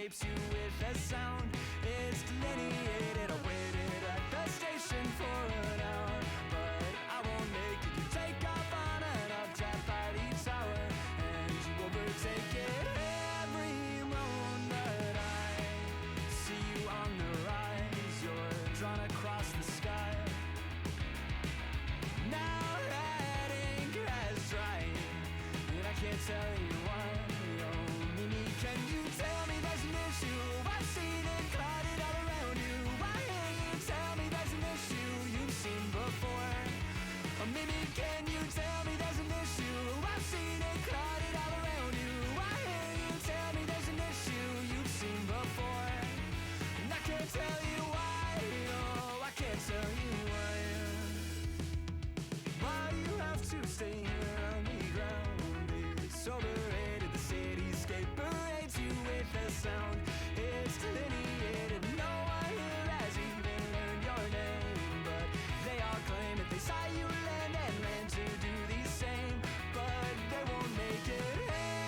escapes you with a sound. It's delineated. I waited at the station for an hour, but I won't make it. You take off on an updraft by each hour, and you overtake it. Every moment I see you on the rise, you're drawn across the sky. Now that ink has dried, and I can't tell you why. Oh, Mimi, can you tell me there's an issue? I've seen it clouded all around you. Why can't you tell me there's an issue you've seen before? Oh, Mimi, can you tell me there's an issue? I've seen it clouded all around you. Why can't you tell me there's an issue you've seen before? And I can't tell you why. Oh, I can't tell you why. Why you have to stay here on the ground? It's overrated. The cityscape parades you with a sound. It's delineated. No one here has even learned your name, but they all claim that they saw you land and land to do the same, but they won't make it.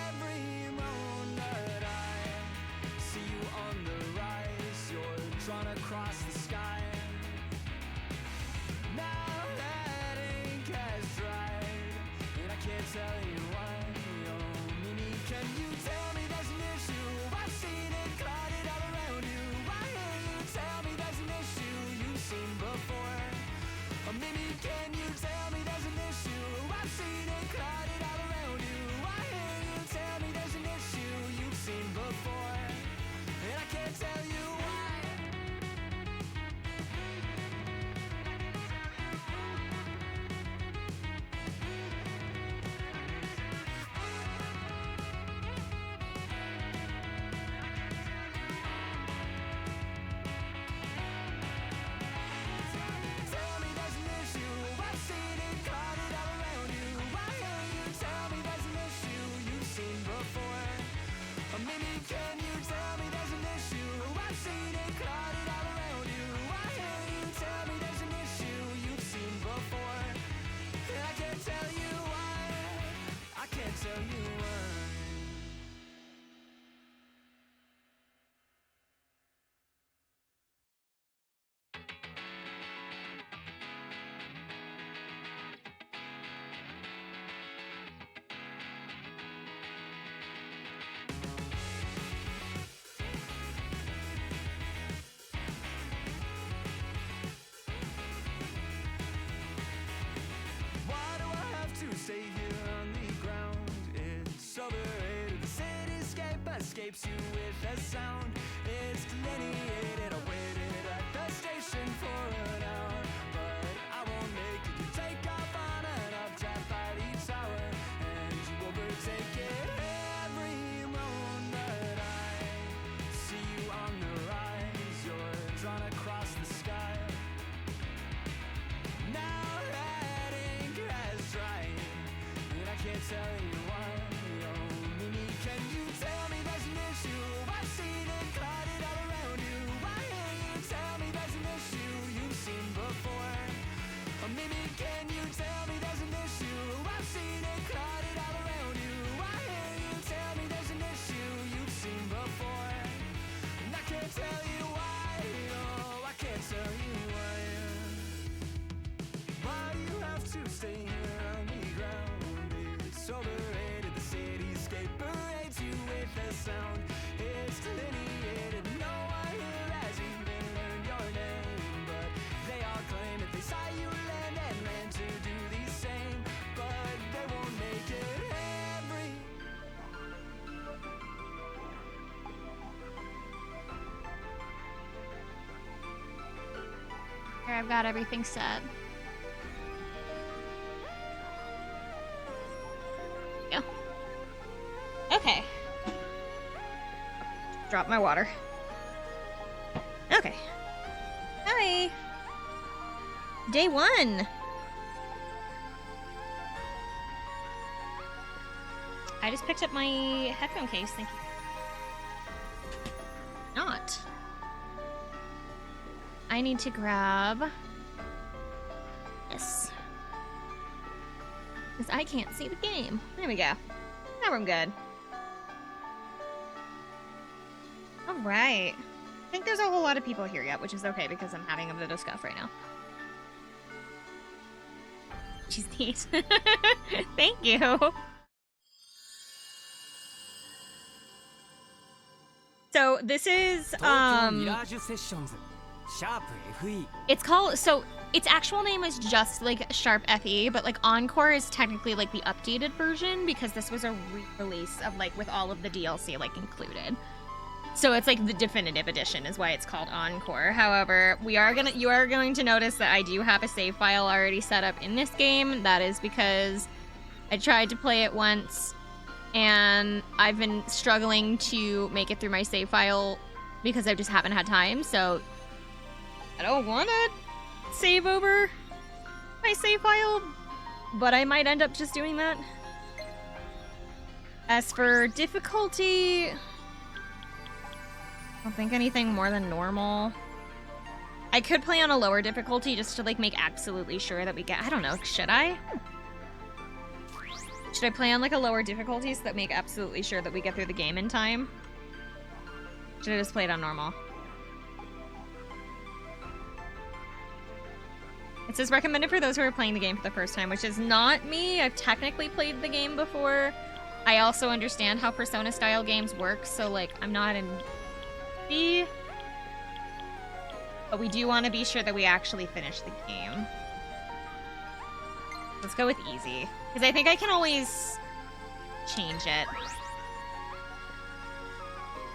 Every moment I see you on the rise, you're drawn across the sky. Now that ink has dried, and I can't tell you why. Oh, Mimi, can you tell me there's an issue? I've seen it clouded all around you. Why can't you tell me there's an issue you've seen before? Oh, Mimi, can you tell me there's an issue? I've seen it clouded all around you. Why can't you tell me there's an issue you've seen before? And I can't tell you why. Tell me there's an issue. I've seen it clouded all around you. Why can't you tell me there's an issue you've seen before? Or maybe can you tell me there's an issue? I've seen it clouded all around you. Why can't you tell me there's an issue you've seen before? And I can't tell you why. I can't tell you why. Why do I have to stay here on the ground? It's overrated. The cityscape escapes you with a sound. It's delineated. I waited at the station for an hour, but I won't make it. You take off on an updraft by each hour, and you overtake it. Every moment I see you on the rise, you're drawn across the sky. Now that ink has dried, and I can't tell you why. Oh, Mimi, can you tell me there's an issue? I've seen it clouded all around you. Why can't you tell me there's an issue you've seen before? Oh, Mimi, can you tell me there's an issue? I've seen it clouded all around you. Why can't you tell me there's an issue you've seen before? And I can't tell you why. Oh, I can't tell you why. Why you have to stay here on the ground? It's overrated. The cityscape parades you with a sound. It's delineated. No one here has even learned your name, but they all claim that they saw you land and land to do the same, but they won't make it. Every Here, I've got everything set. Go. Okay. Drop my water. Okay. Hi. Day 1. I just picked up my headphone case, thank you. Not. I need to grab this. Because I can't see the game. There we go. Now I'm good. All right. I think there's a whole lot of people here yet, which is okay because I'm having a bit of scuff right now. She's neat. Thank you. So this is Tokyo Mirage Sessions. Sharp FE. it's called, so its actual name is just like Sharp FE, but like Encore is technically like the updated version because this was a re-release of like with all of the DLC like included. So it's like the definitive edition is why it's called Encore. However, you are going to notice that I do have a save file already set up in this game. That is because I tried to play it once and I've been struggling to make it through my save file because I just haven't had time. So I don't want to save over my save file, but I might end up just doing that. As for difficulty, I don't think anything more than normal. I could play on a lower difficulty just to like make absolutely sure that we get, I don't know, should I? Should I play on like a lower difficulty so that make absolutely sure that we get through the game in time? Should I just play it on normal? It says recommended for those who are playing the game for the first time, which is not me. I've technically played the game before. I also understand how Persona style games work, so like I'm not in B. But we do want to be sure that we actually finish the game. Let's go with easy. Because I think I can always change it.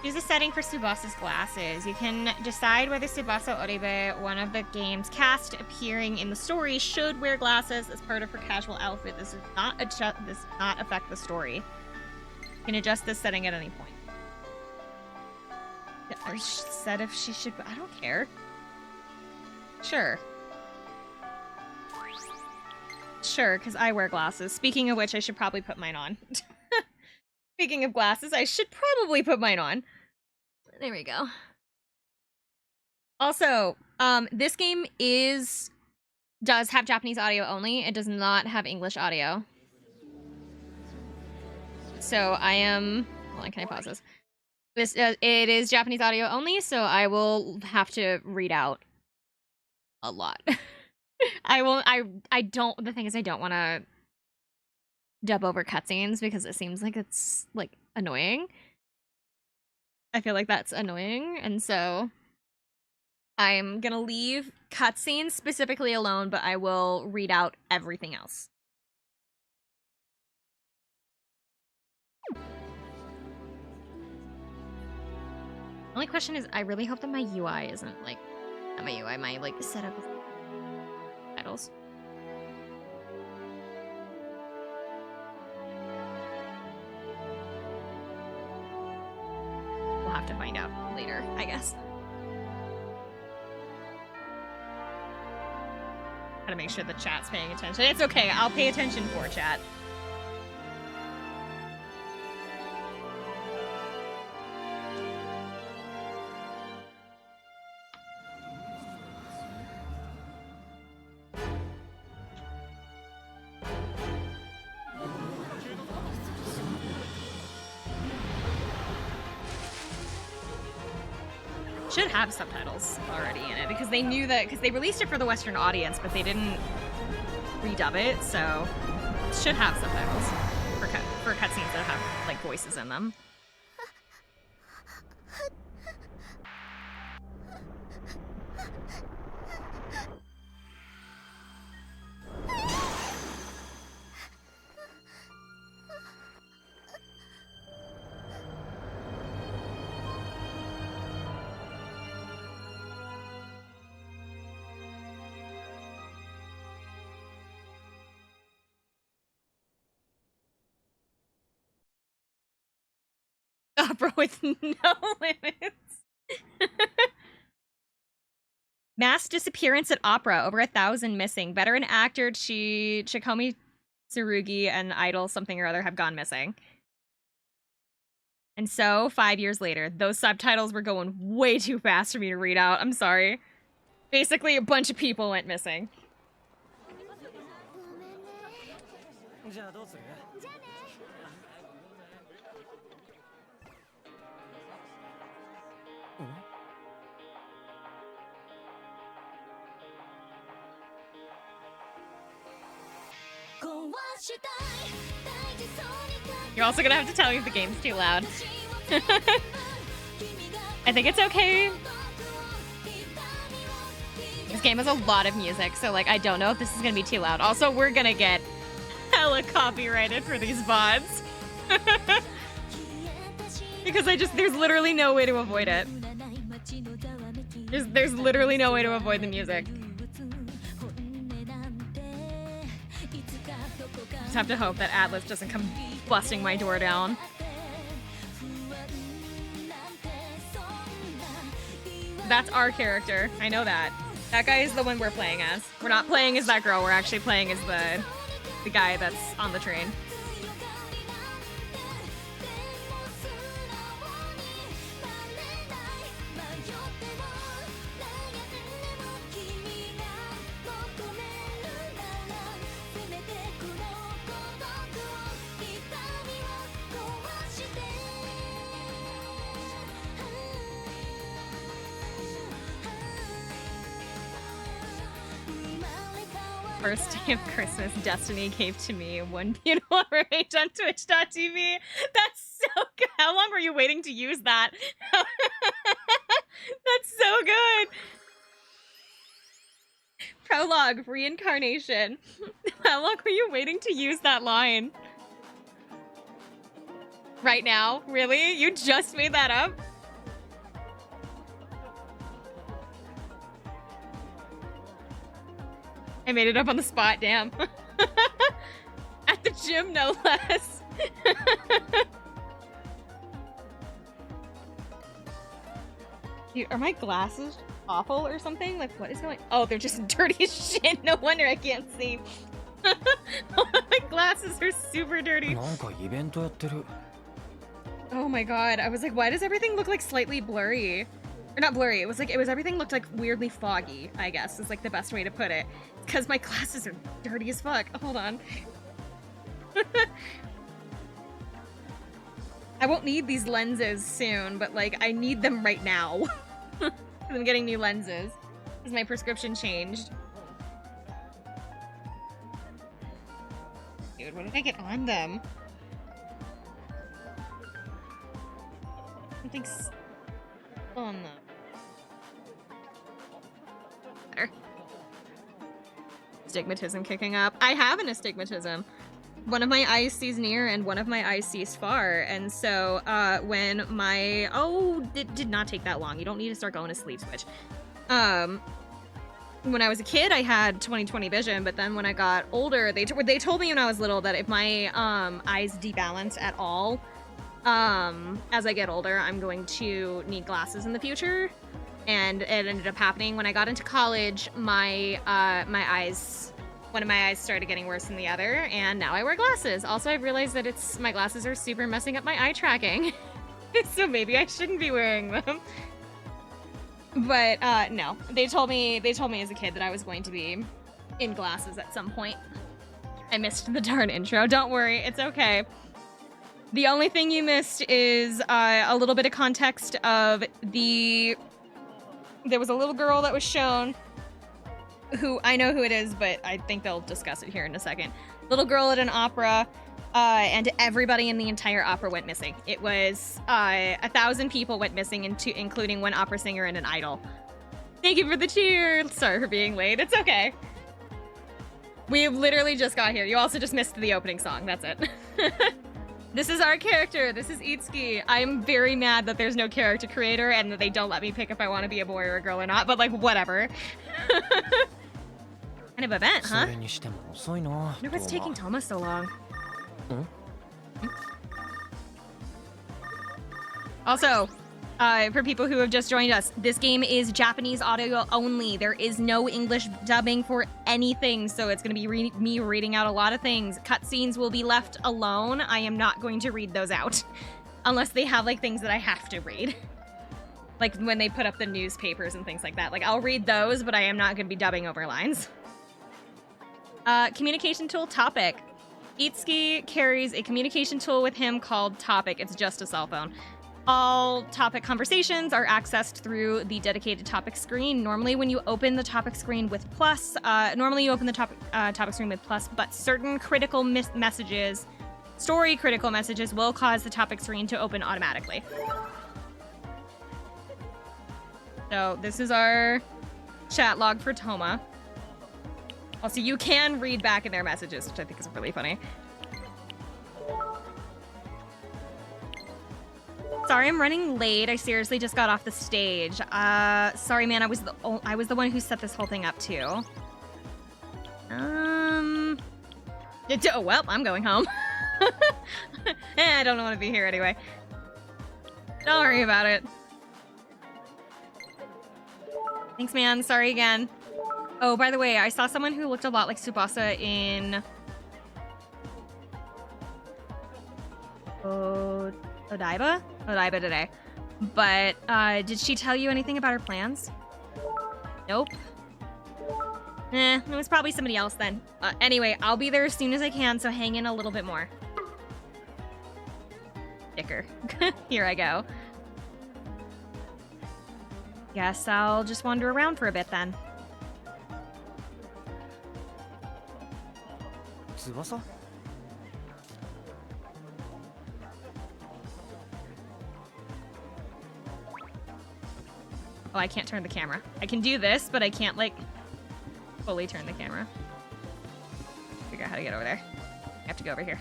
Use a setting for Tsubasa's glasses. You can decide whether Tsubasa Oribe, one of the game's cast appearing in the story, should wear glasses as part of her casual outfit. This does not affect the story. You can adjust this setting at any point. I said if she should, I don't care. Sure. Sure, because I wear glasses. Speaking of which, I should probably put mine on. Speaking of glasses, I should probably put mine on. There we go. Also, this game does have Japanese audio only. It does not have English audio. So I am... Hold on, can I pause this? It is Japanese audio only, so I will have to read out a lot. The thing is I don't want to dub over cutscenes because it seems like it's like annoying. I feel like that's annoying, and so I'm gonna leave cutscenes specifically alone, but I will read out everything else. Only question is, I really hope that my UI isn't like, not my UI, my like setup of titles. We'll have to find out later, I guess. Gotta make sure the chat's paying attention. It's okay, I'll pay attention for chat. Should have subtitles already in it because they knew that, because they released it for the Western audience, but they didn't redub it, so it should have subtitles for cutscenes that have like voices in them. Opera with no limits. Mass disappearance at opera. Over 1,000 missing. Veteran actor Chikomi Tsurugi and idol something or other have gone missing. And so, 5 years later, those subtitles were going way too fast for me to read out. I'm sorry. Basically, a bunch of people went missing. You're also gonna have to tell me if the game's too loud. I think it's okay. This game has a lot of music, so like I don't know if this is gonna be too loud. Also, we're gonna get hella copyrighted for these VODs. Because there's literally no way to avoid it. There's literally no way to avoid the music. Just have to hope that Atlas doesn't come busting my door down. That's our character. I know that. That guy is the one we're playing as. We're not playing as that girl. We're actually playing as the guy that's on the train. First day of Christmas, Destiny gave to me one beautiful rage on Twitch.tv. That's so good. How long were you waiting to use that? That's so good. Prologue, reincarnation. How long were you waiting to use that line? Right now? Really? You just made that up? I made it up on the spot, damn. At the gym, no less. Dude, are my glasses awful or something? Like, what is going on? Oh, they're just dirty as shit. No wonder I can't see. My glasses are super dirty. Oh my god. I was like, why does everything look like slightly blurry? Or not blurry. It was everything looked like weirdly foggy, I guess, is like the best way to put it. Because my glasses are dirty as fuck. Hold on. I won't need these lenses soon, but like I need them right now. I'm getting new lenses because my prescription changed. Dude, what did I get on them? Something's on them. There. Astigmatism kicking up. I have an astigmatism. One of my eyes sees near and one of my eyes sees far. And so when my... Oh, did not take that long. You don't need to start going to sleep, Switch. When I was a kid, I had 20/20 vision, but then when I got older, they told me when I was little that if my eyes debalance at all, as I get older, I'm going to need glasses in the future. And it ended up happening when I got into college. My eyes, one of my eyes started getting worse than the other, and now I wear glasses. Also, I've realized that my glasses are super messing up my eye tracking, so maybe I shouldn't be wearing them. But no, they told me as a kid that I was going to be in glasses at some point. I missed the darn intro. Don't worry, it's okay. The only thing you missed is a little bit of context of there was a little girl that was shown who I know who it is, but I think they'll discuss it here in a second. Little girl at an opera, and everybody in the entire opera went missing. It was 1,000 people went missing, including one opera singer and an idol. Thank you for the cheer. Sorry for being late. It's okay. We literally just got here. You also just missed the opening song. That's it. This is our character. This is Itsuki. I'm very mad that there's no character creator and that they don't let me pick if I want to be a boy or a girl or not, but like, whatever. Kind of event, huh? I wonder what's taking Toma so long. Also, for people who have just joined us, this game is Japanese audio only. There is no English dubbing for anything, so it's going to be me reading out a lot of things. Cutscenes will be left alone. I am not going to read those out. Unless they have, like, things that I have to read. Like, when they put up the newspapers and things like that. Like, I'll read those, but I am not going to be dubbing over lines. Communication tool Topic. Itsuki carries a communication tool with him called Topic. It's just a cell phone. All topic conversations are accessed through the dedicated topic screen. Normally when you open the topic screen with plus, topic screen with plus, but certain critical messages, story critical messages, will cause the topic screen to open automatically. So this is our chat log for Toma. Also, you can read back in their messages, which I think is really funny. Sorry, I'm running late. I seriously just got off the stage. Sorry, man. I was the one who set this whole thing up too. Oh well, I'm going home. I don't want to be here anyway. Don't worry about it. Thanks, man. Sorry again. Oh, by the way, I saw someone who looked a lot like Tsubasa in Odaiba today. But did she tell you anything about her plans? Nope. It was probably somebody else then. Anyway, I'll be there as soon as I can, so hang in a little bit more. Dicker. Here I go. Guess I'll just wander around for a bit then. 翼? Oh, I can't turn the camera. I can do this, but I can't, like, fully turn the camera. Figure out how to get over there. I have to go over here.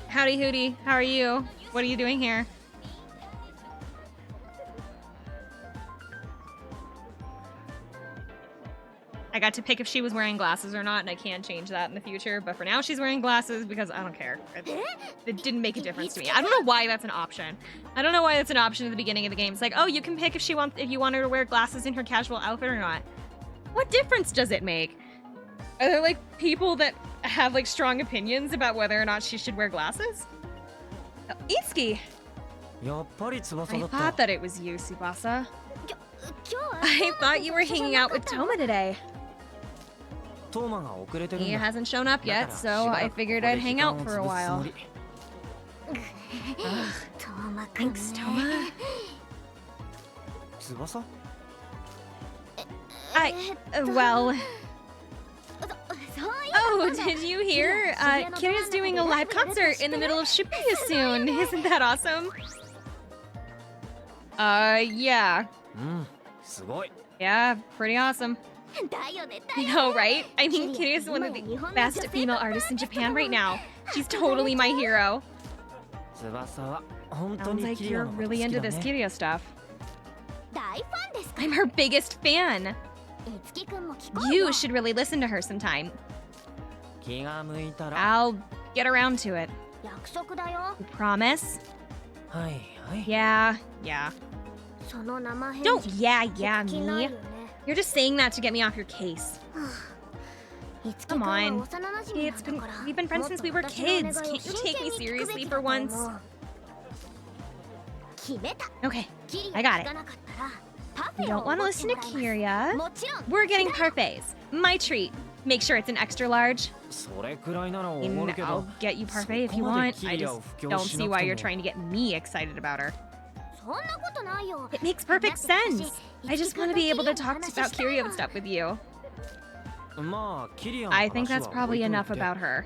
Howdy Hootie, how are you? What are you doing here? I got to pick if she was wearing glasses or not, and I can change that in the future, but for now she's wearing glasses because I don't care. It didn't make a difference to me. I don't know why that's an option. I don't know why that's an option at the beginning of the game. It's like, oh, you can pick if you want her to wear glasses in her casual outfit or not. What difference does it make? Are there, like, people that have, like, strong opinions about whether or not she should wear glasses? Oh, Itsuki! I thought that it was you, Tsubasa. I thought you were hanging out with Toma today. He hasn't shown up yet, so I figured I'd hang out for a while. Thanks, Toma. Well... Oh, did you hear? Kirya's doing a live concert in the middle of Shibuya soon. Isn't that awesome? Yeah. Yeah, pretty awesome. I know, right? I mean, Kirya's one of the best female artists in Japan right now. She's totally my hero. Sounds like you're really into this Kirya stuff. I'm her biggest fan. You should really listen to her sometime. I'll get around to it. You promise? Yeah. Don't yeah me. You're just saying that to get me off your case. Come on. We've been friends since we were kids. Can't you take me seriously for once? Okay, I got it. You don't want to listen to Kirya? We're getting parfaits. My treat. Make sure it's an extra large. I'll get you parfait if you want. I just don't see why you're trying to get me excited about her. It makes perfect sense. I just want to be able to talk about Kirya and stuff with you. I think that's probably enough about her.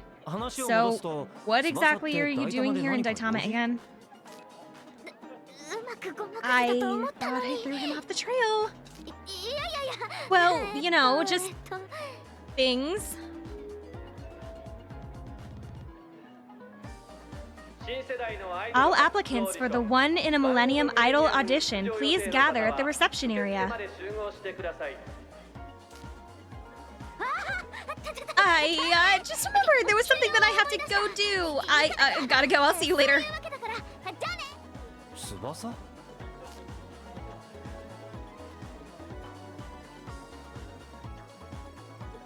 So, what exactly are you doing here in Daitama again? I thought I threw him off the trail. Well, you know, just things. All applicants for the One in a Millennium Idol audition, please gather at the reception area. I just remembered there was something that I have to go do. I gotta go. I'll see you later.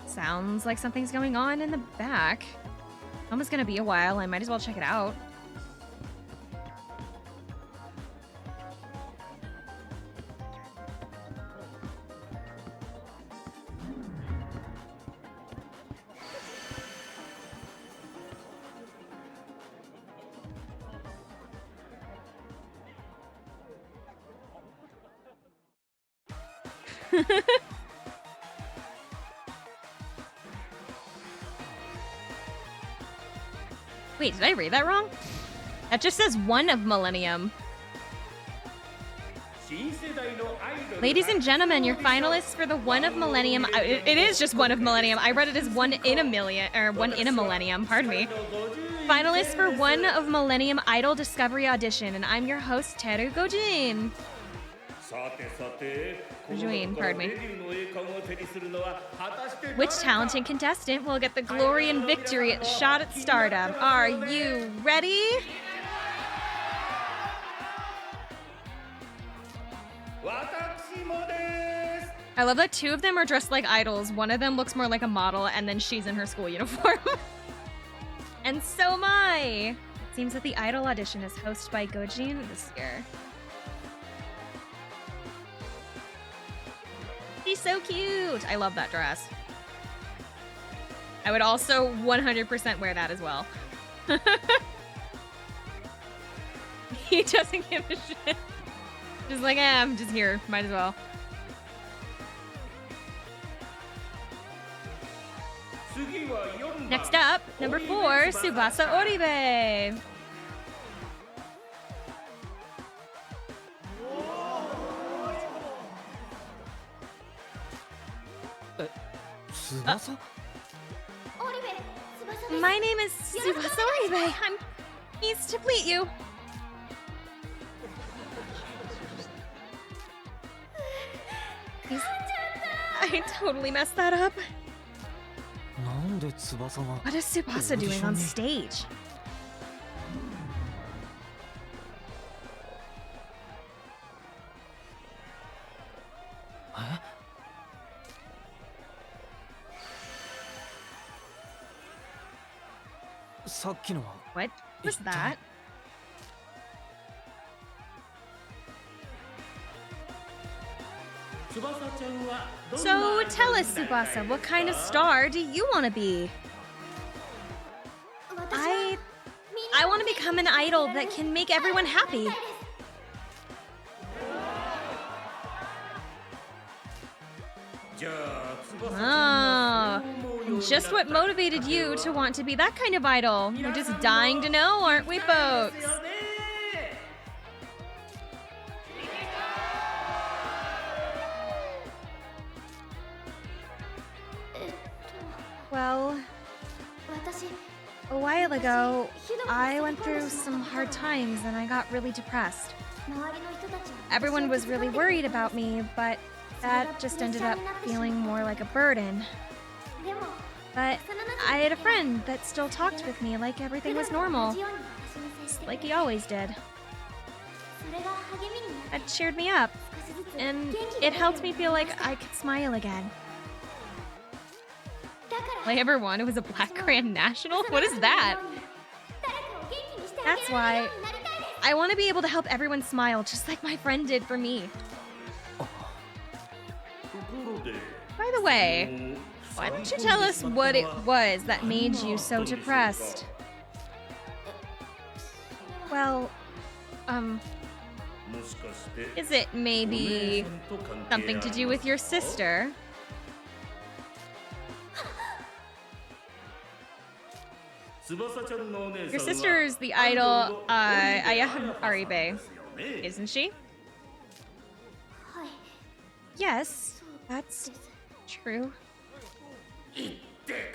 Sounds like something's going on in the back. Almost gonna be a while. I might as well check it out. Wait, did I read that wrong? That just says 1 of Millennium. Ladies and gentlemen, your finalists for the 1 of Millennium. It is just 1 of Millennium. I read it as 1 in a million, or 1 in a Millennium, pardon me. Finalists for 1 of Millennium Idol Discovery Audition, and I'm your host, Teru Gojin. Gojin, pardon me. Which talented contestant will get the glory and victory at the shot at stardom? Are you ready? I love that 2 of them are dressed like idols. 1 of them looks more like a model, and then she's in her school uniform. And so am I. It seems that the idol audition is hosted by Gojin this year. She's so cute. I love that dress. I would also 100% wear that as well. He doesn't give a shit. Just like, I'm just here. Might as well. Next up, number 4, Tsubasa Oribe. My name is Tsubasa Oribe. I'm pleased to meet you. I totally messed that up. What is Tsubasa doing on stage? What was that? So tell us, Tsubasa, what kind of star do you want to be? I want to become an idol that can make everyone happy. Oh, just what motivated you to want to be that kind of idol? We're just dying to know, aren't we, folks? Well, a while ago, I went through some hard times and I got really depressed. Everyone was really worried about me, but that just ended up feeling more like a burden. But I had a friend that still talked with me like everything was normal, just like he always did. That cheered me up, and it helped me feel like I could smile again. All I ever wanted was a Black Grand National? What is that? That's why I want to be able to help everyone smile just like my friend did for me. By the way, why don't you tell us what it was that made you so depressed? Well, is it maybe something to do with your sister? Your sister is the idol, Aya Aribe, isn't she? Yes, that's true.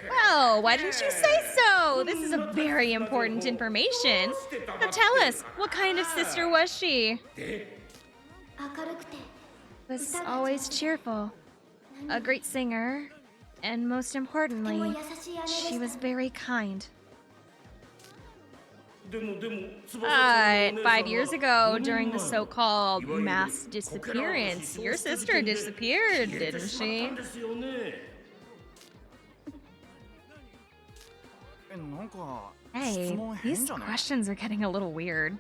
Well, why didn't you say so? This is a very important information. So tell us, what kind of sister was she? Was always cheerful, a great singer, and most importantly, she was very kind. But 5 years ago, during the so-called mass disappearance, your sister disappeared, didn't she? Hey, these questions are getting a little weird.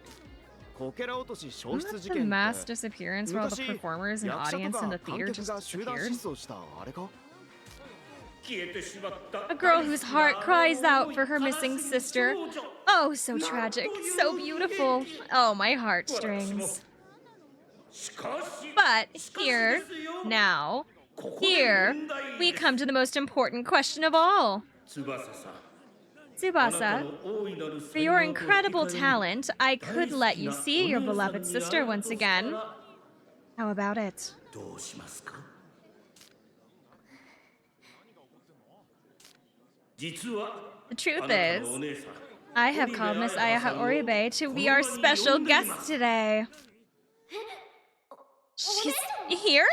Wasn't that the mass disappearance where all the performers and audience in the theater just disappeared? A girl whose heart cries out for her missing sister. Oh, so tragic, so beautiful. Oh, my heartstrings. But here, now, here, we come to the most important question of all. Tsubasa, for your incredible talent, I could let you see your beloved sister once again. How about it? The truth is, I have called Miss Ayaha Oribe to be our special guest today. She's here?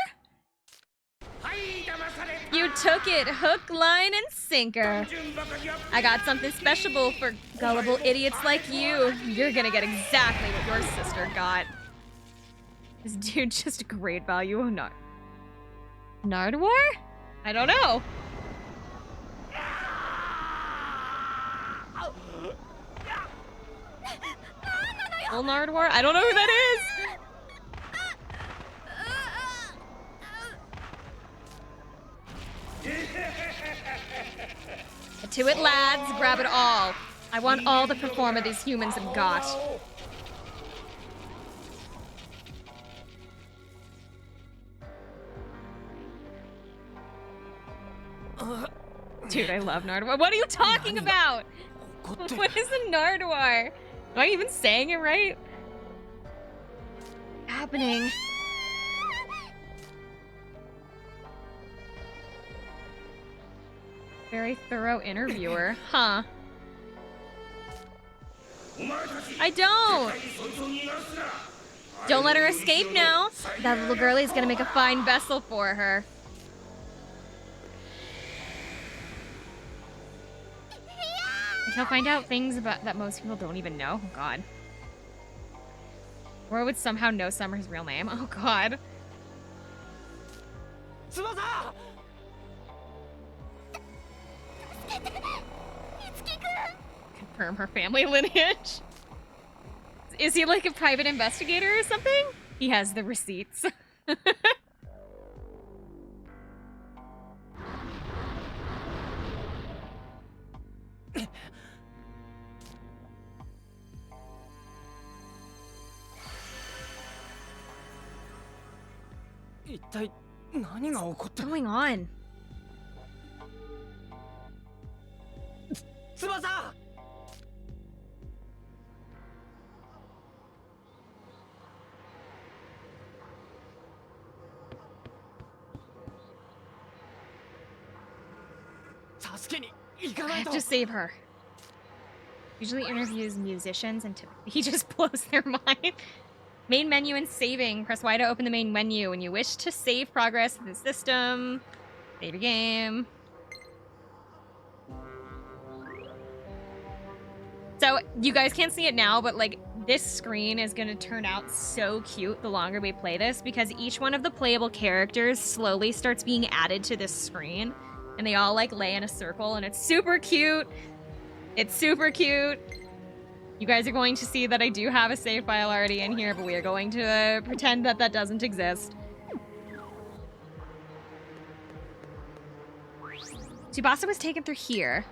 You took it hook, line, and sinker. I got something special for gullible idiots like you. You're gonna get exactly what your sister got. This dude just great value. Oh, no. Nardwar? I don't know. Full Nardwar? I don't know who that is. Get to it, lads. Grab it all. I want all the performa these humans have got. Dude, I love Nardwar. What are you talking about? What is a Nardwar? Am I even saying it right? What's happening? Very thorough interviewer, huh? I don't! Don't let her escape now. That little girlie's gonna make a fine vessel for her. He'll find out things about that most people don't even know. Oh, God. Or would somehow know Summer's real name. Oh, God. Confirm her family lineage. Is he like a private investigator or something? He has the receipts. What's going on? Tsubasa! I have to save her. Usually interviews musicians and he just blows their mind. Main menu and saving. Press Y to open the main menu when you wish to save progress in the system. Save your game. So, you guys can't see it now, but like, this screen is gonna turn out so cute the longer we play this because each one of the playable characters slowly starts being added to this screen. And they all like lay in a circle and it's super cute. It's super cute. You guys are going to see that I do have a save file already in here, but we are going to pretend that that doesn't exist. Tsubasa was taken through here.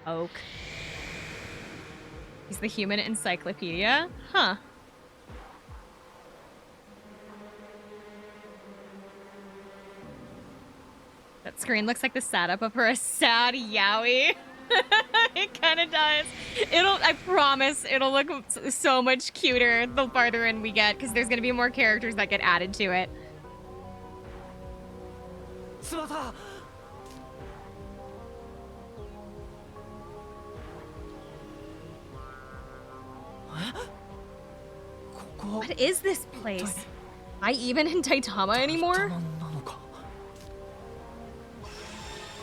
Oak. He's the human encyclopedia? Huh. That screen looks like the setup of for a sad yaoi. It kind of does. I promise, it'll look so much cuter the farther in we get, because there's going to be more characters that get added to it. What is this place? Am I even in Taitama anymore?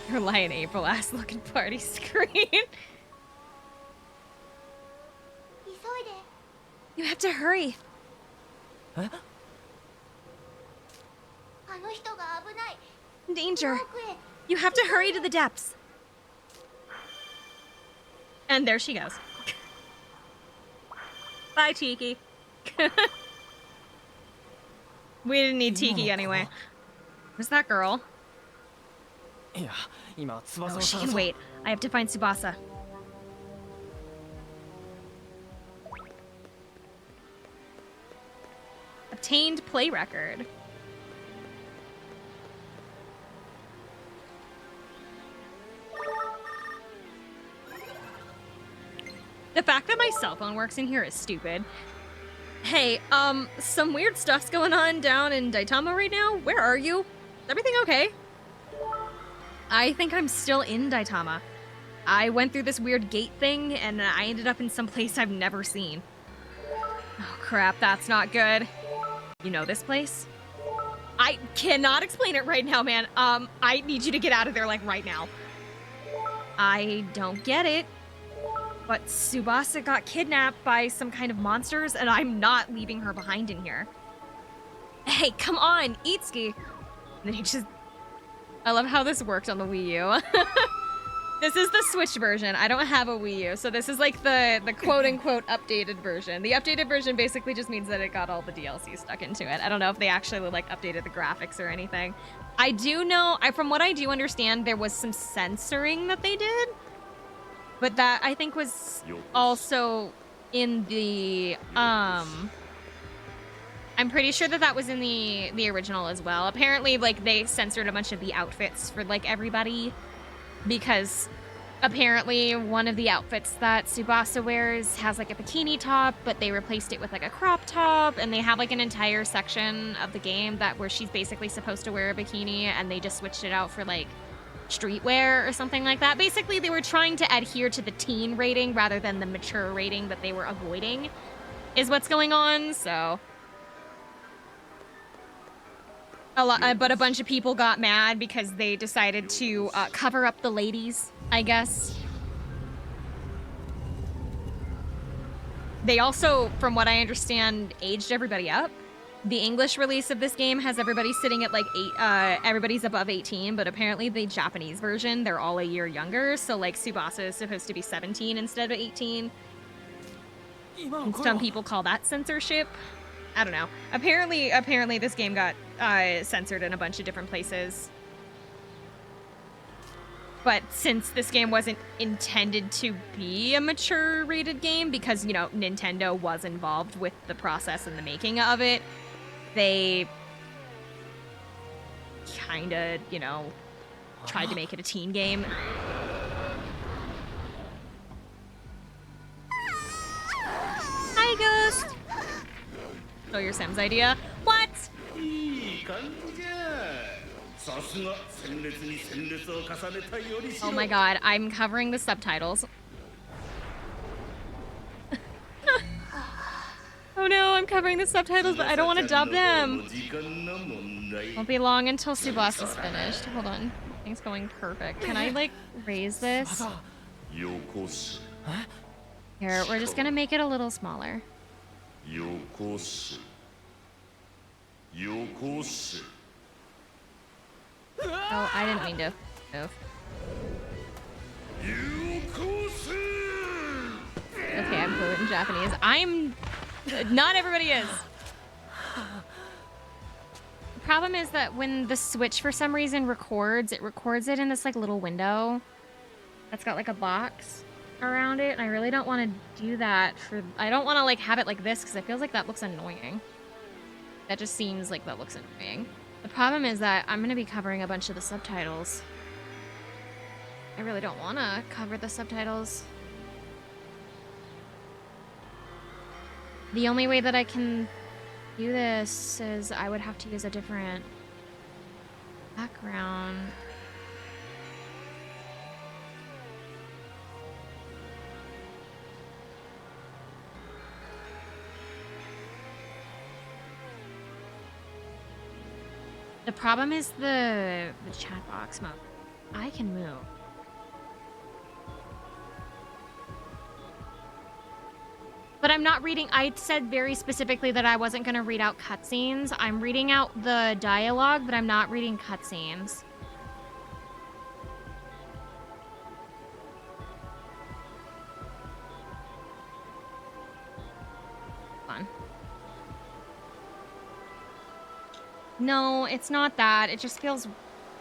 Your Lion April ass looking party screen. You have to hurry. Huh? Danger. You have to hurry to the depths. And there she goes. Bye, Tiki. We didn't need Tiki anyway. Who's that girl? Oh, she can wait. I have to find Tsubasa. Obtained play record. The fact that my cell phone works in here is stupid. Hey, some weird stuff's going on down in Daitama right now. Where are you? Is everything okay? I think I'm still in Daitama. I went through this weird gate thing, and I ended up in some place I've never seen. Oh, crap, that's not good. You know this place? I cannot explain it right now, man. I need you to get out of there, like, right now. I don't get it. But Tsubasa got kidnapped by some kind of monsters, and I'm not leaving her behind in here. Hey, come on, Itsuki. And then he just... I love how this worked on the Wii U. This is the Switch version. I don't have a Wii U, so this is like the quote-unquote updated version. The updated version basically just means that it got all the DLC stuck into it. I don't know if they actually like updated the graphics or anything. I do know, from what I do understand, there was some censoring that they did. But that, I think, was also in the, I'm pretty sure that was in the original as well. Apparently, like, they censored a bunch of the outfits for, like, everybody. Because apparently one of the outfits that Tsubasa wears has, like, a bikini top, but they replaced it with, like, a crop top. And they have, like, an entire section of the game where she's basically supposed to wear a bikini, and they just switched it out for, like, streetwear or something like that. Basically, they were trying to adhere to the teen rating rather than the mature rating that they were avoiding, is what's going on, so... but a bunch of people got mad because they decided to cover up the ladies, I guess. They also, from what I understand, aged everybody up. The English release of this game has everybody sitting at like 8, everybody's above 18, but apparently the Japanese version, they're all a year younger, so like Tsubasa is supposed to be 17 instead of 18. And some people call that censorship. I don't know. Apparently this game got censored in a bunch of different places. But since this game wasn't intended to be a mature rated game, because, you know, Nintendo was involved with the process and the making of it, they kinda, you know, tried to make it a teen game. Hi, Ghost! Oh, your Sam's idea? What? Oh my god, I'm covering the subtitles. Oh no, I'm covering the subtitles, but I don't want to dub them. Won't be long until Tsubasa's finished. Hold on. Everything's going perfect. Can I, like, raise this? Here, we're just gonna make it a little smaller. Oh, I didn't mean to move. Okay, I'm fluent in Japanese. Not everybody is. The problem is that when the Switch for some reason records it in this like little window that's got like a box around it, and I really don't want to do that I don't want to like have it like this because I feel like that looks annoying. That just seems like that looks annoying. The problem is that I'm going to be covering a bunch of the subtitles. I really don't want to cover the subtitles. The only way that I can do this is I would have to use a different background. The problem is the chat box mode. I can move. But I'm not reading. I said very specifically that I wasn't going to read out cutscenes. I'm reading out the dialogue, but I'm not reading cutscenes. Fun. No, it's not that. It just feels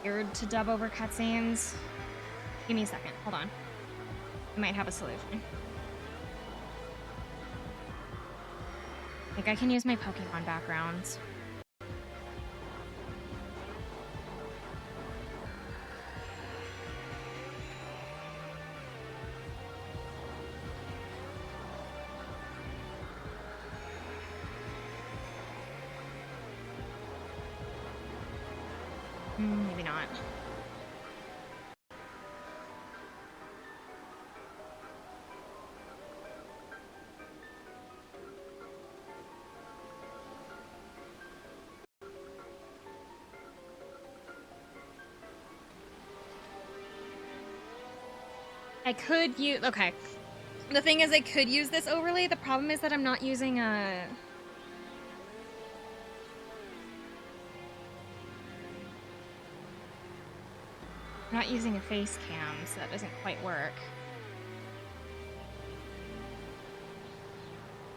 weird to dub over cutscenes. Give me a second. Hold on. I might have a solution. Like, I can use my Pokemon backgrounds. Maybe not. I could use... Okay. The thing is, I could use this overlay. The problem is that I'm not using a... I'm not using a face cam, so that doesn't quite work.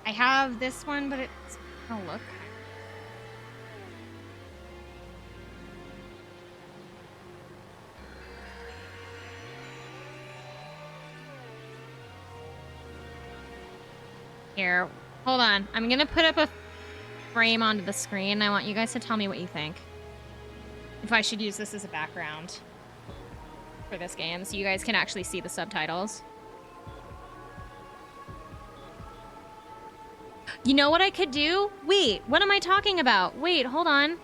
I have this one, but it's gonna look... Here, hold on. I'm gonna put up a frame onto the screen. I want you guys to tell me what you think. If I should use this as a background for this game, so you guys can actually see the subtitles. You know what I could do? Wait, what am I talking about? Wait, hold on.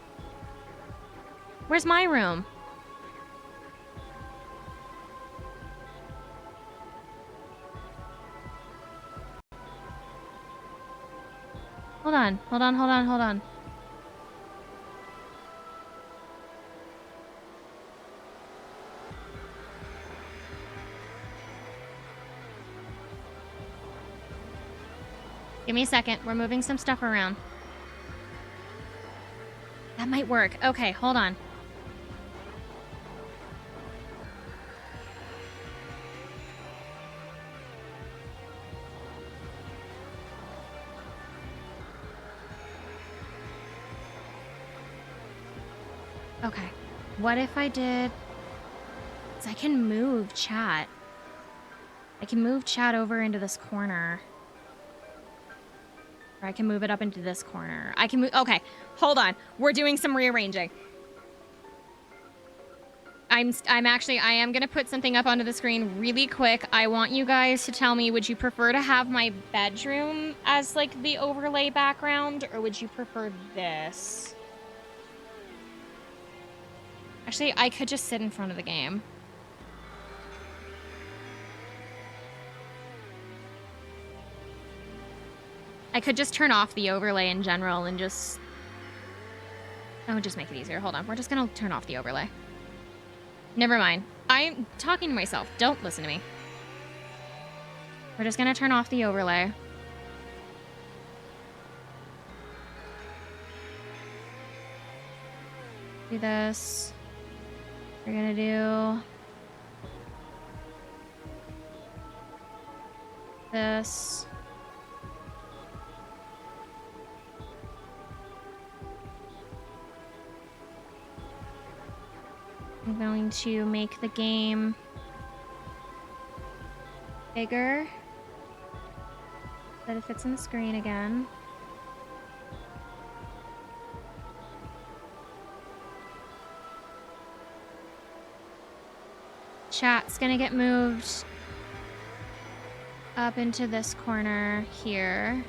Where's my room? Hold on, hold on, hold on, hold on. Give me a second. We're moving some stuff around. That might work. Okay, hold on. Okay. What if I did... So I can move chat. I can move chat over into this corner. Or I can move it up into this corner. I can move... Okay, hold on. We're doing some rearranging. I am going to put something up onto the screen really quick. I want you guys to tell me, would you prefer to have my bedroom as, like, the overlay background? Or would you prefer this? Actually, I could just sit in front of the game. I could just turn off the overlay in general and just... That would just make it easier. Hold on. We're just gonna turn off the overlay. Never mind. I'm talking to myself. Don't listen to me. We're just gonna turn off the overlay. Do this. We're gonna do... this. I'm going to make the game bigger so that it fits on the screen again. Chat's gonna get moved up into this corner here.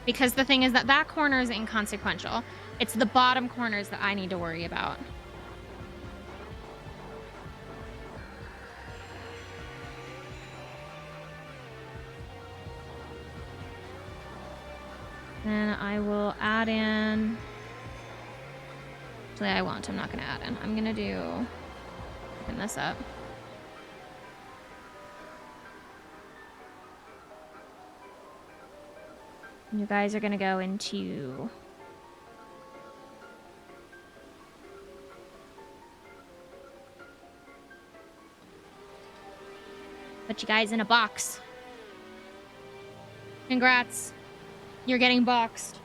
Because the thing is that that corner is inconsequential. It's the bottom corners that I need to worry about. Then I will add in... Actually, I won't. I'm not going to add in. I'm going to do... Open this up. And you guys are going to go into... Put you guys in a box. Congrats. You're getting boxed.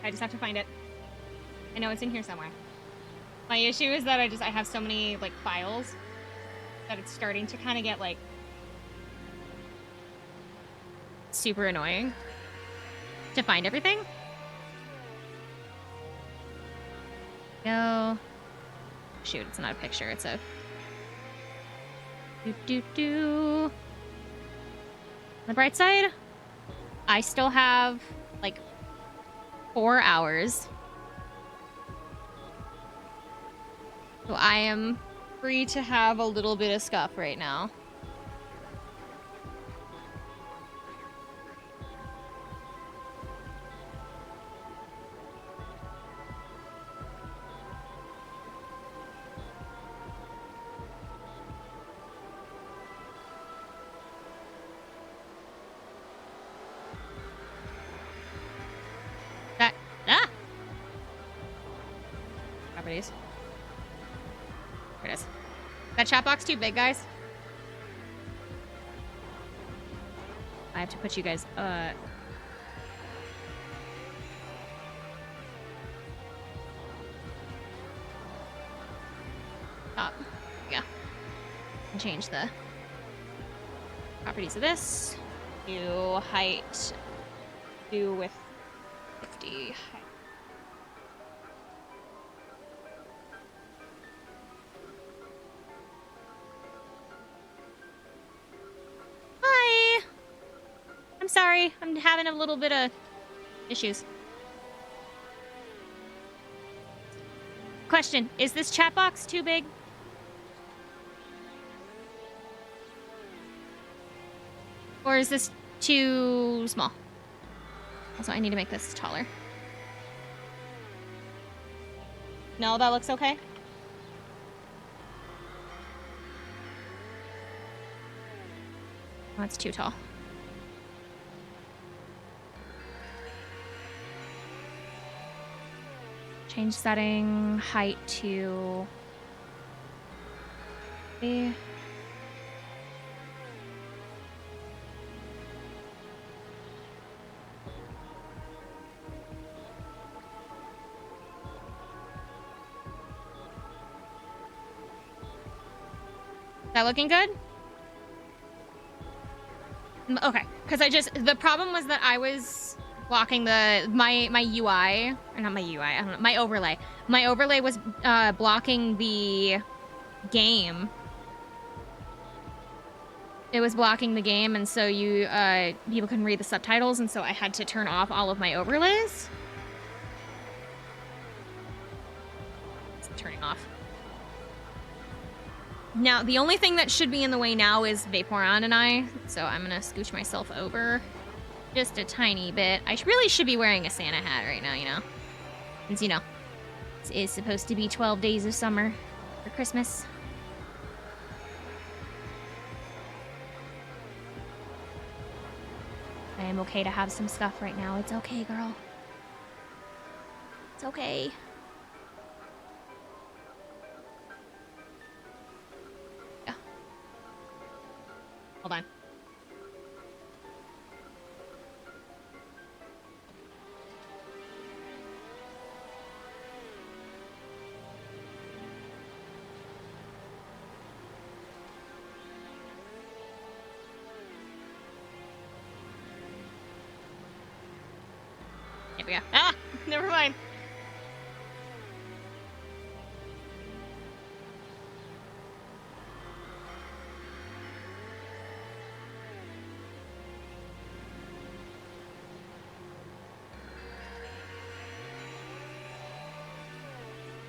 I just have to find it. I know it's in here somewhere. My issue is that I have so many like files that it's starting to kind of get like super annoying to find everything. No. Shoot, it's not a picture, it's a On the bright side, I still have like 4 hours. So I am free to have a little bit of scuff right now. Properties. There it is. That chat box too big, guys? I have to put you guys, up. Yeah. And change the properties of this. Do height. Do with 50 height. Hi! I'm sorry. I'm having a little bit of issues. Question, is this chat box too big? Or is this too small? Also, I need to make this taller. No, that looks okay. Oh, it's too tall. Change setting, height to... Is that looking good? Okay, because the problem was that I was blocking my UI, or not my UI, I don't know, my overlay. My overlay was blocking the game. It was blocking the game, and so people couldn't read the subtitles, and so I had to turn off all of my overlays. It's turning off. Now, the only thing that should be in the way now is Vaporon and I, so I'm gonna scooch myself over just a tiny bit. I really should be wearing a Santa hat right now, you know? Since, you know, it is supposed to be 12 days of summer for Christmas. I am okay to have some scuff right now. It's okay, girl. It's okay. Yeah. Hold on. Here we go. Ah! Never mind.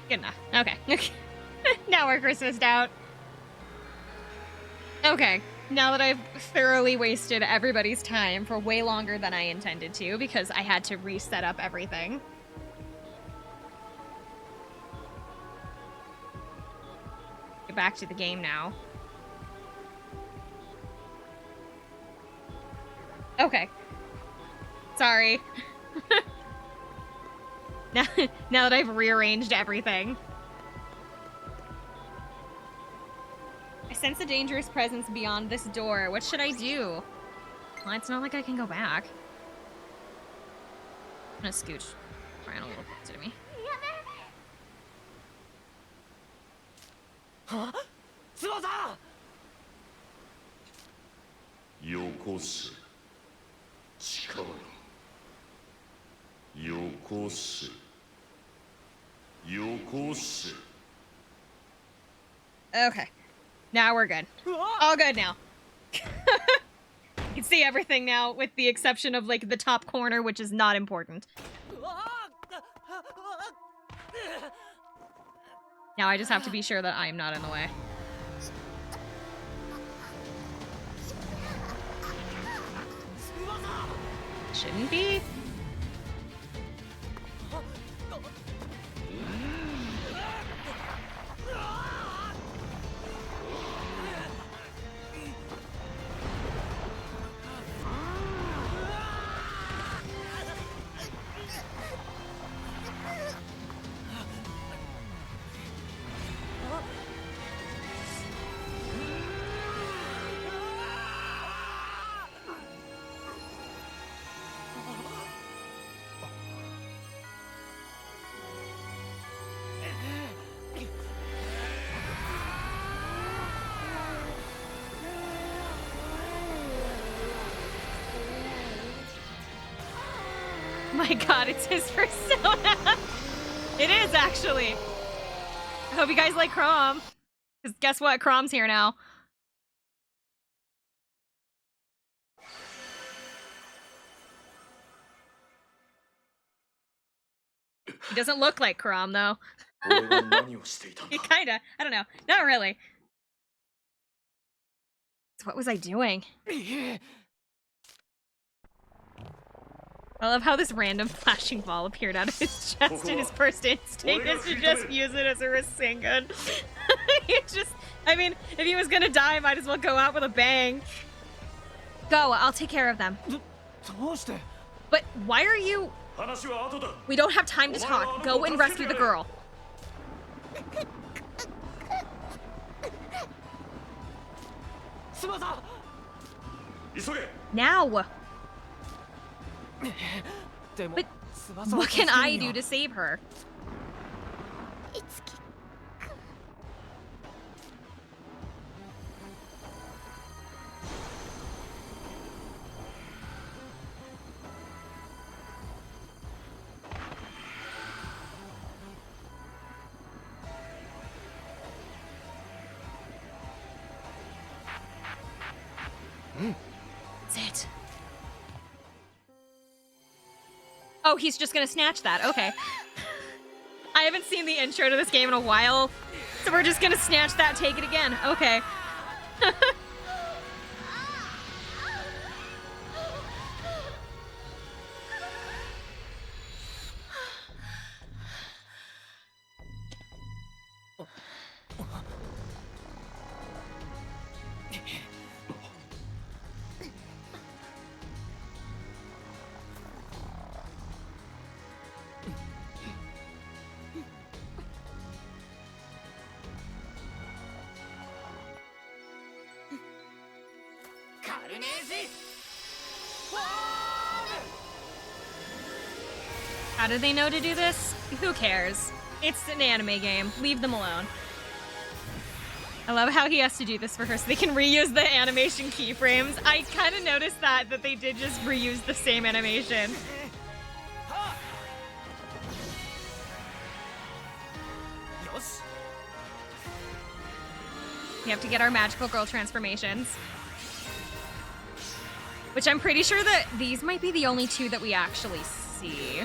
Good enough. Okay. Now we're Christmased out. Okay. Now that I've thoroughly wasted everybody's time for way longer than I intended to because I had to reset up everything. Get back to the game now. Okay. Sorry. Now that I've rearranged everything. I sense a dangerous presence beyond this door. What should I do? Well, it's not like I can go back. I'm gonna scooch around a little closer to me. よこせ力よこせよこせ Okay. Now we're good. All good now. You can see everything now, with the exception of, like, the top corner, which is not important. Now I just have to be sure that I am not in the way. Shouldn't be. My god, it's his persona. It is, actually. I hope you guys like Crom. Because guess what? Crom's here now. He doesn't look like Crom, though. He kinda. I don't know. Not really. So what was I doing? I love how this random flashing ball appeared out of his chest and his first instinct is to just use it as a Rasengan. It's just, I mean, if he was gonna die, might as well go out with a bang. Go, I'll take care of them. But why are you... We don't have time to talk. Go and rescue the girl. Now! But what can I do to save her? That's it. Oh, he's just gonna snatch that. Okay. I haven't seen the intro to this game in a while, so we're just gonna snatch that, take it again. Okay. How do they know to do this? Who cares? It's an anime game. Leave them alone. I love how he has to do this for her so they can reuse the animation keyframes. I kind of noticed that they did just reuse the same animation. We have to get our magical girl transformations. Which I'm pretty sure that these might be the only two that we actually see.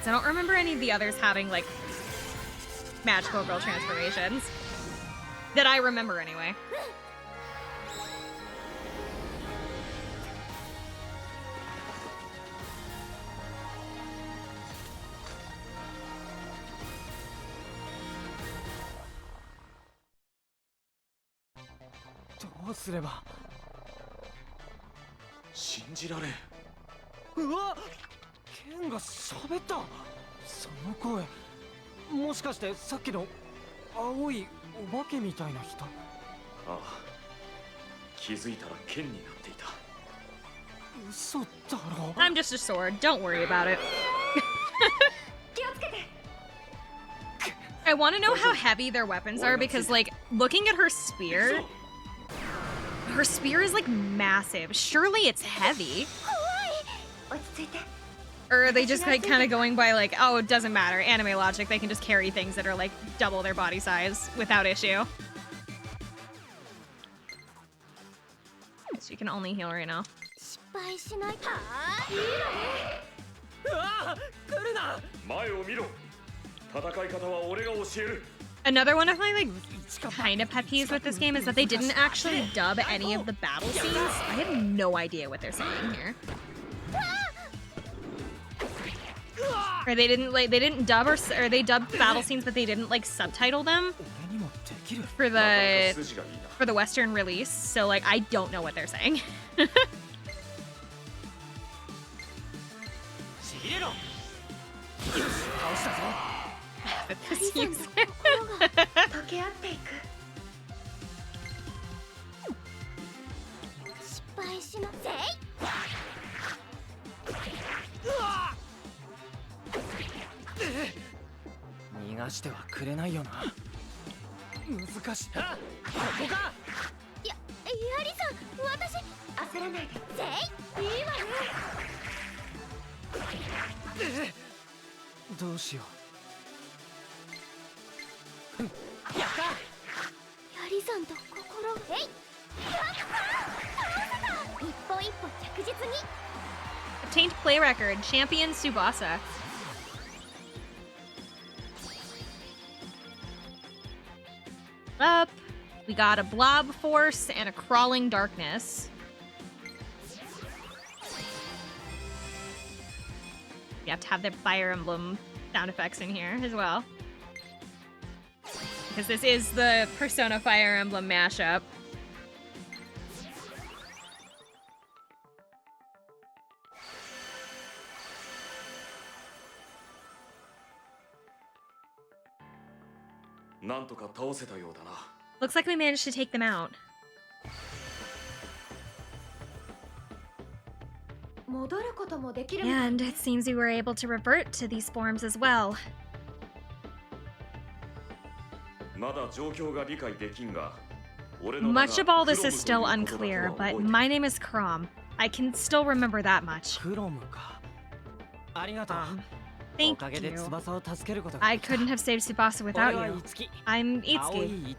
I don't remember any of the others having, like, magical girl transformations. That I remember, anyway. I'm just a sword. Don't worry about it. I want to know how heavy their weapons are because, like, looking at her spear is, like, massive. Surely it's heavy. Or are they just, like, kind of going by, like, oh, it doesn't matter. Anime logic, they can just carry things that are, like, double their body size without issue. So you can only heal right now. Another one of my, like, kind of pet peeves with this game is that they didn't actually dub any of the battle scenes. I have no idea what they're saying here. Or they didn't dub or they dubbed battle scenes, but they didn't, like, subtitle them for the Western release. So, like, I don't know what they're saying. Obtained play record, Champion Tsubasa. Up. We got a blob force and a crawling darkness. You have to have the Fire Emblem sound effects in here as well. Because this is the Persona Fire Emblem mashup. Looks like we managed to take them out. And it seems we were able to revert to these forms as well. Much of all this is still unclear, but my name is Crom. I can still remember that much. Thank you. I couldn't have saved Tsubasa without you. I'm Itsuki.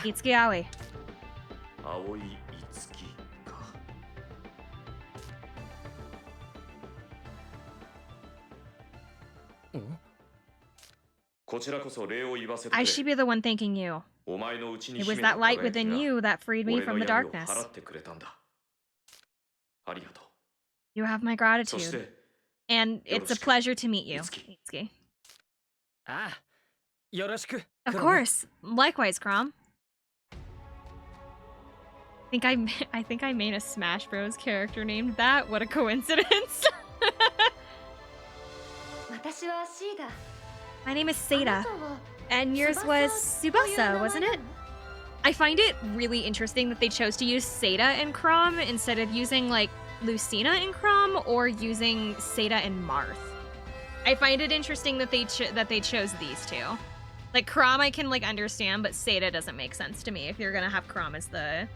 Itsuki Aoi. I should be the one thanking you. It was that light within you that freed me from the darkness. You have my gratitude. And it's a pleasure to meet you, Itsuki. Of course. Likewise, Crom. I think I made a Smash Bros. Character named that. What a coincidence. My name is Seda. And yours was Tsubasa, wasn't it? I find it really interesting that they chose to use Seda and Crom instead of using, like, Lucina and Crom or using Seda and Marth. I find it interesting that they chose these two. Like, Crom I can, like, understand, but Seda doesn't make sense to me if you're gonna have Crom as the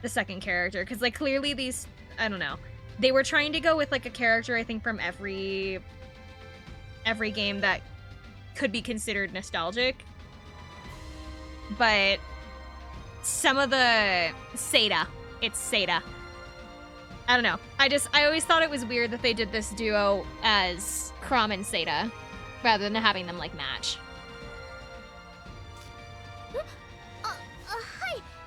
second character. Because, like, clearly these, I don't know. They were trying to go with, like, a character, I think, from every game that could be considered nostalgic. But some of the Seda, it's Seda. I don't know. I always thought it was weird that they did this duo as Crom and Seda rather than having them, like, match.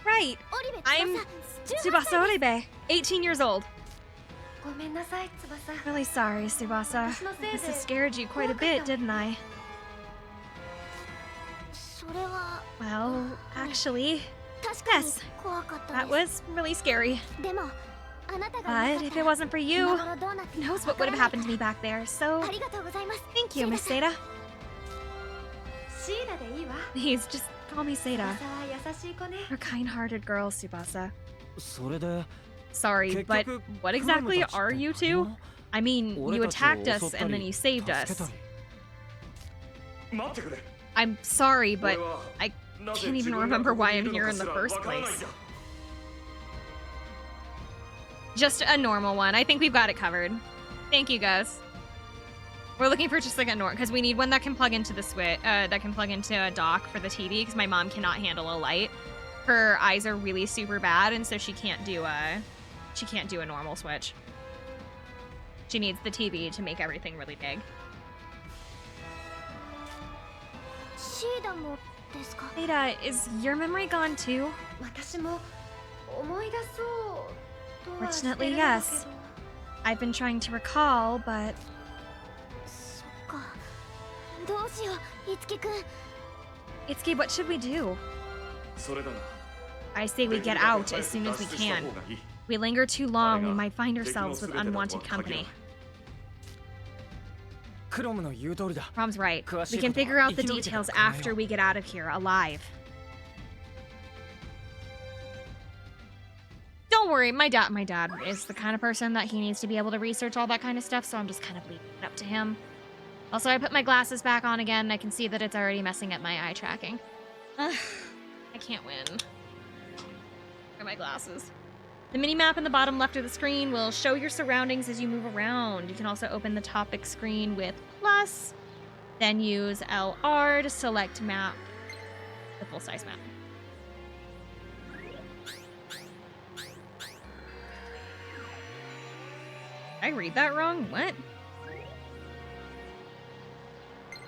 Right. I'm Tsubasa Oribe, 18 years old. Really sorry, Tsubasa. This has scared you quite a bit, didn't I? Well, actually, yes. That was really scary. But if it wasn't for you, who knows what would have happened to me back there, so thank you, Miss Seda. Please, just call me Seda. You're a kind-hearted girl, Tsubasa. Sorry, but what exactly are you two? I mean, you attacked us and then you saved us. I'm sorry, but I can't even remember why I'm here in the first place. Just a normal one. I think we've got it covered. Thank you, guys. We're looking for just like a normal, because we need one that can plug into the switch, that can plug into a dock for the TV, because my mom cannot handle a light. Her eyes are really super bad, and so she can't do a normal switch. She needs the TV to make everything really big. Ada, is your memory gone too? Fortunately, yes. I've been trying to recall, but... Itsuki, what should we do? I say we get out as soon as we can. If we linger too long, we might find ourselves with unwanted company. Rom's right. We can figure out the details after we get out of here alive. Don't worry, my dad is the kind of person that he needs to be able to research all that kind of stuff, so I'm just kind of leaving it up to him. Also, I put my glasses back on again, and I can see that it's already messing up my eye tracking. I can't win. Where are my glasses? The mini-map in the bottom left of the screen will show your surroundings as you move around. You can also open the topic screen with plus, then use LR to select map, the full-size map. Did I read that wrong? What?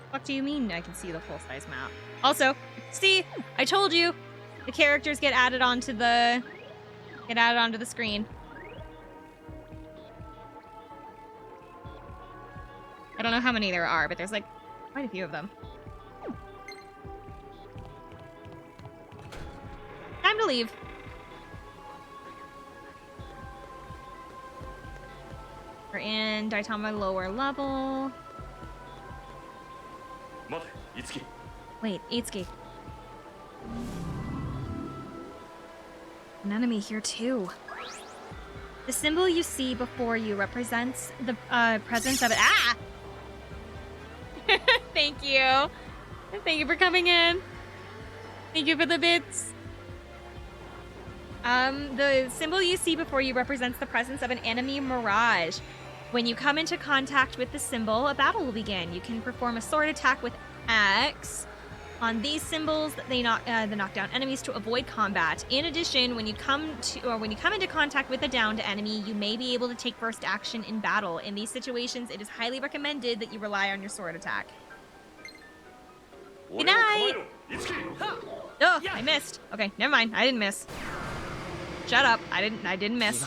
What do you mean I can see the full-size map? Also, see, I told you, the characters get added onto the screen. I don't know how many there are, but there's like quite a few of them. Time to leave. We're in Daitama lower level. Wait, Itsuki. An enemy here too. The symbol you see before you represents the presence of it. Ah! Thank you. Thank you for coming in. Thank you for the bits. The symbol you see before you represents the presence of an enemy mirage. When you come into contact with the symbol, a battle will begin. You can perform a sword attack with X on these symbols. They knock down enemies to avoid combat. In addition, when you come into contact with a downed enemy, you may be able to take first action in battle. In these situations, it is highly recommended that you rely on your sword attack. Good night. Oh, I missed. Okay, never mind. I didn't miss. Shut up. I didn't miss.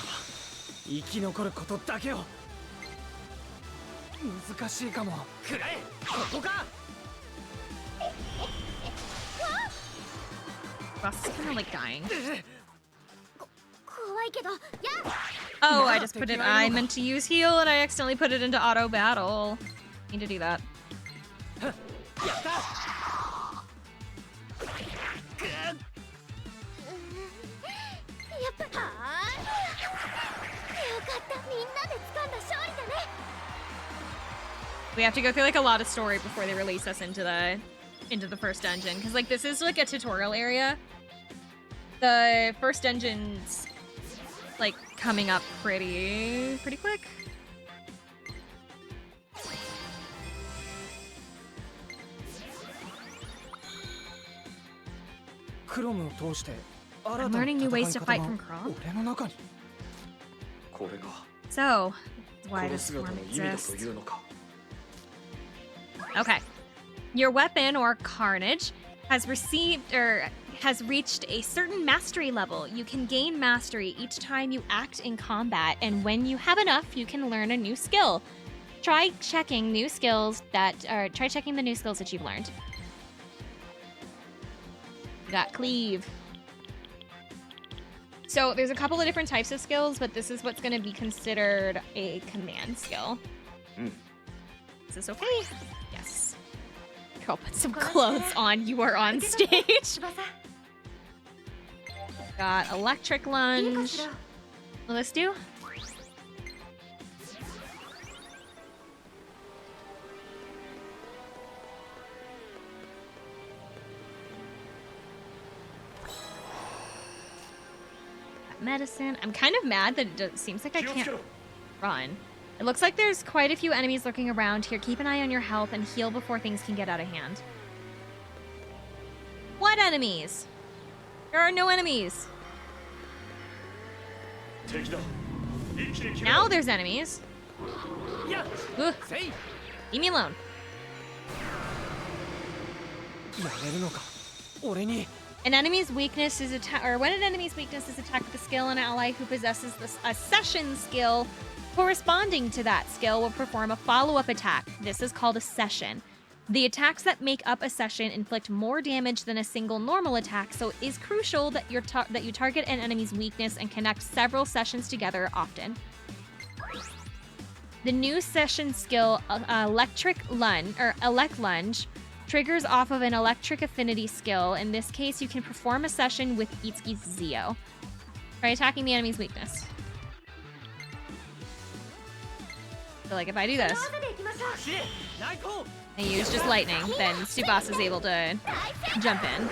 Boss is kind of like dying. Oh, I just put it. I meant to use heal and I accidentally put it into auto battle. Need to do that. We have to go through like a lot of story before they release us into the first dungeon, because like this is like a tutorial area. The first dungeon's like coming up pretty quick. I'm learning new ways to fight from Crom. So, why does Swarm exist? Okay. Your weapon, or Carnage, has reached a certain mastery level. You can gain mastery each time you act in combat, and when you have enough, you can learn a new skill. Try checking the new skills that you've learned. You got Cleave. So there's a couple of different types of skills, but this is what's going to be considered a command skill. Is this okay? Yes. Girl, put some clothes on. You are on stage. Got Electric Lunge. Will this do? medicine. I'm kind of mad that it seems like I can't run. It looks like there's quite a few enemies lurking around here. Keep an eye on your health and heal before things can get out of hand. What enemies? There are no enemies. Now there's enemies. Ugh. Leave me alone. An enemy's weakness is when an enemy's weakness is attacked with a skill, an ally who possesses a session skill corresponding to that skill will perform a follow-up attack. This is called a session. The attacks that make up a session inflict more damage than a single normal attack, so it is crucial that you target an enemy's weakness and connect several sessions together often. The new session skill, Elect Lunge, triggers off of an electric affinity skill. In this case, you can perform a session with Itsuki's Zio. Try attacking the enemy's weakness. So, like, if I do this, I use just lightning, then Tsubasa is able to jump in.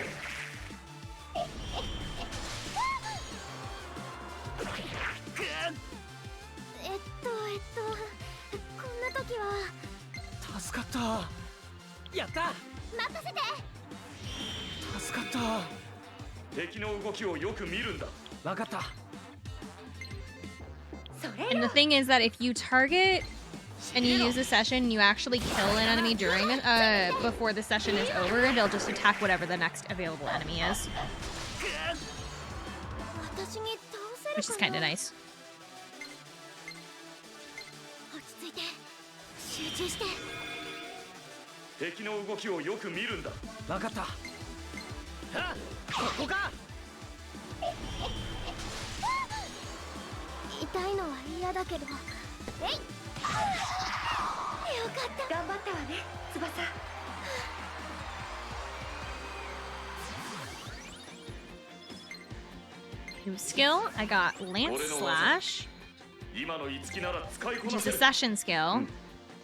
And the thing is that if you target and you use a session, you actually kill an enemy during before the session is over, they'll just attack whatever the next available enemy is. Which is kind of nice. New skill, I got Lance Slash, which is a session skill.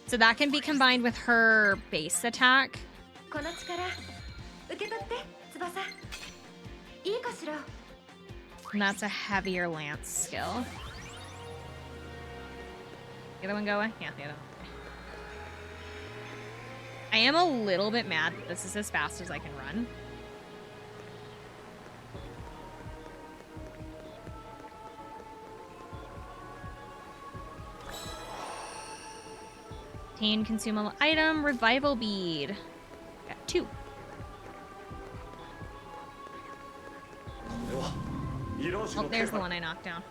So that can be combined with her base attack. And that's a heavier Lance skill. The other one go away? Yeah, the other one. I am a little bit mad that this is as fast as I can run. Obtain consumable item, revival bead. Got 2. Oh, there's the one I knocked down.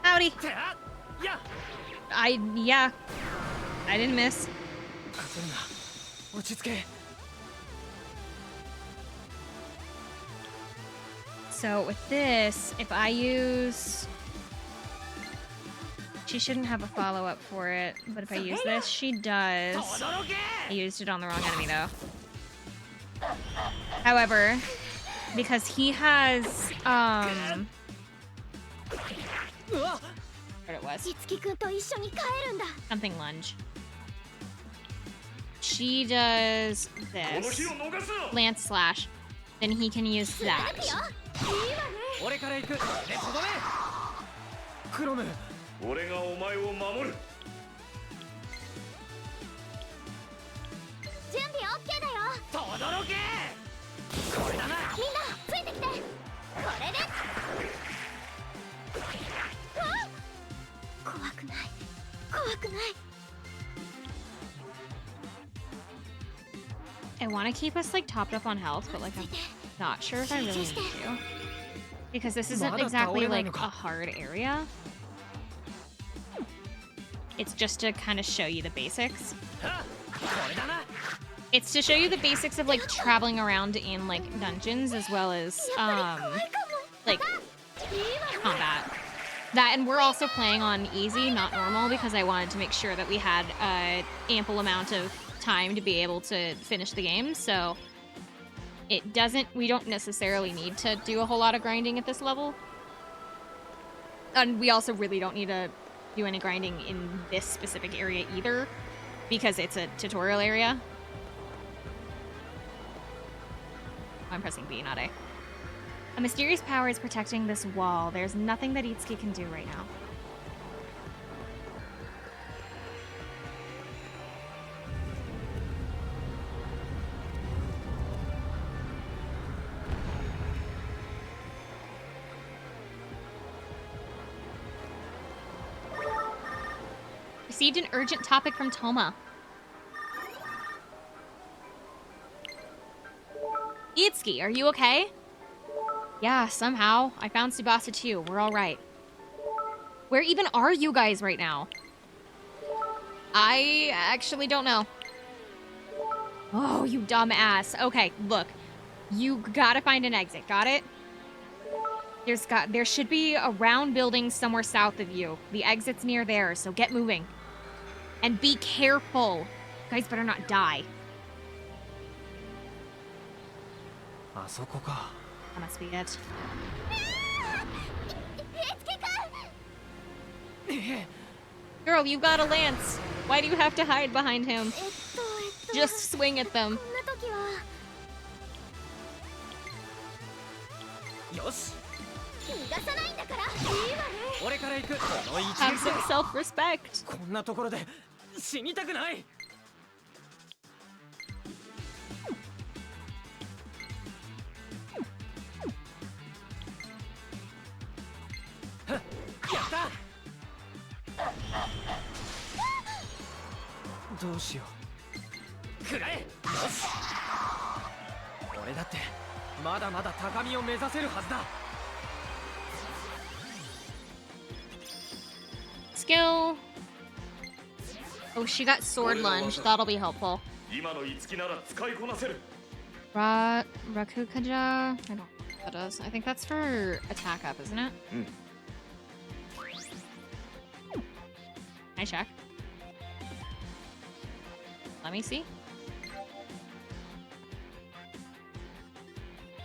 Howdy. I didn't miss. So with this, if I use... She shouldn't have a follow-up for it, but if I use this, she does. I used it on the wrong enemy, though. However, because he has, what it was. Something lunge. She does this. Lance Slash. Then he can use that. I want to keep us like topped up on health, but like I'm not sure if I really need to. Because this isn't exactly like a hard area. It's just to kind of show you the basics. It's to show you the basics of like traveling around in like dungeons as well as like combat. That, and we're also playing on easy, not normal, because I wanted to make sure that we had an ample amount of time to be able to finish the game. So we don't necessarily need to do a whole lot of grinding at this level. And we also really don't need to do any grinding in this specific area either, because it's a tutorial area. I'm pressing B, not A. A mysterious power is protecting this wall. There's nothing that Itsuki can do right now. Received an urgent topic from Toma. Itsuki, are you okay? Yeah, somehow. I found Tsubasa too. We're all right. Where even are you guys right now? I actually don't know. Oh, you dumbass. Okay, look. You gotta find an exit. Got it? There should be a round building somewhere south of you. The exit's near there, so get moving. And be careful. You guys better not die. That must be it. Girl, you got a lance. Why do you have to hide behind him? Just swing at them. Have some self-respect. Skill. Oh, she got sword lunge. That'll be helpful. Rakukaja. I don't know what that is. I think that's for attack up, isn't it? Can I check? Let me see.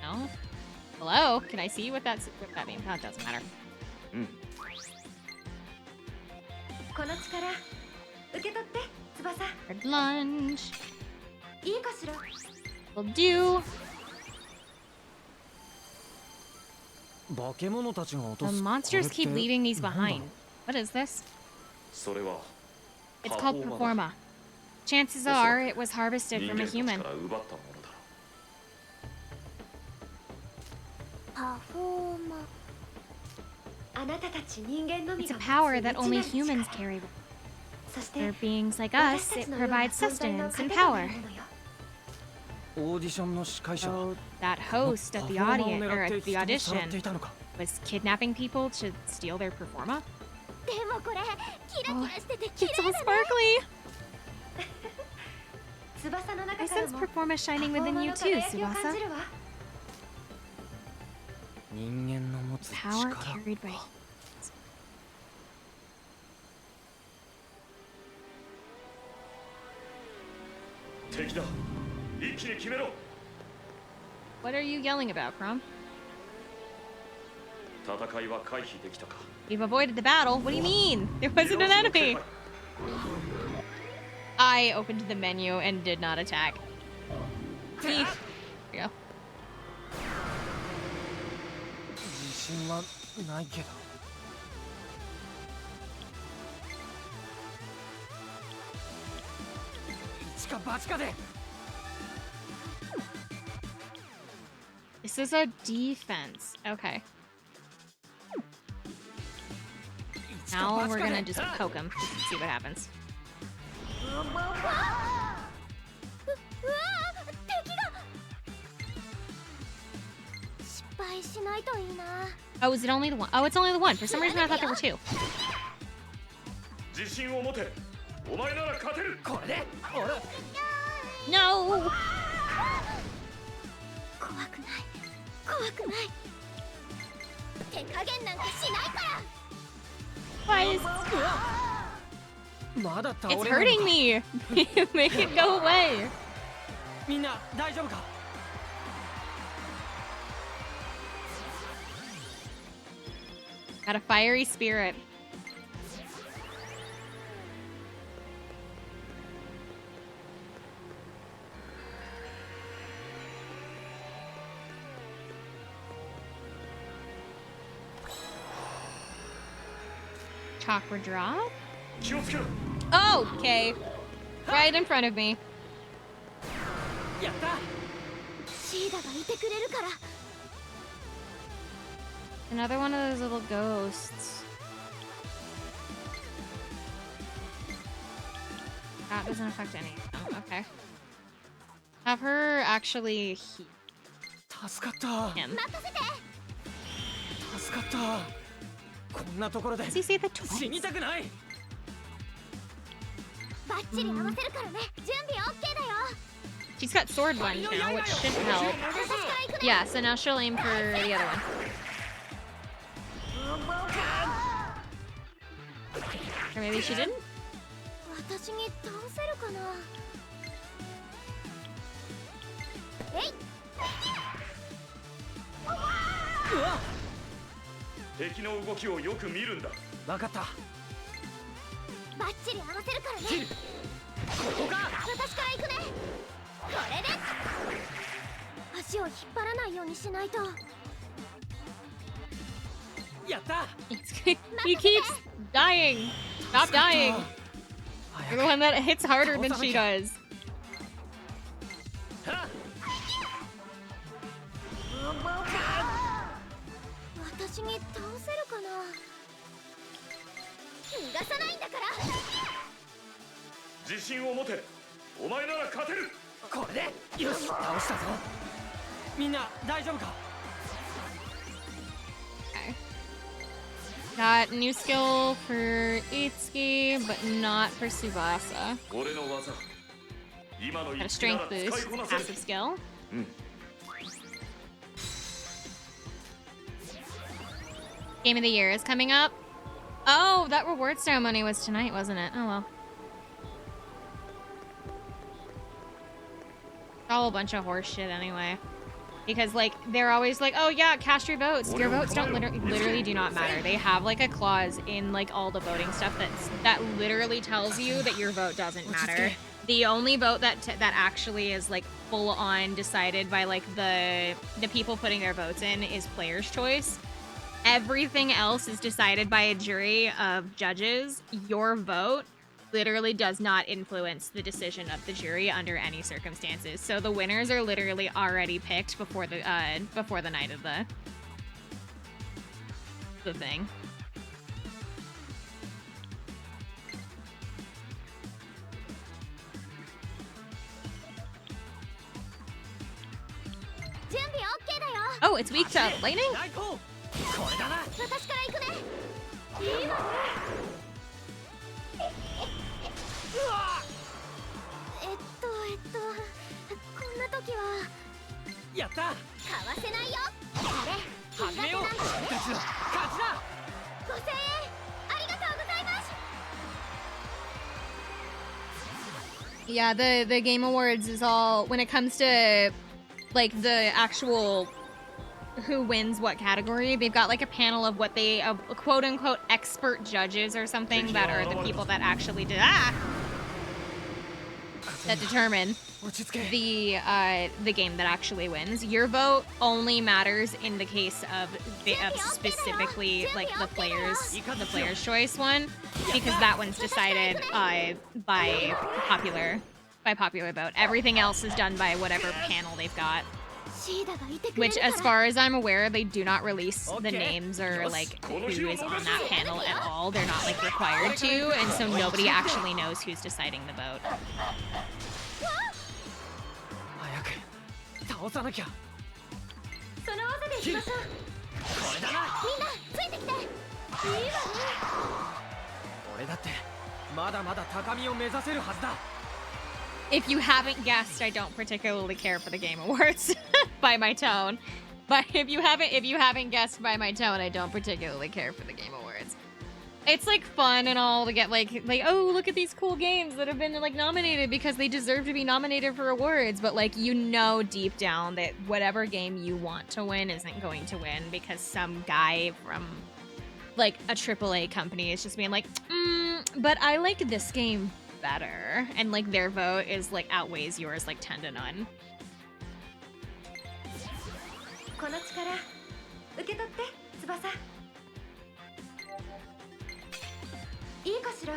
No? Hello? Can I see what that means? That doesn't matter. Red lunge. Will do. The monsters keep leaving these behind. What is this? It's called Performa. Chances are it was harvested from a human. It's a power that only humans carry. For beings like us, it provides sustenance and power. So that host at the audience or at the audition was kidnapping people to steal their Performa? Oh, it's all sparkly! I sense Performa shining within you too, Tsubasa. Power carried by... What are you yelling about, Crom? We've avoided the battle. What do you mean? There wasn't an enemy. I opened the menu and did not attack. There you go. This is a defense. Okay. Now we're gonna just poke him. See what happens. Oh, is it only the one? Oh, it's only the one. For some reason, I thought there were two. No! Why is... It's hurting me! Make it go away! Got a fiery spirit. Chakra drop? 気をつけろ Oh, okay. Right in front of me. やった シーダがいてくれるから Another one of those little ghosts. That doesn't affect any of them. Okay. Have her actually heal 助かった him. 任せて 助かったこんなところで Does he say the 死に twice? たくない バッチリ合わせるからね準備 OK だよ She's got sword lunge now, which should help. 私から行くね Yeah, so now she'll aim for the other one. Or maybe she didn't? 私に倒せるかなえい うわ敵の動きをよく見るんだ分かったバッチリ合わせるからね切るここか私から行くねこれで足を引っ張らないようにしないとやった He keeps dying. Stop dying. You're the one that hits harder than she does. はっ私に倒せるかな逃がさないんだから自信を持てお前なら勝てるこれでよし倒したぞみんな大丈夫か Okay. Got new skill for Itsuki, but not for Tsubasa. 俺の技今の Got a 一撃な strength ら使い boost, こなせる passive skill. Game of the year is coming up. Oh, that reward ceremony was tonight, wasn't it? Oh well. All a bunch of horse shit anyway. Because like they're always like, oh yeah, cast your votes. Your votes don't literally do not matter. They have like a clause in like all the voting stuff that literally tells you that your vote doesn't matter. The only vote that actually is like full on decided by like the people putting their votes in is player's choice. Everything else is decided by a jury of judges. Your vote literally does not influence the decision of the jury under any circumstances. So the winners are literally already picked before the night of the thing. Oh, it's weak to lightning? 大根これだな私から行くねいいわねうわこんな時はやったかわせないよあれ始めよう苦手なんだ俺たちの勝ちだ5000円ありがとうございます Yeah, the Game Awards is all when it comes to like the actual who wins what category. They've got like a panel of what they quote unquote expert judges or something that are the people that actually did that determine 落ち着け the game that actually wins. Your vote only matters in the case of specifically like the player's choice one, because that one's decided by popular vote. Everything else is done by whatever panel they've got. シーダがいてくれ Which, るから as far as I'm aware, they do not release the names or like who is on that panel at all. They're not like required to, and so nobody actually knows who's deciding the vote. 早く倒さなきゃその技で行きましょうこれだなみんなついてきていいわね俺だってまだまだ高みを目指せるはずだ If you haven't guessed, I don't particularly care for the Game Awards by my tone. But if you haven't guessed by my tone, I don't particularly care for the Game Awards. It's like fun and all to get like oh, look at these cool games that have been like nominated because they deserve to be nominated for awards, but like you know deep down that whatever game you want to win isn't going to win because some guy from like a AAA company is just being like, but I like this game better, and like their vote is like outweighs yours like 10 to none. この力受け取って翼しろ。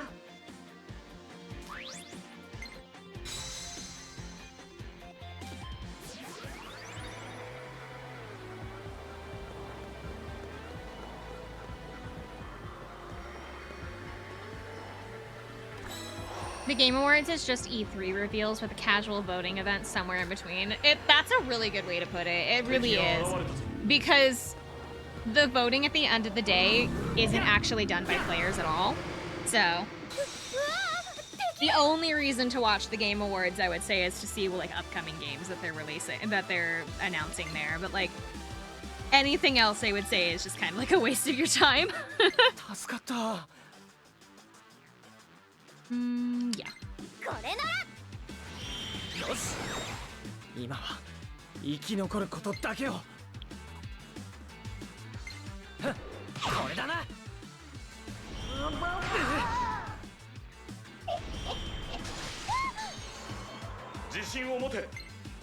The Game Awards is just E3 reveals with a casual voting event somewhere in between. That's a really good way to put it. It really is. Because the voting at the end of the day isn't actually done by players at all. So the only reason to watch the Game Awards, I would say, is to see like upcoming games that they're releasing, that they're announcing there. But like anything else, I would say, is just kind of like a waste of your time. Yeah. これなら。よし、今は生き残ることだけを。ふっ、これだな。自信を持て。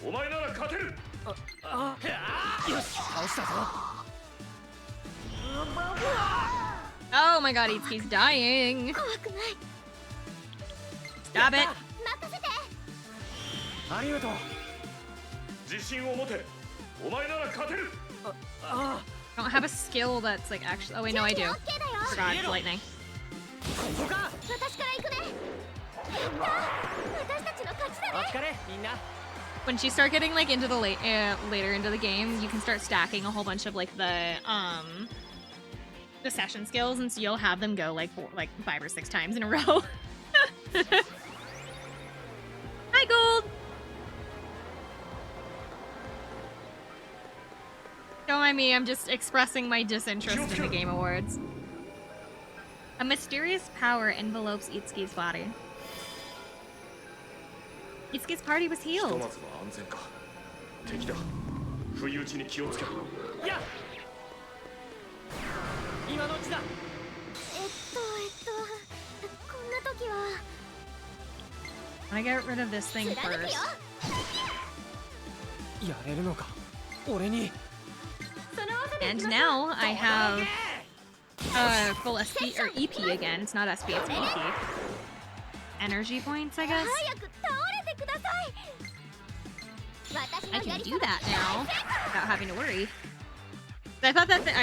お前なら勝てる。よし、倒したぞ。 Oh my god, he's dying. 怖くない。 Stop it. 任せて。ありがとう。自信を持て。お前なら勝てる。I don't have a skill that's like actually. Oh wait, no, I do. 準備 OK だよ。 Forgot it's lightning. ここか。私から行くね。やった。私たちの勝ちだね。お疲れ、みんな。 When you start getting like into the later into the game, you can start stacking a whole bunch of like the session skills, and so you'll have them go like 5 or 6 times in a row. Hi, Gold. Don't mind me, I'm just expressing my disinterest in the Game Awards. A mysterious power envelopes Itsuki's body. Itsuki's party was ひと healed. まずは安全か。敵だ。不意打ちに気をつけろ。やっ。今のうちだ。こんな時は。 I get rid of this thing 貫く first. よ。やれるのか。俺に。 And now I have full SP or EP again. It's not SP, it's EP. Energy points, I guess. 早く倒れてください。私 I のや can り do 方 that now without having to worry. I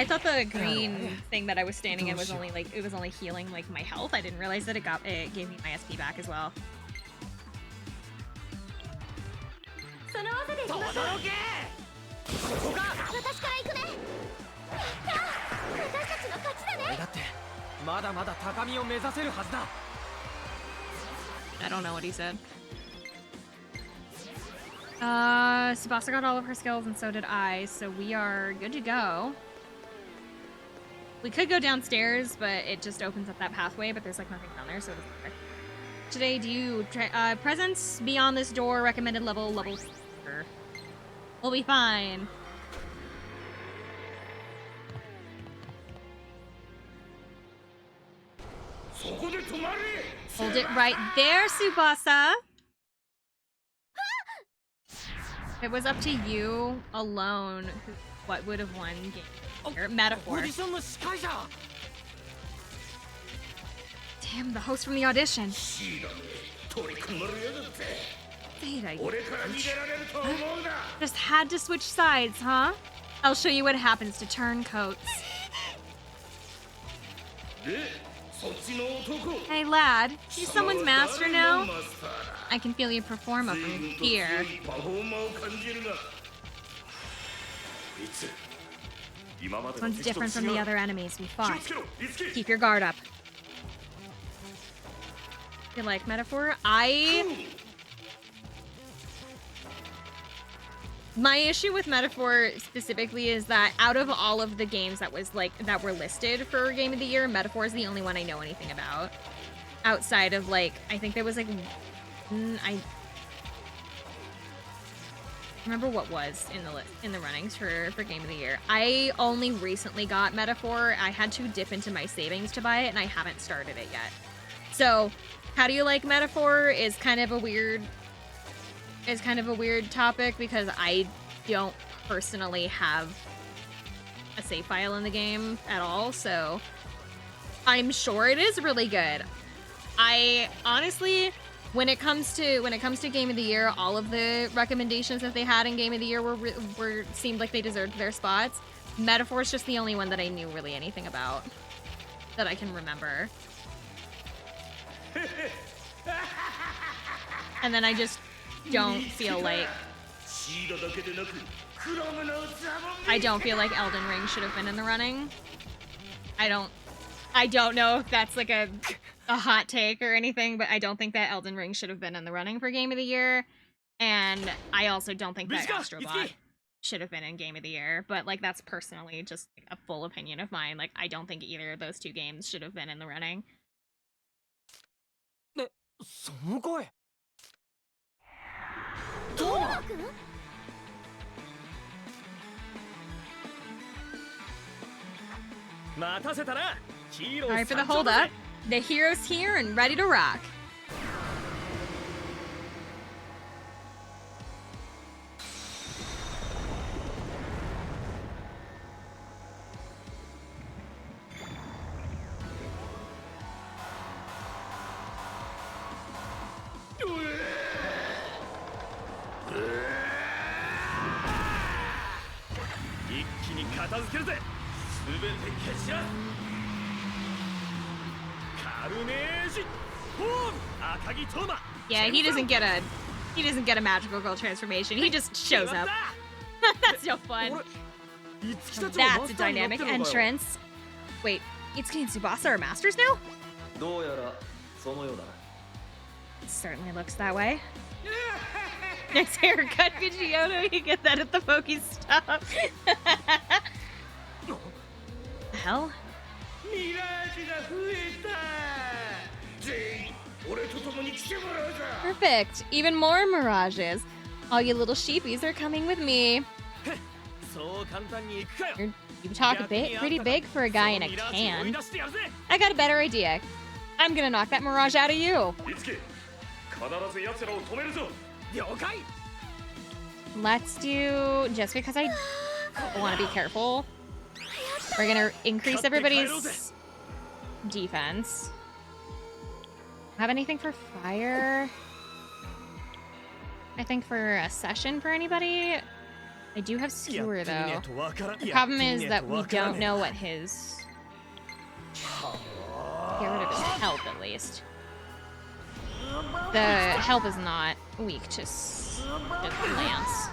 thought the green thing that I was standing in was only like it was only healing like my health. I didn't realize that it gave me my SP back as well. その技で行きましょう。ここか。私から行くね。やった。私たちの勝ちだね。俺だってまだまだ高みを目指せるはずだ。 I don't know what he said. Tsubasa got all of her skills and so did I, so we are good to go. We could go downstairs, but it just opens up that pathway, but there's like nothing down there, so it doesn't matter. Today, do you presence beyond this door, recommended level 4. We'll be fine. Hold it right there, Tsubasa. It was up to you alone what would have won game or metaphor. オーディションの司会者。 Damn, the host from the audition. シーラめ、取り込まれやがって。 Theta, 俺から逃げられると思うな。 just had to switch sides, huh? I'll show you what happens to turncoats. で、そっちの男。 Hey, lad, you someone's master now? マスターだ。 I can feel you perform from 随分と here. 強いパフォーマーを感じるな。こいつ、今までの One's 敵と different from the 違う。 other enemies we 気 fought. をつけろ、リツキ。 Keep your guard up. You like metaphor? My issue with Metaphor specifically is that out of all of the games that were listed for Game of the Year, Metaphor is the only one I know anything about. Outside of like, I think there was like, I remember what was in the runnings for Game of the Year. I only recently got Metaphor. I had to dip into my savings to buy it, and I haven't started it yet. So, how do you like Metaphor is kind of a weird topic because I don't personally have a save file in the game at all, so I'm sure it is really good. I honestly, when it comes to Game of the Year, all of the recommendations that they had in Game of the Year were seemed like they deserved their spots. Metaphor's just the only one that I knew really anything about that I can remember. And then I just don't feel like Elden Ring should have been in the running. I don't know if that's like a hot take or anything, but I don't think that Elden Ring should have been in the running for Game of the Year. And I also don't think that Astrobot should have been in Game of the Year. But like that's personally just like, a full opinion of mine. Like I don't think either of those two games should have been in the running. その声トーマくん待たせたなヒーロー Alright, for the hold up. The hero's here and ready to rock. Yeah, he doesn't get a magical girl transformation. He just shows up. That's no fun. That's a dynamic entrance. Wait, Itsuki and Tsubasa are masters now? どうやらそのようだな It certainly looks that way. Nice haircut, Kyoto. You get that at the Pokestop. The hell? ミラージュが増えた全員俺と共に来てもらうぞ Perfect. Even more mirages. All you little sheepies are coming with me. そう簡単に行くかよ You talk pretty big for a guy in a can. I got a better idea. I'm gonna knock that mirage out of you. いつけ必ず奴らを止めるぞ了解 Let's do, just because I want to be careful, we're gonna increase everybody's defense. Have anything for fire? I think for a session for anybody? I do have skewer though. The problem is that we don't know what his... Get rid of his health at least. The health is not weak to lance.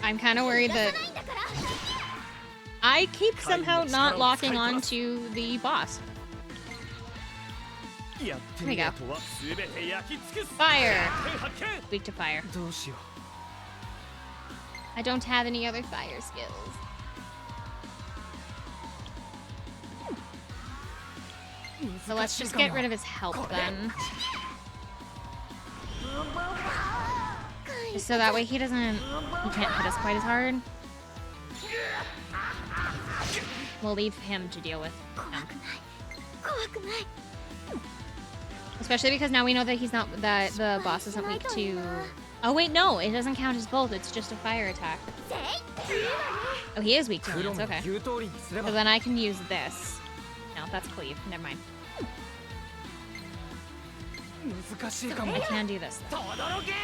I'm kind of worried that I keep somehow not locking on to the boss. Here we go. Fire! Weak to fire. どうしよ I don't have any other fire skills. So let's just get rid of his health then. Just so that way he can't hit us quite as hard. We'll leave him to deal with him. Especially because now we know that the boss isn't weak to... Oh wait, no, it doesn't count as both, it's just a fire attack. Oh, he is weak to lance, okay. 言う通りにすれ So ば then I can use this. No, that's cleave, never mind. 難しいかも I can do this though. 轟けよ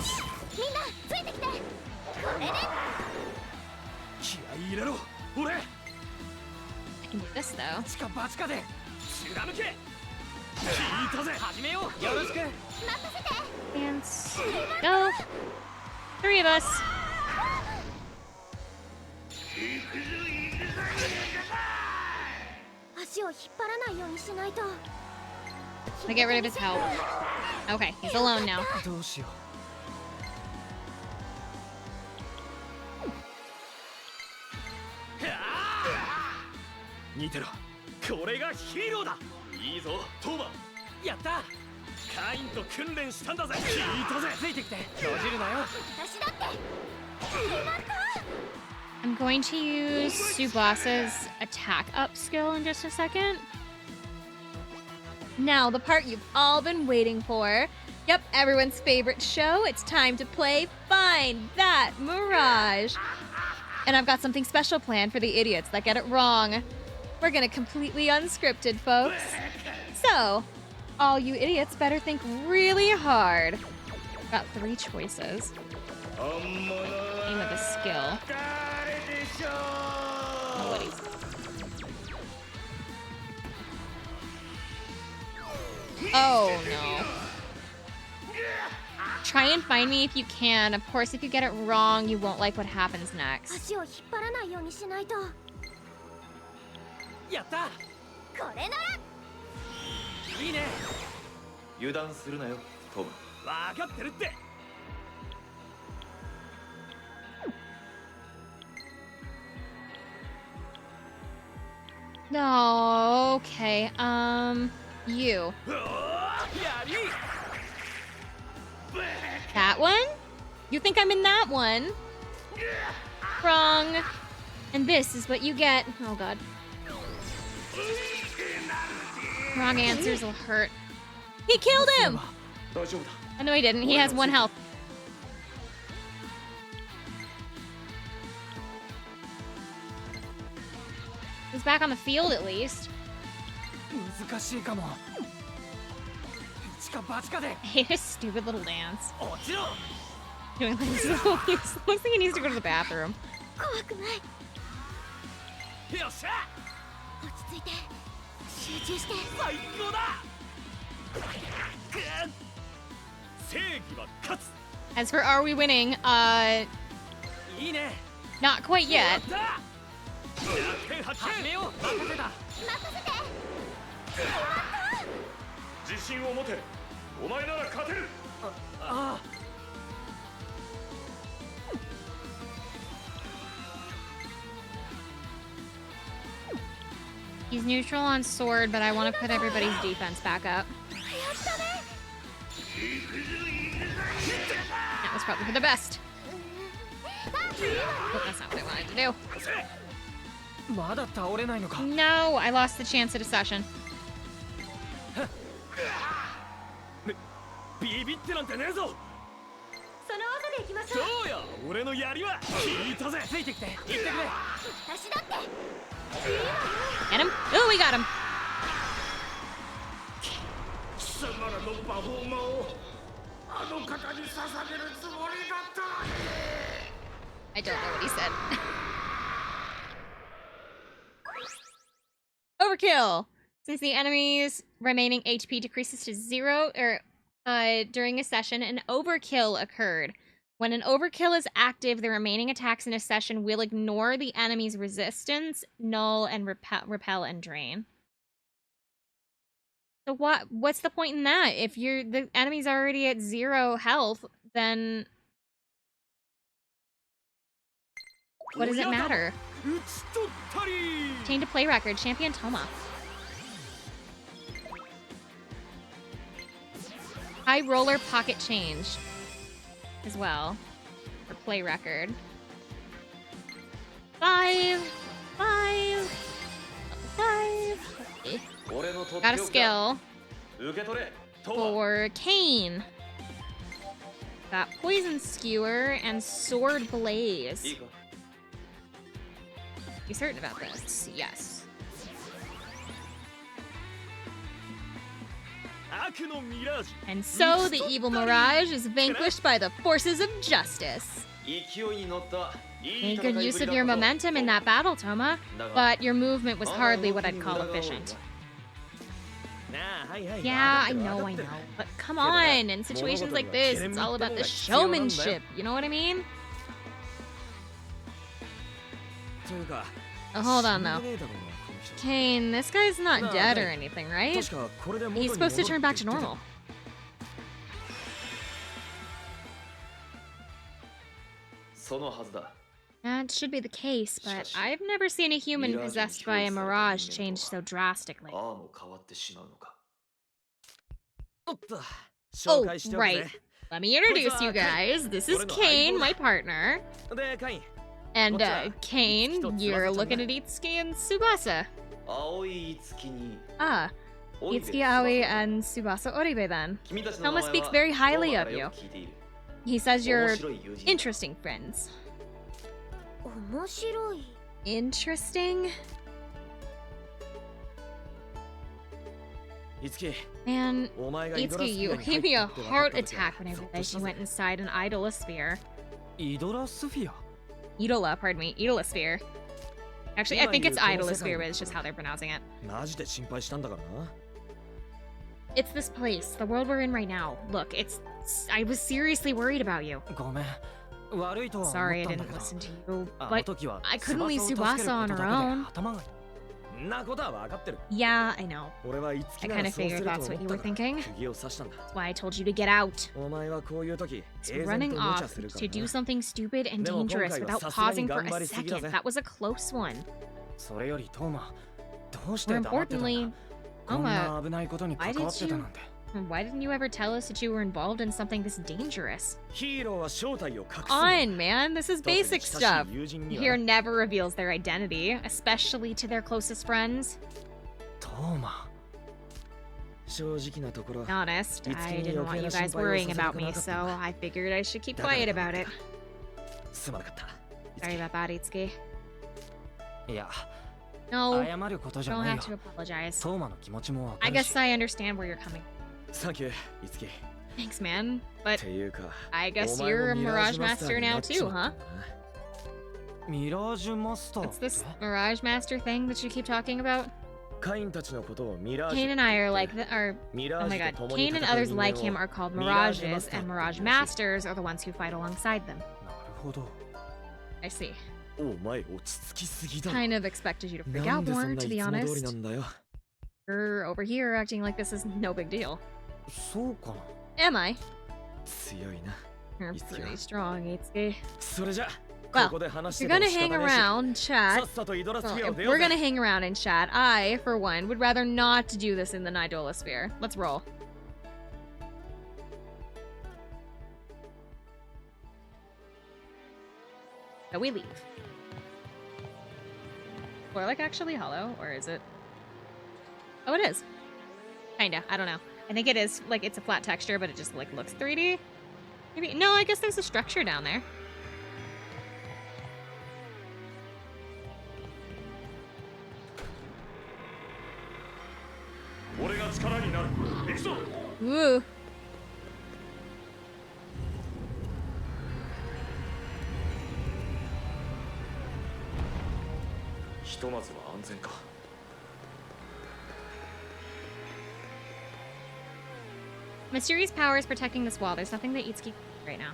しみんなついてきてこれで気合い入れろ俺 I can do this though. チカバチカで貫け聞いたぜ始めようよろしく Dance. Go! 3 of us. 足を引っ張らないようにしないと I get rid of his health. Okay, he's alone now. どうしよ 見てろこれがヒーローだいいぞトーマうやった カインと訓練したんだぜ聞いたぜついてきて閉じるなよ 私だって決まった I'm going to use Tsubasa's attack up skill in just a second. Now, the part you've all been waiting for. Yep, everyone's favorite show. It's time to play Find That Mirage. And I've got something special planned for the idiots that get it wrong. We're gonna completely unscripted, folks. So, all you idiots better think really hard. Got 3 choices. Aim with a skill. Oh, what is Oh, no. Try and find me if you can. Of course, if you get it wrong, you won't like what happens next. 足を引っ張らないようにしないと。やった。これなら。いいね。油断するなよ、トム。わかってるって。No, okay. You. That one? You think I'm in that one? Wrong. And this is what you get. Oh, God. Wrong answers will hurt. He killed him! Oh, no, he didn't. He has 1 health. He's back on the field, at least. 難しいかも。一か八かで。I hate his stupid little dance. 落ちろ。 Doing like this little, he looks like he needs to go to the bathroom. 怖くない。よっしゃ。落ち着いて。集中して。最高だ。正義は勝つ。 As for are we winning, いいね。 not quite yet. 始めよう。任せた。自信を持て。お前なら勝てる。ああ。 He's neutral on sword, but I want to put everybody's defense back up. That was probably for the best. But that's not what I wanted to do. まだ倒れないのか。 No, I lost the chance at a session. ビビってなんてねえぞ。その技でいきましょう。そうよ。俺の槍は効いたぜ。ついてきて。行ってくれ。私だって。 Get him? Oh, we got him. 貴様らのパフォーマーをあの方に捧げるつもりだったのに。 I don't know what he said. Overkill! Since the enemy's remaining HP decreases to 0 during a session, an overkill occurred. When an overkill is active, the remaining attacks in a session will ignore the enemy's resistance, null, and repel and drain. So what's the point in that? If the enemy's already at 0 health, then what does it matter? Change to play record, Champion Toma. High roller pocket change as well for play record. 5. Okay. Got a skill for Kane. Got Poison Skewer and Sword Blaze. You certain about this? Yes. And so the evil Mirage is vanquished by the forces of justice. Made good use of your momentum in that battle, Toma, but your movement was hardly what I'd call efficient. Yeah, I know, but come on, in situations like this, it's all about the showmanship, you know what I mean? Oh, hold on, though. Kane, this guy's not dead or anything, right? He's supposed to turn back to normal. That should be the case, but I've never seen a human possessed by a mirage change so drastically. Oh, right. Let me introduce you guys. This is Kane, my partner. And, Kane, you're looking at Itsuki and Tsubasa. Ah, Itsuki Aoi and Tsubasa Oribe then. 君たちの Toma 名前 speaks は very トーマ highly か of ら you. よく聞いている He says you're 面白い友人だ interesting friends. 面白い Interesting? いつき Man, お前がイドラス Itsuki, フィ you アに gave 入 me っ a たって分 heart かった時 attack when I ゾッと realized し you た went inside an idolasphere. イドラスフィア Idola, pardon me. Idolasphere. Actually, I think it's idolasphere, but it's just how they're pronouncing it. マジで心配したんだからな It's this place, the world we're in right now. Look, I was seriously worried about you. ごめん悪いとは思っ Sorry I たんだ didn't けど listen to you, あの but 時は I couldn't leave 翼を助ける Tsubasa on こと her だけで own. 頭がんなことは分かってる Yeah, I know. 俺はいつき I な kind ら of そうす figured ると that's what 思 you った were から thinking. 釘を刺したんだ That's why I told you to get out. お前はこういう時 He's 平然 running と無 off 茶するか to ら do な something stupid and でも今 dangerous 回は without さすがに pausing for 頑張 a りすぎだ second. ぜ That was a close one. それよりトーマどうして More 黙ってたんだ importantly, こんな危ないことに why 関わっ did てた you なんて why didn't you ever tell us that you were involved in something this dangerous? ヒーローは正体を隠す On, man. This is 特に basic 親しい stuff. 友人には Here never reveals their identity, especially to their closest friends. トーマ正直なところ Honest, It's I me, didn't want okay, you na guys shinpai worrying wo about me, saseta so ku nakatta. I figured I should keep だから quiet about it. すまなかった Sorry about that, Itsuki. いや No, 謝ることじゃ don't ない have よ to apologize. トーマの気持ちもわか I るし guess I understand where you're coming. サンキューいつき Thanks, man. っ But ていうか I guess お前も you're a ミラージ Mirage マスター Master にな now っちま too, った huh? んだなミラージュマスター What's this って Mirage Master thing that you keep talking about? カインたちのことをミラージ Kane and I are like are ミラ oh ー my ジ god. と共に Kane and 戦う others 人 like 間 him を are called Mirage Mirages, Master and って Mirage 言うらしい Masters are the ones who fight alongside them. なるほど I see. お前落ち着きすぎだ Kind of expected you to freak な out んでそ more, んな to い be つも通り honest. なんだよ You're over here acting like this is no big deal. そうかな Am I? 強いな You're It's pretty you. strong, Itsuki. それじゃ Well, ここで話し If て you're て gonna も仕方 hang ねえし around, さ chat. っさとイドラス Well, フィアを if 出よう we're ぜ gonna hang around and chat, I, for one, would rather not do this in the Nidola sphere. Let's roll. So we leave. Or like actually hollow, or is it? Oh, it is. Kinda. I don't know. I think it is like it's a flat texture, but it just like looks 3D. Maybe no. I guess there's a structure down there. Ooh. ひとまずは安全か Mysterious power is protecting this wall. There's nothing that Itsuki can do right now.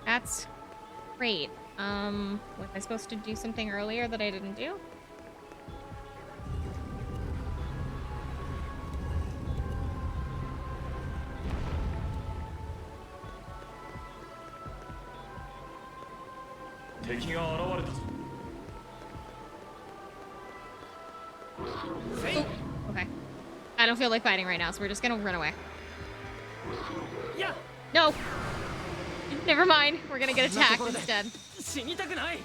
That's great. Was I supposed to do something earlier that I didn't do? Okay. I don't feel like fighting right now, so we're just gonna run away. Yeah. No! Never mind. We're gonna get attacked instead. 死にたくない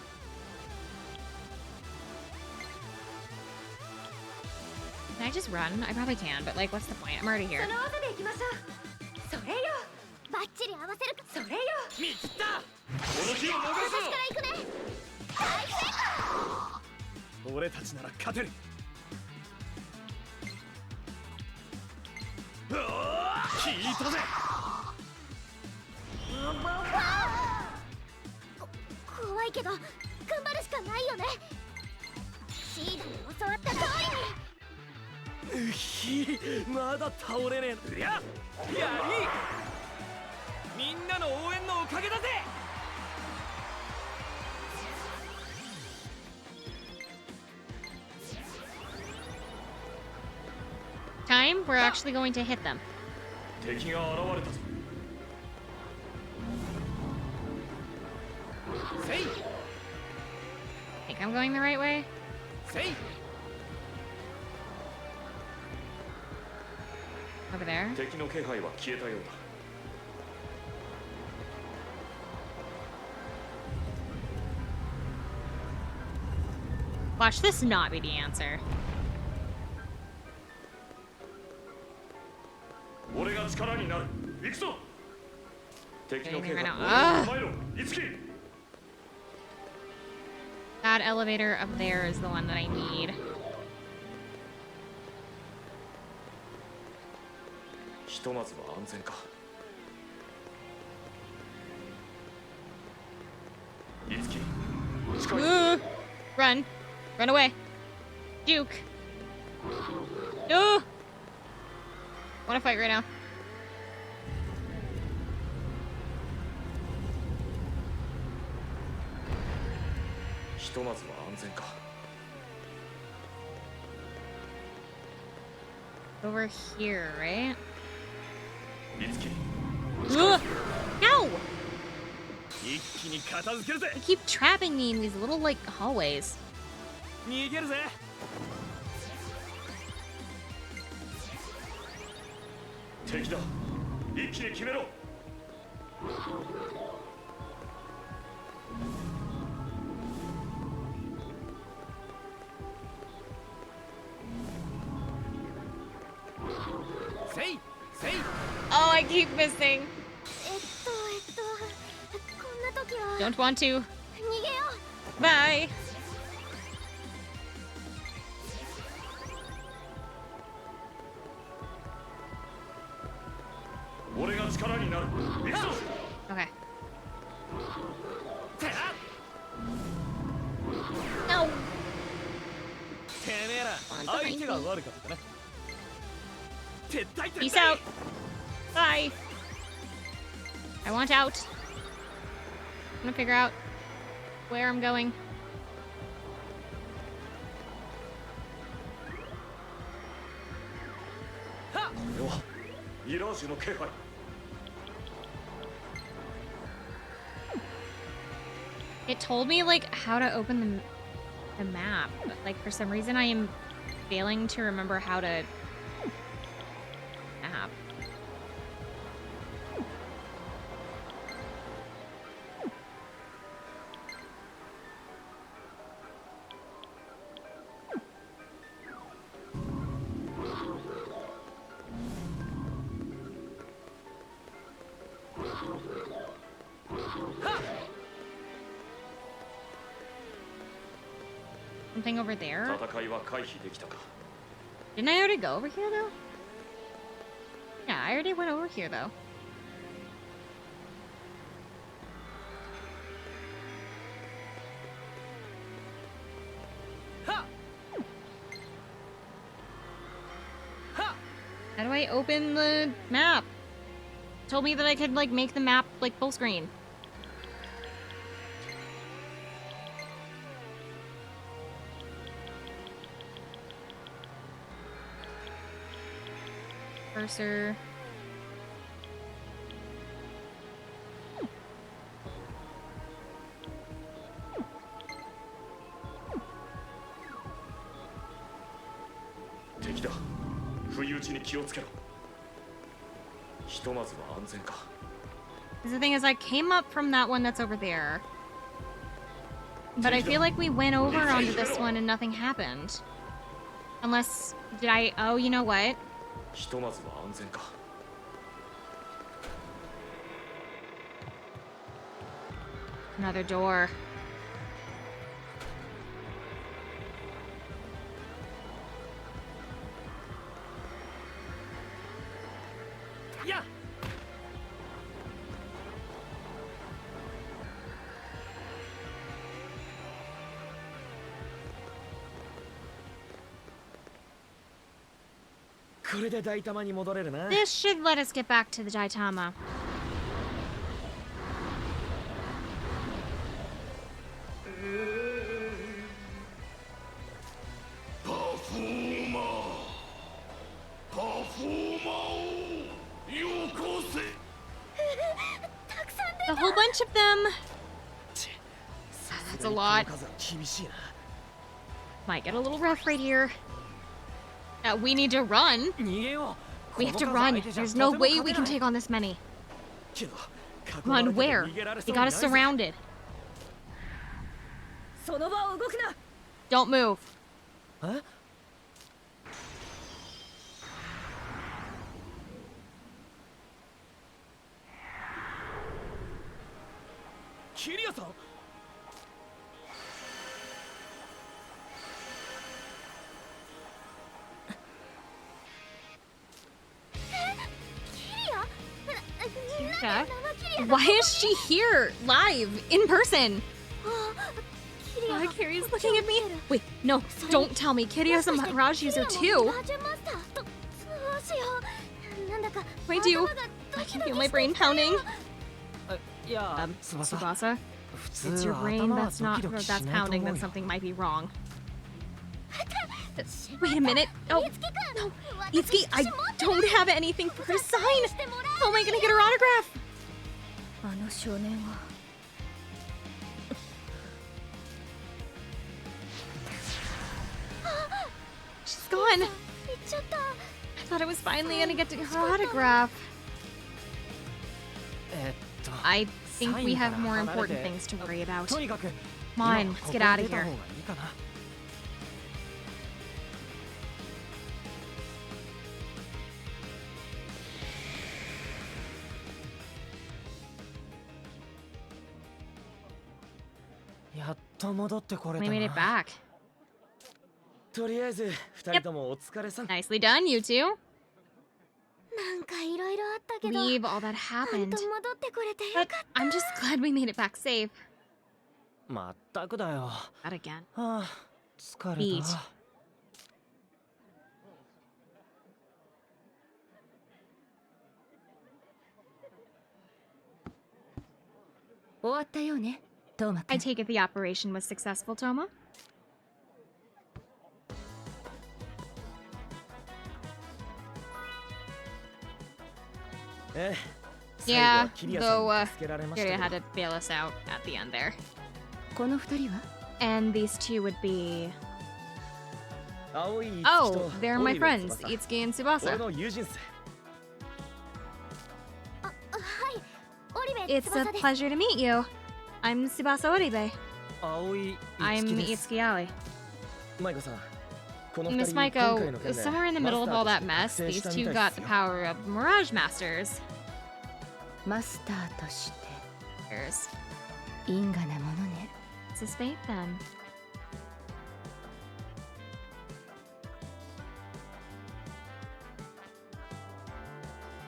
Can I just run? I probably can, but like, what's the point? I'm already here. その技で行きましょうそれよバッチリ合わせるそれよ見切った私から行くね大成功俺たちなら勝てるうわー聞いたぜ怖いけど頑張るしかないよねシーダに教わった通りにひまだ倒れねえいややりみんなの応援のおかげだぜ Time? We're actually going to hit them. 敵が現れたぞ せい Think I'm going the right way? せい Over there? 敵の気配は消えたようだ Watch this not be the answer. 俺が力になる。行くぞ。敵の気配 Ugh. 前ろ。いつき。 That elevator up there is the one that I need. ひとまずは安全か。いつき。近い。 Ooh. Run. Run away. Duke. Ooh. Wanna fight right now. Over here, right? Ugh. No! They keep trapping me in these little, like, hallways. 逃げるぜ。敵だ。一気に決めろ。せいせい。 Oh, I keep missing. こんな時は Don't want to. 逃げよ Bye. 俺が力になる。行くぞ。 Okay. てら。 No. てめえら相手が悪かったな。撤退撤退。 Peace out. Bye. I want out. I'm gonna figure out where I'm going. これはミラージュの気配。 It told me like how to open the map, but like for some reason I am failing to remember how to map. Something over there? 戦いは回避できたか。 Didn't I already go over here though? Yeah, I already went over here though. How do I open the map? It told me that I could like make the map like full screen. Cursor.敵だ。不意打ちに気をつけろ。ひとまずは安全か。 The thing is, I came up from that one that's over there. But I feel like we went over onto this one and nothing happened. Unless, did I, oh, you know what? ひとまずは安全か。 Another door. Yeah. This should let us get back to the Daitama. A whole bunch of them. That's a lot. Might get a little rough right here. We need to run. We have to run. There's no way we can take on this many. Come on, where? They got us surrounded. Don't move. えキリアさんYeah. Why is she here, live, in person? Oh, Kiria's looking at me. Wait, no, don't tell me. Kiria's a Mirage user too. I do. I can feel my brain pounding. いや Tsubasa, it's your brain that's pounding. Then something might be wrong. Wait a minute. Oh, no. Itsuki, I don't have anything for her sign. How am I gonna get her autograph? She's gone. I thought I was finally gonna get to her autograph. えっと I think we have more important things to worry about. とにかく Come on, let's get out of 今 here. ここに出た方がいいかな やっと戻ってこれ We た made it な back. とりあえず2人ともお疲れさん Nicely done, you two. なんかいろいろあったけど Leave all that ほん happened. と戻ってこれてよ But かっ I'm just glad we made it back safe. まったくだよ Not again. はあ疲れ Beat. た終わったようね、トーマ I 君。 take it the operation was successful, Toma? ええ Yeah, 最後はキリアさん though に助けられました Kiria け had ど to bail us out at the end there. この二人は And these two would be... 青い Oh, と they're オ my リベ friends, 翼 Itsuki and 俺 Tsubasa. の友人っすたはいオリベ It's a 翼です pleasure to meet you. I'm Tsubasa Oribe. 青い I'm 樹です Itsuki Ali. マイコさんこの二 Miss 人今回 Maiko, の件で somewhere in the middle of all that マ mess, スターとして these 覚醒したみ two たい got っす the よ power of Mirage Masters. マスターとして There's 因果なものね。 It's his fate then.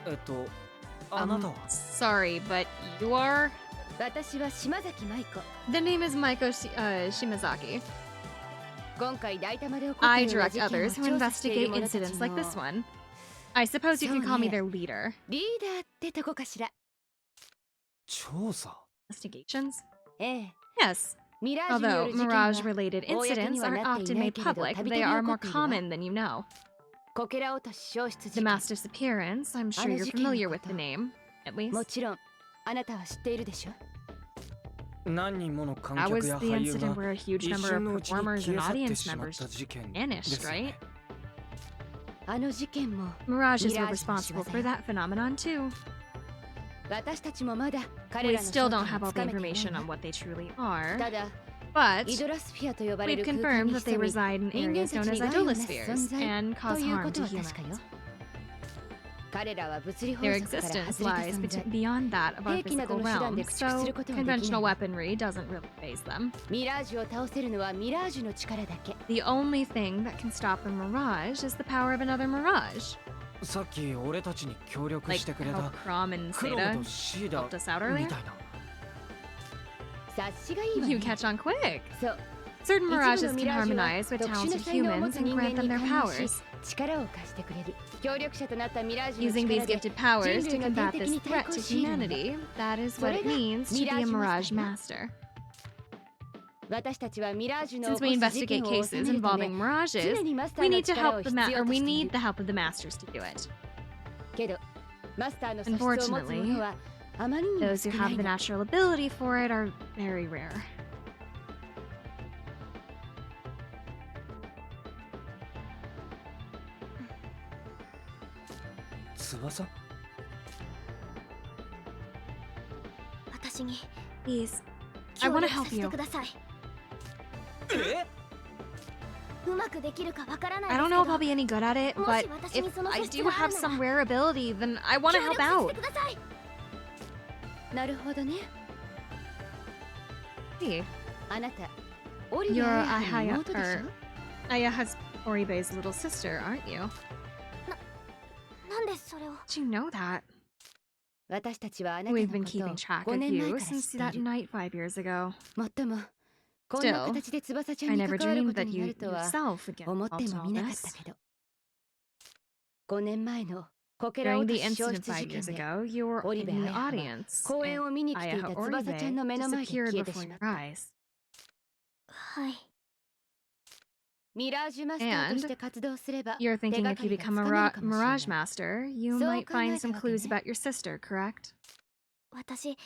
えっとあなたは Sorry, but you are? 私は島崎舞子。 The name is Maiko Shimazaki. 今回大玉で起こった I ような direct 事件を others who 調査している investigate 者たち incidents like の this one. I suppose you can call me So, their leader. リーダーってとこかしら。調査 Investigations? ええ。 Yes. ミラージュによ Although る事件は Mirage-related incidents aren't often made public, they are more common than you know. こけら落とし消失 The 事件。 Master's appearance, I'm sure you're familiar with the name, at も least. ちろんあなたは知っているでしょ。何人もの観 That 客 was や the 俳優 incident が where a huge 一 number 瞬 of のうちに performers 消 and え去って audience しまっ members た事件 vanished, です right? ね。あの事件も Mirages were Mirage responsible の仕業 for that phenomenon too. 私たちもまだ彼 We らの still 正 don't 体 have を all つ the かめていない information わ on what they truly are, ただ but イドラスフィアと呼ばれ we've る空間 confirmed に that they 潜み reside in 人間 areas た known ち as に害をなす idolospheres 存在 and と cause いう harm こと to は確 humans. かよ。彼らは物理法 Their 則から existence 外れた lies 存在。 beyond that of our 兵器など physical の手段で realm, 駆逐す so ることはできない。 conventional weaponry doesn't really phase them. ミラージュを倒せるのはミラージュの力だけ。 The only thing that can stop a mirage is the power of another mirage. さっき俺たちに協力 Like してくれ how た Crom and クロム Seda とシーダ helped us out み earlier. たいな。察しがいいわ、ね。 You catch on quick. そう。 Certain 一部 mirages の can ミラージュは harmonize with 特殊な talented 才能を持 humans つ and 人 grant 間 them に their 関連 powers. し力を貸してくれる。協力者となったミラージュの Using these 力で gifted powers to 人類の combat 天 this 敵に対 threat 抗 to し得るのだ。 humanity, that is what it means to be a Mirage Master. 私たちはミラージュの Since 起 we こす事 investigate 件を収 cases めるため involving mirages, 常にマスタ we ーの need to 力を help 必 the 要と we してい need る the help of the masters to do it. けどマスターの素質を持つ者はあまりにも Those 少 who な have い the の。 natural ability for it are very rare. 翼私に Please, I 協 want to 力さ help せて you. ください。え I don't know if I'll be any good at it, but if I do have some rare ability, then I want to help out. なるほどね。 Hey, あなた、オリベ you're アの Ayaya, 妹でし or ょ Ayaha's Oribe's little sister, aren't you? なんでそれを Did you know that? 私たちはあなたの We've こ been と keeping を track 5 of 年前 you から知 since ってい that る。 night 5 years ago. もっとも、こんな Still, 形で翼ちゃん I に never 関わるこ dreamed と that にな you るとは yourself would get 思って involved in も all みなかっ this. たけど。5年前のこけら During 落と the し消 incident 失 5 事件 years で ago, you were オリベ in ア the ヤハは audience, 公演 and を見に来てい Ayaha た翼ちゃん Oribe の目の前で disappeared 消えて before しま your った。 eyes. はい。ミラージュマスターとして活動すれば You're 手 thinking が if か you りがつ become か a めるかもしれない Mirage Master, you そう might 考え find た some わけ clues ね。 about your sister, correct? 私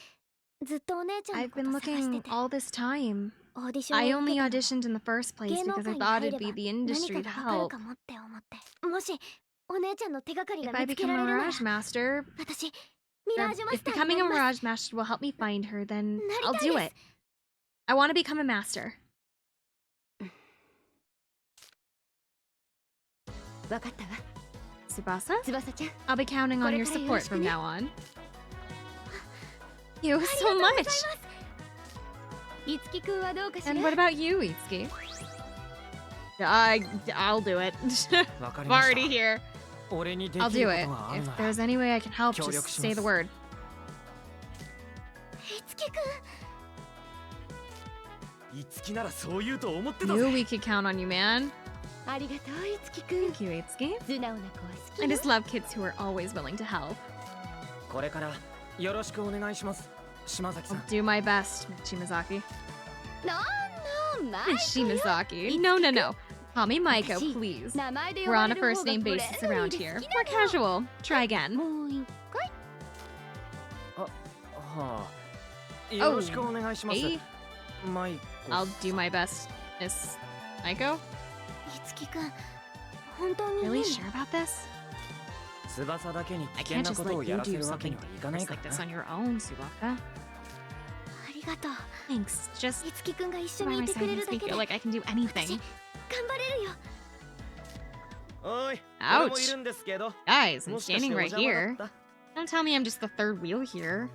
ずっとお姉ちゃんの I've こと been 探して looking て all this time. オーディション I を受 only けたの。 auditioned in the first place 芸能 because I 界に thought 入 it'd れ be ば the 何 industry か to がわかる help. かもって思ってもしお姉ちゃんの手がかり If が I 見つけ become ら a れるなら Mirage Master, 私ミ or ラージュマ if スターに becoming な a ります Mirage Master will help me find her, then なり I'll たい do で it. す I want to become a master. わかったわ。 Tsubasa? 翼ちゃん、 I'll be counting on your これからよろ support しく from ね。 now on. You so much! いつきくんはどうかしら And what about you, Itsuki? I'll do it. わか I'm りまし already た here. 俺にで I'll きる do こ it. とがある If なら there's any way I can help, 協 just 力し say ます the word. いつきくんいつきならそう言うと思ってた Knew ぜ we could count on you, man. ありがとう、いつきくん。 Thank you, Itsuki. 素直な子は好き I よ。 just love kids who are always willing to help. これからよろしくお願いします島崎さ I'll ん do my best, Shimazaki. なんマイコよ。 Shimazaki. No, no, no. Call me Maiko, 私 please. 名前で呼 We're ば on れ a る first 方が name フレ basis ンドリ around ーで here. 好き More なの。 casual. Try again. もう一回。はあよろしくお願いします Hey, マイコ I'll do my best, Miss Maiko. いつきくん本当にいいの Really sure about this? 翼だけに I 危 can't 険な just ことを let や you らせ do るわけ something にはいかない dangerous か like ら this な on your own, Subaka. ありがとう Thanks. Just いつきくんが一緒 by にい my てく side れ makes るだ me けで feel like I can do 私 anything. 頑張れるよおい Ouch. 俺もいるんですけど Guys, I'm もしかし standing てお right 邪魔 here. だった Don't tell me I'm just the third wheel here.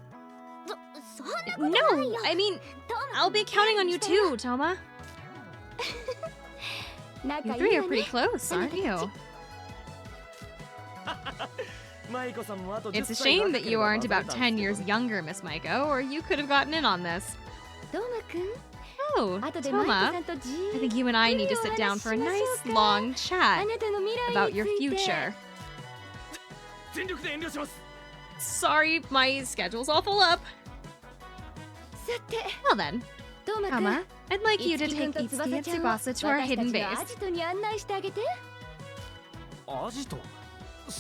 そんなことない No, よ I mean, トーマ I'll be counting on you too, Toma. 仲 You い three い are わ pretty ね。 close, aren't you? マイコさんもあと It's 10 a 歳 shame 若 that け you れば aren't 混ぜれ about たん 10 years ですけどね younger, Miss Maiko, or you could have gotten in on this. トーマくん、 Oh, 後でマイコ Toma, さんとじ I ー think you and I need to sit down for a nice long あ chat なたの未来 about に your ついて。 future. 全力で遠慮します Sorry, my schedule's all full up. さて、 Well then, トーマくん。 Toma, I'd like you い to つきくん take と Itsuki 翼 and ちゃんを Tsubasa to our 私た hidden ちのア base. ジトに案内してあげて。アジト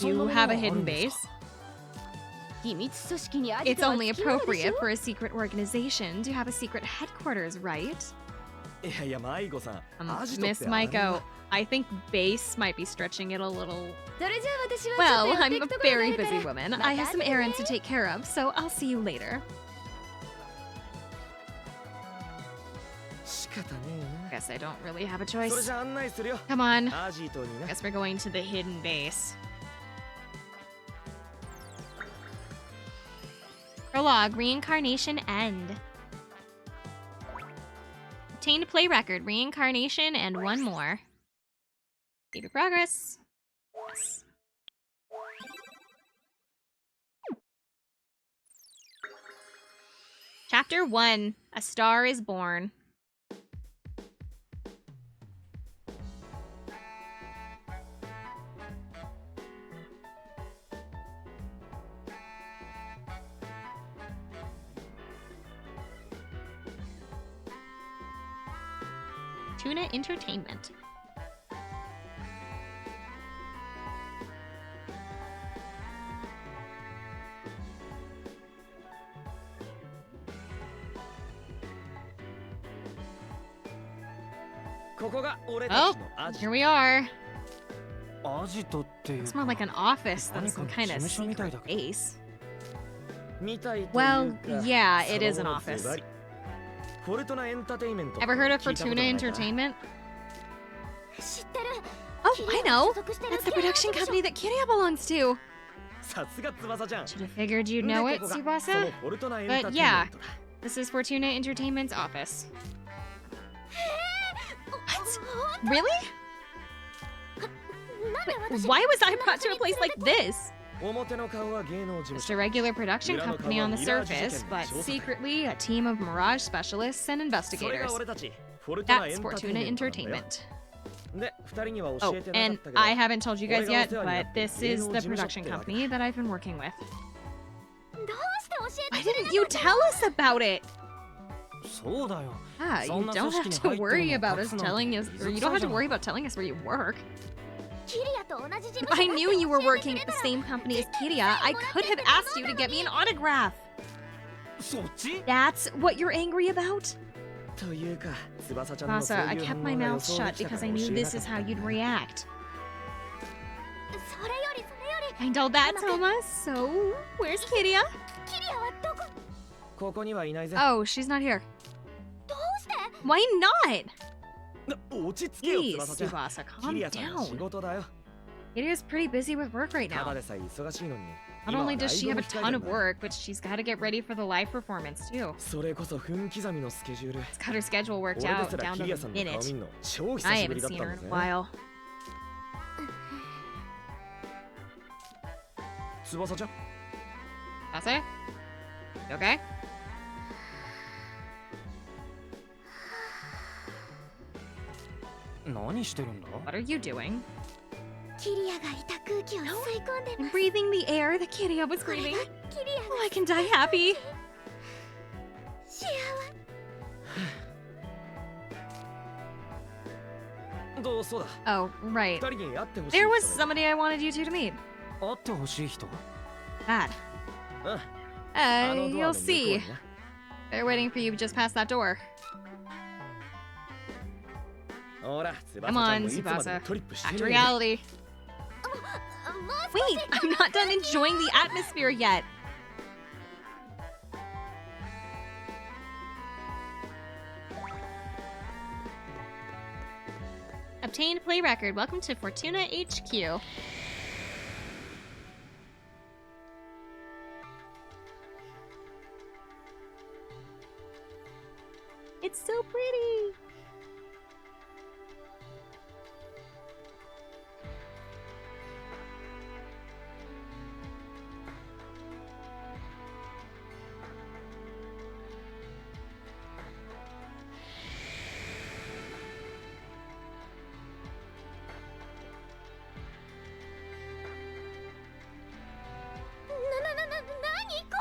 You have a hidden base. 秘密組織にアジ It's トは only つきものでし appropriate ょ。 for a secret organization to have a secret headquarters, right? いやいやマイコさんアジトっ Miss てあれ Maiko, は I think base might be stretching it a little. それじゃあ私はちょっ Well, とやって I'm いく a ところがあ very るから busy woman. また I have some 後でね errands to take care of, so I'll see you later. 仕方ねえ Guess I don't really have a なそれ choice. じゃあ案内するよ Come on. アジトにな Guess we're going to the hidden base. Prologue, Reincarnation End. Obtained play record, Reincarnation, and one more. Save your progress. Yes. Chapter 1, A Star is Born. Tuna Entertainment. Oh, here we are. アジトっていう It's more like an office than 何 some かの kind of 事務所みたい secret だけど base. みたいというか Well, yeah, it is an その office. ズバリフォルトナエンターテインメント Ever heard of 聞いたこと Fortuna ないか Entertainment? 知ってる。 Oh, I know. That's the production company that Kirya belongs to. さすが翼ちゃん Should have figured you'd know it, でここがその Tsubasa. フォルトナエンターテイン But メ yeah, ントだ this is Fortuna Entertainment's office. 本 Really? 当なんで私 Why was I brought to a place like this? 表の顔は芸能事務 Just 所 a regular production company on the surface, but secretly a team of Mirage specialists and それが investigators. 俺たちフォルトナエ That's ンターテイ Fortuna メントなんだよ Entertainment. で二人には教 Oh, えてなか and ったけど I haven't told you guys 俺がお yet, 世話になっ but て this 芸 is 能 the 事務所って production わけだ company that I've been working with. どうして教え Why てくれ didn't you tell us about it? そうだよ Ah, そ you んな don't 組 have 織 to に入ってる worry の about 隠 us すなんて telling us, or you don't have to worry about telling us where you work. キリアと同じ事務 If 所 I だって knew you were 教えて working くれ at た the ら same company as Kirya, I could have asked you to get me an autograph. そっち That's what you're angry about? というか翼ちゃんのそう Masa, I いう kept 反 my 応が予 mouth 想で shut きたか because ら I 教 knew えな this かっ is た how んだ you'd react. それより I know that, Toma. So, where's Kirya? キリアはどこここにはいないぜ Oh, she's not here. どうして Why not? 落ち着けよ Please, 翼ちゃん Tsubasa, キ calm リアちゃんの仕 down. 事だよ Kirya's pretty busy with work right ただ now. でさえ忙しいのに Not 今は only ラ does イ she ブ have も a 控え ton て of んだ work, but she's got to get ready for the live performance too. それこそ分刻みのスケジュール It's got her schedule worked 俺 out ですら down キ to リア the さんの顔 minute. 見んの超久 I しぶり haven't だっ seen たん her で in す a ね while. 翼ちゃん Ase? You okay? 何してるんだ What are you doing? キリアがいた空気を吸い込んで I'm breathing the air that Kirya was これが breathing. キリア Oh, I can die happy. 幸どうそうだ Oh, right. 二人に会ってほしい There 人 was がいる somebody I wanted you two to meet. 会ってほしい人 Bad. うんあのドア You'll の向こう see. にな They're waiting for you just past that door. ほら Come 翼ちゃん on, もいつまでも Tsubasa. トリップして Back to るよ reality. もう Wait, I'm not done enjoying the atmosphere yet. Obtained play record. Welcome to Fortuna HQ. It's so pretty.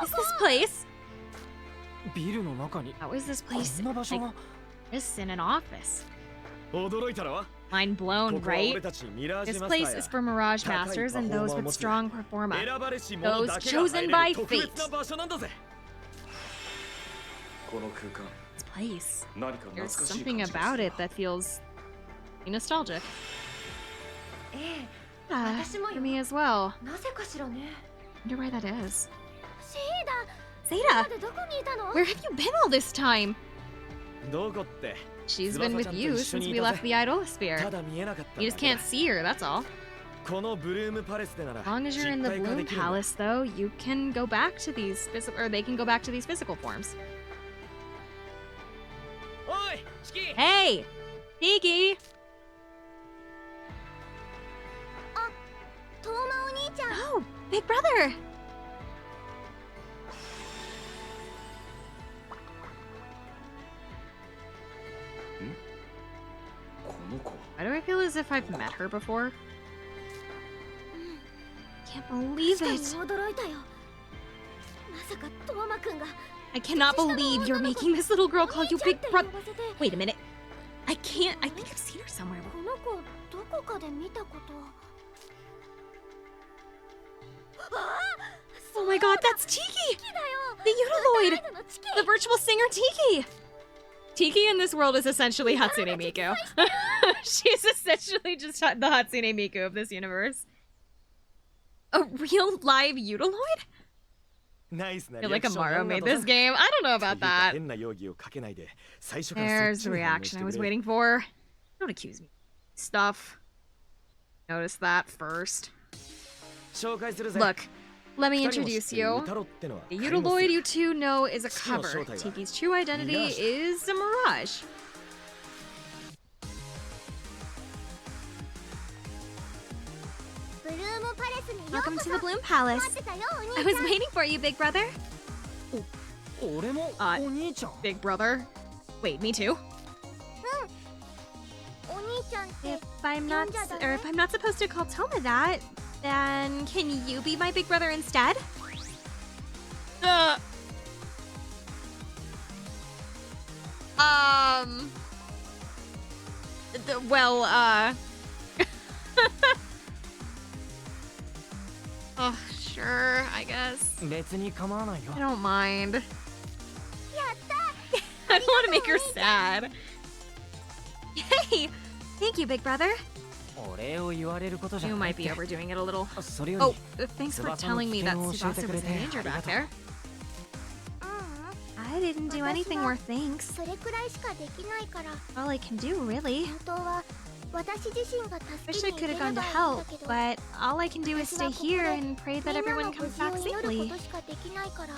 Is this place? ビルの中に How is this こ place んな場所 like が this in an office? 驚いたろ Mind こ blown, こは俺 right? たちミラージ This マスター place や is for Mirage 高い Masters and パフォーマ those ーを with 持つ strong performa. 選ばれし者 Those だけが chosen 入れ by る特別 fate. な場所なんだぜこの空間 This place. 何か懐 There's かしい something 感じが about する it that feels nostalgic. ええ Ah, 私もよ。 for me as well. なぜかしらね Wonder why that is. シーダ Zeta, までどこにいたの where have you been all this time? どこって She's been with you since we left the た idolosphere. だ見えなかった You だ just けだ can't see her, that's all. このブルームパレスでなら As long as you're in the 実体化 Bloom できるんだ Palace, though, you can go back to these physical, or they can go back to these physical forms. おいチキ Hey, Tiki. トーマお兄ちゃん Oh, big brother. この子 Why do I feel as if I've met her before? Can't believe 確かに it. 驚いたよまさかトーマくんが I cannot believe you're making this little girl お call 兄 you ちゃん big って呼 brother. ばせて Wait a minute. I think I've seen her somewhere. この子どこかで見たことあ Oh my god, that's Tiki! キだよ The Unaloid! ライブのチキ The virtual singer Tiki! Tiki in this world is essentially Hatsune Miku. She's essentially just the Hatsune Miku of this universe. A real live Unaloid? ナイスな I feel リア like クション Amaro 女 made だぞ this game. I don't know という about か that. 変な容疑をかけないで最初から There's そっち the に反応 reaction して I く was れ waiting for. Don't accuse me. stuff. Notice that first. 紹介するぜ。 Look, let me 二人も知 introduce ってる you. 歌郎ってのは The 開幕 Utaloid する you two know is a cover. 正体は Tiki's true identity Mirage. is a mirage. ブルームパレスによう Welcome こ to そ the Bloom Palace. 待ってたよお I 兄 was ちゃん waiting for you, big brother. 俺も Uh, お兄ちゃん Big brother? Wait, me too? お兄ちゃんって If I'm not, or if I'm not supposed to call Toma that, then can you be my big brother instead? Well, oh, sure, I guess. 別に構わないよ I don't mind. やった I don't want to make her sad. Hey, thank you, big brother. お礼を言われることじゃ You ない might be overdoing it a little. それよ Oh, り thanks for telling me that Tsubasa was in danger back there. う I didn't do anything worth thanks. んそれくらいしかできないから All I can do, really. 本当は私自身が Wish 助 I け could に have 行けれ gone to ばいいん help, だけど but all I can do is 私は stay ここ here で and pray み that んな everyone の無 comes 事を back 祈るこ safely. としかできないから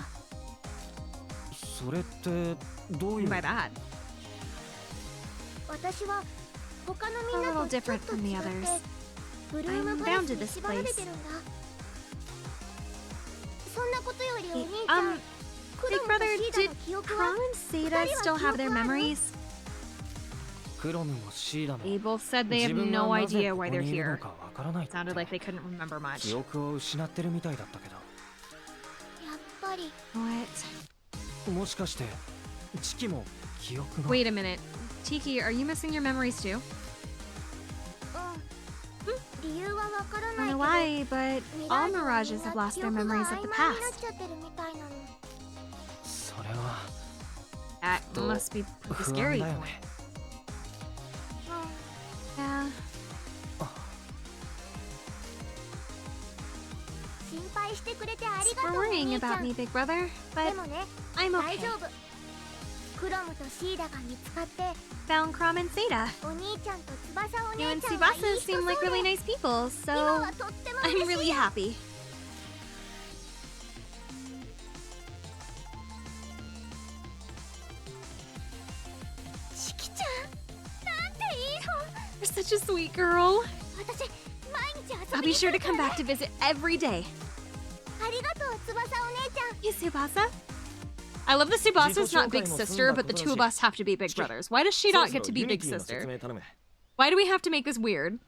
それってどういう By that. 私は他のみ A んな little とちょっ different と from 違 the って others. ブルーム I'm パレ bound ス to に this 縛られ place. てるんだそんなことよりお Hey, 兄ちゃん ク Big ロムと brother, シーダ did の記憶 Kron は and Seda still have their memories? クロムもシーダも They both said they 自 have 分 no がなぜ idea ここ why they're にいるの here. かわからないって Sounded like they couldn't remember 記 much. 憶を失ってるみたいだったけどやっぱり What? もしかしてチキも記憶が Wait a minute. Tiki, are you missing your memories too? うん理由はわから I ない don't け know ど why, but ミ all ラー mirages ジュ have は lost 記 their 憶が memories 曖 of the 昧になっ past. ちゃってるみたいなのそれは That と must be pretty 不安 scary だ for よ him. ね Yeah. 心配してくれてあり Thanks がと for うお worrying 兄ちゃ about ん me, big brother. で But もね I'm 大 okay. 丈夫クロムとシーダが見つかって Found Krom and Seda. お兄ちゃんと翼お You 姉 and ちゃんはいい Tsubasa 人 seem そう like で really nice people, 今 so はとっても I'm 嬉 really しい happy. チキちゃんなんていい子 You're such a sweet girl. 私毎日遊 I'll び be に来 sure る to か come ら back to visit every day. ありがとう翼お姉ちゃん Hey, Tsubasa. I love that Tsubasa's not big sister, but the two of us have to be big brothers. Why does she そろ not そ get ろ to be ユニ big ティの説 sister? 明頼め Why do we have to make this weird?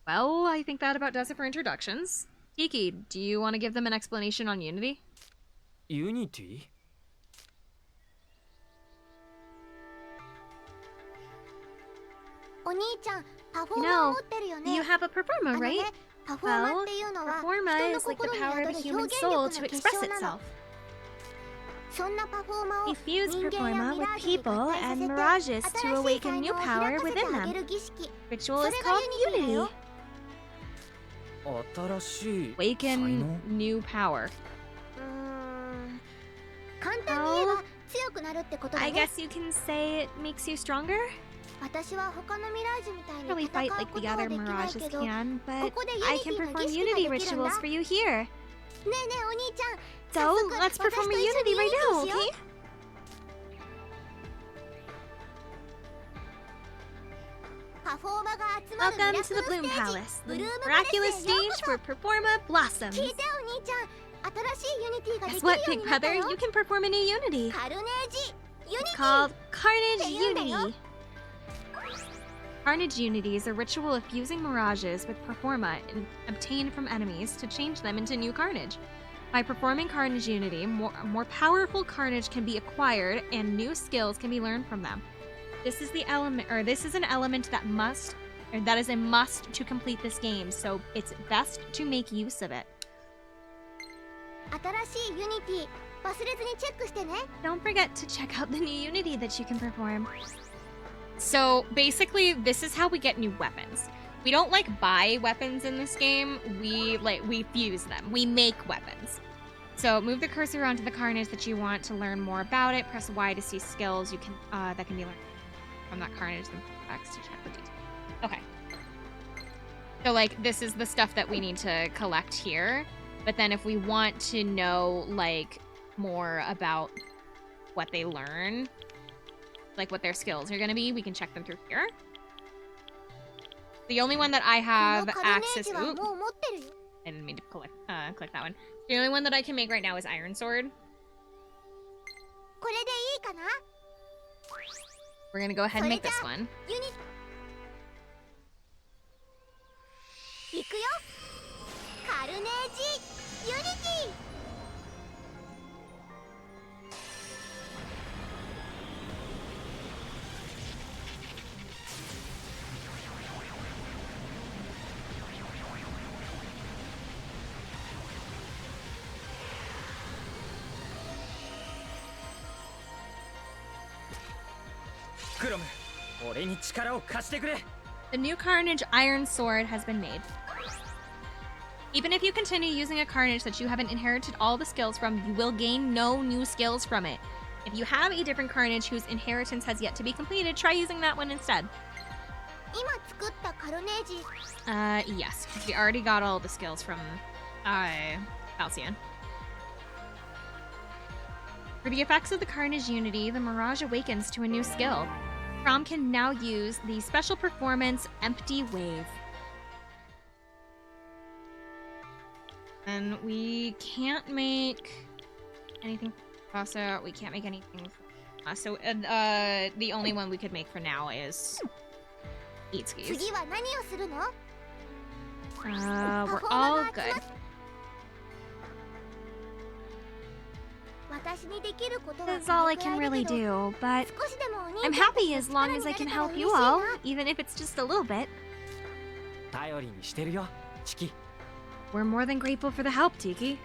Well, I think that about does it for introductions. Kiki, do you want to give them an explanation on Unity? ユニティお兄ちゃんパフォー You マー know, 持ってるよね you have a performer, あのね right? パフォーマー Well, っていうのは performa 人の is like the 心に power of 宿 a る human 表現 soul 力の to 結 express 晶なの itself. そんなパフォーマー He を fused 人間や performa ミラ with ージュに people 合体さ and せて mirages 新 to しい awaken 才 new 能を power 開かせて within あげ them. る儀式 Ritual is それが called ユニティだよ Unity. 新しい才 Awaken 能 new power. 簡単に言えば強くなるってことだ I ね guess you can say it makes you stronger? 私は他のミラージュみたい Really に fight 戦う like こ the とは other できない mirages けどね can, こ but こで I ユ can ニティの perform 儀式が Unity できるんだ rituals for you here. ねえねえお兄ちゃん So 早速 let's perform 私と a 一緒に Unity right ユニティ now, しよう okay? パフォーマーが集まるミ Welcome ラ to ク the ル Bloom ステージ Palace, ブ the ルームパレ miraculous スへよう stage こ where performa そ blossoms. 聞いてお兄ちゃん新しいユニティができ Guess るよ what, うに big なった brother? よ You can perform a new Unity. カルネージユニテ It's ィ called Carnage Hey, you Unity. know. Carnage Unity is a ritual of fusing mirages with performa obtained from enemies to change them into new carnage. By performing Carnage Unity, more powerful carnage can be acquired and new skills can be learned from them. This is the element, or this is an element that that is a must to complete this game, so it's best to make use of it. 新しいユニティ忘れずにチェックしてね Don't forget to check out the new Unity that you can perform. So basically, this is how we get new weapons. We don't like buy weapons in this game. We fuse them. We make weapons. So move the cursor onto the carnage that you want to learn more about it. Press Y to see skills you can that can be learned from that carnage. X to check the details. Okay. So, like, this is the stuff that we need to collect here. But then if we want to know, like, more about what they learn, like what their skills are going to be, we can check them through here. The only one that I have access to... Oop, I didn't mean to click that one. The only one that I can make right now is Iron Sword. We're going to go ahead and make this one. いくよカルネージユニティ クロム、俺に力を貸してくれ。 The new Carnage Iron Sword has been made. Even if you continue using a Carnage that you haven't inherited all the skills from, you will gain no new skills from it. If you have a different Carnage whose inheritance has yet to be completed, try using that one instead. 今作ったカルネージ Yes. We already got all the skills from, Halcyon. For the effects of the Carnage Unity, the Mirage awakens to a new skill. Chrom can now use the special performance Empty Wave. And we can't make anything for Asa. We can't make anything for us. So the only one we could make for now is Itsuki's. 次は何をするの We're all good. 私にできることは That's all I can really do, but 少しでもお兄 I'm ちゃんと happy as long as I can help you 力にな all, れたら嬉しいな even if it's just a little bit. 頼りにしてるよ、チキ。 We're more than grateful for the help, Tiki. よ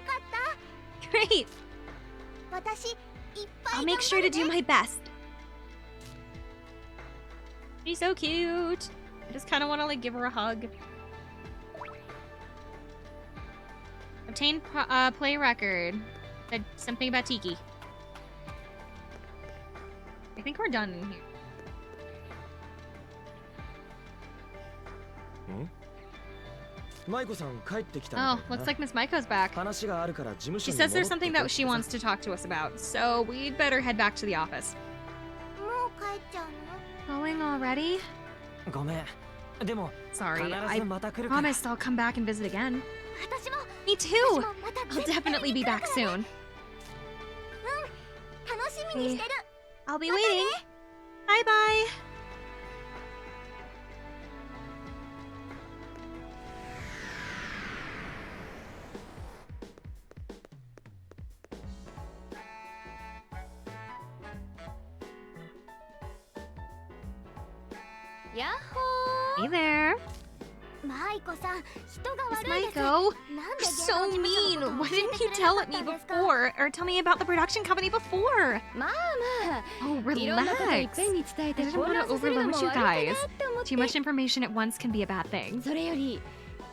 かった Great! 私いっぱい I'll make sure to 頑張 do るね my best. She's so cute. I just kind of want to like give her a hug. Obtain play record. Said something about Tiki. I think we're done in here. マイコさん帰ってきたみ Oh, たい looks な。 like Miss Maiko's back. 話があるから事務所 She に says 戻 there's って something こい that って she さ wants to talk to us about, so we'd better head back to the office. もう帰っちゃうの Going already? ごめん。でも Sorry, 必 I ずまた来るから。 promised I'll come back and visit again. 私も Me 私 too! もまた I'll 絶対 definitely be 見て back くるから soon. ね楽しみにしてる I'll be waiting. Bye bye. Hey there. マイコさん人が Miss 悪いです Maiko. なんで You're 芸 so 能事務 mean. 所のことを Why 教え didn't て you くれ tell な it か me ったんですか before? Or tell me about the production company before? まあまあ Oh, いろんなこといっ relax. ぺんに伝え I て didn't 混 want 乱 to させるのも overload you 悪いかな guys. って思っ Too て much information at once can be a bad thing. それより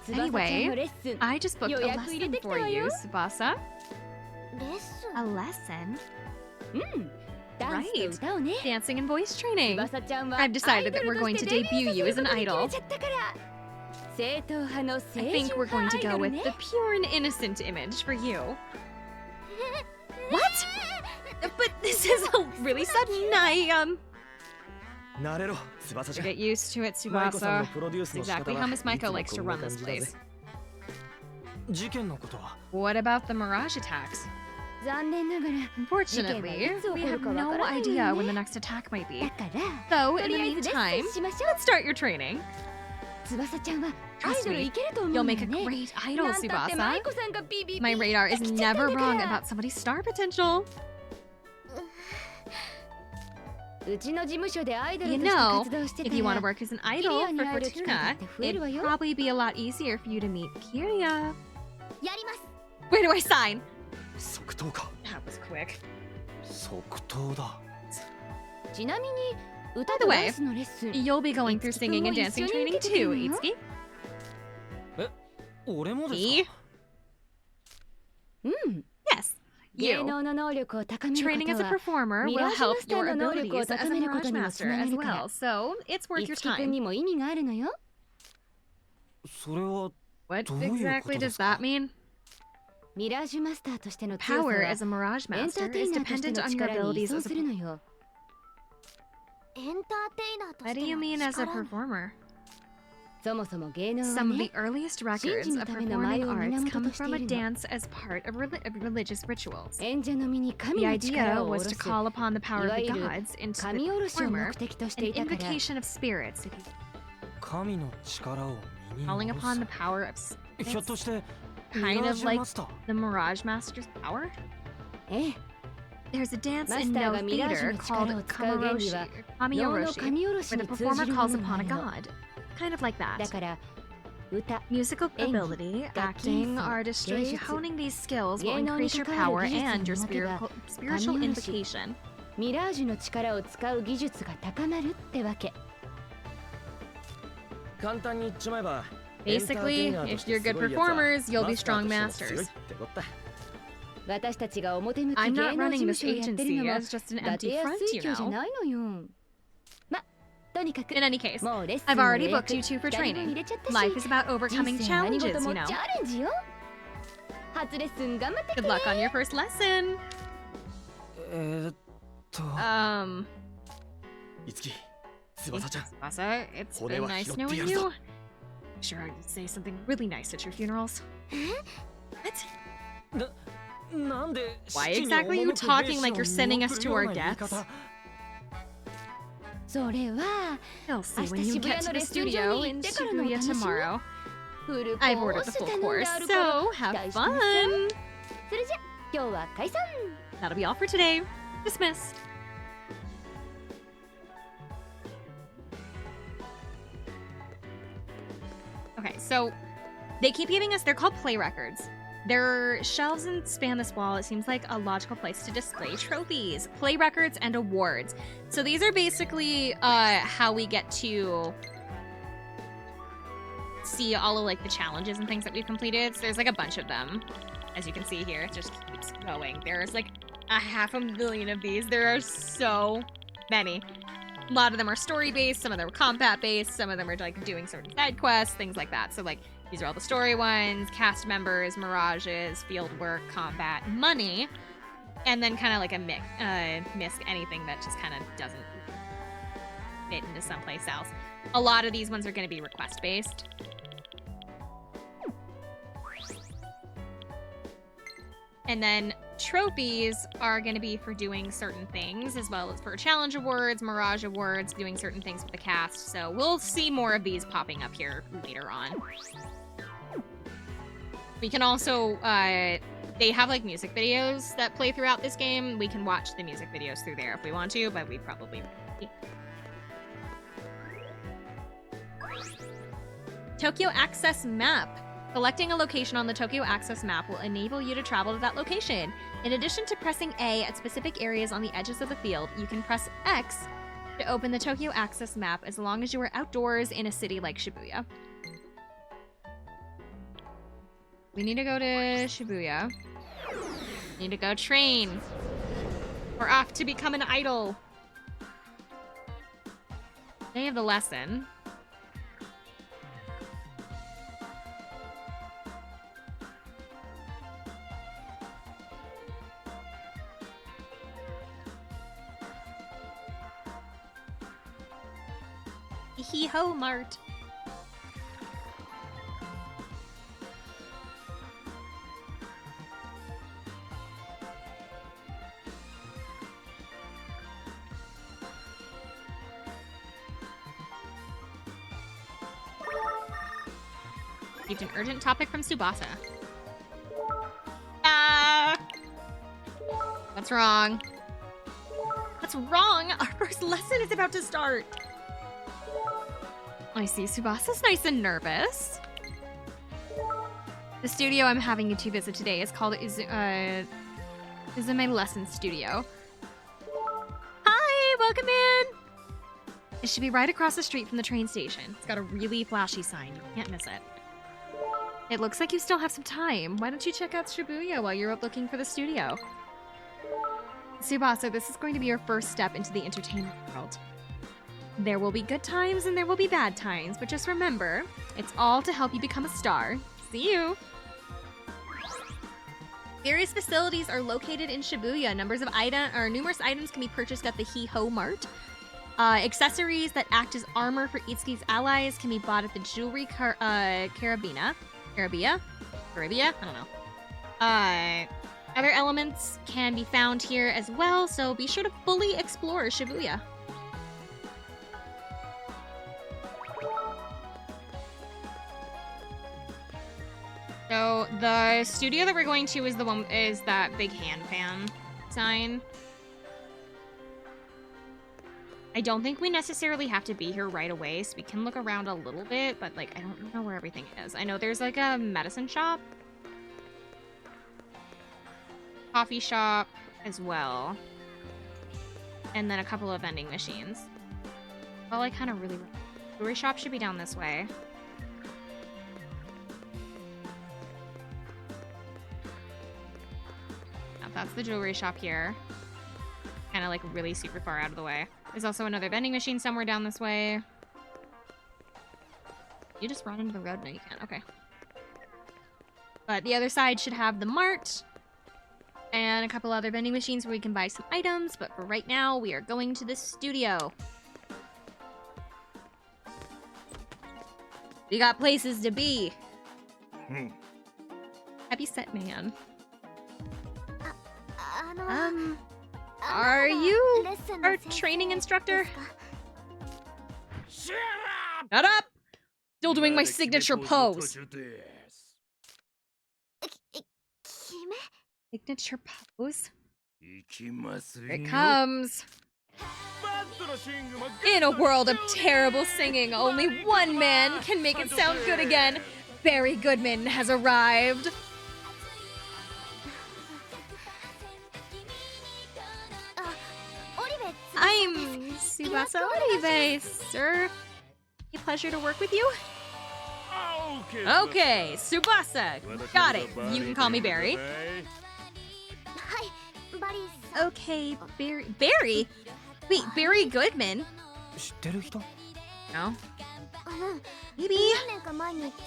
翼ちゃんのレッスン I just booked a 予約入れ lesson てきた for わ you, よ Tsubasa. レッス A ン lesson? うんダンスと歌をね Dancing and voice training. 翼ちゃんは I've decided that アイド we're ルと going し to てデビュ debut ー you す as る an ことが idol. 決めちゃったから正統派の I 清 think 純 we're going 派 to アイド go ル with ね the pure and innocent image for you. What? But this is really sudden. I 慣れろ、翼ちゃん。 get used to it, マイコさんの Tsubasa. プロデュース It's の仕方 exactly は how Miss いつ Maiko も likes こ to んな run 感 this じだぜ place. 事件のことは What about the Mirage attacks? 残念ながら Unfortunately, we have no idea when the next attack might だ be. から So, と in り the あえずレッ meantime, スンしましょ let's start your training. う翼ちゃんはアイ Trust ドル me, いけると思う you'll んだ make よ a ね great idol, なんたってマ Tsubasa. イコさんがビビビ My radar is できちゃった never んだか wrong ら about somebody's star potential. うちの事務所でアイドル You として know, 活動してた if you want to ら work as an idol for Fortuna, it'd probably be a lot easier for you to meet Kiria. やります Where do I sign? 即答か。 That was quick. 即答だ。ちなみに By 歌 the とダ way, ンスのレッスン you'll be going through singing and dancing training too, Itsuki. 俺もです Me? か。うん Yes, You. 能の能力を高める Training こ as と a は performer ミ will ラージュマ help スター your の能力を abilities as 高 a めるこ Mirage とにもつ Master なが as るから well. So it's worth い your つきくんに time. も意味があるのよ。それは What どういうこと exactly で does すか that mean? ミラージュマスターとしての強さ Power は as a Mirage エンタ Master ーテイ is ナーとして dependent の on your 力に依 abilities 存 as す a るのよ。エンターテイナーと What し do て you の mean as a 力 performer? そもそも芸能は Some of ね the earliest 神 records 事の of ための performing 舞を arts 源 come として from い a るの。 dance as part of religious rituals. 演者の身に The 神の idea 力を下 was ろ to す call upon the power of the いわゆる gods into 神 the 下ろしを performer, 目的として an いたから invocation of spirits, if you 神の力を身に calling 下ろ upon す the power of ひょっとして kind ミラー of ジュ like マスター the Mirage Master's power? ええ There's a dance マ in スター No がミラージュ Theater の力を called 使う原理は Kamiroshi, 能の神下ろし where the に通 performer じるも calls のがあ upon a るの。 god. Kind of like だ that. から歌 Musical 演技 ability, 楽器演 acting, 奏 artistry, 芸術 honing these skills will 芸能に increase your 関わ power る技術 and your を持てば spiritual 神下ろし invocation. ミラージュの力を使う技術が高まるってわけ。簡単に言っちまえば Basically, if you're good performers, you'll be strong マスターとしても強い masters. ってことだ。私たちが表向き I'm 芸 not 能 running 事務 this 所をやってる agency のも as just an 伊達 empty や front, 水 you 郷じゃ know. ないのよ。ま、とにかく In any case, もうレッスン I've も already 予約 booked you two for 誰も training. 入れちゃったし Life is about 人 overcoming 生は何 challenges, 事 you も know. チャレンジよ。初レッスン頑張って Good luck on your first lesson. いつき翼ちゃん Asa, it's been nice knowing you. Sure, I could say something really nice at your funerals. What? なんで Why 七に exactly are you 赴く talking 兵士 like を you're sending 見 us 送 to る our ような言い deaths? 方。それは You'll see 明日 when you 渋 get 谷 to のレ the ッスン場 studio に in 行ってからのお Shibuya 楽しみ。 tomorrow. フルコ I've ー ordered ス the full 頼んで course, あるから so 期 have 待してます fun. それじゃ今日は解散。 That'll be all for today. Dismissed. Okay, so they keep giving us, they're called play records. Their shelves and span this wall. It seems like a logical place to display trophies, play records, and awards. So these are basically how we get to see all of like the challenges and things that we've completed. So there's like a bunch of them. As you can see here, it just keeps going. There's like 500,000 of these. There are so many. A lot of them are story-based, some of them are combat-based, some of them are like doing certain side quests, things like that. So like these are all the story ones, cast members, mirages, field work, combat, money, and then kind of like a misc, anything that just kind of doesn't fit into someplace else. A lot of these ones are going to be request-based. And then trophies are going to be for doing certain things, as well as for challenge awards, mirage awards, doing certain things with the cast. So we'll see more of these popping up here later on. We can also, they have like music videos that play throughout this game. We can watch the music videos through there if we want to, but we probably won't. Tokyo Access Map. Selecting a location on the Tokyo Access map will enable you to travel to that location. In addition to pressing A at specific areas on the edges of the field, you can press X to open the Tokyo Access map as long as you are outdoors in a city like Shibuya. We need to go to Shibuya. We need to go train. We're off to become an idol. Day of the lesson. Hee-ho Mart. Received an urgent topic from Tsubasa. Ah! What's wrong? What's wrong? Our first lesson is about to start. I see Tsubasa's nice and nervous. The studio I'm having you two visit today is called Izume Lesson Studio. Hi, welcome in! It should be right across the street from the train station. It's got a really flashy sign. You can't miss it. It looks like you still have some time. Why don't you check out Shibuya while you're up looking for the studio? Tsubasa, this is going to be your first step into the entertainment world. There will be good times and there will be bad times, but just remember, it's all to help you become a star. See you! Various facilities are located in Shibuya. Numerous items can be purchased at the Hiho Mart. Accessories that act as armor for Itsuki's allies can be bought at the Jewelry Carabia? I don't know. Other elements can be found here as well, so be sure to fully explore Shibuya. So the studio that we're going to is that big hand fan sign. I don't think we necessarily have to be here right away, so we can look around a little bit, but like I don't know where everything is. I know there's like a medicine shop, coffee shop as well, and then a couple of vending machines. Well, I kind of really jewelry shop should be down this way. That's the jewelry shop here. Kind of like really super far out of the way. There's also another vending machine somewhere down this way. You just run into the road? No, you can't. Okay. But the other side should have the mart and a couple other vending machines where we can buy some items. But for right now, we are going to the studio. We got places to be. Heavy set man. Are you our training instructor? Shut up! Still doing my signature pose. Signature pose? Here it comes. In a world of terrible singing, only one man can make it sound good again. Barry Goodman has arrived. I'm Tsubasa Oribe, sir. A pleasure to work with you. Okay, Tsubasa. Got it. You can call me Barry. Okay, Barry. Barry? Wait, Barry Goodman? No. Maybe. I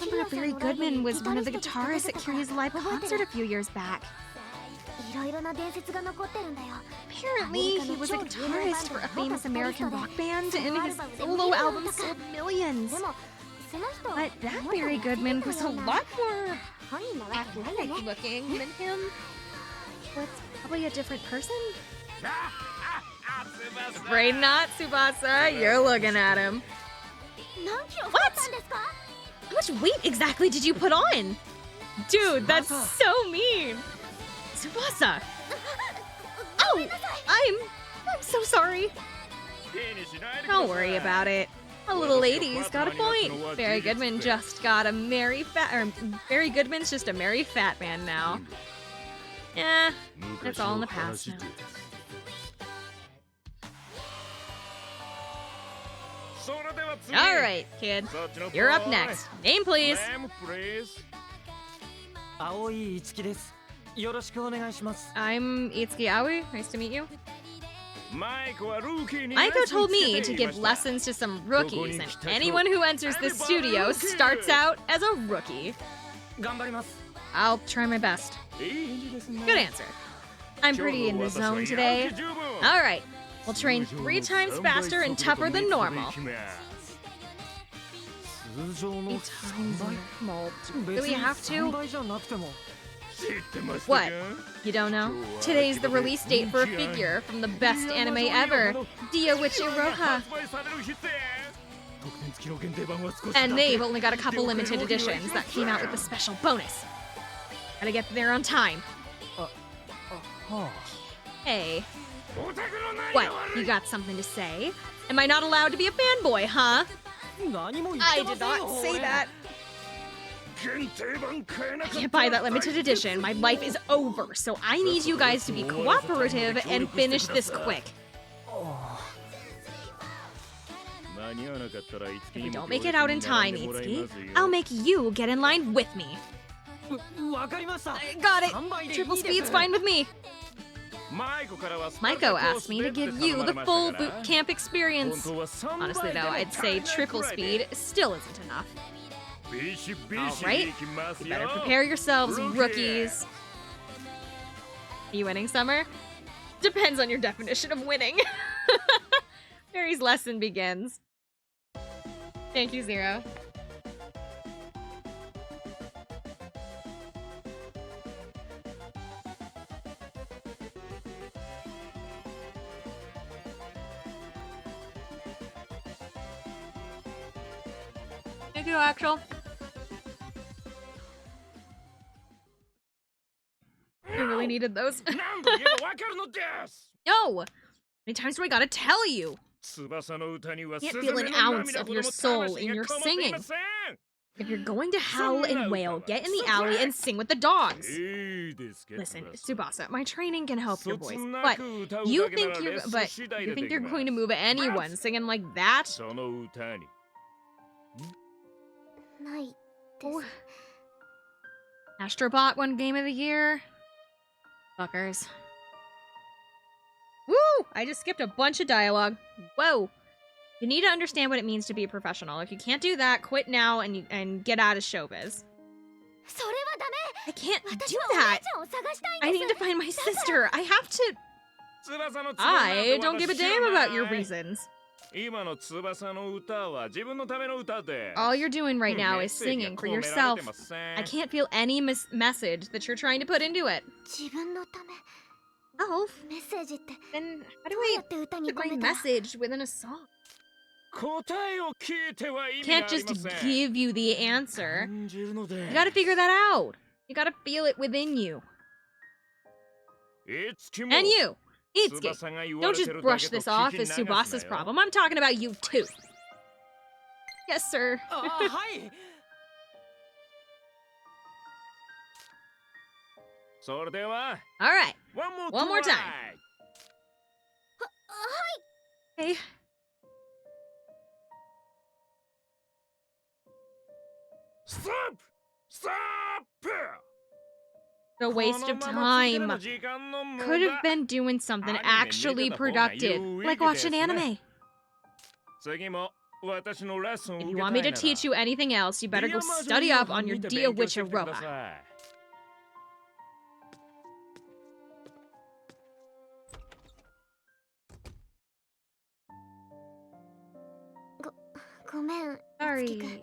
remember Barry Goodman was one of the guitarists at Kirya's live concert a few years back. Apparently, he was a guitarist for a famous American rock band, and his solo album sold millions. But that Barry Goodman was a lot more athletic looking than him. Was probably a different person. Afraid not, Tsubasa. You're looking at him. What? How much weight exactly did you put on? Dude, that's so mean. Tsubasa! Oh! I'm so sorry. Don't worry about it. A little lady's got a point. Barry Goodman just got a Barry Goodman's just a merry fat man now. Yeah, it's all in the past now. Alright, kid. You're up next. Name, please. Aoi Itsuki desu. Yoroshiku onegaishimasu. I'm Itsuki Aoi. Nice to meet you. Maiko told me to give lessons to some rookies, and anyone who enters this studio starts out as a rookie. I'll try my best. Good answer. I'm pretty in the zone today. Alright, we'll train 3 times faster and tougher than normal. 3 times normal. Do we have to? What? You don't know? Today's the release date for a figure from the best anime ever, Dia Witch Iroha. And they've only got a couple limited editions that came out with a special bonus. Gotta get there on time. Hey. What? You got something to say? Am I not allowed to be a fanboy, huh? I did not say that. I can't buy that limited edition. My life is over, so I need you guys to be cooperative and finish this quick. If we don't make it out in time, Itsuki, I'll make you get in line with me. Got it. Triple speed's fine with me. Maiko asked me to give you the full boot camp experience. Honestly though, I'd say triple speed still isn't enough. Alright, you better prepare yourselves, rookies. Are you winning, Summer? Depends on your definition of winning. Mary's lesson begins. Thank you, Zero. Thank you, Axel. I really needed those. No! How many times do I gotta tell you? Can't feel an ounce of your soul in your singing. If you're going to howl and wail, get in the alley and sing with the dogs. Listen, Tsubasa, my training can help your voice, but you think you're going to move anyone singing like that? Oh. Astrobot won Game of the Year. Fuckers. Woo! I just skipped a bunch of dialogue. Whoa. You need to understand what it means to be a professional. If you can't do that, quit now and get out of showbiz. I can't do that. I need to find my sister. I have to... I don't give a damn about your reasons. All you're doing right now is singing for yourself. I can't feel any message that you're trying to put into it. Elf? Then how do I put my message within a song? Can't just give you the answer. You gotta figure that out. You gotta feel it within you. And you! Itsuki, don't just brush this off as Tsubasa's problem. I'm talking about you too. Yes, sir. Hi. Alright, one more time. Hey. Stop! A waste of time. Could have been doing something actually productive, like watching anime. If you want me to teach you anything else, you better go study up on your Dia Witcheroa. Sorry.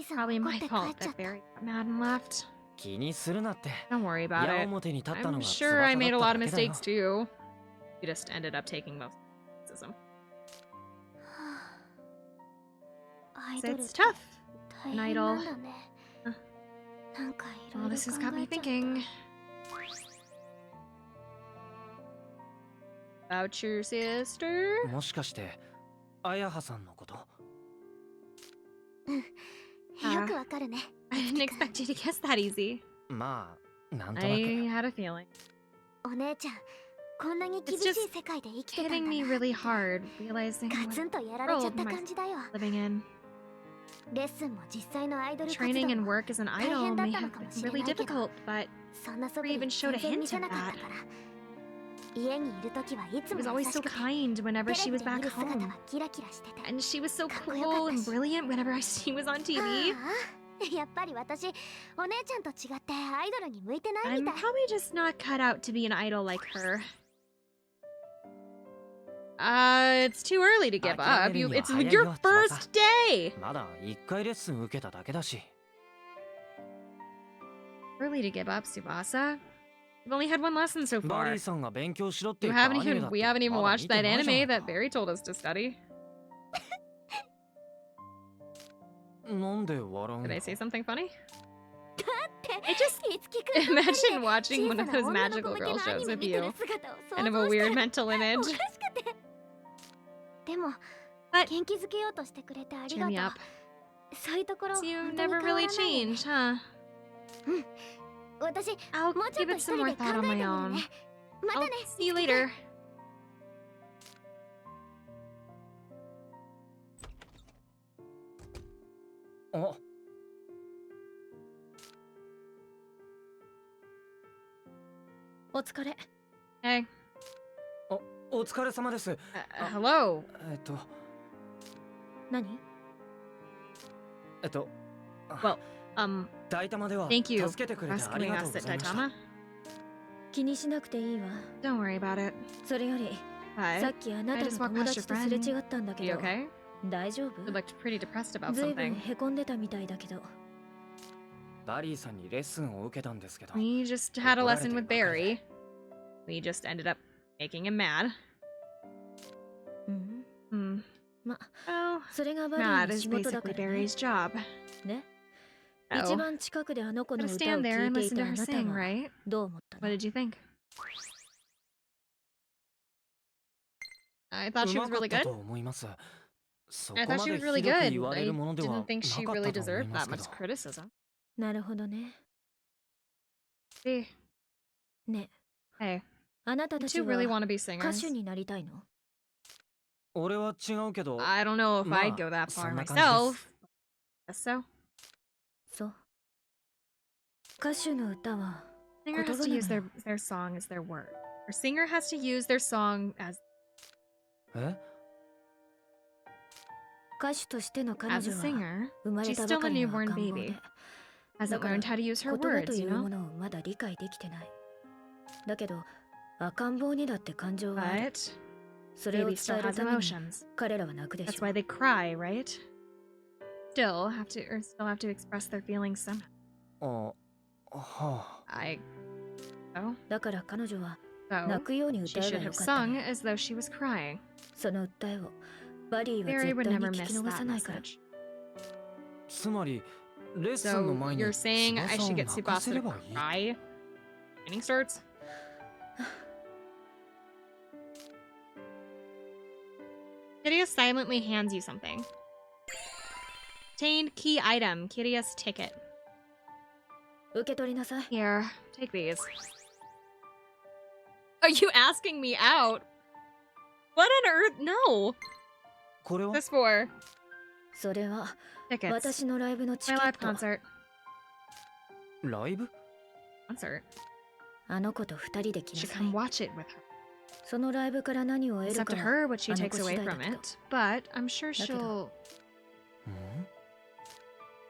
Probably my fault that Barry got mad and left. Don't worry about it. I'm sure I made a lot of mistakes too. You just ended up taking most of the criticism. It's tough. An idol. Well, this has got me thinking. About your sister? I didn't expect you to guess that easy. I had a feeling. It's just hitting me really hard, realizing what world am I living in. Training and work as an idol may have been really difficult, but never even showed a hint of that. She was always so kind whenever she was back home. And she was so cool and brilliant whenever she was on TV. I'm probably just not cut out to be an idol like her. It's too early to give up. It's your first day! Early to give up, Tsubasa. We've only had one lesson so far. We haven't even watched that anime that Barry told us to study. Did I say something funny? I just imagine watching one of those magical girl shows with you. Kind of a weird mental image. But cheer me up. So you never really changed, huh? I'll give it some more thought on my own. I'll see you later. お疲れ。 Hey. お疲れ様です。Hello. 何？ Well, ダイタマでは thank you 助けてくれてあ rescuing りがとう us ご at ざいました。 Daitama. 気にしなくていいわ。 Don't worry about it. それより、 Hi. さっきあなた I の just walked 友 past 達 your とすれ friend. 違ったんだけ You ど、 okay? 大丈夫？ You looked pretty depressed about ずいぶん something. へこんでたみたいだけど。バリーさんにレッスンを受けたんですけど。 We just had a lesson with Barry. We just ended up making him mad. うん。 Hmm. ま、 Well, それがバリ mad ーの is 仕事だか basically らね。 Barry's job. ね。 Oh. 一番近くであの子の Gotta 歌 stand を there 聴い and てい listen た to あ her なた sing, は right? どう思ったの？ What did you think? I thought she う was まかっ really た good. と思います。そ I こ thought ま she で was really ひどく good. 言われ I るものでは didn't な think she かっ really たと思い deserved ま that すけ much ど。 criticism. なるほどね。 See, ね、 hey, あなた you たち two は really want to be 歌 singers? 手になりたいの？俺は違うけど、 I don't know if まあ I'd go that そ far んな感じです。 myself. Guess so. そう。歌手の歌は Singer 言 has 葉 to な use のよ。 their song as their word. Or singer has to use their song as え？歌手としての彼 as a 女は singer. 生まれ She's た still ばか a りの newborn 赤ん坊 baby. で、 Hasn't だから learned how to use her 言葉と words, い you う know? ものをまだ理解できてない。だけど赤ん坊にだって感情はある。 But それを baby 伝 still える has ために emotions. 彼らは泣くで That's しょ why they cry, right? Still have to express their feelings somehow. あ、は I so だから彼女は so 泣くように she 歌えば should よ have かったの sung よ。 as though she was crying. その訴えをバリーは Barry 絶 would 対に never 聞き miss 逃さ that ないから。 message. あ。つまり、レッスンの So 前に you're saying I 翼 should を get 任 Tsubasa せれ to ばいい。 cry? Training starts. Kiria silently hands you something. Obtained key item, Kiria's ticket. 受け取りなさい。 Here, take these. Are you asking me out? What on earth? No. これは This for それは tickets. 私のライブのチ My ケッ live ト。 concert. ライブ？ Concert. あの子と二人で来 You な should さい。 come watch it with her. そのライブから何を得 It's る up か to は her what she あの takes 子次 away 第だ from けど。 it, but I'm sure だけど、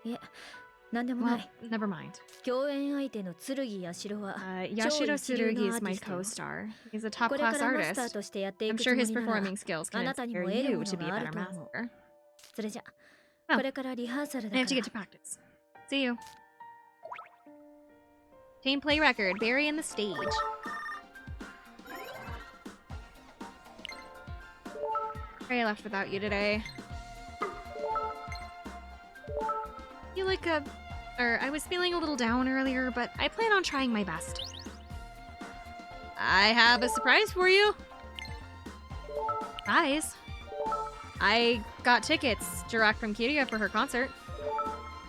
she'll. いえ、なんでもな Well, い。 never mind. 共演相手の剣やしろは Yashiro 超一流の Tsurugi ア is ーテ my ィストよ。 co-star. He's a top これか class らマスター artist. としてやってい I'm くつ sure も his りなら performing skills あ can なたにも inspire 得る you も to の be a がある better と思う。 master. それじゃ、 Oh. これからリハーサル I だ have to か get ら to。practice. See you. Obtain play record. Barry in the stage. Sorry I left without you today. You like I was feeling a little down earlier, but I plan on trying my best. I have a surprise for you. Surprise? I got tickets direct from Kiria for her concert.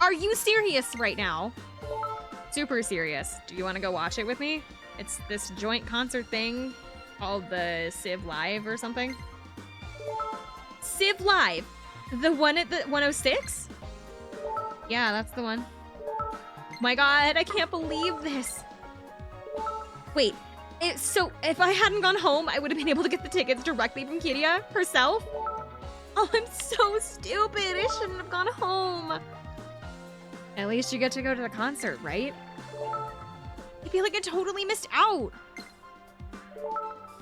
Are you serious right now? Super serious. Do you want to go watch it with me? It's this joint concert thing called the Civ Live or something. Civ Live? The one at the 106? Yeah, that's the one. My god, I can't believe this. Wait, so if I hadn't gone home, I would have been able to get the tickets directly from Kiria herself? Oh, I'm so stupid. I shouldn't have gone home. At least you get to go to the concert, right? I feel like I totally missed out.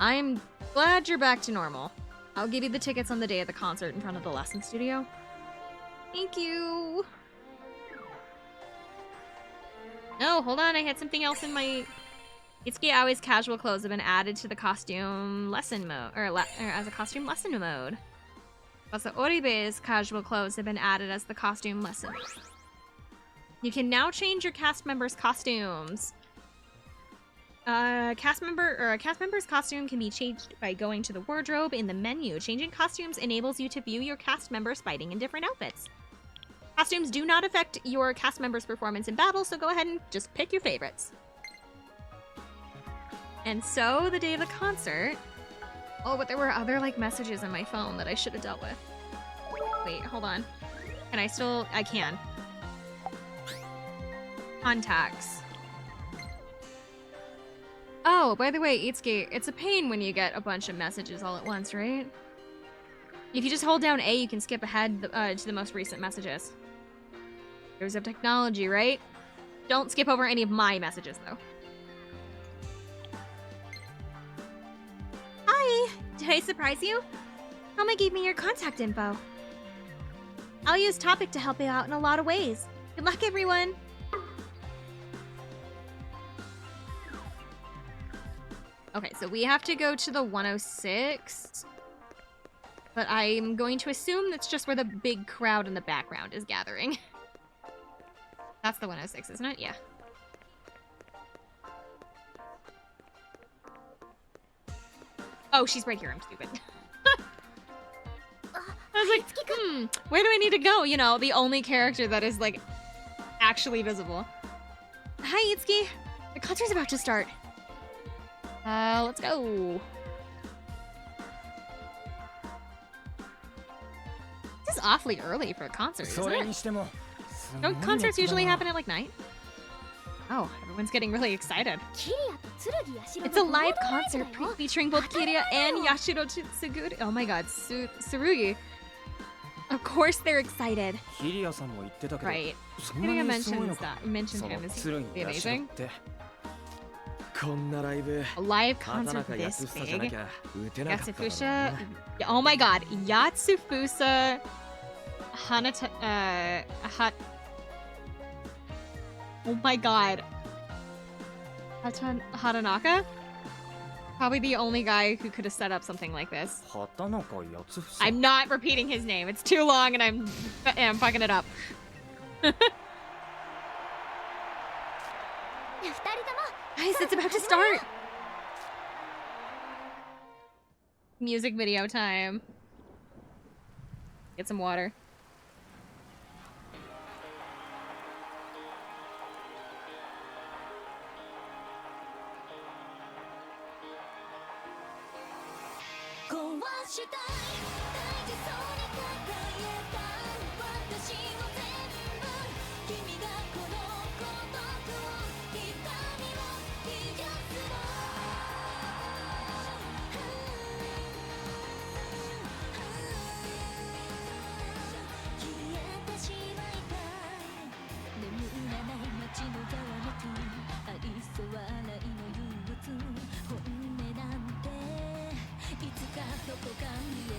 I'm glad you're back to normal. I'll give you the tickets on the day of the concert in front of the lesson studio. Thank you. No, hold on. I had something else in my... Itsuki Aoi's casual clothes have been added to the costume lesson mode, or as a costume lesson mode. Also, Oribe's casual clothes have been added as the costume lesson. You can now change your cast members' costumes. A cast member's costume can be changed by going to the wardrobe in the menu. Changing costumes enables you to view your cast members fighting in different outfits. Costumes do not affect your cast members' performance in battle, so go ahead and just pick your favorites. And so, the day of the concert... Oh, but there were other, like, messages in my phone that I should have dealt with. Wait, hold on. Can I still... I can. Oh, by the way, Itsuki, it's a pain when you get a bunch of messages all at once, right? If you just hold down A, you can skip ahead to the most recent messages. Here's of technology, right? Don't skip over any of my messages, though. Hi! Did I surprise you? Helma gave me your contact info. I'll use Topic to help you out in a lot of ways. Good luck, everyone! Okay, so we have to go to the 106. But I'm going to assume that's just where the big crowd in the background is gathering. That's the 106, isn't it? Yeah. Oh, she's right here. I'm stupid. I was like, where do I need to go? You know, the only character that is, like, actually visible. Hi, Itsuki. The concert's about to start. Let's go. This is awfully early for a concert, isn't it? Don't concerts usually happen at, like, night? Oh, everyone's getting really excited. It's a live concert featuring both Kiria and Yashiro Tsuguri. Oh my god, Tsurugi. Of course they're excited. Right. Kiria mentioned him. Is he amazing? A live concert this big. Yatsufusa. Oh my god. Yatsufusa. Oh my god. Hatanaka? Probably the only guy who could have set up something like this. I'm not repeating his name. It's too long and I'm fucking it up. Guys, it's about to start. Music video time. Get some water.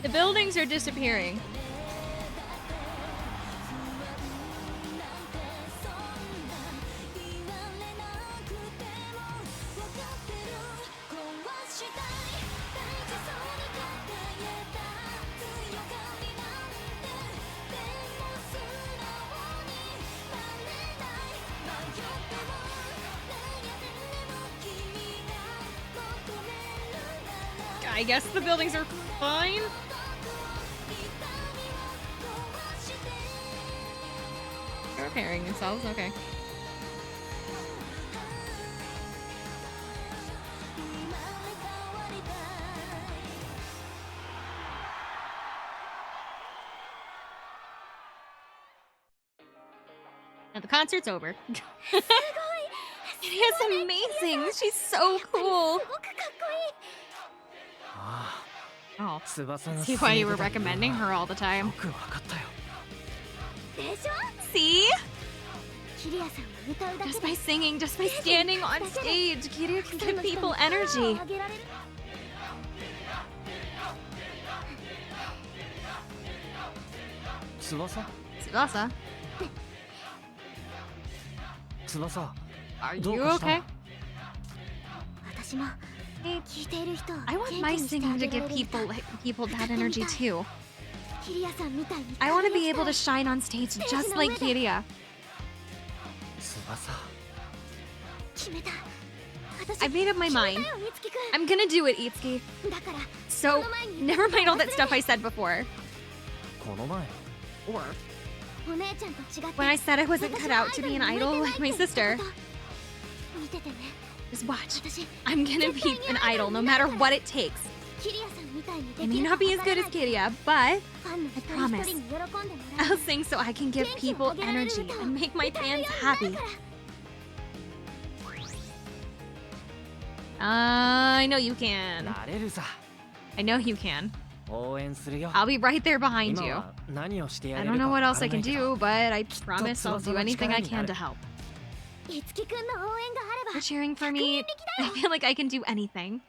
The buildings are disappearing. I guess the buildings are fine. They're repairing themselves, okay. Now the concert's over. It's amazing. She's so cool. Oh, see why you were recommending her all the time. See? Just by singing, just by standing on stage, Kiria can give people energy. Tsubasa? Are you okay? I want my singing to give people that energy too. I want to be able to shine on stage just like Kiria. I've made up my mind. I'm gonna do it, Itsuki. So, never mind all that stuff I said before. Or when I said I wasn't cut out to be an idol like my sister. Just watch. I'm gonna be an idol no matter what it takes. It may not be as good as Kiria, but I promise I'll sing so I can give people energy and make my fans happy. I know you can. なれるさ I know you can. 応援するよ I'll be right there behind 今 you. は何をしてや I れ don't るか know what わ else か I らな can いけど do, but I promise I'll do anything I can to help. いつきくんの応援があれ You're ば cheering for me. I feel like I can do anything.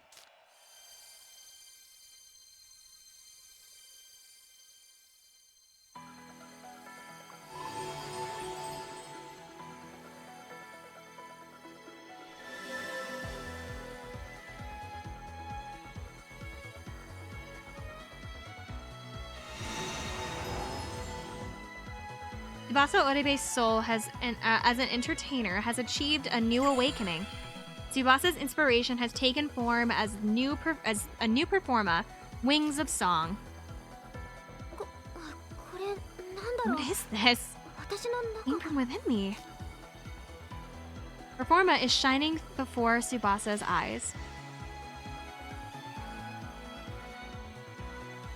Tsubasa Oribe's soul as an entertainer has achieved a new awakening. Tsubasa's inspiration has taken form as a new performer, Wings of Song. これなんだろ What う is this? 私の Came 中 from within me. Performa is shining before Tsubasa's eyes.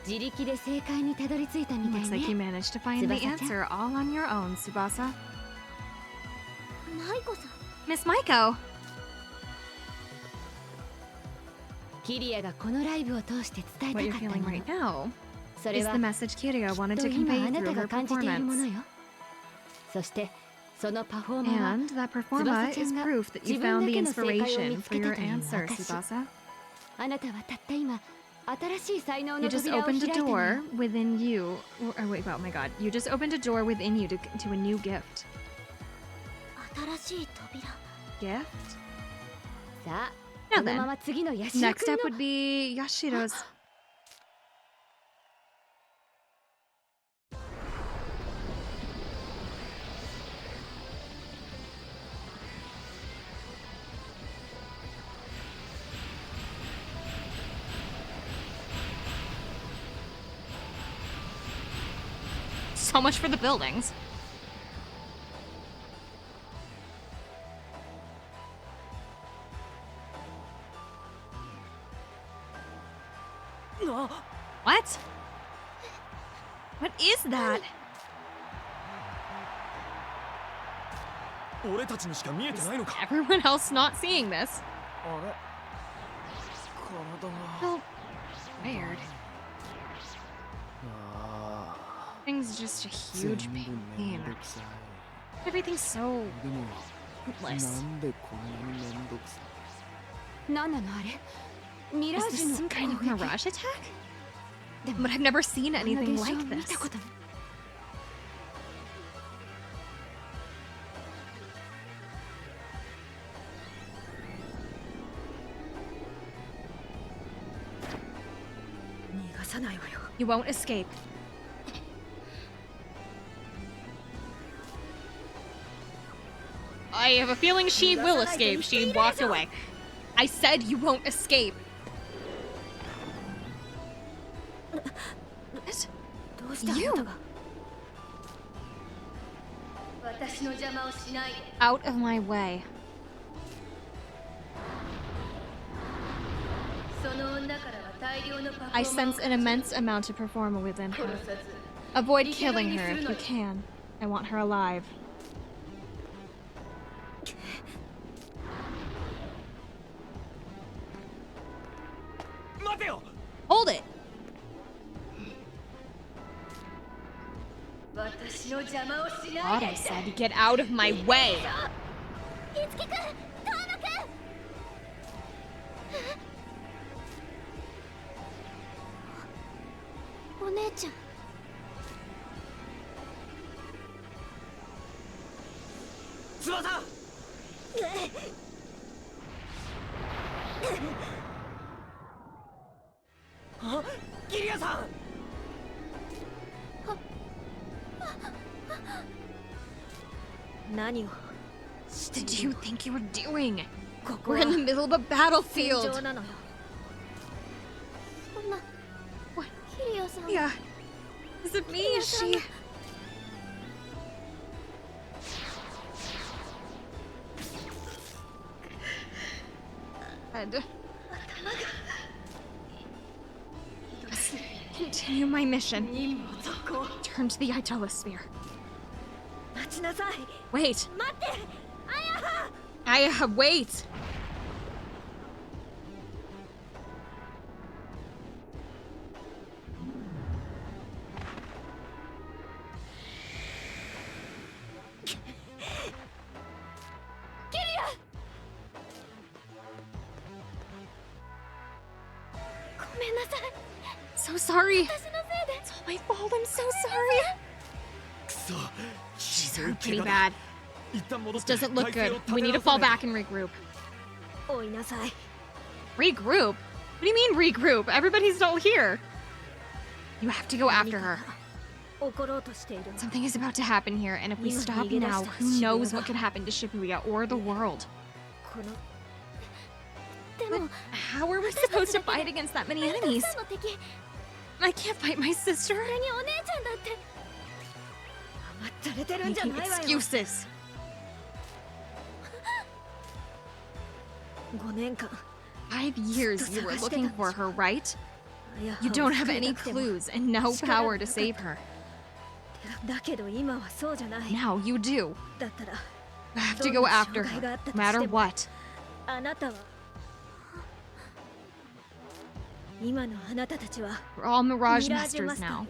自力で正解にたどり着いたみたい Looks like you ね managed to find the answer all on your own, Tsubasa. マイコさん Miss Maiko! キリアがこのライブを通して伝え What た you're かった feeling も right の now それ is は the message Kiria きっ wanted と to 今 convey あなた through が her 感じているもの performance. よそしてそのパフォーマーは And that performa is proof that you found the inspiration for your answer, Tsubasa. あなたはたった今新しい才能 You の just 扉を開い opened た a のよ door within you. Or wait, oh my god. You just opened a door within you to a new gift. 新しい扉 Gift? さあ Now この then. まま次のヤシロ Next 君 up の would be Yashiro's. So much for the buildings. What? What is that? 俺たちにしか見えてないのか Everyone else not seeing this. あれ体が Well, weird. あ Things just a ー全 huge 部め pain. んどくさい Everything's so でも pointless. なんでこんなにめんどくさい何なのあれミラ Is ージ this ュ some の kind of 攻撃 mirage attack? But I've never seen この anything 現象 like 見 this. たことない 逃がさないわよ You won't escape. I have a feeling she will escape. She walked away. I said you won't escape. What? どうしたあ You なたが私の邪魔をしないで out of my way. その女からは大量のパフォーマー I sense an immense amount of performer within her. Avoid killing her if you can. I want her alive. Hold it! 私の邪魔をしない God, で I said get out of my way. いつきくんトーマくんお姉ちゃん翼あギリアさん 何を What did you think you were doing? ここ We're は in the middle of a 戦 battlefield. 場なのよそんな What? キリアさん Yeah. Is it me? Is she? Head. Continue my mission. 任務を続行 Turn to the Italosphere. 待ちなさい Wait. 待って I wait. さい So sorry. 私のせいで It's all my fault. I'm so sorry. くそ She's ひどい hurt pretty 怪我だ bad. 一旦戻っ This て doesn't look 体勢 good. を立 We て need to 直さ fall ない back and regroup. 追いなさい Regroup? What do you mean regroup? Everybody's still here. You have to go after her. 怒ろうとしている Something is about to happen here, and if we stop now, who knows what could happen to Shibuya or the world? このでも How are we supposed to fight against that many たく enemies? さんの敵 I can't fight my sister. それにお姉ちゃんだって甘ったれてるんじゃ Making ないわよ excuses. 5年間 5 years you were looking for her, right? あや You はを don't have 救い any たくても clues and no power to save her. だけど今はそうじゃない Now you do. だったら You have to go after her, no matter what. あなたは今のあなたたちは We're all Mirage ミラージュ Masters マスター now. よ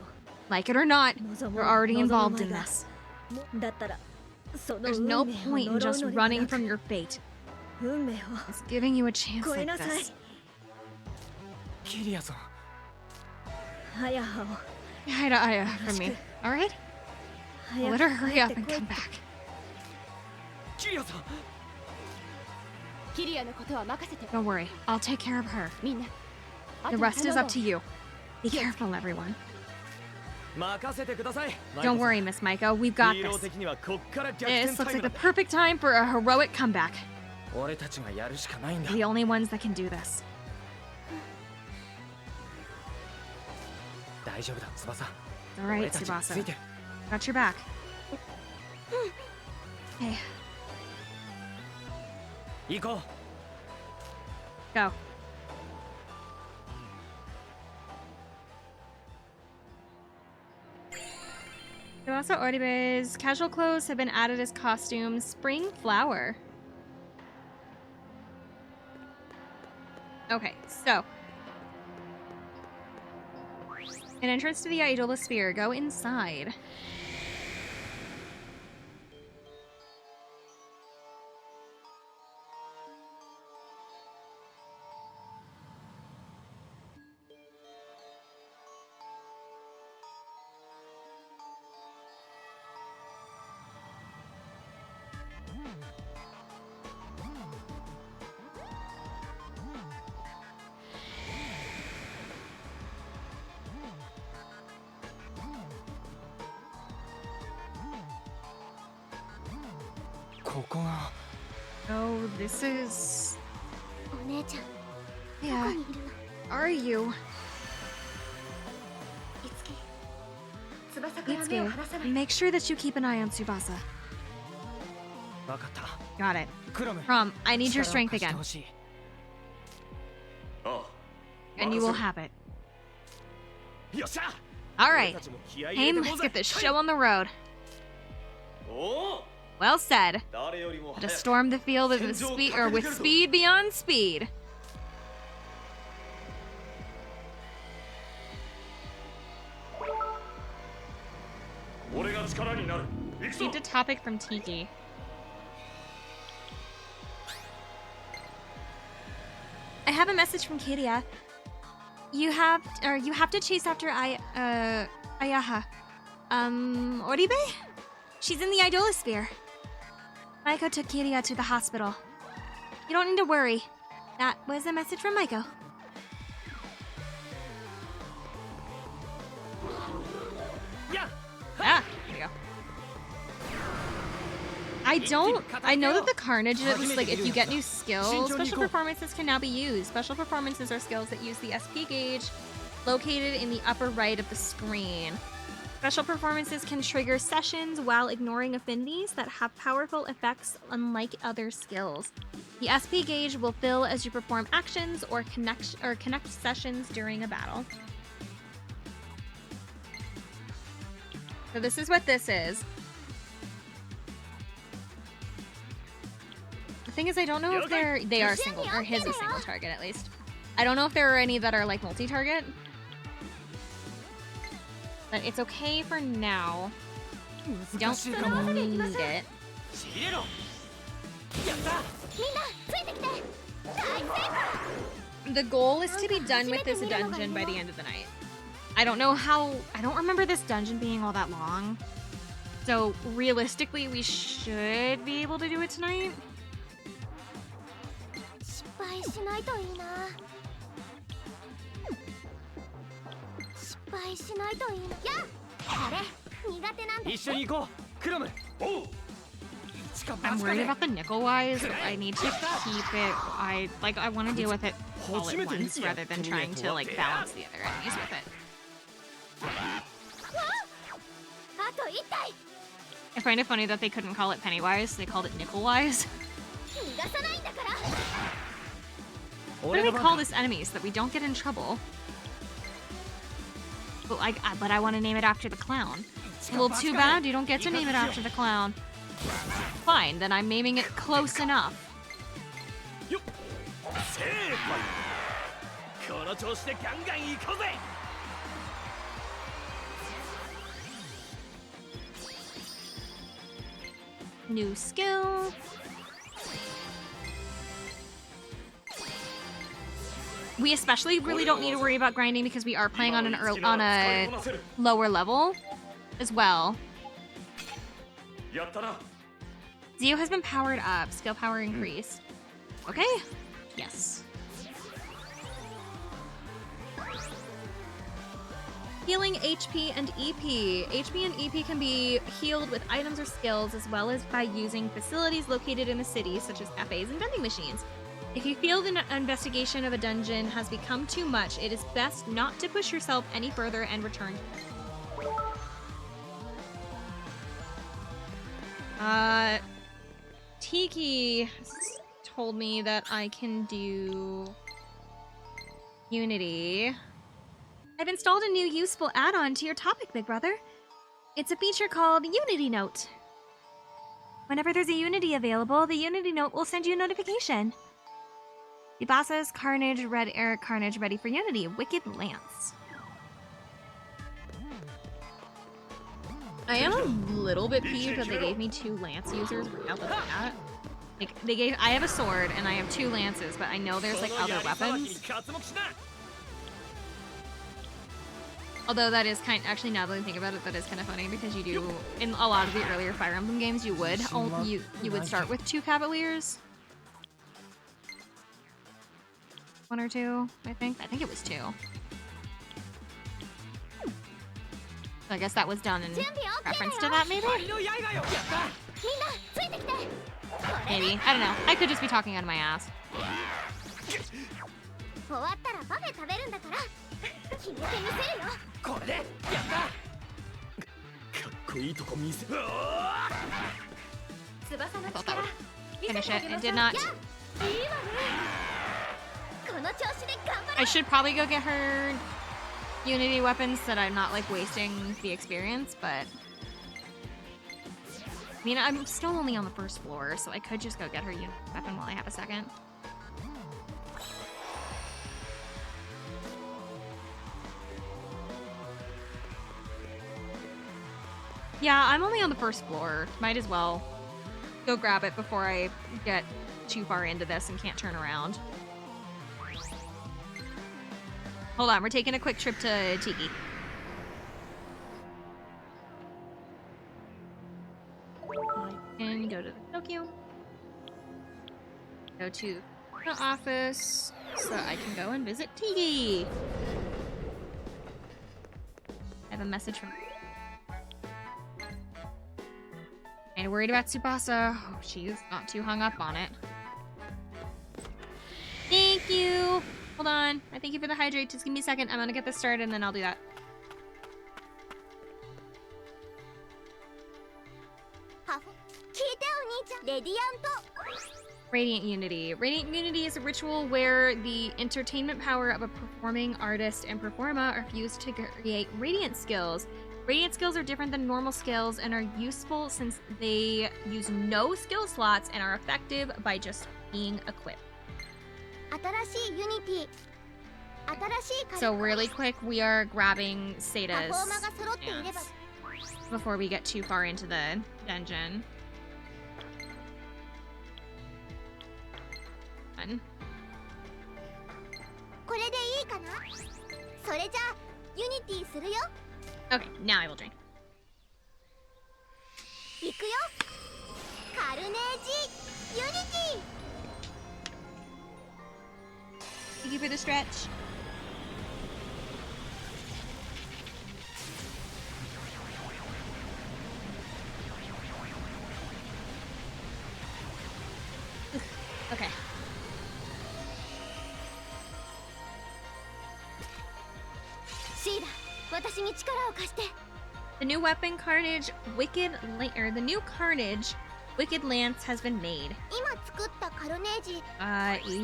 Like it or not, 望む we're already 望む involved 前 in が this. だったらその There's 運命 no を point in 呪う just のでは running なく from your fate. 運命を It's giving you a chance 超え like なさい this. キリアさんあやはを Hi to Aya from me. Alright? 早 Let く her 帰 hurry って up and こい come back. キリアさんキリアのことは任せて Don't worry, I'll take care of her. みんな The rest is up to you. Be careful, everyone. 任せてください Don't worry, Miss Maiko, we've got ヒーロー this. 的にはこっから逆 This 転 looks タイ like ム the だ perfect time for a heroic comeback. 俺たちがやるしかないんだ We're the only ones that can do this. 大丈夫だ翼 Alright, 俺たちについ Tsubasa. てる Got your back. Hey, 行こ go. Tsubasa Oribe's casual clothes have been added as costumes. Spring flower. Okay, so. An entrance to the Idolosphere. Go inside. Oh, this is... お姉ちゃん Yeah, どこにいるの are you? いつき翼から目を Itsuki, 離さない make sure that you keep an eye on Tsubasa. う分かった Got it. クロム Prom, I need your 力を strength 貸して again, ほしいああ and you will have it. よっしゃ Alright, 俺たちも気合い入れ Aim, てこう let's ぜ get this show on the road. おお Well said. 誰よりも To 早く storm the field with speed with speed beyond speed. 俺が力になる行くぞ Received a topic from Tiki. I have a message from Kiria. You have to chase after Ayaha. Oribe? She's in the Idolosphere. Maiko took Kiria to the hospital. You don't need to worry. That was a message from Maiko. Yeah. Ah, there you go. I know that the Carnage is like if you get new skills, special performances can now be used. Special performances are skills that use the SP gauge located in the upper right of the screen. Special performances can trigger sessions while ignoring affinities that have powerful effects unlike other skills. The SP gauge will fill as you perform actions or connect sessions during a battle. So this is what this is. The thing is, I don't know if they are single, or his is single target at least. I don't know if there are any that are like multi-target. But it's okay for now. You don't need it. ちぎれろやったみんなついてきて大成功 the goal is to be done with this dungeon by the end of the night. I don't know how... I don't remember this dungeon being all that long. So, realistically, we should be able to do it tonight. 失敗しないといいな。失敗しないといいな。やあれ苦手なんだ。一緒に行こうクロム。おう。 I'm worried about the nickel wise. I need to keep it. I want to deal with it all at once rather than trying to like balance the other enemies with it. I find it funny that they couldn't call it Pennywise, they called it Nickel Wise. What do we call this enemy so that we don't get in trouble? But I want to name it after the clown. Well, too bad you don't get to name it after the clown. Fine, then I'm naming it close enough. New skill. We especially really don't need to worry about grinding because we are playing on a lower level as well. Zio has been powered up. Skill power increased. Okay. Yes. Healing HP and EP. HP and EP can be healed with items or skills as well as by using facilities located in the city such as cafes and vending machines. If you feel the investigation of a dungeon has become too much, it is best not to push yourself any further and return. Tiki told me that I can do Unity. I've installed a new useful add-on to your topic, Big Brother. It's a feature called Unity Note. Whenever there's a Unity available, the Unity Note will send you a notification. Yubasa's Carnage, Red Eric Carnage ready for Unity. Wicked Lance. I am a little bit peeved that they gave me 2 lance users right out the bat. Like, I have a sword and I have 2 lances, but I know there's like other weapons. Although that is actually now that I think about it, that is kind of funny because you do, in a lot of the earlier Fire Emblem games, you would start with 2 Cavaliers. 1 or 2, I think. I think it was 2. So I guess that was done in reference to that, maybe? Maybe. I don't know. I could just be talking out of my ass. I thought that would finish it. It did not. I should probably go get her Unity weapons so that I'm not like wasting the experience, but I mean, I'm still only on the first floor, so I could just go get her Unity weapon while I have a second. Yeah, I'm only on the first floor. Might as well go grab it before I get too far into this and can't turn around. Hold on, we're taking a quick trip to Tiki. And go to the Tokyo. Go to the office so I can go and visit Tiki. I have a message from... Kinda worried about Tsubasa. Oh, she's not too hung up on it. Thank you! Hold on. I thank you for the hydrate. Just give me a second. I'm gonna get this started and then I'll do that. Radiant Unity. Radiant Unity is a ritual where the entertainment power of a performing artist and performer are fused to create radiant skills. Radiant skills are different than normal skills and are useful since they use no skill slots and are effective by just being equipped. So really quick, we are grabbing Seida's dance before we get too far into the dungeon. これでいいかな。それじゃあユニティするよ。 Okay, now I will drink. いくよ。カルネージユニテ Thank you for the stretch. Okay. ィ。シーダ、私に力を貸して。 The new weapon Carnage the new Carnage Wicked Lance has been made. 今作ったカルネージ、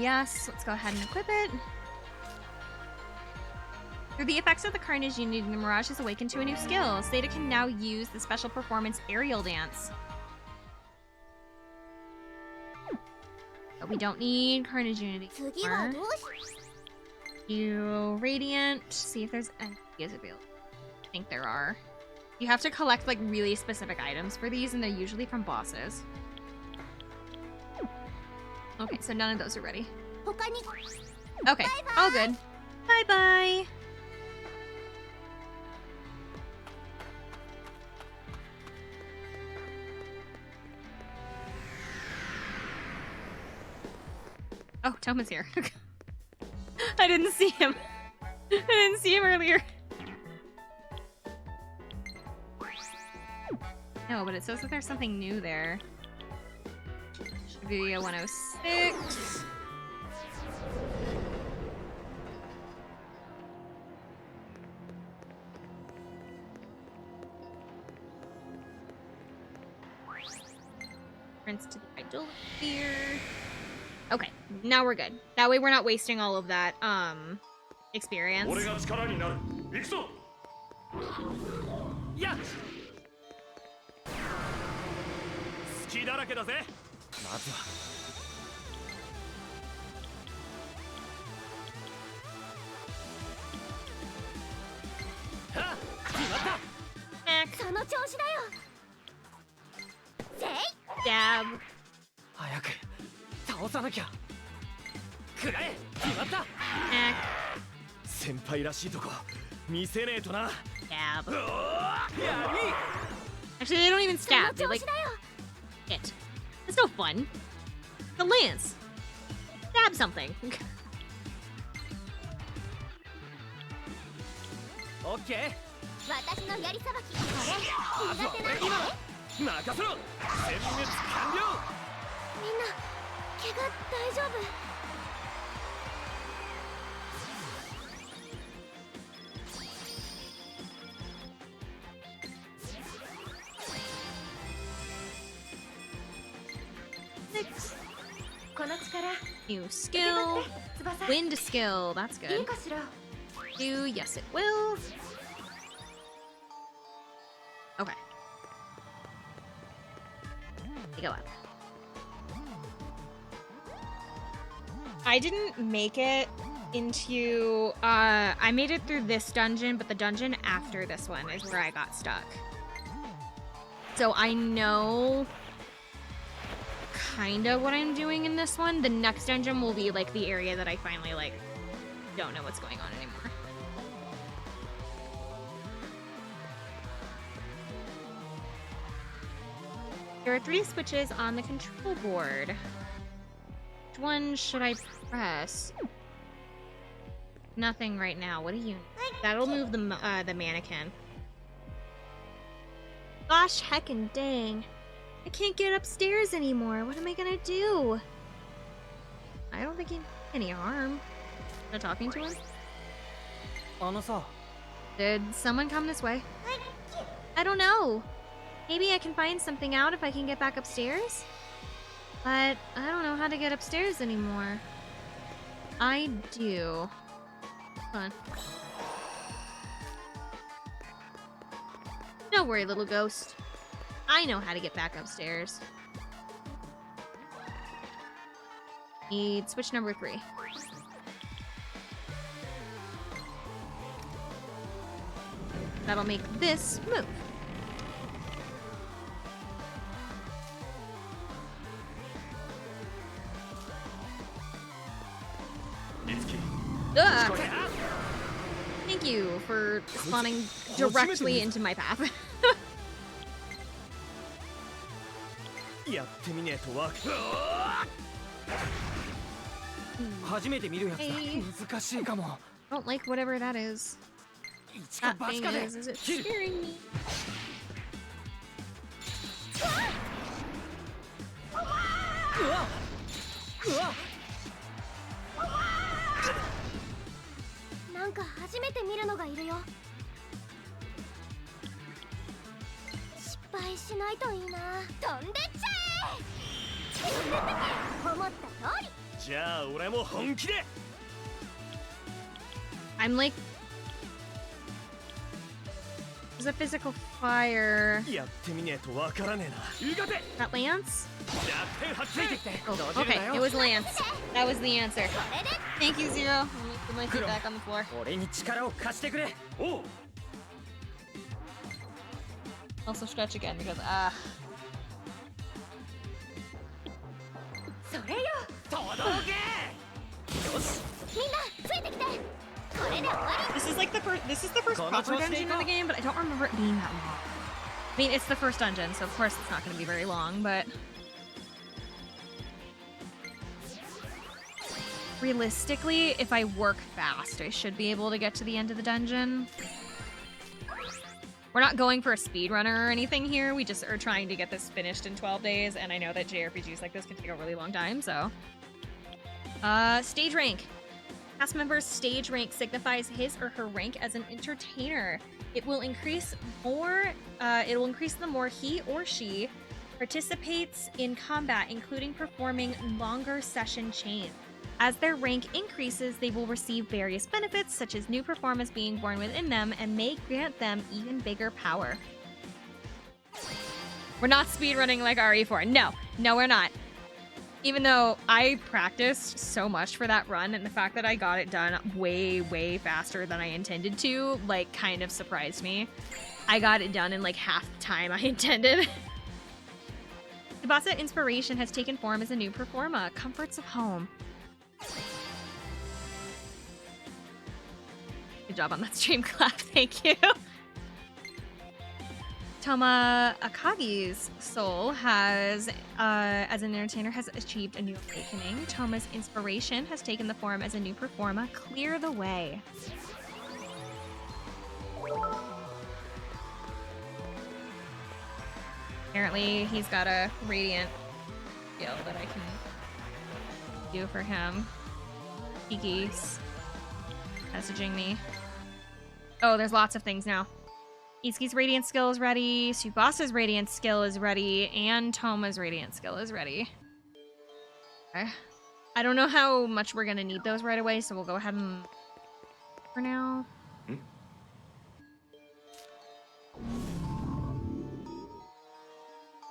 Yes, let's go ahead and equip it. Through the effects of the Carnage unity, the Mirage has awakened to a new skill. Zeta can now use the special performance Aerial Dance. But we don't need Carnage Unity 次は anymore. どうし。 You Radiant, see if there's any available. I think there are. You have to collect like really specific items for these, and they're usually from bosses. Okay, so none of those are ready. 他に Okay, all good. Bye bye. Oh, Toma's here. I didn't see him. I didn't see him earlier. No, but it says that there's something new there. Should be a 106. Prince to the idol here. Okay, now we're good. That way we're not wasting all of that experience. 俺が力になる。行くぞ。やっ隙だらけだぜ。まずははっ決まった。 Heck, その調子だよ。せい。 dab. 早く倒さなきゃ。くらえ決まった。 Heck, 先輩らしいとこ見せねえとな。 dab. やり Actually, they don't even その stab. They 調 like 子だよ。 hit. That's no fun. The lance. Stab something. オッケー。私のやりさばき、これ苦手なんだね。任せろ。殲滅完了。みんな怪我大丈夫？ Six. この力 New 受け skill. 取って翼。 Wind skill. That's いい good. かしら。 Do yes, it will. Okay. You go up. I didn't make it into I made it through this dungeon, but the dungeon after this one is where I got stuck. So I know kind of what I'm doing in this one. The next dungeon will be like the area that I finally like don't know what's going on anymore. There are 3 switches on the control board. Which one should I press? Nothing right now. What do you? That'll move the mannequin. Gosh, heckin' dang! I can't get upstairs anymore. What am I gonna do? I don't think he did any harm. Am I talking to him? あのさ。 Did someone come this way? I don't know. Maybe I can find something out if I can get back upstairs? But I don't know how to get upstairs anymore. I do. Hold on. Don't worry, little ghost. I know how to get back upstairs. Need switch number 3. That'll make this move. Itsuki, Ugh. Thank you for spawning directly into my path. やってみねえとわか初めて見るやつだ Hey. 難しいかも Don't like whatever that is. 一か That 八 thing かで is it scaring me? うわうわなんか初めて見るのがいるよ。失敗しないといいな。飛んでっちゃえ思った通り。じゃあ俺も本気で I'm like, there's a physical fire やってみねえとわからねえなうがて that Lance. 弱点発ついてきて Oh, okay, it was Lance. That was the answer. Thank you, Zero. Let me put my feet back on the floor. 俺に力を貸してくれおう Also stretch again because それよ届けよしみんなついてきて。これで終わり。 this is like the first proper dungeon in the game, but I don't remember it being that long. I mean, it's the first dungeon, so of course it's not going to be very long, but realistically, if I work fast, I should be able to get to the end of the dungeon. We're not going for a speedrunner or anything here. We just are trying to get this finished in 12 days, and I know that JRPGs like this can take a really long time, so. Stage rank. Cast member's stage rank signifies his or her rank as an entertainer. It will increase the more he or she participates in combat, including performing longer session chains. As their rank increases, they will receive various benefits, such as new performance being born within them, and may grant them even bigger power. We're not speedrunning like RE4. No, we're not. Even though I practiced so much for that run, and the fact that I got it done way, way faster than I intended to, like, kind of surprised me. I got it done in, like, half the time I intended. Tsubasa Inspiration has taken form as a new performa, Comforts of Home. Good job on that stream clap, thank you. Toma Akagi's soul has, as an entertainer, has achieved a new awakening. Toma's inspiration has taken the form as a new performa, Clear the Way. Apparently, he's got a radiant skill that I can do for him. Kiki's messaging me. Oh, there's lots of things now. Itsuki's radiant skill is ready, Tsubasa's radiant skill is ready, and Toma's radiant skill is ready. Okay. I don't know how much we're gonna need those right away, so we'll go ahead and for now.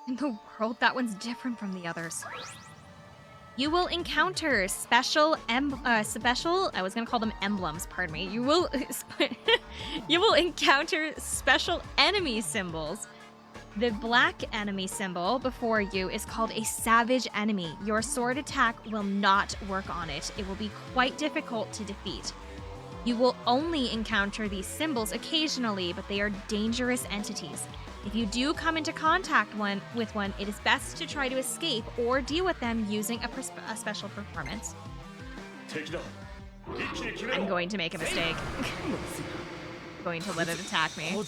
In the world, that one's different from the others. You will encounter special, I was gonna call them emblems, pardon me. You will encounter special enemy symbols. The black enemy symbol before you is called a savage enemy. Your sword attack will not work on it. It will be quite difficult to defeat. You will only encounter these symbols occasionally, but they are dangerous entities. If you do come into contact with one, it is best to try to escape or deal with them using a special performance. I'm going to make a mistake. I'm going to let it attack me. I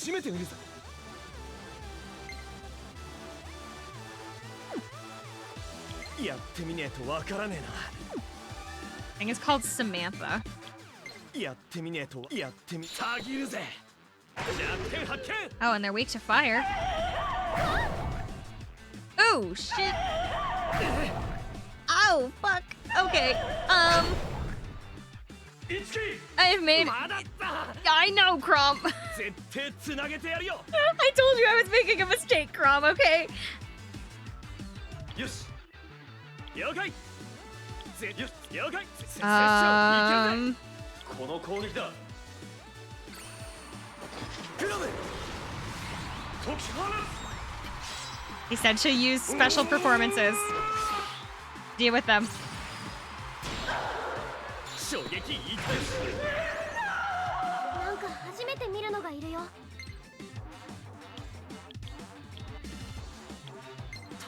think it's called Samantha. Oh, and they're weak to fire. Oh, shit. Oh, fuck. Okay, I've made... I know, Crom. I told you I was making a mistake, Crom, okay? He said to use special performances. Deal with them. 衝撃痛いしなんか初めて見るのがいるよ。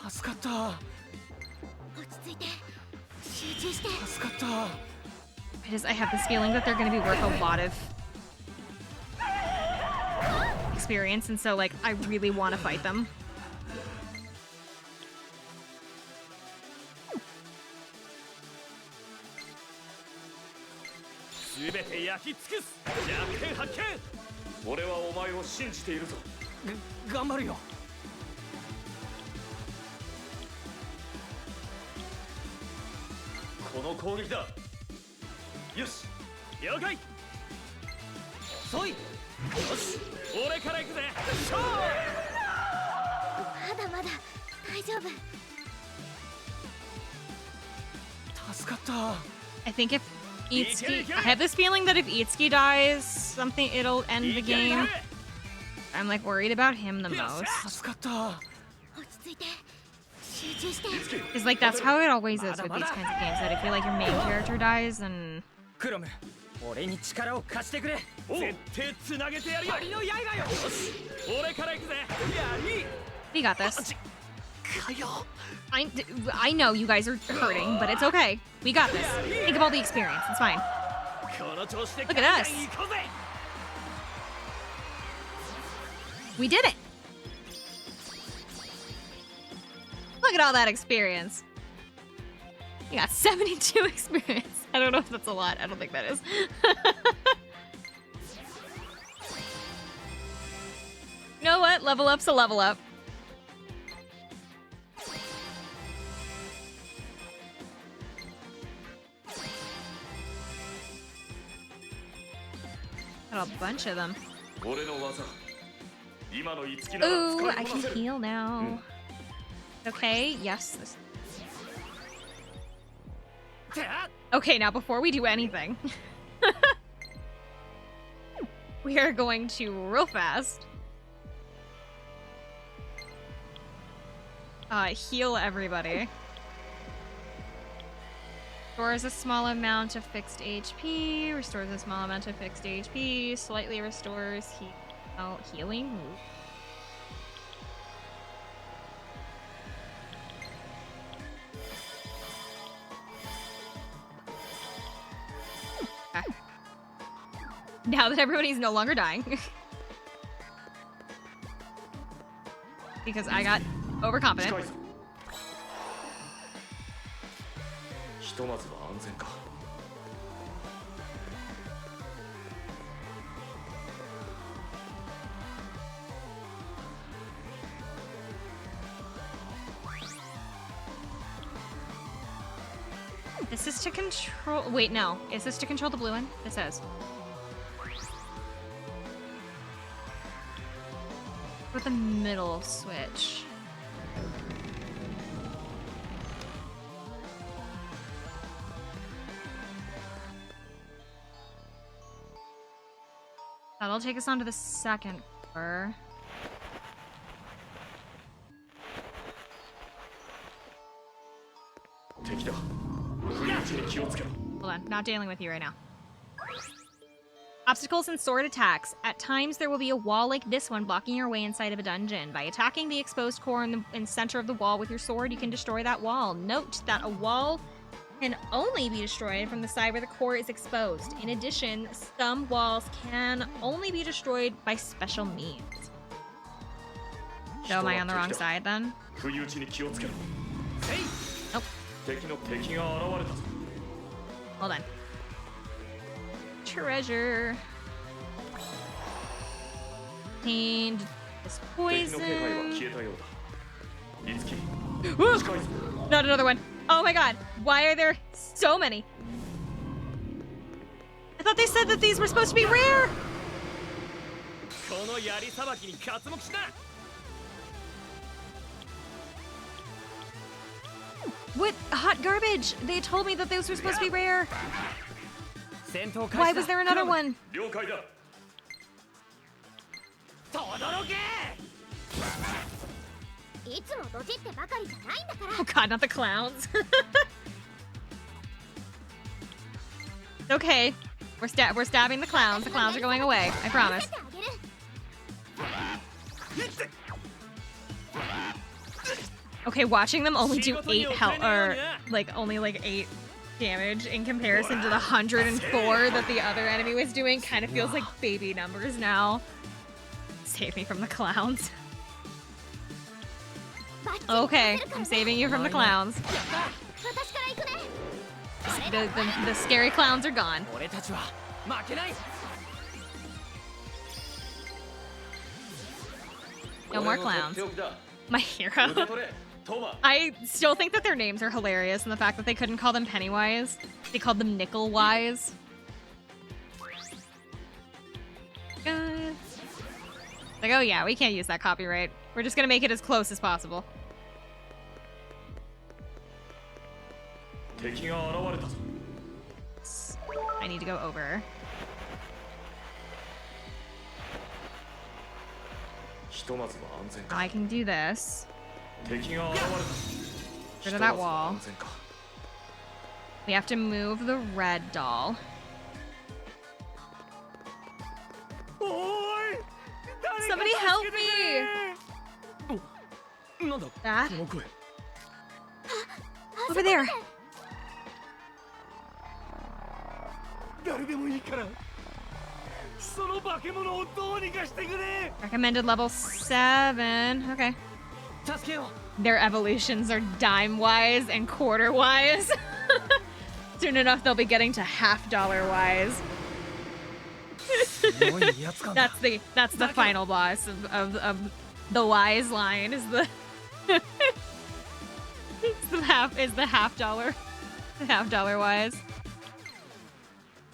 助かった落ち着いて集中して。助かった。 I have this feeling that they're going to be worth a lot of experience, and so like I really want to fight them. 全て焼き尽くす。弱点発見。俺はお前を信じているぞ。頑張るよ。この攻撃だ。よし、了解。遅い。よし、俺から行くぜ。勝負。まだまだ大丈夫。助かった。 I think if Itsuki, I have this feeling that if Itsuki dies, something it'll end the game. I'm like worried about him the most. 助かった。落ち着いて集中して。Because like that's how it always is with these kinds of games. That if you like your main character dies, then クロム、俺に力を貸してくれ。絶対つなげてやるよ。槍の刃よ。よし、俺から行くぜ。槍。 we got this. I know you guys are hurting, but it's okay. We got this. Think of all the experience. It's fine. Look at us. We did it. Look at all that experience. We got 72 experience. I don't know if that's a lot. I don't think that is. You know what? Level up's a level up. Got a bunch of them. Ooh, I can heal now. Okay, yes. Okay, now before we do anything, we are going to real fast heal everybody. Restores a small amount of fixed HP. Restores a small amount of fixed HP. Slightly restores healing. Okay. Now that everybody's no longer dying. Because I got overconfident. ひとまずは安全か。This is to control. Wait, no. Is this to control the blue one? It says. With the middle switch. That'll take us on to the second floor. Hold on, not dealing with you right now. Obstacles and sword attacks. At times, there will be a wall like this one blocking your way inside of a dungeon. By attacking the exposed core in the center of the wall with your sword, you can destroy that wall. Note that a wall can only be destroyed from the side where the core is exposed. In addition, some walls can only be destroyed by special means. So am I on the wrong side then? Nope. Hold on. Treasure. Contained this poison. Not another one. Oh my god. Why are there so many? I thought they said that these were supposed to be rare. What? Hot garbage. They told me that those were supposed to be rare. Why was there another one? Oh god, not the clowns. okay. We're stabbing the clowns. The clowns are going away. I promise. Okay, watching them only do 8 health, or like only like 8 damage in comparison to the 104 that the other enemy was doing kind of feels like baby numbers now. Save me from the clowns. Okay, I'm saving you from the clowns. The scary clowns are gone. No more clowns. My hero. I still think that their names are hilarious, and the fact that they couldn't call them Pennywise. They called them Nickel-Wise. Like, oh yeah, we can't use that copyright. We're just gonna make it as close as possible. I need to go over. I can do this. Get rid of that wall. We have to move the red doll. Somebody help me! That? Over there. Recommended level 7. Okay. Their evolutions are dime-wise and quarter-wise. Soon enough, they'll be getting to half-dollar-wise. That's the final boss of the wise line is the half dollar wise.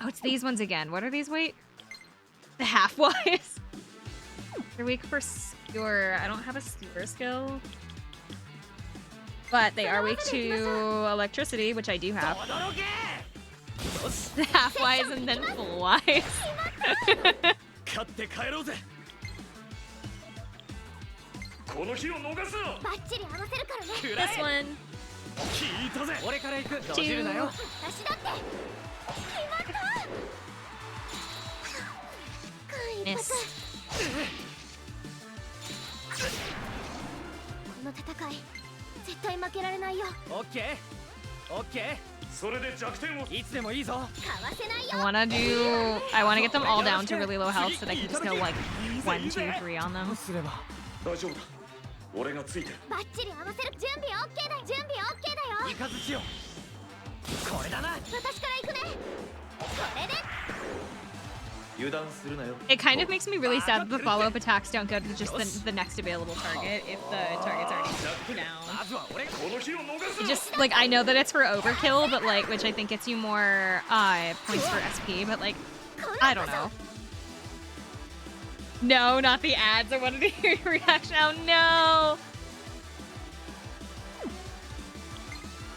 Oh, it's these ones again. What are these? Wait, the half wise. They're weak for skewer. I don't have a skewer skill, but they are weak to electricity, which I do have. Half wise and then full wise. This one. 2. Miss. この戦い絶対負けられないよ。オッケーオッケー。それで弱点をいつでもいいぞ。 I wanna get them all down to really low health so that I can just go like 1, 2, 3 on them. 大丈夫だ。俺がついてる。バッチリ合わせる。準備 OK だよ。準備 OK だよ。イカズチよ。これだな。私から行くね。これで。 It kind of makes me really sad that the follow-up attacks don't go to just the next available target if the target's already down. It just, like, I know that it's for overkill, but, like, which I think gets you more points for SP, but, like, I don't know. No, not the ads. I wanted to hear your reaction. Oh, no!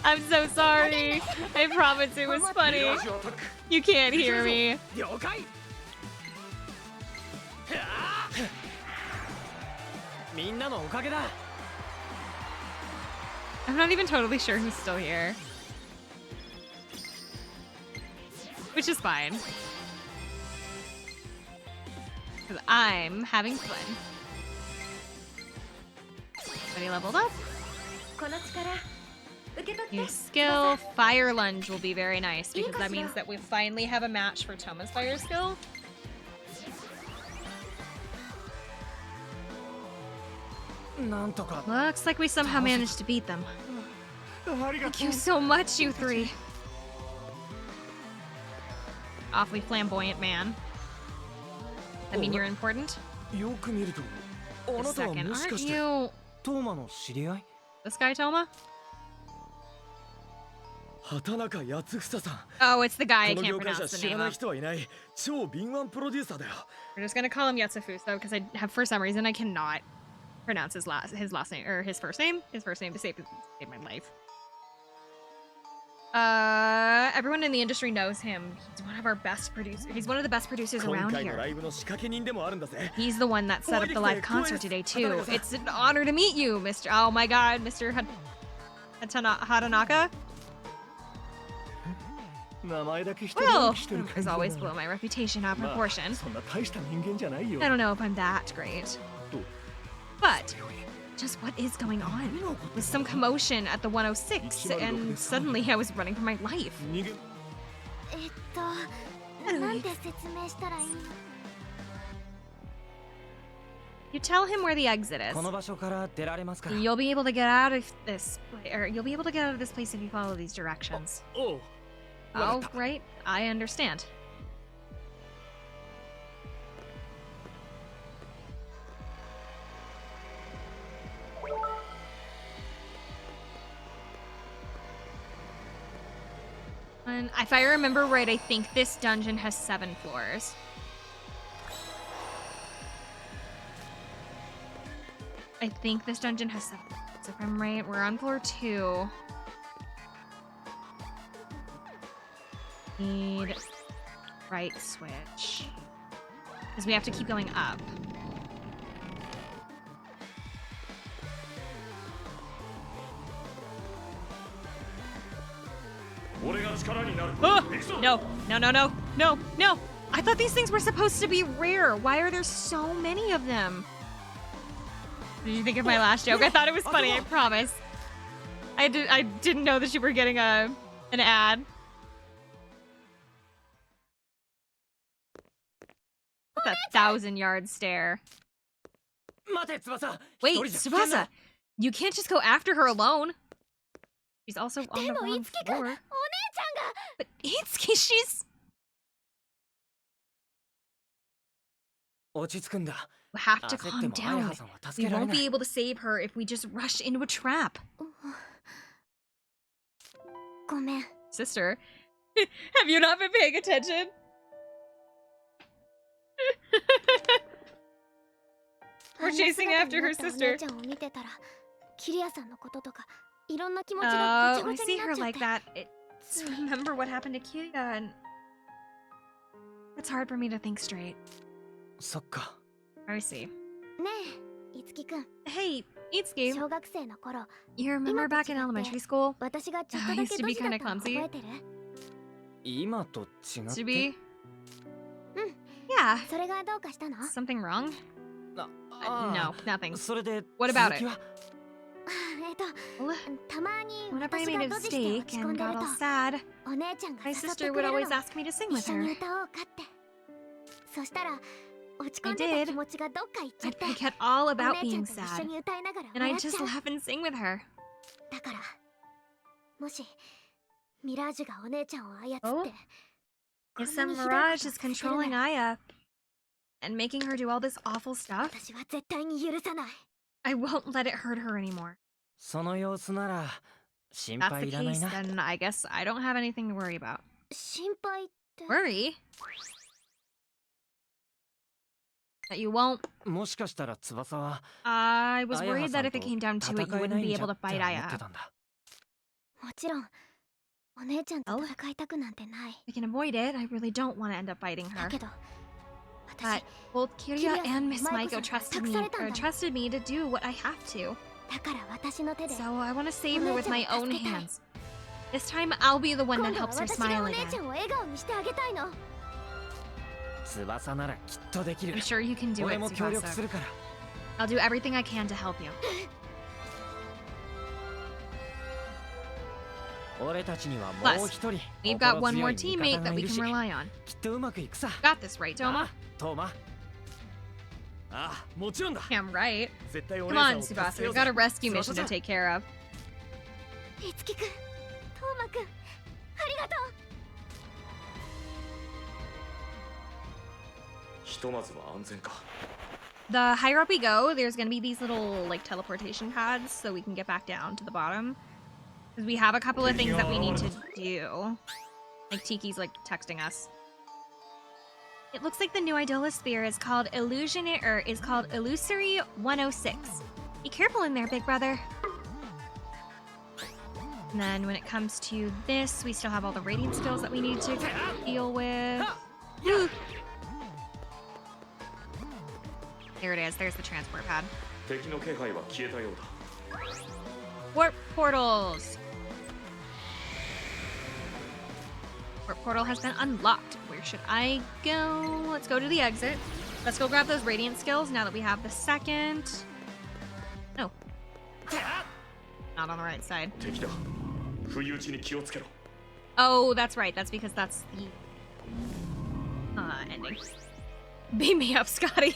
I'm so sorry. I promise it was funny. You can't hear me. I'm not even totally sure who's still here. Which is fine. Because I'm having fun. Everybody leveled up. New skill. Fire Lunge will be very nice because that means that we finally have a match for Toma's fire skill. Looks like we somehow managed to beat them. Thank you so much, you three. Awfully flamboyant man. I mean, you're important. A second, aren't you... This guy, Toma? Oh, it's the guy I can't pronounce the name of. We're just gonna call him Yatsufusa because I have, for some reason, I cannot pronounce his last name, or his first name to save my life. Everyone in the industry knows him. He's one of our best producers. He's one of the best producers around here. He's the one that set up the live concert today too. It's an honor to meet you, Mr. Oh my God, Mr. Hatanaka. Well, as always, blow my reputation out of proportion. I don't know if I'm that great. But just what is going on? With some commotion at the 106, and suddenly I was running for my life. なんて説明したらいいの You tell him where the exit is. You'll be able to get out of this, or you'll be able to get out of this place if you follow these directions. Oh, right. I understand. And if I remember right, I think this dungeon has 7 floors. I think this dungeon has 7 floors. If I'm right, we're on floor 2. Need right switch. Because we have to keep going up. Oh, no. I thought these things were supposed to be rare. Why are there so many of them? Did you think of my last joke? I thought it was funny, I promise. I didn't know that you were getting an ad. What's a 1,000-yard stare? Wait, Tsubasa! You can't just go after her alone. She's also on the wrong floor. But Itsuki, she's... You have to calm down. We won't be able to save her if we just rush into a trap. ごめん Sister, have you not been paying attention? We're chasing after her sister. Oh, I see her like that. It's remember what happened to Kirya, and it's hard for me to think straight. I see. ねえ、いつきくん Hey, Itsuki, 小学生の頃 you remember back in elementary school? 私がちょっと I だ used け to ド be ジだっ kinda たの clumsy. 覚えてる To be? Yeah. それがどうかしたの Something wrong? No, nothing. What about it? Well, たまに Whenever I 私 made が a ドジして落 mistake ち込ん and でる got と all sad, お姉ちゃんが my 誘って sister く would れる always の ask me to sing 一 with 緒に her. 歌おうかってそしたら落ち込 I んでた did. 気持ちがどっか行っちゃっ I'd て forget all お about 姉ちゃ being んと一緒 sad, に歌いながら and 笑 I'd っちゃ just う laugh and sing with her. だからもしミラージュがお姉ちゃんを操って Oh? こ If んな some にひどいことを Mirage さ is せてる controlling なら Aya and making her do all this awful stuff, 私は絶対に許さない I won't let it hurt her anymore. その様子なら心 That's 配 the いらない case, な then I guess I don't have anything to worry about. 心配って Worry? That you won't? もしかしたら翼は I was あやは worried さ that ん if it と came down to it, you 戦え wouldn't ない be んじゃ able っ to て fight 思って Aya. たんだもちろんお姉ちゃんと Oh? 戦いたくなんてない I can avoid it. I really don't want to end up fighting だ her. けど But 私 both Kirya Kirya and Miss Maiko-san Maiko trusted 託 me, されたんだもん。 trusted me to do what I have to. だから私の手で So I want to save her with my お姉 own ちゃんを助けたい。 hands. This time I'll be the one 今 that 度は helps her 私が smile お姉ちゃ again. んを笑顔にしてあげたいの翼ならきっとできる I'm sure you can do 俺 it, も協力す Tsubasa. るから I'll do everything I can to help you. 俺たちにはも Plus, う一人 We've got one 心 more 強い teammate 味方が that い we る can し rely on. きっとうまくいくさ Got this, right, あ Toma? あトーマああもちろんだ Damn right. 絶対お Come 姉さ on, んを助 Tsubasa. けよ We've う got ぜ a rescue mission to 翼 take care of. いつきくんトーマくんありがとうひとまずは安全か The higher up we go, there's gonna be these little like teleportation pads so we can get back down to the bottom. Because we have a couple of things that we need to do. Like Tiki's like texting us. It looks like the new Idola sphere is called Illusory 106. Be careful in there, big brother. And then when it comes to this, we still have all the rating skills that we need to deal with. Woo. There it is. There's the transport pad. 敵の気配は消えたようだ Warp portals. Warp portal has been unlocked. Where should I go? Let's go to the exit. Let's go grab those radiant skills now that we have the second. No. Not on the right side. 敵だ不意打ちに気をつけろ Oh, that's right. That's because that's the ending. Beam me up, Scotty.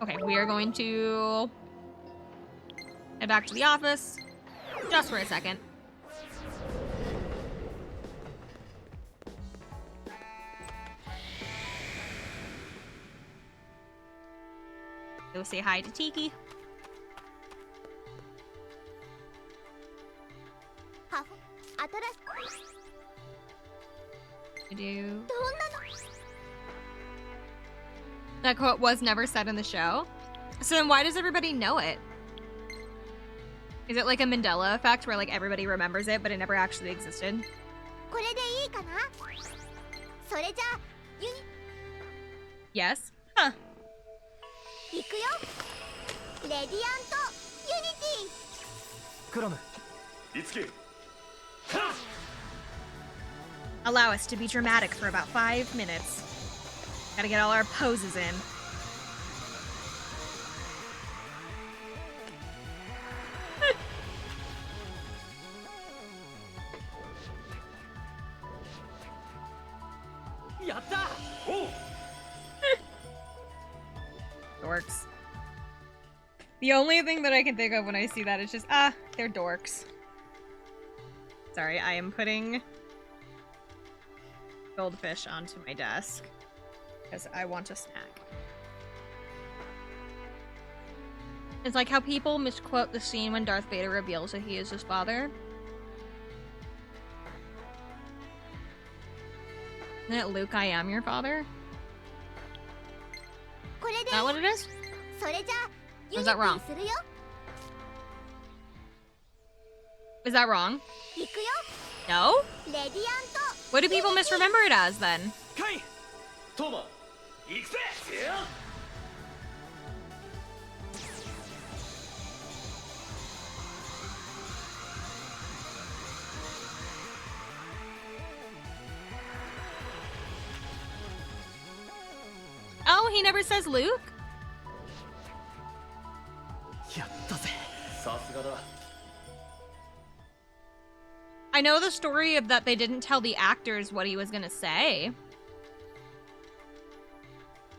Okay, we are going to head back to the office just for a second. Go say hi to Tiki. は新し Do どんなの that quote was never said in the show. So then why does everybody know it? Is it like a Mandela effect where like everybody remembers it but it never actually existed? これでいいかなそれじゃあユニ Yes? Huh. 行くよレディアントユニティクラムいつき Allow us to be dramatic for about 5 minutes. Gotta get all our poses in. Yatta! Dorks. The only thing that I can think of when I see that is just, they're dorks. Sorry, I am putting goldfish onto my desk because I want a snack. It's like how people misquote the scene when Darth Vader reveals that he is his father. Isn't it Luke, I am your father? これ Is で that what it is? それじゃあ Or ユ is ニテ that wrong? ィするよ Is that wrong? 行くよ No? レディアント What do people misremember it as then? カイトーマ行くぜ Oh, he never says Luke? やったぜさすがだ I know the story of that they didn't tell the actors what he was gonna say.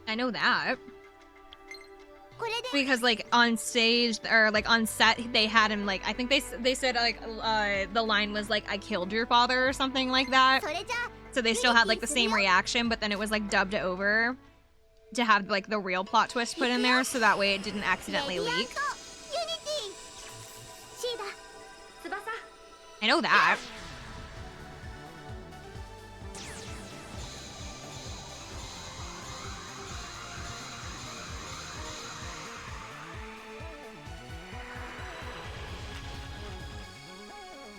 I know that. これで Because like on stage or like on set they had him like I think they said like the line was like I killed your father or something like that. それじゃあ So they still had like the same reaction, but then it was like dubbed over to have like the real plot twist put in there so that way it didn't レデ accidentally ィアントユ leak. ニティシーダ翼 I know that.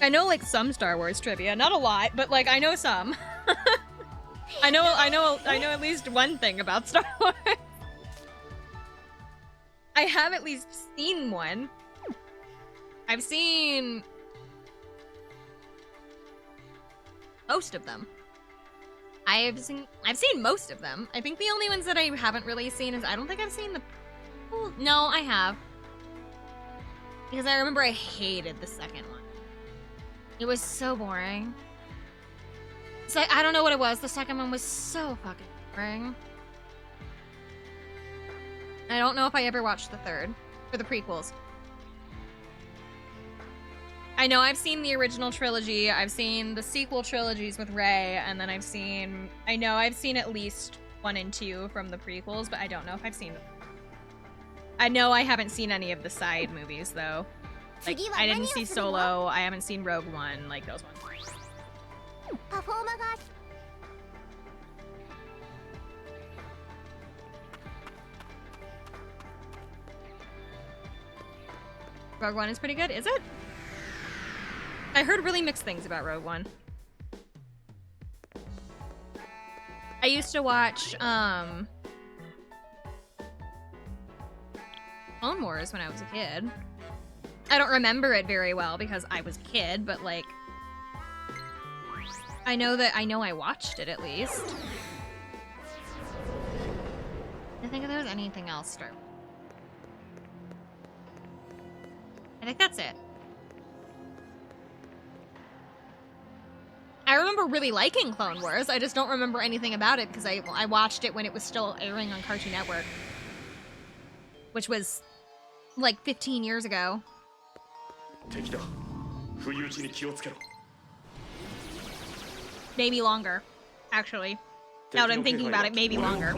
I know like some Star Wars trivia, not a lot, but like I know some. I know at least one thing about Star Wars. I have at least seen one. I've seen most of them. I've seen most of them. I think the only ones that I haven't really seen is I don't think I've seen the. Oh, no, I have. Because I remember I hated the second one. It was so boring. So I don't know what it was. The second one was so fucking boring. I don't know if I ever watched the third or the prequels. I know I've seen the original trilogy. I've seen the sequel trilogies with Rey, and then I know I've seen at least 1 and 2 from the prequels, but I don't know if I've seen them. I know I haven't seen any of the side movies though. Like, I didn't see Solo, I haven't seen Rogue One, like those ones. パフォーマーが Rogue One is pretty good, is it? I heard really mixed things about Rogue One. I used to watch, Clone Wars when I was a kid. I don't remember it very well because I was a kid, but like I know I watched it at least. I think there was anything else. I think that's it. I remember really liking Clone Wars. I just don't remember anything about it because I watched it when it was still airing on Cartoon Network, which was like 15 years ago. Maybe longer, actually. Now that I'm thinking about it, maybe longer.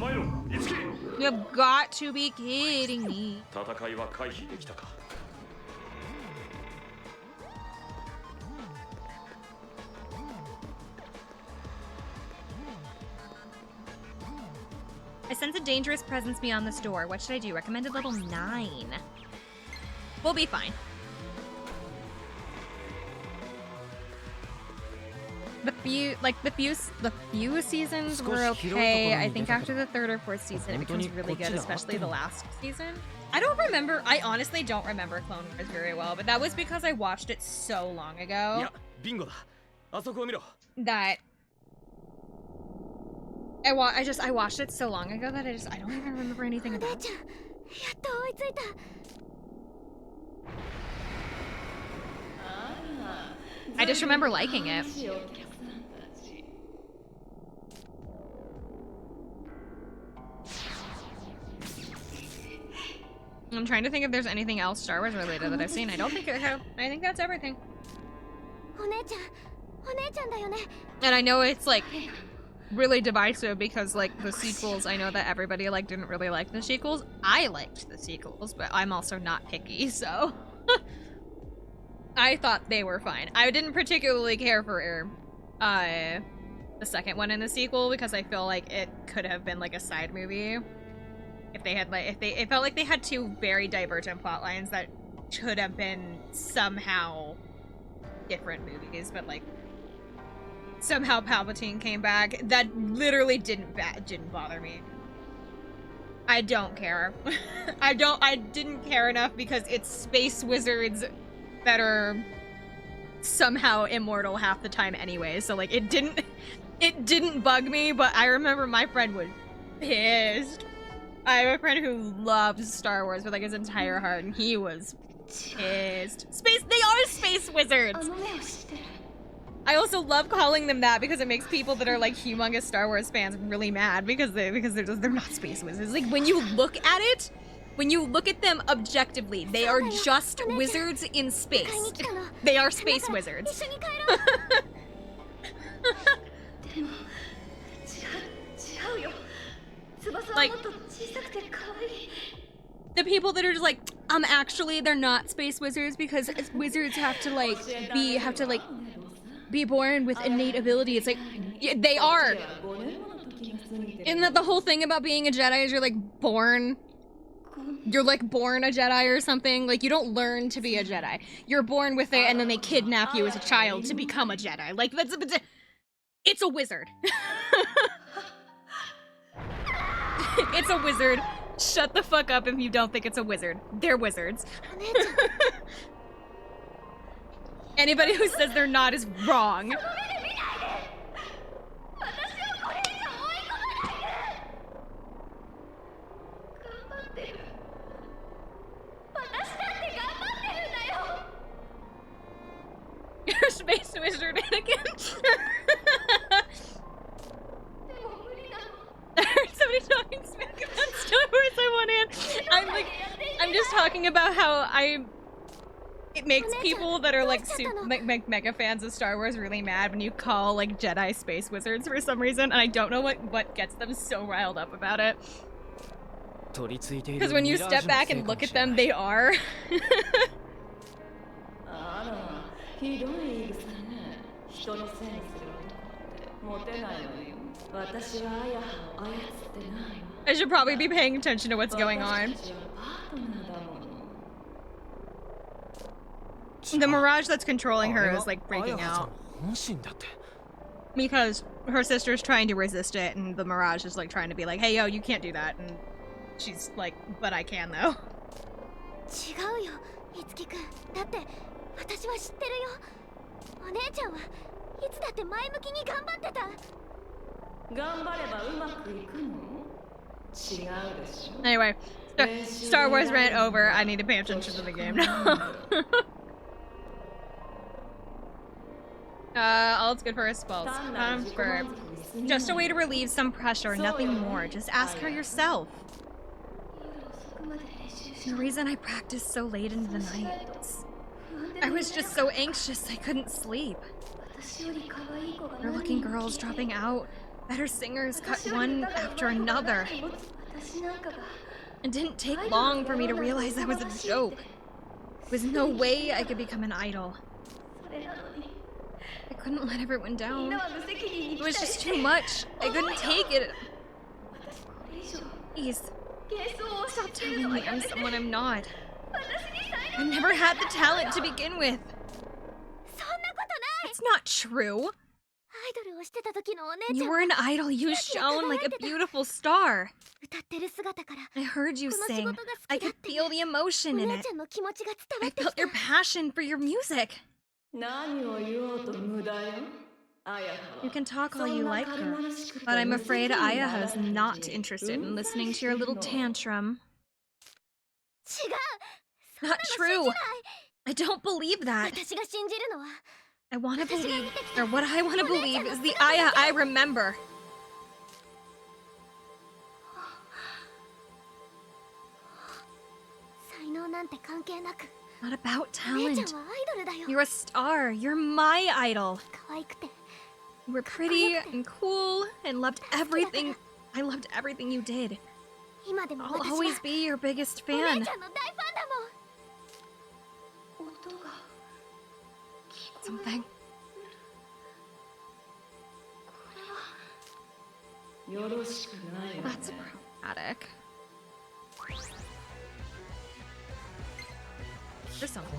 You have got to be kidding me. I sense a dangerous presence beyond this door. What should I do? Recommended level 9. We'll be fine. The few seasons were okay. I think after the 3rd or 4th season, it becomes really good, especially the last season. I honestly don't remember Clone Wars very well, but that was because I watched it so long ago that I watched it so long ago that I don't even remember anything about it. I just remember liking it. I'm trying to think if there's anything else Star Wars related that I've seen. I don't think I have. I think that's everything. And I know it's like really divisive because like the sequels, I know that everybody like didn't really like the sequels. I liked the sequels, but I'm also not picky, so I thought they were fine. I didn't particularly care for the second one in the sequel because I feel like it could have been like a side movie. If they had like it felt like they had two very divergent plot lines that should have been somehow different movies, but like somehow Palpatine came back. That literally didn't bother me. I don't care. I didn't care enough because it's space wizards that are somehow immortal half the time anyway. So like it didn't bug me, but I remember my friend was pissed. I have a friend who loves Star Wars with like his entire heart, and he was pissed. They are space wizards! I also love calling them that because it makes people that are like humongous Star Wars fans really mad because they're not space wizards. Like when you look at them objectively, they are just wizards in space. They are space wizards. Like the people that are just like, actually they're not space wizards because wizards have to be born with innate ability. It's like, yeah, they are. Isn't that the whole thing about being a Jedi is you're like born a Jedi or something? Like you don't learn to be a Jedi. You're born with it and then they kidnap you as a child to become a Jedi. Like it's a wizard. It's a wizard. Shut the fuck up if you don't think it's a wizard. They're wizards. Anybody who says they're not is wrong. You're a space wizard, Anakin. I heard somebody talking smack about Star Wars on one hand. I'm just talking about how it makes people that are like super mega fans of Star Wars really mad when you call like Jedi space wizards for some reason, and I don't know what gets them so riled up about it. Because when you step back and look at them, they are. I should probably be paying attention to what's going on. The Mirage that's controlling her is like freaking out. Because her sister's trying to resist it and the Mirage is like trying to be like, hey yo, you can't do that. And she's like, but I can though. いつきくん、だって私は知ってるよ。お姉ちゃんはいつだって前向きに頑張ってた。頑張ればうまくいくの？違うでしょ。 Anyway, Star Wars rant over. I need to pay attention to the game now. All it's good for is spells. Confirmed. Just a way to relieve some pressure, nothing more. Just ask her yourself. The reason I practiced so late into the night. I was just so anxious I couldn't sleep. Better-looking girls dropping out. Better singers cut one after another. It didn't take long for me to realize I was a joke. There was no way I could become an idol. I couldn't let everyone down. It was just too much. I couldn't take it. Please, stop telling me I'm someone I'm not. I never had the talent to begin with. It's not true. You were an idol. You shone like a beautiful star. I heard you sing. I could feel the emotion in it. I felt your passion for your music. You can talk all you like, her, but I'm afraid Ayaha's not interested in listening to your little tantrum. Not true. I don't believe that. I want to believe, or what I want to believe is the Aya I remember. Not about talent. You're a star. You're my idol. You were pretty and cool and loved everything. I loved everything you did. I'll always be your biggest fan. Something. That's problematic. There's something.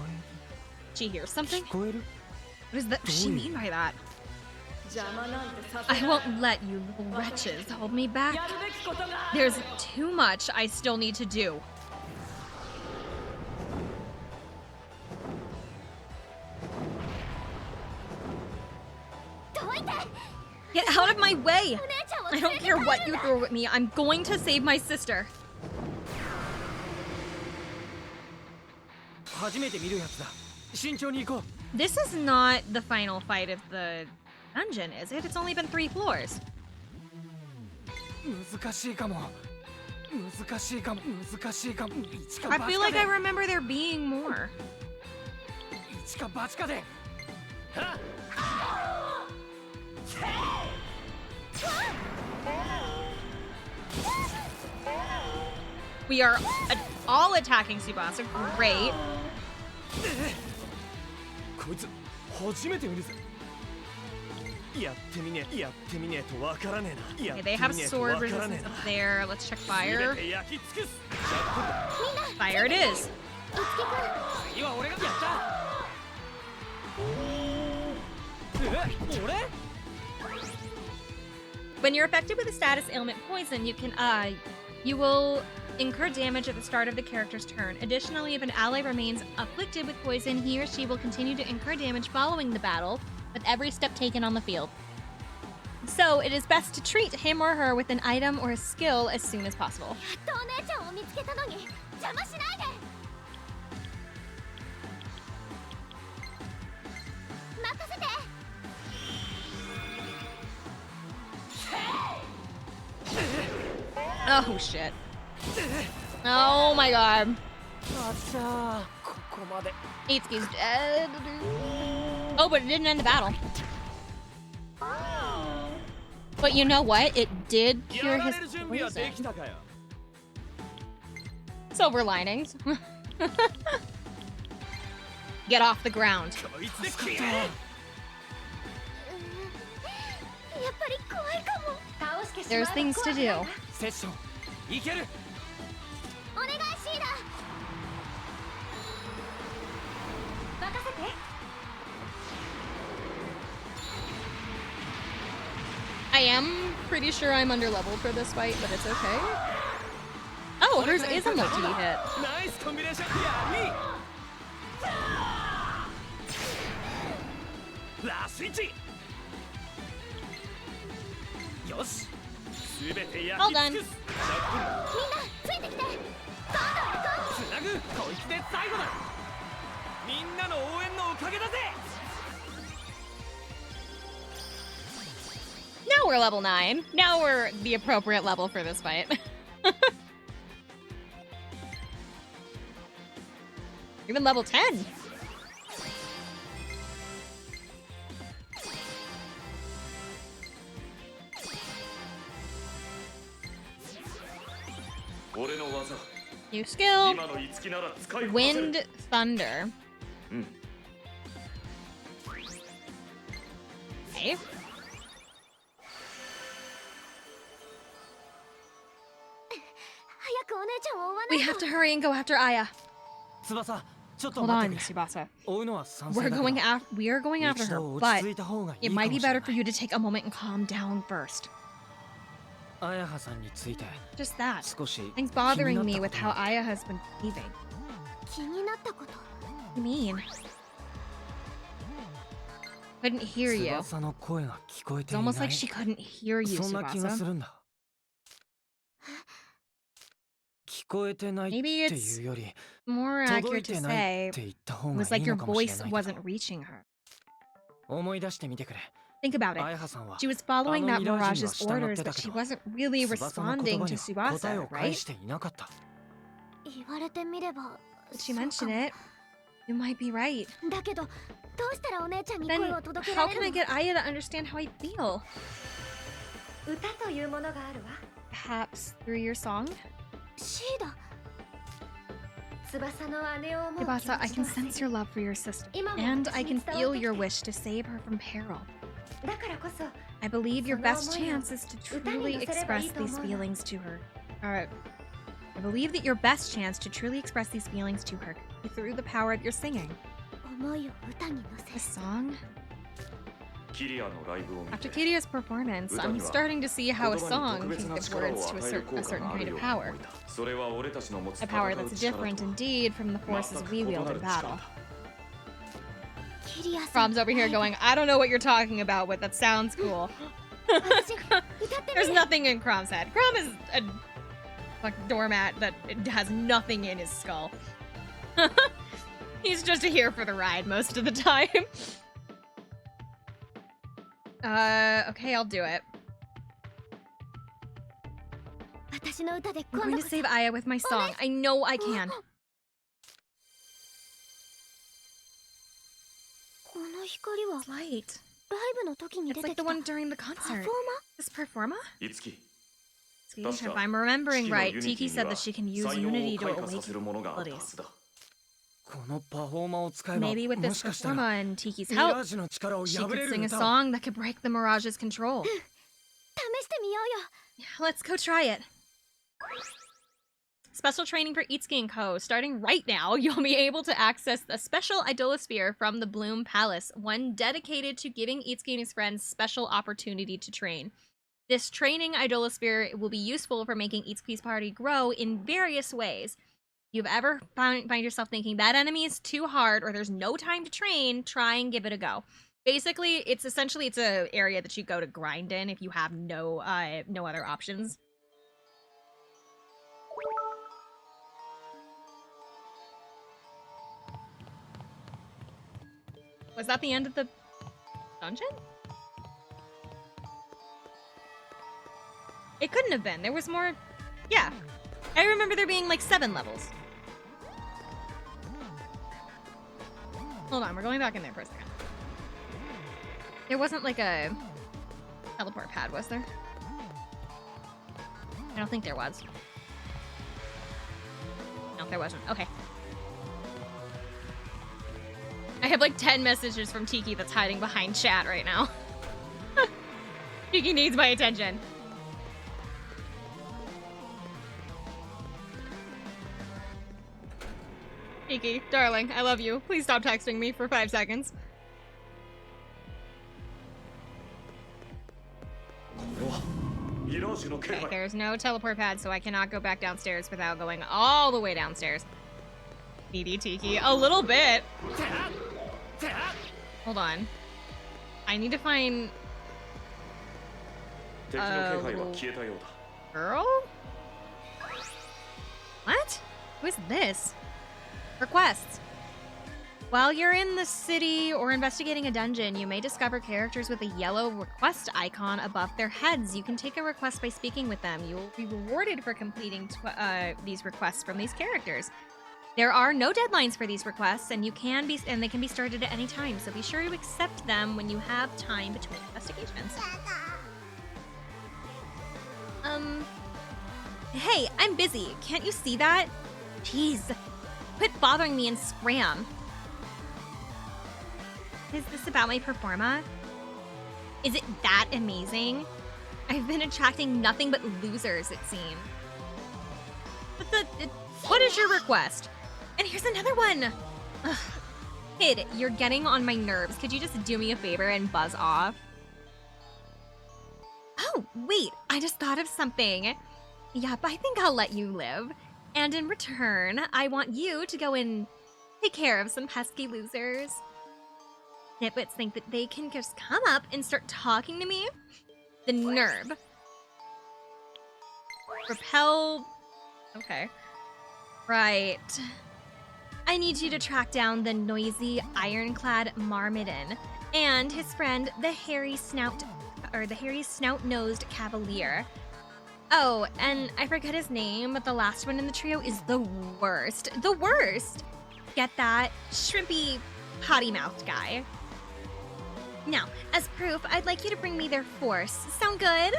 She hears something? What does she mean by that? I won't let you little wretches hold me back. There's too much I still need to do. Get out of my way! I don't care what you throw at me, I'm going to save my sister. This is not the final fight of the dungeon, is it? It's only been 3 floors. I feel like I remember there being more. We are all attacking Tsubasa. Great. Okay, they have sword resistance up there. Let's check fire. Fire it is. When you're affected with a status ailment poison, you will incur damage at the start of the character's turn. Additionally, if an ally remains afflicted with poison, he or she will continue to incur damage following the battle with every step taken on the field. So, it is best to treat him or her with an item or a skill as soon as possible. Oh shit. Oh my god. Itsuki's dead. Oh, but it didn't end the battle. But you know what? It did cure his poison. Silver linings. Get off the ground. There's things to do. I am pretty sure I'm underleveled for this fight, but it's okay. Oh, hers is a multi-hit. ラスイッチよし全て焼 All き done. 尽くすついてきて。つなぐこいつで最後だみんなの応援のおかげだぜ Now we're level 9. Now we're the appropriate level for this fight. Even level 10. New skill. Wind Thunder. Okay. We have to hurry and go after Aya. 翼ちょっと Hold 待っ on, てくれ Tsubasa. 追うのは賛 We 成 are だけど going after her, 一度 but 落ち着いた方がいい it か might も be しれ better ない for you to take a moment and calm down first. 綾葉さんについて Just that. 少し Things 気にな bothering った me こ with と how が Aya has been behaving. 気になったこと。 What do you mean? Couldn't hear you. 翼の声が聞こえ It's ていな almost like い she couldn't hear you, そんな気がす Tsubasa. るんだ聞こえてないって Maybe it's いうより more 届 accurate い to てない say って言った it 方が was い like い your のかもしれ voice ないけ wasn't ど reaching her. 思い出してみてくれ Think about it. 綾葉さんは She was following that あのミラージュには Mirage's 従って orders, た but け she ど wasn't really 翼の言 responding 葉 to に答え Tsubasa, を返 right? していなかった 言われてみれば。 Did she mention it? You might be right. だけど、どうしたらお姉ちゃんに Then 声を届けら how れ can る I の？ get Aya to understand how I feel? 歌というものがあるわ Perhaps through your song? シーダ。翼の姉を思う気持 Tsubasa, I ち can と sense your love for your sister, 今も and 私 I に can 伝わ feel ってき your て wish to save her from peril. だからこそ I believe your best chance is to 歌に truly 乗せればいい express と思う these の。 feelings to her. Alright. I believe that your best chance to truly express these feelings to her could be through the power of your singing. 思いを歌に乗 A せ。 song? キリアのライブを見 After て Kiria's performance, I'm starting to see how a 言葉 song に can 特別な give 力を words to 与える効 a 果 certain があ kind るよ of うに power. 思えたそれは俺たちの持つ A 戦 power う that's 力 different とは indeed from the forces 全く we 異 wield な in る力 battle. だキリアさん。 From's over here going, I don't know what you're talking about, but that sounds cool. 私、歌ってみ There's る。 nothing in Crom's head. Crom is a like doormat that has nothing in his skull. He's just here for the ride most of the time. Okay, I'll do it. 私の歌で I'm 今 going 度 to こそ。 save Aya with my song. I know I can. この光は Light. ライブの時に It's 出て like き the た one during the パフォー concert. マー。 This performer? いつき See, 確 if か I'm remembering 四季の right, ユニテ Tiki ィ said に that は she can use 才能を Unity to 開花さ awaken せるものがあったは abilities. ずだこのパフォーマーを使えば Maybe with も this しかしたら performa and Tiki's ミラ help, ージュの力を she 破 could れる sing a 歌を song that could break the Mirage's control. 試してみようよ。 Let's go try it. Special training for Itsuki and Co. Starting right now, you'll be able to access a special idolosphere from the Bloom Palace, one dedicated to giving Itsuki and his friends special opportunity to train. This training idolosphere will be useful for making Itsuki's party grow in various ways. If you've ever find yourself thinking that enemy is too hard or there's no time to train, try and give it a go. Basically, it's a area that you go to grind in if you have no other options. Was that the end of the dungeon? It couldn't have been. There was more. Yeah. I remember there being like 7 levels. Hold on, we're going back in there for a second. There wasn't like a teleport pad, was there? I don't think there was. No, there wasn't. Okay. I have like 10 messages from Tiki that's hiding behind chat right now. Tiki needs my attention. Tiki, darling, I love you. Please stop texting me for 5 seconds. これはミラージュの気 Okay, 配 there's no teleport pad, so I cannot go back downstairs without going all the way downstairs. Needy Tiki, a little bit. Hold on. I need to find 敵の気配は消えたようだ。 girl? What? Who is this? Requests. While you're in the city or investigating a dungeon, you may discover characters with a yellow request icon above their heads. You can take a request by speaking with them. You will be rewarded for completing these requests from these characters. There are no deadlines for these requests, and they can be started at any time. So be sure to accept them when you have time between investigations. Hey, I'm busy. Can't you see that? Jeez, quit bothering me and scram. Is this about my performa? Is it that amazing? I've been attracting nothing but losers, it seems. What is your request? And here's another one! Ugh. Kid, you're getting on my nerves. Could you just do me a favor and buzz off? Oh, wait, I just thought of something. Yep, I think I'll let you live. And in return, I want you to go and take care of some pesky losers. Nitwits think that they can just come up and start talking to me? The nerve. Repel... Okay. Right. I need you to track down the noisy, ironclad Marmidon and his friend, the hairy snout-nosed Cavalier. Oh, and I forget his name, but the last one in the trio is the worst. The worst! Get that? Shrimpy, potty-mouthed guy. Now, as proof, I'd like you to bring me their force. Sound good?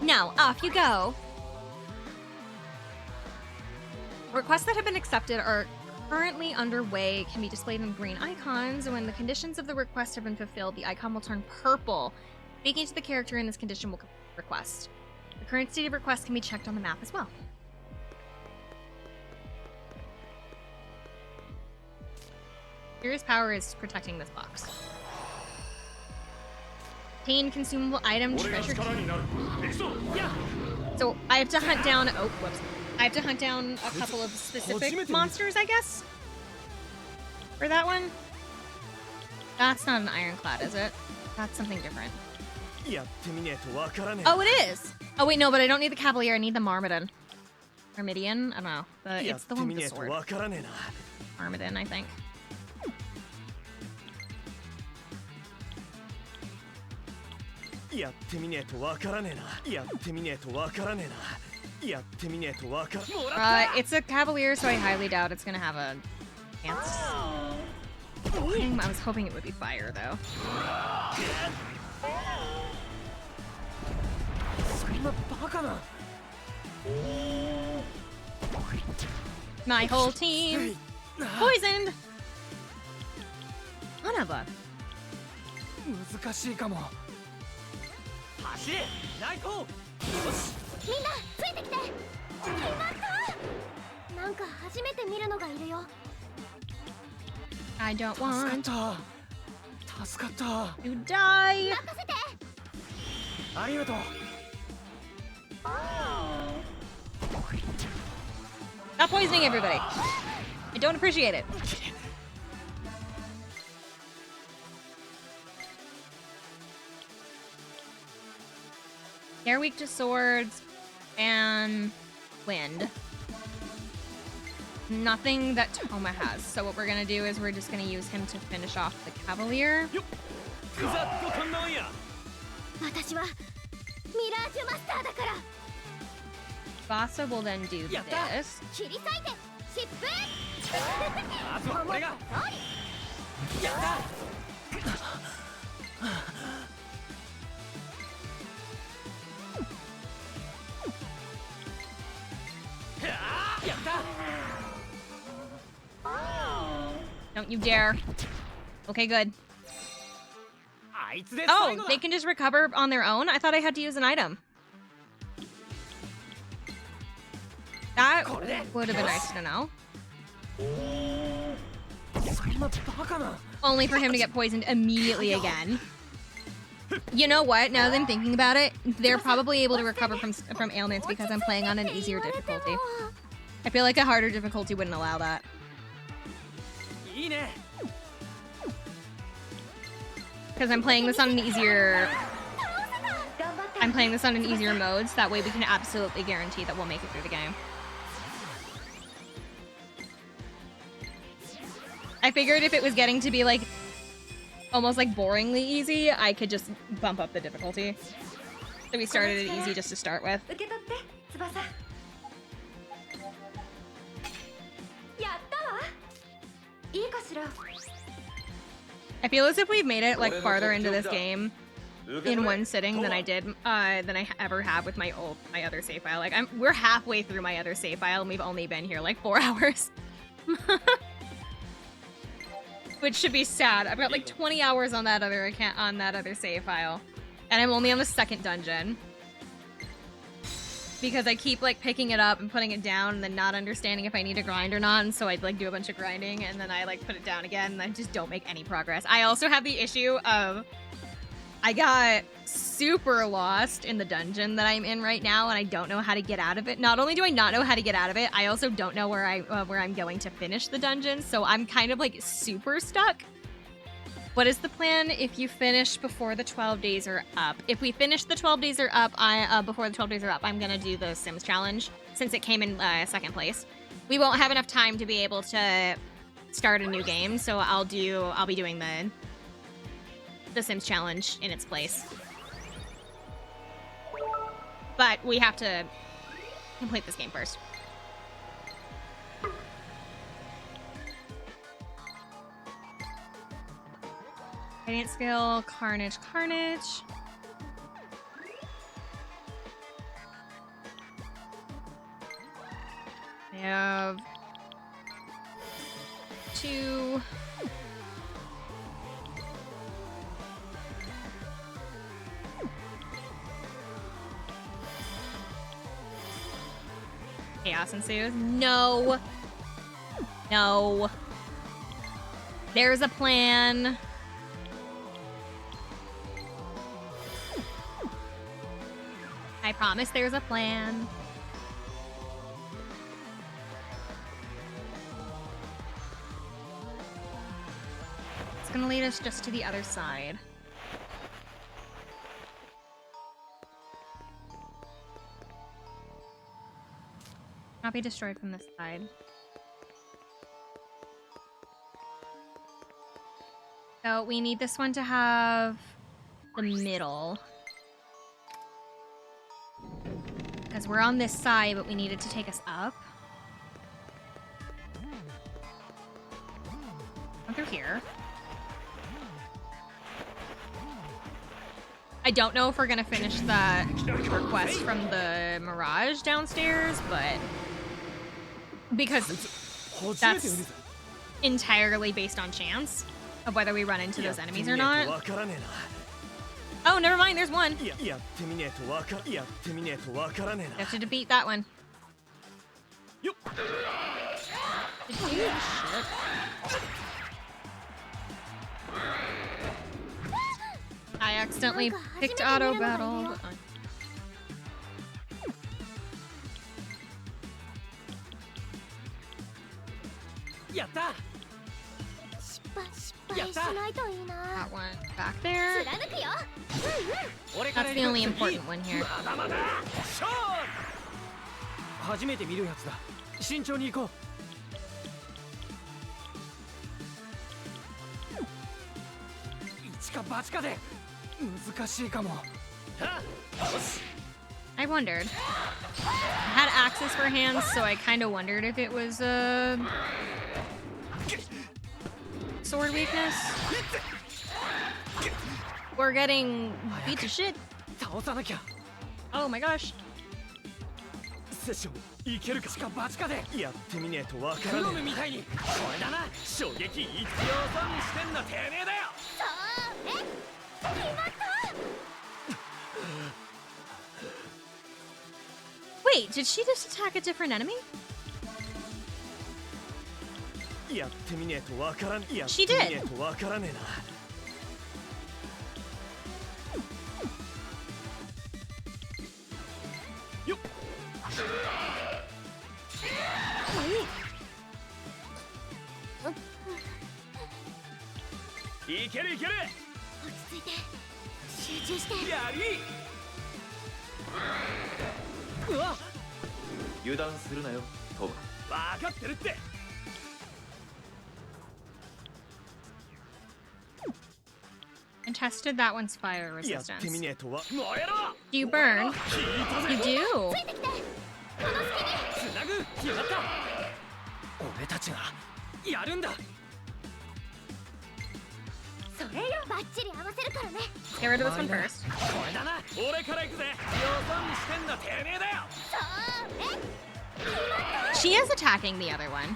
Now, off you go. Requests that have been accepted are currently underway can be displayed in green icons. When the conditions of the request have been fulfilled, the icon will turn purple. Speaking to the character in this condition will complete the request. The current state of request can be checked on the map as well. Serious power is protecting this box. Obtain consumable item treasure. So I have to hunt down. Oh, whoops! I have to hunt down a couple of specific monsters, I guess. For that one. That's not an ironclad, is it? That's something different. Oh, it is. Oh wait, no, but I don't need the Cavalier. I need the Marmidon. Marmidian? I don't know. It's the one with the sword. Marmidon, I think. It's a Cavalier, so I highly doubt it's gonna have a chance. I was hoping it would be fire, though. My whole team poisoned. Hanaba. I don't want to die. Stop poisoning everybody. I don't appreciate it. They're weak to swords and wind. Nothing that Toma has. So what we're gonna do is we're just gonna use him to finish off the Cavalier. Vasa will then do this. Don't you dare. Okay, good. Oh, they can just recover on their own? I thought I had to use an item. That would have been nice to know. Only for him to get poisoned immediately again. You know what? Now that I'm thinking about it, they're probably able to recover from ailments because I'm playing on an easier difficulty. I feel like a harder difficulty wouldn't allow that. Because I'm playing this on an easier... I'm playing this on an easier mode, so that way we can absolutely guarantee that we'll make it through the game. I figured if it was getting to be like almost like boringly easy, I could just bump up the difficulty. So we started it easy just to start with. I feel as if we've made it like farther into this game in one sitting than I did than I ever have with my other save file. Like we're halfway through my other save file and we've only been here like 4 hours. Which should be sad. I've got like 20 hours on that other save file. And I'm only on the second dungeon. Because I keep like picking it up and putting it down and then not understanding if I need to grind or not, and so I'd like do a bunch of grinding and then I like put it down again and I just don't make any progress. I also have the issue of I got super lost in the dungeon that I'm in right now and I don't know how to get out of it. Not only do I not know how to get out of it, I also don't know where I'm going to finish the dungeon, so I'm kind of like super stuck. What is the plan if you finish before the 12 days are up? If we finish the 12 days are up, before the 12 days are up, I'm gonna do the Sims challenge since it came in second place. We won't have enough time to be able to start a new game, so I'll be doing the Sims challenge in its place. But we have to complete this game first. Radiant skill, Carnage. I have 2. Chaos ensues. No. There's a plan. I promise there's a plan. It's gonna lead us just to the other side. Not be destroyed from this side. So we need this one to have the middle. Because we're on this side, but we need it to take us up. Come through here. I don't know if we're gonna finish the request from the Mirage downstairs, but because that's entirely based on chance of whether we run into those enemies or not. Oh, never mind, there's one. You have to defeat that one. Shit. I accidentally picked auto battle. That one back there. That's the only important one here. I wondered. I had axes for hands, so I kind of wondered if it was sword weakness. We're getting beat to shit. Oh my gosh. Wait, did she just attack a different enemy? She did. 落ち着いて集中してやりうわ油断するなよトム。分かってるって。 And tested that one's fire やっ resistance. てみねえとは燃えろ。 Do you burn? 聞いたぜ。 You do. ついてきてこの隙につなぐ決まった。俺たちがやるんだ。それよバッチリ合わせるからね Get rid of this one first. これだな。俺から行くぜ。よそ見してんのてめえだよ。そうね She is attacking the other one.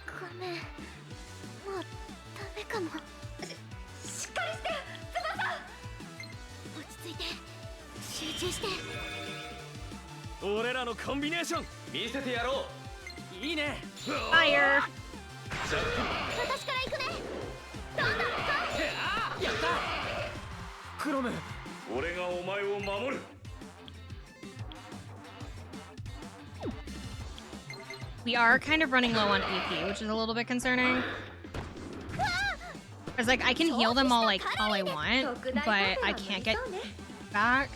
ごめんもうダメかもしっかりして翼落ち着いて集中して俺らのコンビネーション見せてやろう。いいね。 Fire. 私から行くねどんどん行こやったクロム。俺がお前を守る。 We are kind of running low on EP, which is a little bit concerning. Cause like I can heal them all I want, but I can't get back.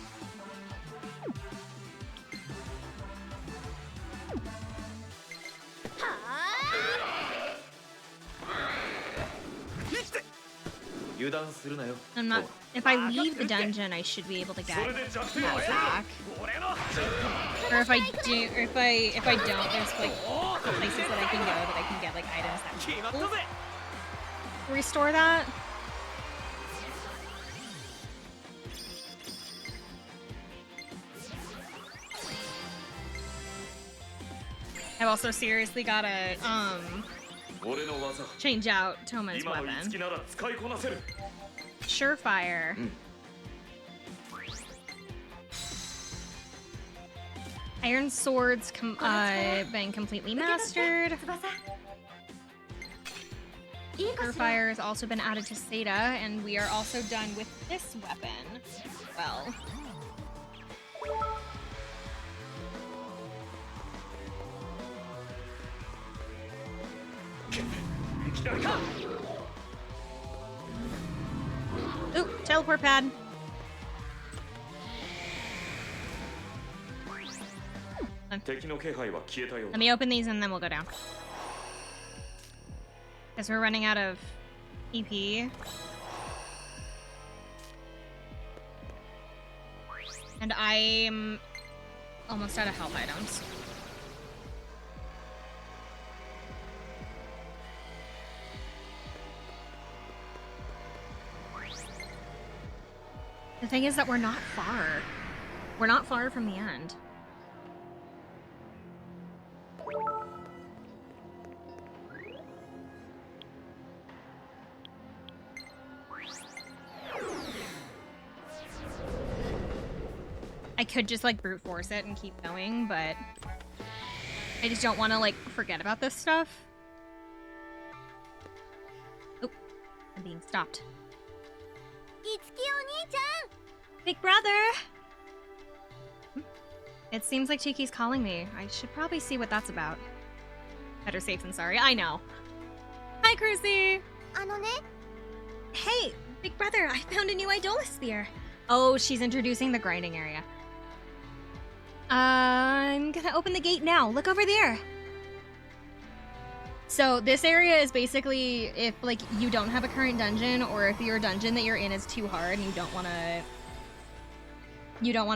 油断するなよ。 I'm not. If I leave the dungeon, I should be able to get that back. Or if I do, or if I don't, there's like places that I can get like items that 決まったぜ。 restore that. I've also seriously gotta 俺の技。 change out Toma's 今の一 weapon. 撃なら使いこなせる。 Surefire. Iron swords been completely mastered. いいかしら Surefire has also been added to Seta, and we are also done with this weapon. Well. Ooh, teleport pad. Let me open these and then we'll go down. Because we're running out of EP. And I'm almost out of health items. The thing is that we're not far. We're not far from the end. I could just like brute force it and keep going, but I just don't want to like forget about this stuff. Oh, I'm being stopped. いつきお兄ちゃん Big brother! It seems like Tiki's calling me. I should probably see what that's about. Better safe than sorry. I know. Hi, Cruzy! あのね Hey, big brother, I found a new Idolasphere. Oh, she's introducing the grinding area. I'm gonna open the gate now. Look over there. So this area is basically if like you don't have a current dungeon, or if your dungeon that you're in is too hard and you don't want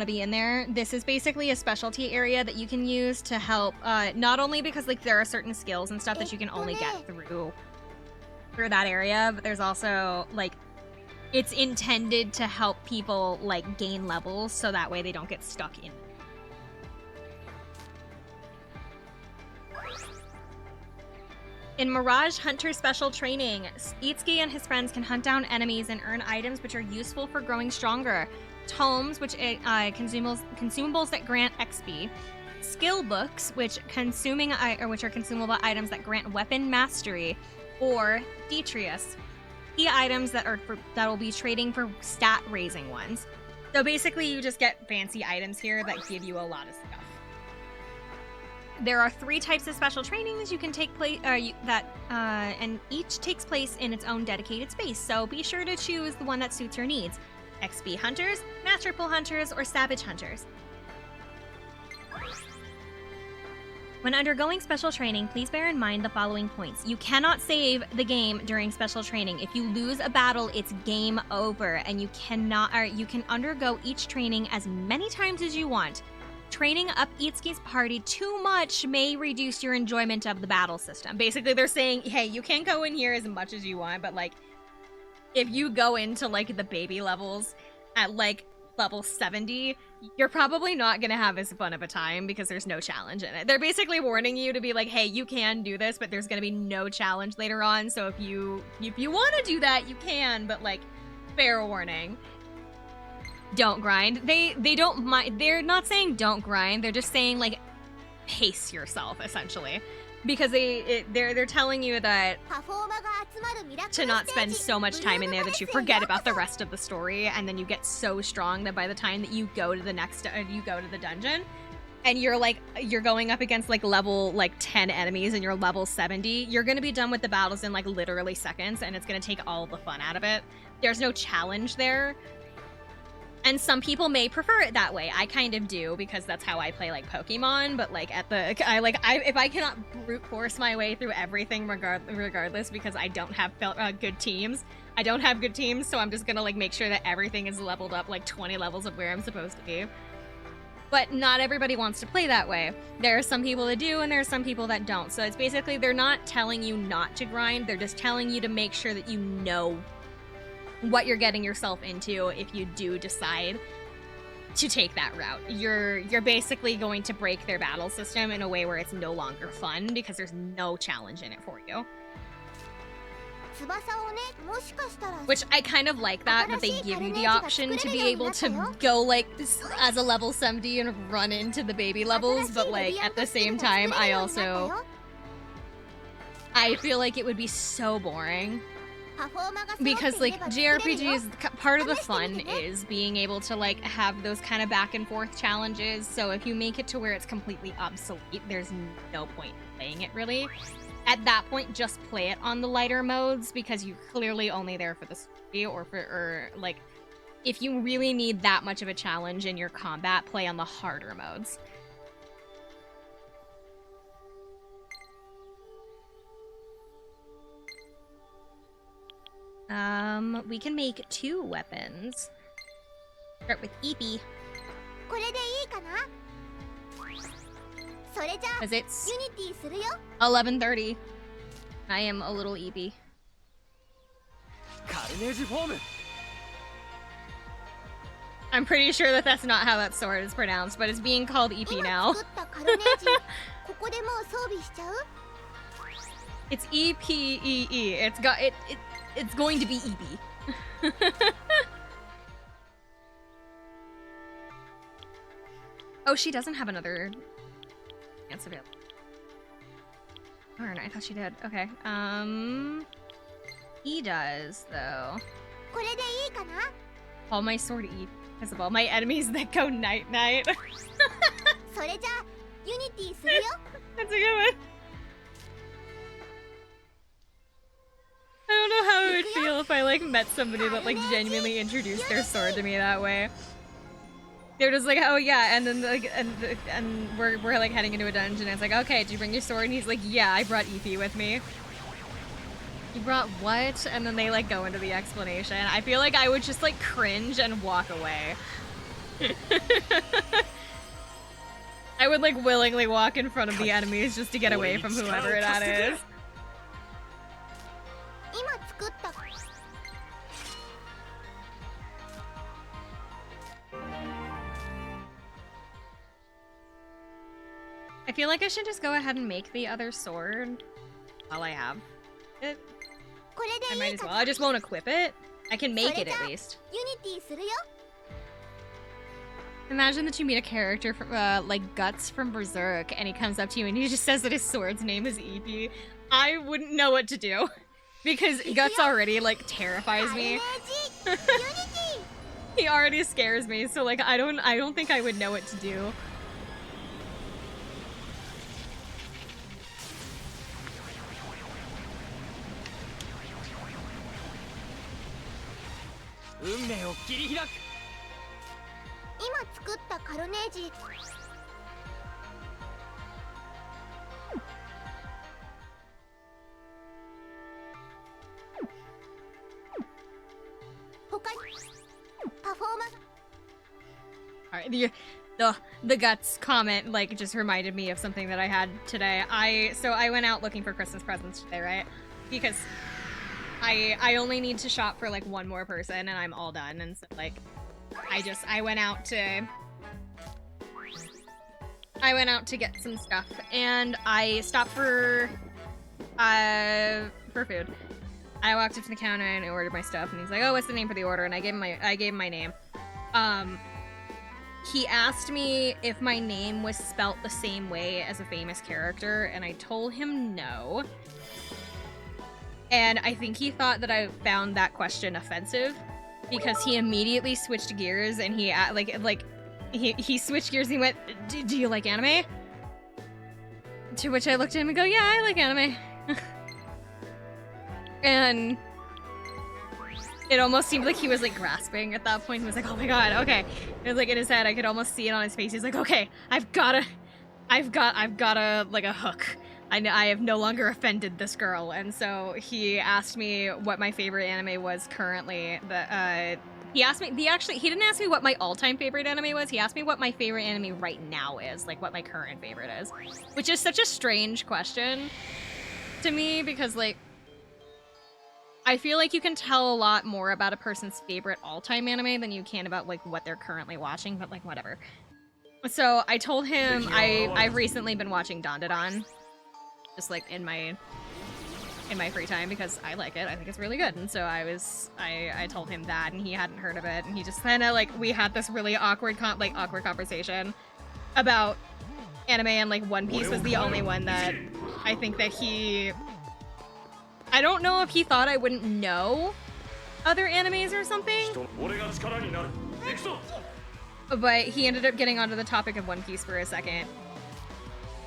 to be in there. This is basically a specialty area that you can use to help. Not only because like there are certain skills and stuff that you can only get through that area, but there's also like it's intended to help people like gain levels so that way they don't get stuck in. In Mirage Hunter Special Training, Itsuki and his friends can hunt down enemies and earn items which are useful for growing stronger. Tomes, which consumables that grant XP. Skill books, which are consumable items that grant weapon mastery. Or Detrius, key items that will be trading for stat raising ones. So basically, you just get fancy items here that give you a lot of stuff. there are 3 types of special trainings you can take place, and each takes place in its own dedicated space, so be sure to choose the one that suits your needs. XP Hunters, Master Pool Hunters, or Savage Hunters. When undergoing special training, please bear in mind the following points. You cannot save the game during special training. If you lose a battle, it's game over, and you can undergo each training as many times as you want. Training up Itsuki's party too much may reduce your enjoyment of the battle system. Basically, they're saying, hey, you can go in here as much as you want, but, like, if you go into, like, the baby levels at, like, level 70, you're probably not gonna have as fun of a time because there's no challenge in it. They're basically warning you to be like, hey, you can do this, but there's gonna be no challenge later on, so if you want to do that, you can, but, like, fair warning. Don't grind. They don't mind. They're not saying don't grind. They're just saying, like, pace yourself, essentially, because they're telling you that to not spend so much time in there that you forget about the rest of the story, and then you get so strong that by the time that you go to the next you go to the dungeon and you're going up against like level 10 enemies and you're level 70, you're gonna be done with the battles in like literally seconds, and it's gonna take all the fun out of it. There's no challenge there. And some people may prefer it that way. I kind of do, because that's how I play, like, Pokemon, but, like, if I cannot brute force my way through everything regardless because I don't have good teams, so I'm just gonna, like, make sure that everything is leveled up, like, 20 levels of where I'm supposed to be. But not everybody wants to play that way. There are some people that do, and there are some people that don't. So it's basically, they're not telling you not to grind, they're just telling you to make sure that you know what you're getting yourself into if you do decide to take that route. You're basically going to break their battle system in a way where it's no longer fun because there's no challenge in it for you. Which I kind of like that they give you the option to be able to go, like, as a level 70 and run into the baby levels, but, like, at the same time, I feel like it would be so boring. Because, like, JRPGs, part of the fun is being able to, like, have those kind of back and forth challenges, so if you make it to where it's completely obsolete, there's no point in playing it, really. At that point, just play it on the lighter modes, because you're clearly only there for the story, or, like, if you really need that much of a challenge in your combat, play on the harder modes. We can make 2 weapons. Start with Eepy. Because it's 11:30. I am a little Eepy. I'm pretty sure that that's not how that sword is pronounced, but it's being called Eepy now. It's E-P-E-E. It's going to be Eepy. Oh, she doesn't have another chance available. Darn, I thought she did. Okay. He does, though. Call my sword E because of all my enemies that go night-night. That's a good one. I don't know how it would feel if I, like, met somebody that, like, genuinely introduced their sword to me that way. They're just like, oh yeah, and then, like, and we're like, heading into a dungeon, and it's like, okay, did you bring your sword? And he's like, yeah, I brought Eepy with me. You brought what? And then they, like, go into the explanation. I feel like I would just, like, cringe and walk away. I would, like, willingly walk in front of the enemies just to get away from whoever that is. I feel like I should just go ahead and make the other sword while I have it. I might as well. I just won't equip it. I can make it at least. Imagine that you meet a character from, like Guts from Berserk, and he comes up to you and he just says that his sword's name is Eepy. I wouldn't know what to do. Because Guts already, like, terrifies me. He already scares me, so, like, I don't think I would know what to do. 運命を切り開く。今作ったカルネージ他にパフォーマンス Alright, the guts comment like just reminded me of something that I had today. So I went out looking for Christmas presents today, right? Because I only need to shop for like one more person and I'm all done. And so like I went out to get some stuff and I stopped for food. I walked up to the counter and I ordered my stuff and he's like, "Oh, what's the name for the order?" And I gave him my name. He asked me if my name was spelt the same way as a famous character, and I told him no. And I think he thought that I found that question offensive, because he immediately switched gears and he he switched gears and he went, do you like anime? To which I looked at him and go, "Yeah, I like anime." And it almost seemed like he was like grasping at that point. He was like, "Oh my god, okay." It was like in his head, I could almost see it on his face. He's like, "Okay, I've got like a hook. I have no longer offended this girl." And so he asked me what my favorite anime was currently. He asked me, he didn't ask me what my all-time favorite anime was. He asked me what my favorite anime right now is, like what my current favorite is. Which is such a strange question to me, because like, I feel like you can tell a lot more about a person's favorite all-time anime than you can about like what they're currently watching, but like whatever. So I told him I've recently been watching Dandadan, just like in my free time, because I like it. I think it's really good. And so I told him that, and he hadn't heard of it, and he just kind of like, we had this really awkward conversation about anime, and like One Piece was the only one that I think that I don't know if he thought I wouldn't know other animes or something, but he ended up getting onto the topic of One Piece for a second.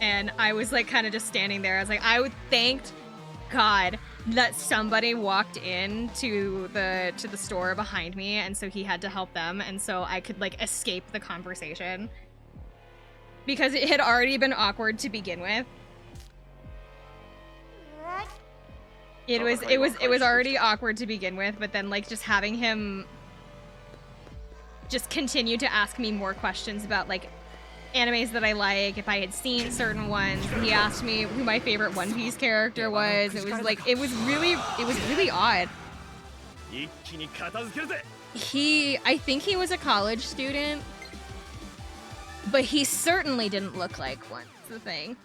And I was like kind of just standing there. I was like, I thanked God that somebody walked in to the store behind me, and so he had to help them, and so I could like escape the conversation, because it had already been awkward to begin with. It was already awkward to begin with, but then like just having him just continue to ask me more questions about like animes that I like, if I had seen certain ones. He asked me who my favorite One Piece character was. It was like, it was really odd. I think he was a college student, but he certainly didn't look like one. That's the thing.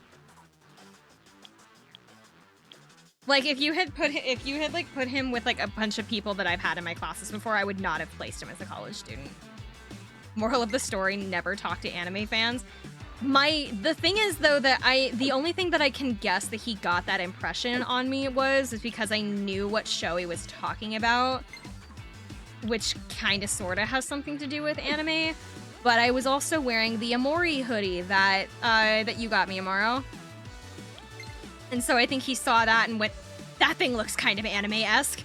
Like if you had put him with like a bunch of people that I've had in my classes before, I would not have placed him as a college student. Moral of the story, never talk to anime fans. The thing is though that the only thing that I can guess that he got that impression on me is because I knew what show he was talking about, which kind of sort of has something to do with anime. But I was also wearing the Amori hoodie that you got me, Amaro. And so I think he saw that and went, "That thing looks kind of anime-esque.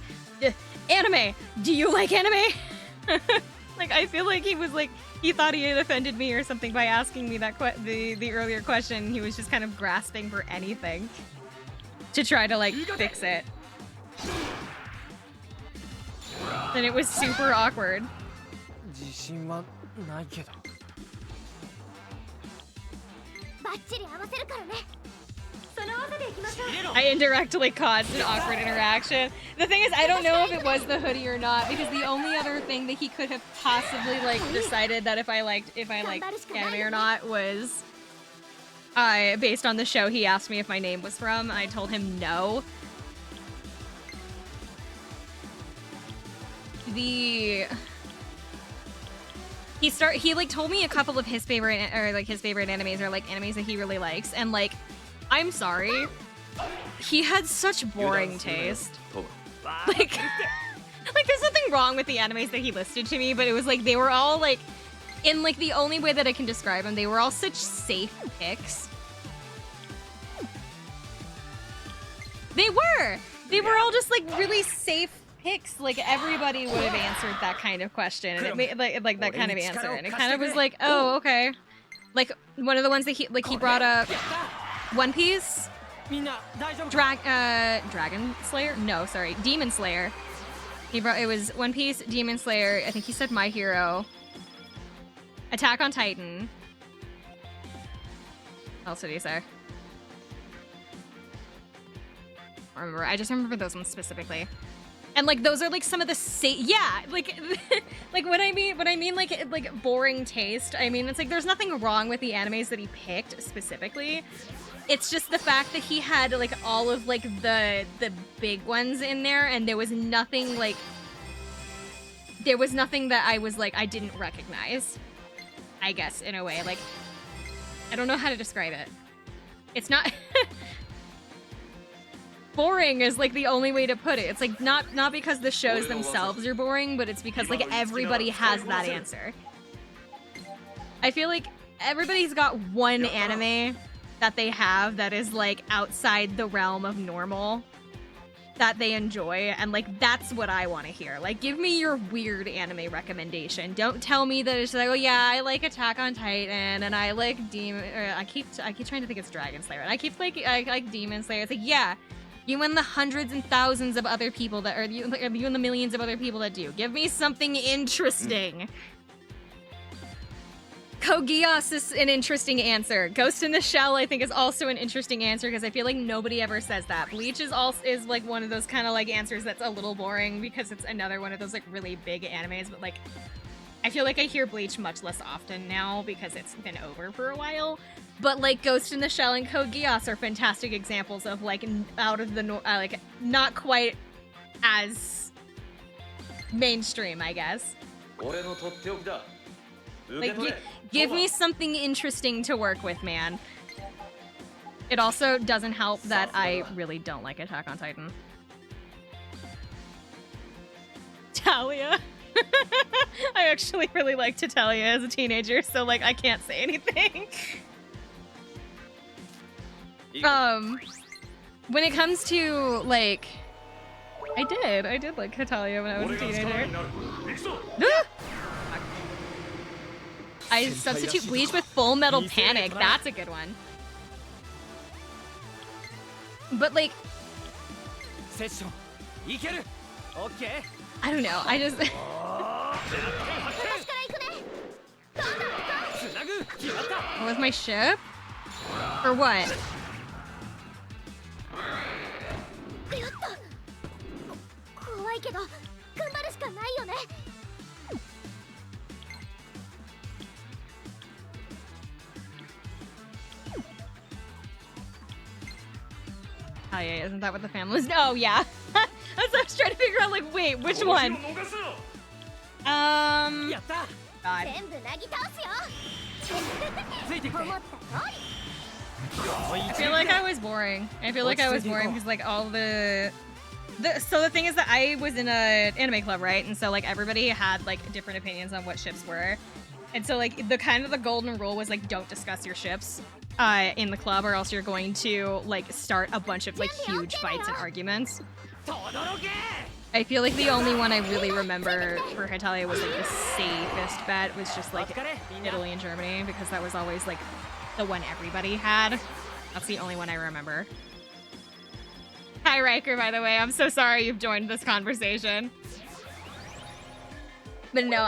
Anime, do you like anime?" Like, I feel like he was like, he thought he had offended me or something by asking me that the earlier question. He was just kind of grasping for anything to try to like fix it. And it was super awkward. I indirectly caused an awkward interaction. The thing is, I don't know if it was the hoodie or not, because the only other thing that he could have possibly like decided that if I liked anime or not was based on the show he asked me if my name was from. I told him no. He like told me a couple of his favorite animes, or like animes that he really likes, and like, I'm sorry, he had such boring taste. Like there's nothing wrong with the animes that he listed to me, but it was like they were all like, in like the only way that I can describe them, they were all such safe picks. They were all just like really safe picks, like everybody would have answered that kind of question, and it made like that kind of answer, and it kind of was like, oh, okay. Like one of the ones that he brought up, One Piece, Dragon Slayer. No, sorry, Demon Slayer. It was One Piece, Demon Slayer. I think he said My Hero, Attack on Titan. What else did he say? I remember. I just remember those ones specifically. And like those are like some of the like like what I mean like boring taste. I mean, it's like there's nothing wrong with the animes that he picked specifically. It's just the fact that he had like all of like the big ones in there, and there was nothing that I was like I didn't recognize. I guess in a way, like I don't know how to describe it. It's not boring is like the only way to put it. It's like not because the shows themselves are boring, but it's because like everybody has that answer. I feel like everybody's got one anime that they have that is like outside the realm of normal that they enjoy, and like that's what I want to hear. Like give me your weird anime recommendation. Don't tell me that it's like, oh yeah, I like Attack on Titan and I like I keep trying to think it's Dragon Slayer, and I like Demon Slayer. It's like, yeah, you and the hundreds and thousands of other people that are you and the millions of other people that do. Give me something interesting. Code Geass is an interesting answer. Ghost in the Shell, I think, is also an interesting answer because I feel like nobody ever says that. Bleach is like one of those kind of like answers that's a little boring because it's another one of those like really big animes, but like I feel like I hear Bleach much less often now because it's been over for a while. But like Ghost in the Shell and Code Geass are fantastic examples of like out of the like not quite as mainstream, I guess. Like give me something interesting to work with, man. It also doesn't help that I really don't like Attack on Titan. Talia. I actually really liked Talia as a teenager, so like I can't say anything. When it comes to like I did like Talia when I was a teenager. I substitute Bleach with Full Metal Panic. That's a good one. But like I don't know. I just with my ship? Or what? Oh yeah, isn't that what the family was? Oh yeah. I was trying to figure out like, wait, which one? God. I feel like I was boring. Because like all so the thing is that I was in a anime club, right? And so like everybody had like different opinions on what ships were. And so like the golden rule was like don't discuss your ships in the club or else you're going to like start a bunch of like huge fights and arguments. I feel like the only one I really remember for Hitalia was like the safest bet was just like Italy and Germany because that was always like the one everybody had. That's the only one I remember. Hi Riker, by the way. I'm so sorry you've joined this conversation. But no,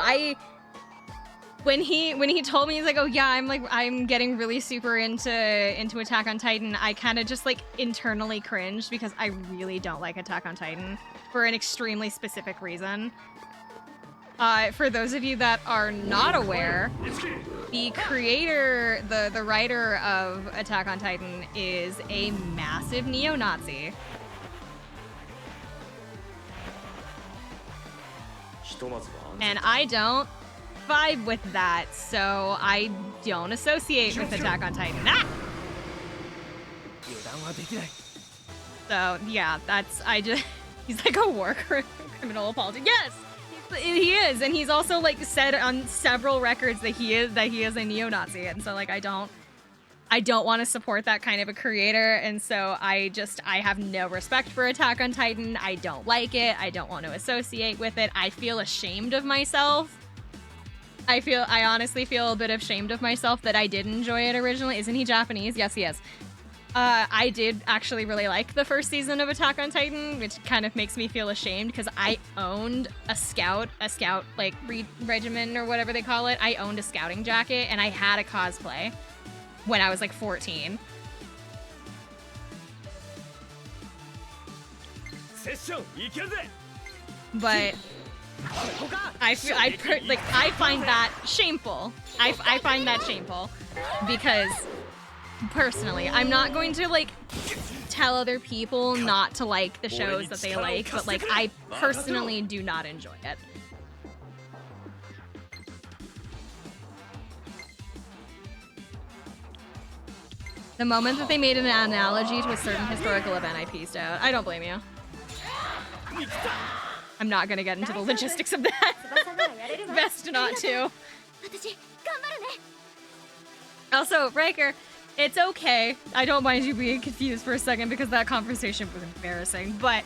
when he told me, he's like, oh yeah, I'm getting really super into Attack on Titan, I kind of just like internally cringed because I really don't like Attack on Titan for an extremely specific reason. For those of you that are not aware, the creator, the writer of Attack on Titan is a massive neo-Nazi. And I don't vibe with that, so I don't associate with Attack on Titan. Ah! So yeah, he's like a war criminal apologist. Yes, he is, and he's also like said on several records that he is a neo-Nazi, and so like I I don't want to support that kind of a creator, and so I have no respect for Attack on Titan. I don't like it. I don't want to associate with it. I feel ashamed of myself. I honestly feel a bit ashamed of myself that I did enjoy it originally. Isn't he Japanese? Yes, he is. I did actually really like the first season of Attack on Titan, which kind of makes me feel ashamed because I owned a scout like regiment or whatever they call it. I owned a scouting jacket and I had a cosplay when I was like 14. But I find that shameful. I find that shameful because personally, I'm not going to like tell other people not to like the shows that they like, but like I personally do not enjoy it. The moment that they made an analogy to a certain historical event, I pieced out. I don't blame you. I'm not gonna get into the logistics of that. It's best not to. Also, Riker, it's okay. I don't mind you being confused for a second because that conversation was embarrassing. But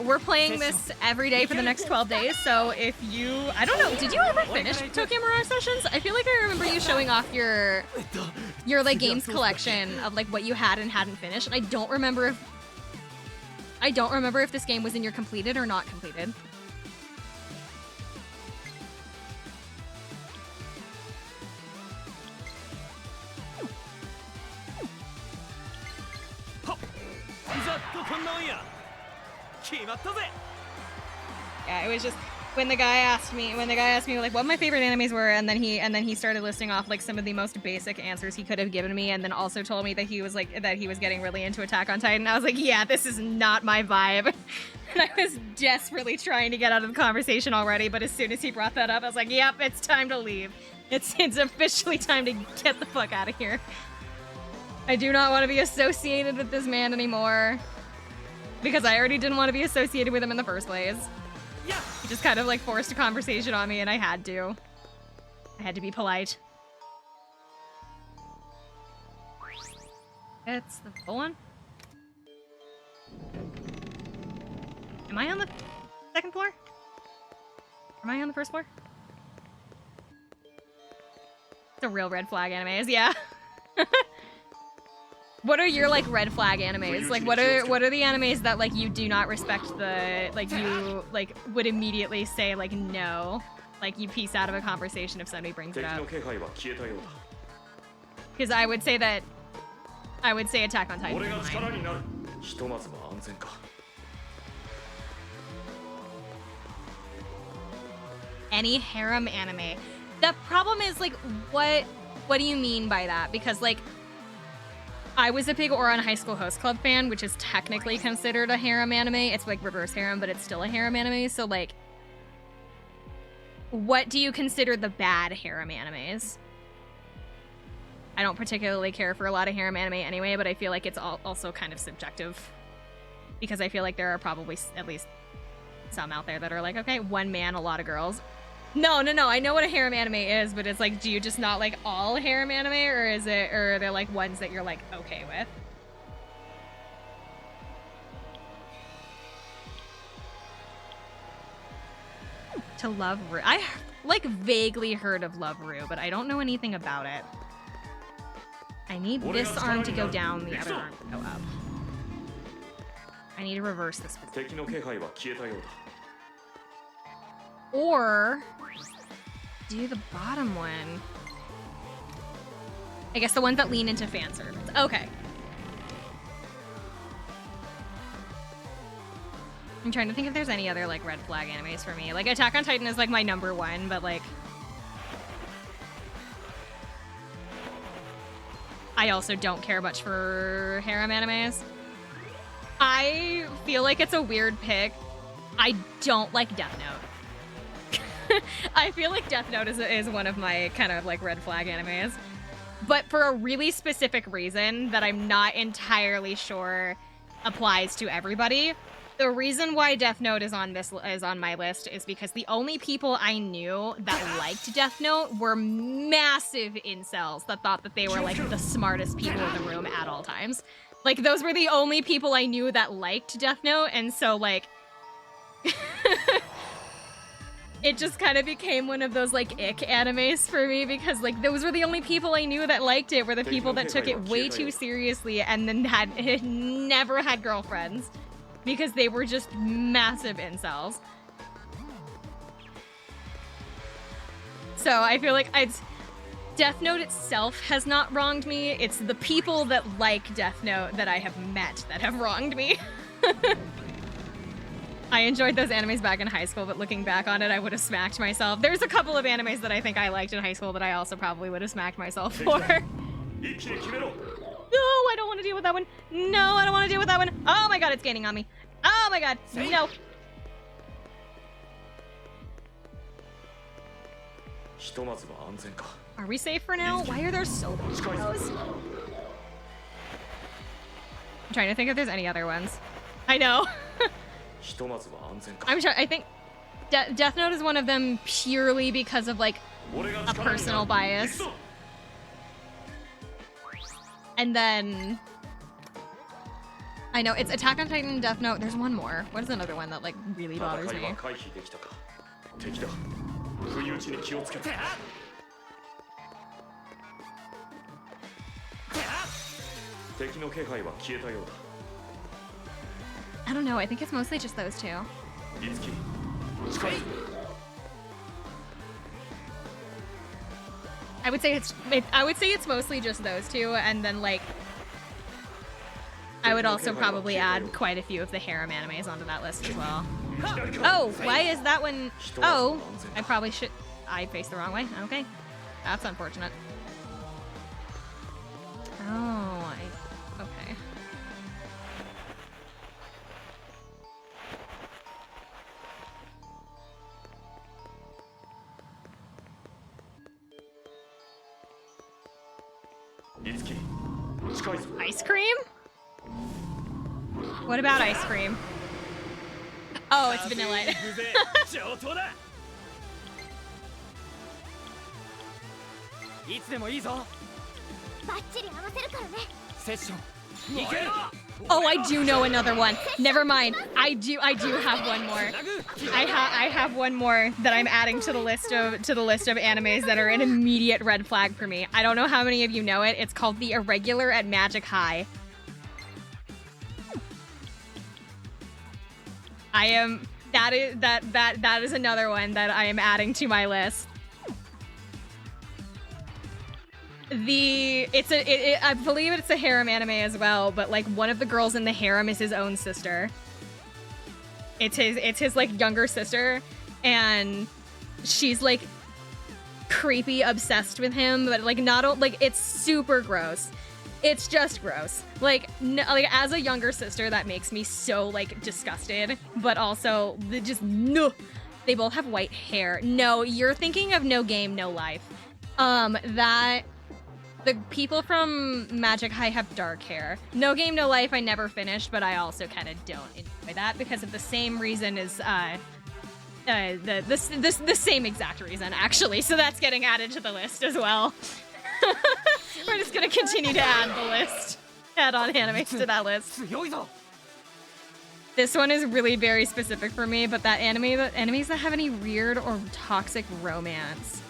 we're playing this every day for the next 12 days. So if you, I don't know, did you ever finish Tokyo Mirage Sessions? I feel like I remember you showing off your like games collection of like what you had and hadn't finished. And I don't remember if this game was in your completed or not completed. Yeah, it was just when the guy asked me like what my favorite animes were, and then he started listing off like some of the most basic answers he could have given me, and then also told me that he was getting really into Attack on Titan. I was like, yeah, this is not my vibe. And I was desperately trying to get out of the conversation already, but as soon as he brought that up, I was like, yep, it's time to leave. It's officially time to get the fuck out of here. I do not want to be associated with this man anymore. Because I already didn't want to be associated with him in the first place. He just kind of like forced a conversation on me and I had to. I had to be polite. It's the full one. Am I on the second floor? Am I on the first floor? It's a real red flag animes, yeah. What are your like red flag animes? Like what are the animes that like you do not respect the like you like would immediately say like no, like you piece out of a conversation if somebody brings it up? Because I would say Attack on Titan. Any harem anime. The problem is like what do you mean by that? Because like I was a big Ouran High School Host Club fan, which is technically considered a harem anime. It's like reverse harem, but it's still a harem anime. So like, what do you consider the bad harem animes? I don't particularly care for a lot of harem anime anyway, but I feel like it's also kind of subjective. Because I feel like there are probably at least some out there that are like, okay, one man, a lot of girls. No, I know what a harem anime is, but it's like, do you just not like all harem anime, or are there like ones that you're like okay with? To Love Ru. I like vaguely heard of Love Ru, but I don't know anything about it. I need this arm to go down, the other arm to go up. I need to reverse this. Or do the bottom one. I guess the ones that lean into fan service. Okay. I'm trying to think if there's any other like red flag animes for me. Like Attack on Titan is like my number one, but like I also don't care much for harem animes. I feel like it's a weird pick. I don't like Death Note. I feel like Death Note is one of my kind of like red flag animes, but for a really specific reason that I'm not entirely sure applies to everybody. The reason why Death Note is on my list is because the only people I knew that liked Death Note were massive incels that thought that they were like the smartest people in the room at all times. Like those were the only people I knew that liked Death Note, and so like it just kind of became one of those like ick animes for me because like those were the only people I knew that liked it, were the people that took it way too seriously and then had never had girlfriends. Because they were just massive incels. So I feel like Death Note itself has not wronged me. It's the people that like Death Note that I have met that have wronged me. I enjoyed those animes back in high school, but looking back on it, I would have smacked myself. There's a couple of animes that I think I liked in high school that I also probably would have smacked myself for. No, I don't want to deal with that one. No, I don't want to deal with that one. Oh my god, it's gaining on me. Oh my god, no. Are we safe for now? Why are there so many of those? I'm trying to think if there's any other ones. I know. I'm sure. I think Death Note is one of them purely because of like a personal bias. And then I know it's Attack on Titan and Death Note. There's one more. What is another one that like really bothers me? I don't know. I think it's mostly just those two. I would say it's mostly just those two, and then like I would also probably add quite a few of the harem animes onto that list as well. Oh, why is that one? Oh, I probably should. I faced the wrong way. Okay, that's unfortunate. Oh, okay. Ice cream? What about ice cream? Oh, it's vanilla. Oh, I do know another one. Never mind. I do have one more. I have one more that I'm adding to the list of animes that are an immediate red flag for me. I don't know how many of you know it. It's called The Irregular at Magic High. That is another one that I am adding to my list. I believe it's a harem anime as well, but like one of the girls in the harem is his own sister. It's his like younger sister, and she's like creepy obsessed with him, but like not like it's super gross. It's just gross. Like as a younger sister, that makes me so like disgusted, but also no. They both have white hair. No, you're thinking of No Game, No Life. The people from Magic High have dark hair. No Game, No Life I never finished, but I also kind of don't enjoy that because of the same reason as the same exact reason actually. So that's getting added to the list as well. We're just gonna continue to add on animes to that list. This one is really very specific for me, but animes that have any weird or toxic romance.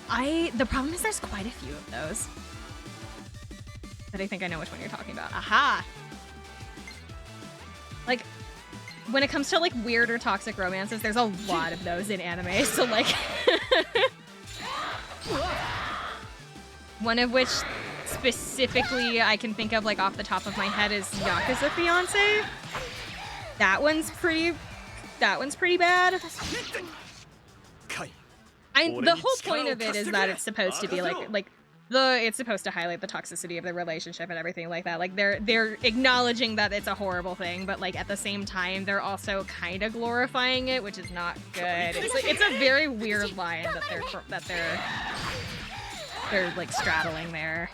The problem is there's quite a few of those. But I think I know which one you're talking about. Aha! Like, when it comes to like weird or toxic romances, there's a lot of those in anime, so like... One of which specifically I can think of like off the top of my head is Yakuza Fiancé. That one's pretty bad. The whole point of it is that it's supposed to be it's supposed to highlight the toxicity of the relationship and everything like that. Like they're acknowledging that it's a horrible thing, but like at the same time they're also kind of glorifying it, which is not good. It's a very weird line that they're like straddling there.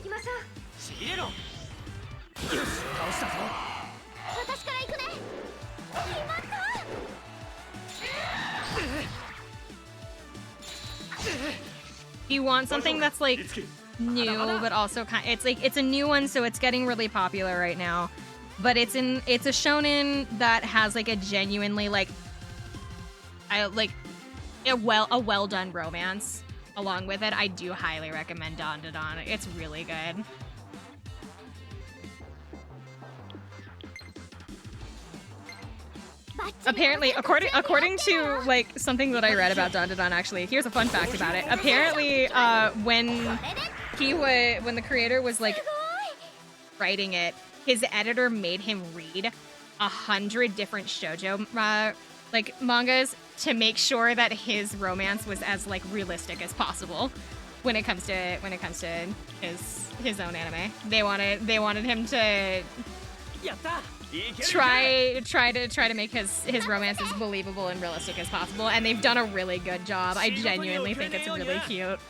きましょう。ちぎれろ。よし、倒したぞ。私から行くね。決まった。 You want something that's like new, but also it's a new one, so it's getting really popular right now. But it's a shonen that has like a genuinely a well done romance along with it. I do highly recommend Don. It's really good. Apparently, according to like something that I read about Don, actually, here's a fun fact about it. Apparently, when the creator was like writing it, his editor made him read 100 different shoujo like mangas to make sure that his romance was as like realistic as possible when it comes to his own anime. They wanted him to try to make his romance as believable and realistic as possible, and they've done a really good job. I genuinely think it's really cute.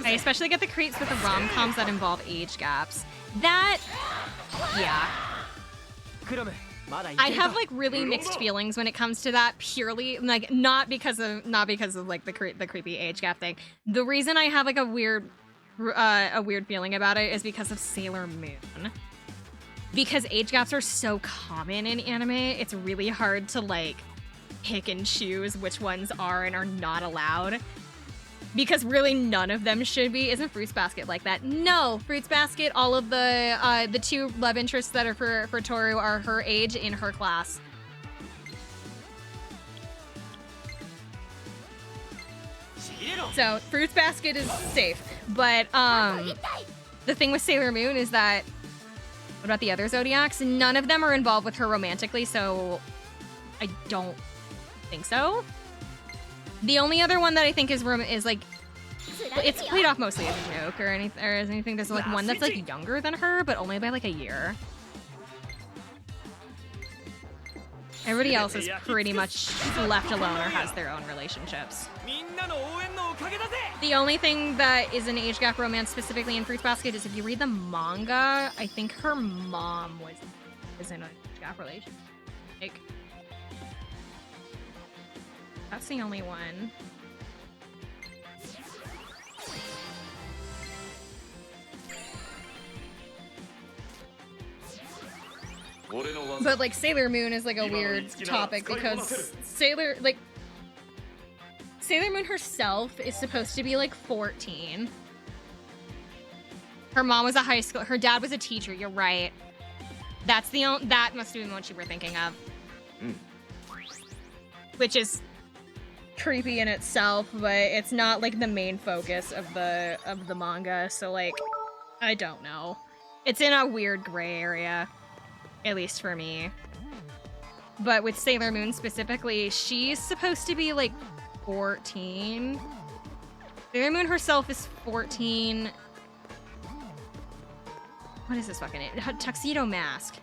I especially get the creeps with the rom-coms that involve age gaps. That, yeah. I have like really mixed feelings when it comes to that, purely like not because of like the creepy age gap thing. The reason I have like a weird feeling about it is because of Sailor Moon. Because age gaps are so common in anime, it's really hard to like pick and choose which ones are and are not allowed. Because really none of them should be. Isn't Fruits Basket like that? No, Fruits Basket, all of the two love interests that are for Toru are her age in her class. So Fruits Basket is safe. But the thing with Sailor Moon is that, what about the other Zodiacs? None of them are involved with her romantically, so I don't think so. The only other one that I think is like, it's played off mostly as a joke or anything. There's like one that's like younger than her, but only by like a year. Everybody else is pretty much left alone or has their own relationships. The only thing that is an age gap romance specifically in Fruits Basket is if you read the manga, I think her mom was in an age gap relationship. Like, that's the only one. But like Sailor Moon is like a weird topic because Sailor Moon herself is supposed to be like 14. Her mom was a high school. Her dad was a teacher. You're right. That must have been what you were thinking of. Which is creepy in itself, but it's not like the main focus of the manga, so like I don't know. It's in a weird gray area, at least for me. But with Sailor Moon specifically, she's supposed to be like 14. Sailor Moon herself is 14. What is this fucking name? Tuxedo Mask.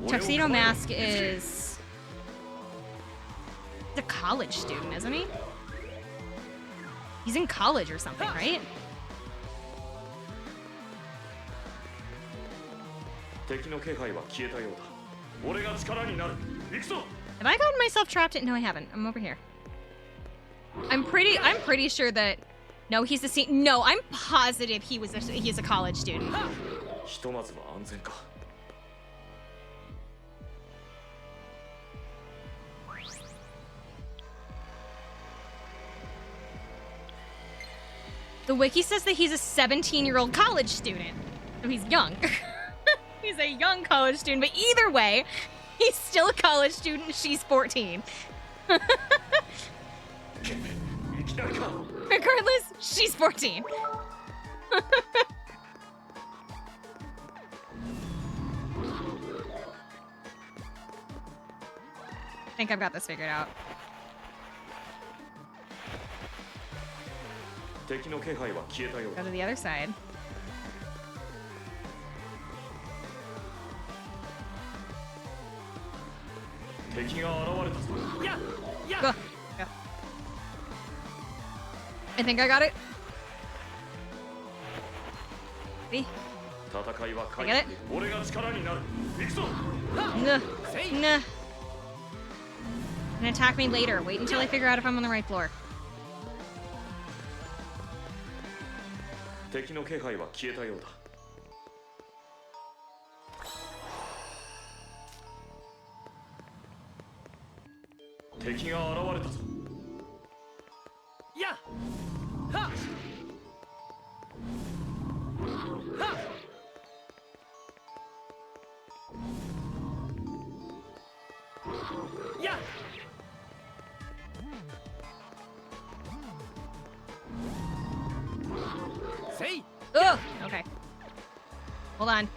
Tuxedo Mask is a college student, isn't he? He's in college or something, right? Have I gotten myself trapped in? No, I haven't. I'm over here. I'm pretty sure that no, he's the no, I'm positive he's a college student. The wiki says that he's a 17-year-old college student. So he's young. He's a young college student, but either way, he's still a college student. She's 14. Regardless, she's 14. I think I've got this figured out. Go to the other side. 敵が現れたぞ。やや Go. Go. I think I got it. See? 戦いは回 I get it. 俺が力になる。行くぞ。 Nah. Nah. And attack me later. Wait until I figure out if I'm on the right floor. 敵の気配は消えたようだ。敵が現れたぞ。やははや Say. Ugh. Okay. Hold on. I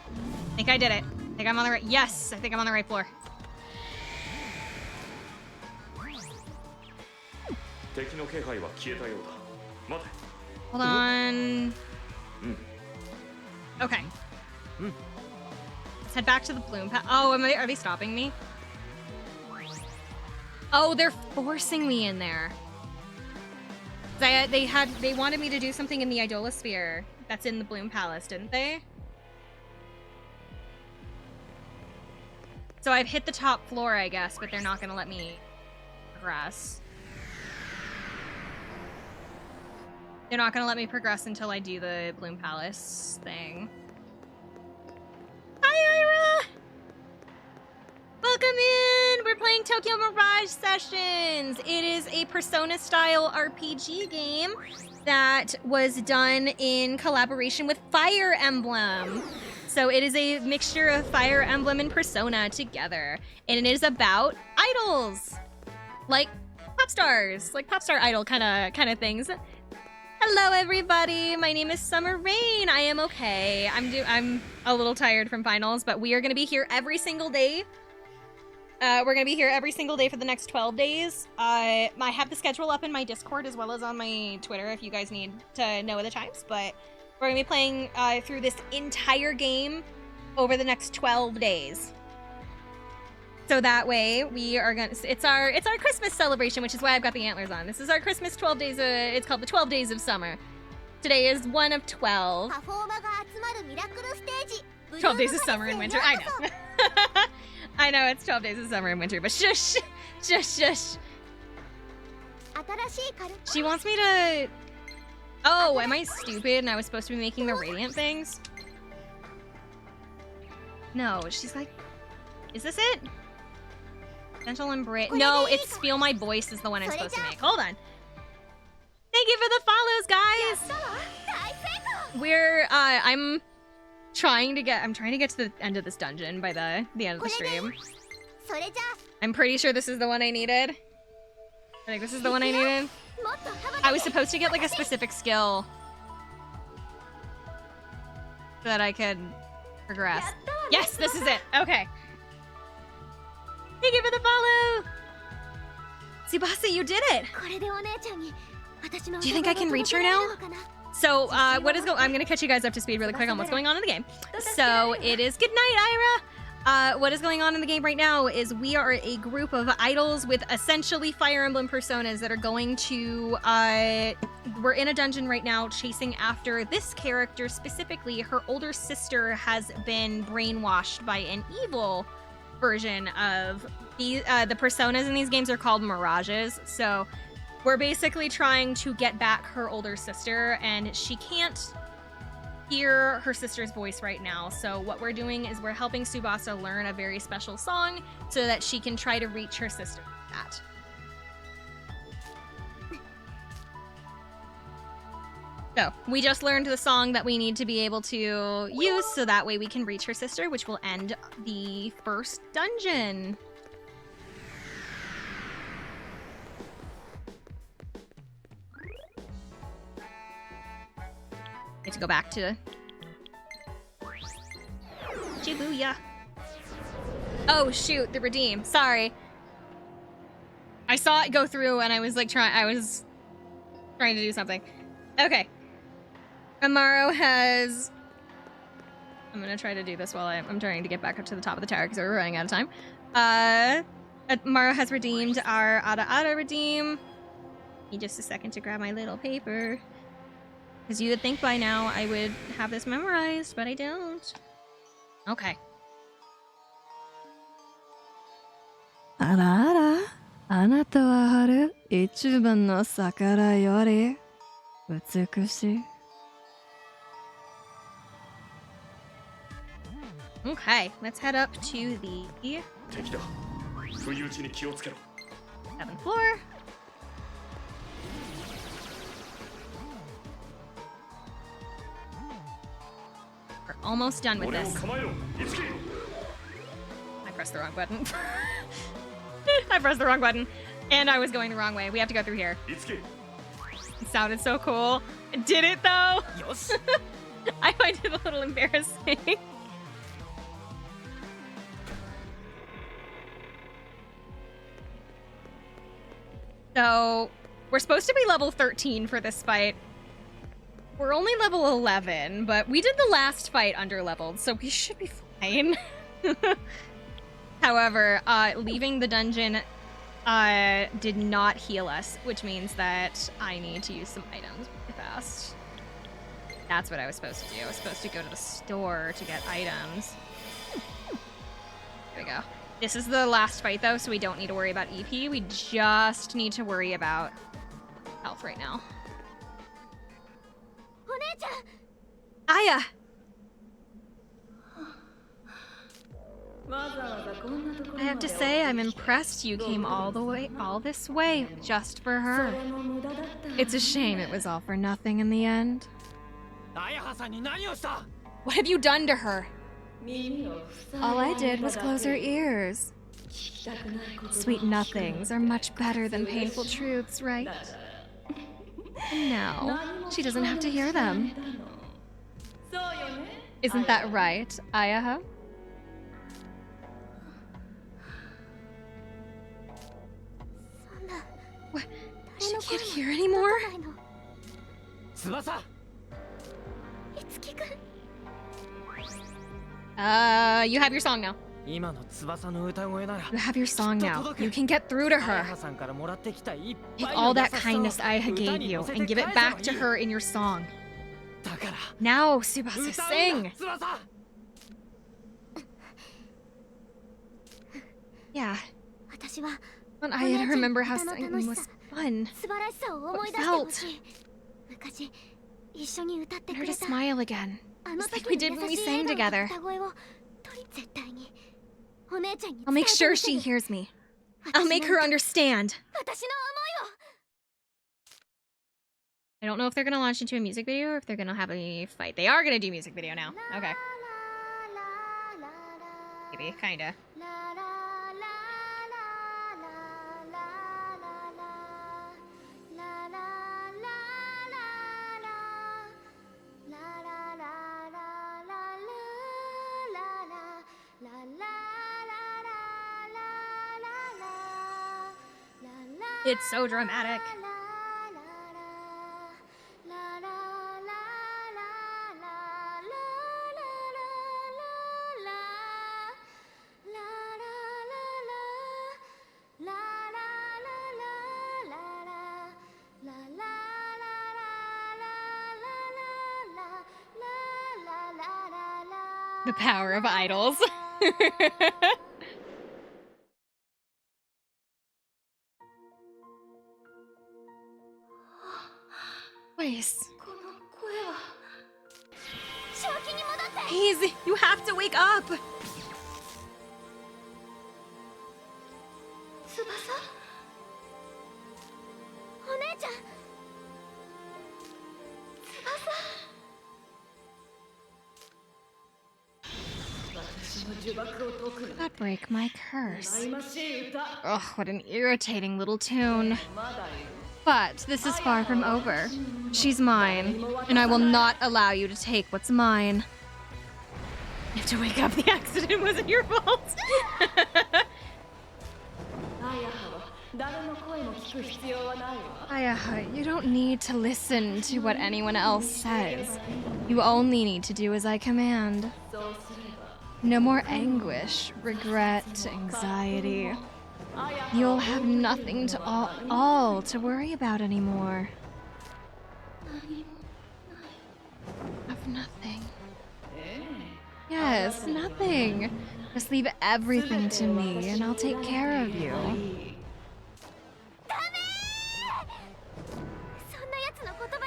think I did it. I think I'm on the right. Yes, I think I'm on the right floor. 敵の気配は消えたようだ。待て。 Hold on. Okay. Let's head back to the bloom pad. Oh, are they stopping me? Oh, they're forcing me in there. They wanted me to do something in the Idolosphere that's in the Bloom Palace, didn't they? So I've hit the top floor, I guess, but they're not gonna let me progress. They're not gonna let me progress until I do the Bloom Palace thing. Hi, Ira! Welcome in! We're playing Tokyo Mirage Sessions! It is a Persona-style RPG game that was done in collaboration with Fire Emblem. So it is a mixture of Fire Emblem and Persona together. And it is about idols! Like pop stars. Like pop star idol kind of things. Hello, everybody. My name is Summer Rain. I am okay. I'm a little tired from finals, but we are going to be here every single day. We're going to be here every single day for the next 12 days. I have the schedule up in my Discord as well as on my Twitter if you guys need to know the times, but we're going to be playing through this entire game over the next 12 days. So that way we are going to, it's our Christmas celebration, which is why I've got the antlers on. This is our Christmas 12 days, it's called the 12 Days of Summer. Today is one of 12. 12 Days of Summer and Winter, I know. I know it's 12 Days of Summer and Winter, but shush, shush, shush. She wants me to... Oh, am I stupid and I was supposed to be making the radiant things? No, she's like... Is this it? Gentle Embrace... No, it's Feel My Voice is the one I'm supposed to make. Hold on. Thank you for the follows, guys! I'm trying to get to the end of this dungeon by the end of the stream. I'm pretty sure this is the one I needed. I think this is the one I needed. I was supposed to get like a specific skill so that I could progress. Yes, this is it. Okay. Thank you for the follow! Tsubasa, you did it! Do you think I can reach her now? So, I'm gonna catch you guys up to speed really quick on what's going on in the game. So, it is... Good night, Ira! What is going on in the game right now is we are a group of idols with essentially Fire Emblem personas that are going to... we're in a dungeon right now chasing after this character specifically. Her older sister has been brainwashed by an evil version of... the personas in these games are called mirages, so... We're basically trying to get back her older sister, and she can't hear her sister's voice right now. So what we're doing is we're helping Tsubasa learn a very special song so that she can try to reach her sister with that. So we just learned the song that we need to be able to use so that way we can reach her sister, which will end the first dungeon. Get to go back to Shibuya. Oh shoot, the redeem. Sorry. I saw it go through and I was like trying to do something. Okay. Amaro has... I'm gonna try to do this while I'm trying to get back up to the top of the tower because we're running out of time. Mara has redeemed our Ada redeem. Need just a second to grab my little paper. Because you would think by now I would have this memorized, but I don't. Okay. あらあら、あなたは春一番の桜より美しい。Okay, let's head up to the 敵だ。不意打ちに気をつけろ。 7th floor. We're almost done with 俺を this. 構えろ。いつき。 I pressed the wrong button. I pressed the wrong button. And I was going the wrong way. We have to go through here. いつき。 It sounded so cool. Did it though? I find it a little embarrassing. So, we're supposed to be level 13 for this fight. We're only level 11, but we did the last fight under-leveled, so we should be fine. However, leaving the dungeon did not heal us, which means that I need to use some items really fast. That's what I was supposed to do. I was supposed to go to the store to get items. There we go. This is the last fight, though, so we don't need to worry about EP. We just need to worry about health right now. Aya! I have to say, I'm impressed you came all this way, just for her. It's a shame it was all for nothing in the end. What have you done to her? All I did was close her ears. Sweet nothings are much better than painful truths, right? And now, she doesn't have to hear them. Isn't that right, Ayaha? What? She can't hear anymore? You have your song now. You have your song now. You can get through to her. Take all that kindness Aya gave you and give it back to her in your song. Now, Tsubasa, sing! Yeah. I want Aya to remember how singing was fun. What it felt. Get her to smile again. Just like we did when we sang together. I'll make sure she hears me. I'll make her understand. I don't know if they're gonna launch into a music video or if they're gonna have a fight. They are gonna do music video now. Okay. Maybe, kinda. It's so dramatic. The power of idols. Please. Please, you have to wake up. God break my curse. Ugh, what an irritating little tune. But this is far from over. She's mine, and I will not allow you to take what's mine. You have to wake up. The accident wasn't your fault. Ayaha, you don't need to listen to what anyone else says. You only need to do as I command. No more anguish, regret, anxiety. You'll have nothing to all to worry about anymore. Of nothing. Yes, nothing. Just leave everything to me and I'll take care of you.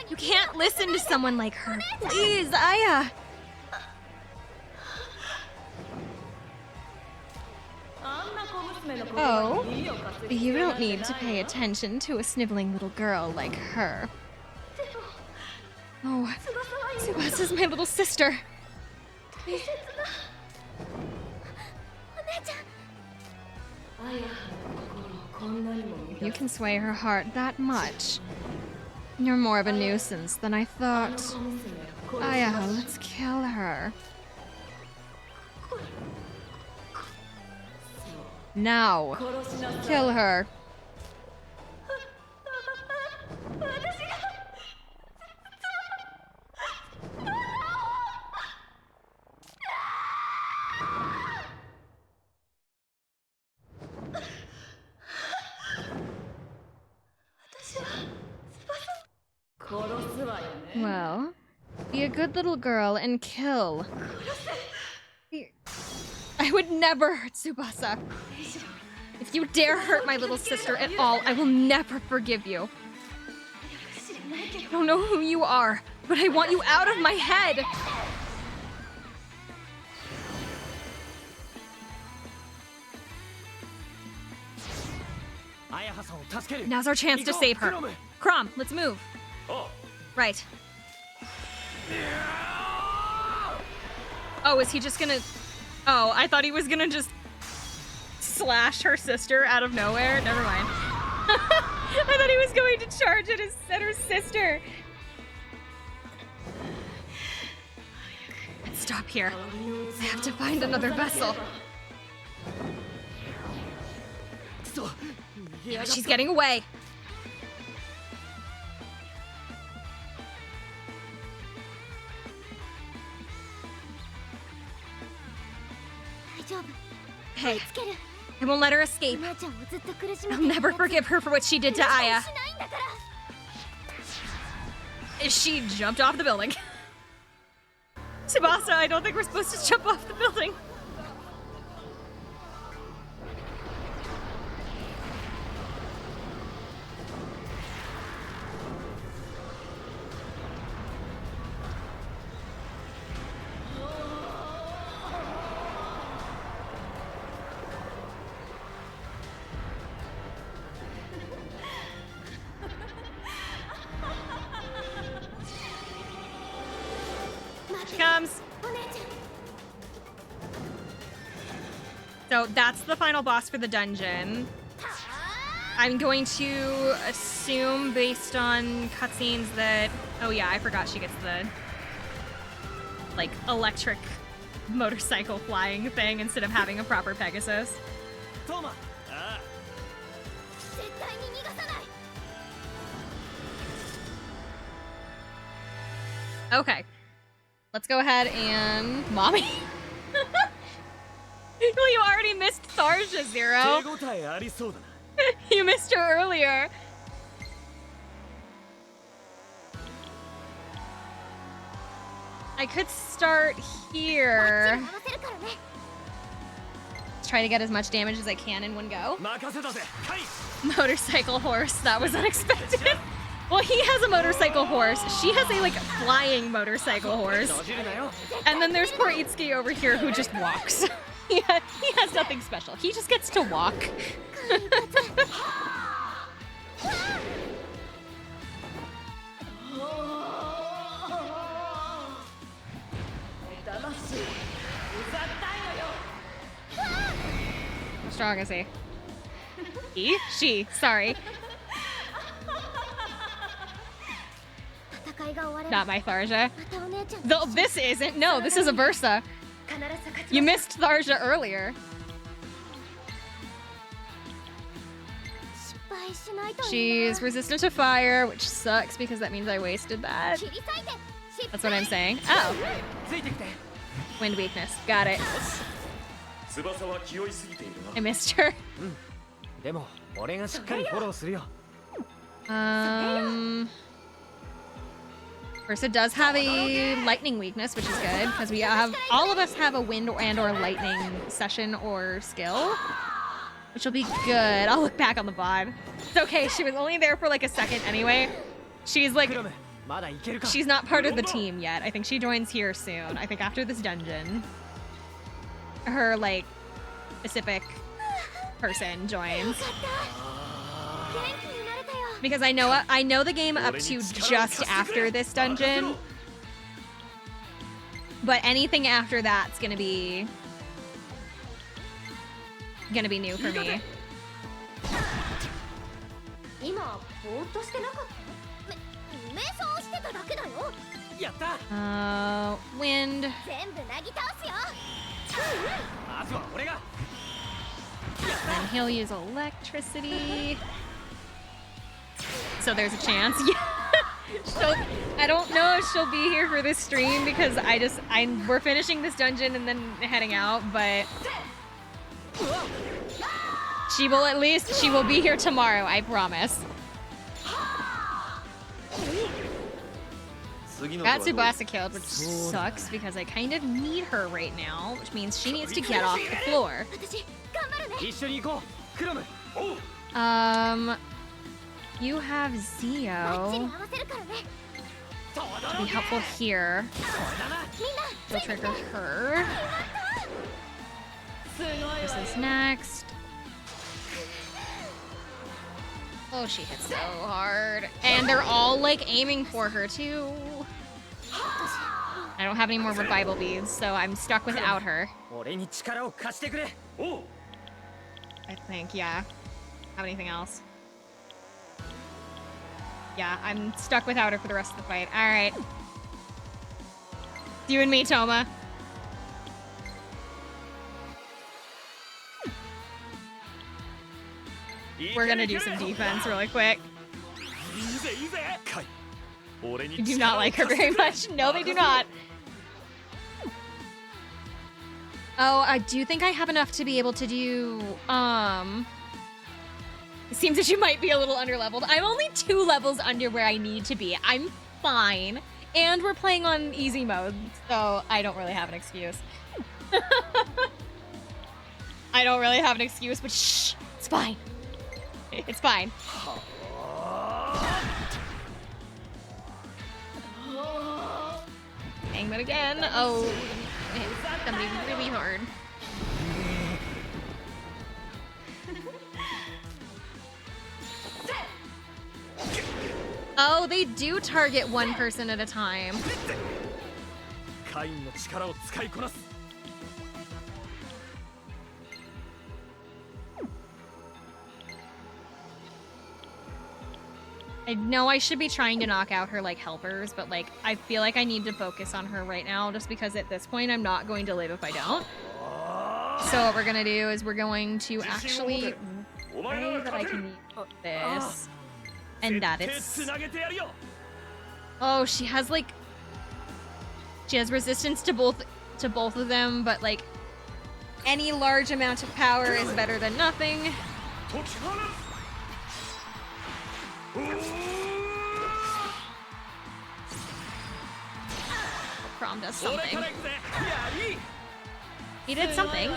You can't listen to someone like her. Please, Aya. Oh, you don't need to pay attention to a sniveling little girl like her. Oh, Tsubasa's my little sister. You can sway her heart that much. You're more of a nuisance than I thought. Aya, let's kill her. Now, kill her. Well, be a good little girl and kill. I would never hurt Tsubasa. If you dare hurt my little sister at all, I will never forgive you. I don't know who you are, but I want you out of my head! Now's our chance to save her. Crom, let's move. Right. Oh, is he just gonna... Oh, I thought he was gonna just slash her sister out of nowhere. Never mind. I thought he was going to charge at her sister. Let's stop here. I have to find another vessel. Yeah, she's getting away. Hey, I won't let her escape. I'll never forgive her for what she did to Aya. She jumped off the building. Tsubasa, I don't think we're supposed to jump off the building. Comes. So that's the final boss for the dungeon. I'm going to assume based on cutscenes that... Oh yeah, I forgot she gets the like electric motorcycle flying thing instead of having a proper Pegasus. Okay. Let's go ahead and... Mommy? Well, you already missed Tharja, Zero. You missed her earlier. I could start here. Let's try to get as much damage as I can in one go. Motorcycle horse, that was unexpected. Well, he has a motorcycle horse. She has a, like, flying motorcycle horse. And then there's poor Itsuki over here who just walks. He has nothing special. He just gets to walk. How strong is he? He? She. Sorry. Not my Tharja. Though this isn't. No, this is a Versa. You missed Tharja earlier. She's resistant to fire, which sucks because that means I wasted that. That's what I'm saying. Oh. Wind weakness. Got it. I missed her. でも俺がしっかりフォローするよ。Ursa does have a lightning weakness, which is good because we have all of us have a wind and/or lightning session or skill, which will be good. I'll look back on the VOD. It's okay. She was only there for like a second anyway. She's like, she's not part of the team yet. I think she joins here soon. I think after this dungeon, her like specific person joins. Because I know the game up to just after this dungeon, but anything after that's gonna be new for me. Wind. And he'll use electricity. So there's a chance. Yeah. I don't know if she'll be here for this stream because we're finishing this dungeon and then heading out, but she will be here tomorrow, I promise. Got Tsubasa killed, which sucks because I kind of need her right now, which means she needs to get off the floor. You have Zio to be helpful here. She'll trigger her. This is next. Oh, she hits so hard. And they're all like aiming for her too. I don't have any more revival beads, so I'm stuck without her. I think, yeah. Have anything else? Yeah, I'm stuck without her for the rest of the fight. Alright. You and me, Toma. We're gonna do some defense really quick. You do not like her very much. No, they do not. Oh, I do think I have enough to be able to do, it seems that you might be a little underleveled. I'm only 2 levels under where I need to be. I'm fine. And we're playing on easy mode, so I don't really have an excuse. I don't really have an excuse, but shh, it's fine. It's fine. Hang that again. Oh, it's gonna be really hard. Oh, they do target one person at a time. I know I should be trying to knock out her like helpers, but like I feel like I need to focus on her right now just because at this point I'm not going to live if I don't. So what we're gonna do is we're going to actually way that I can put this. And that it's... Oh, she has like... She has resistance to both of them, but like any large amount of power is better than nothing. Prom does something. He did something.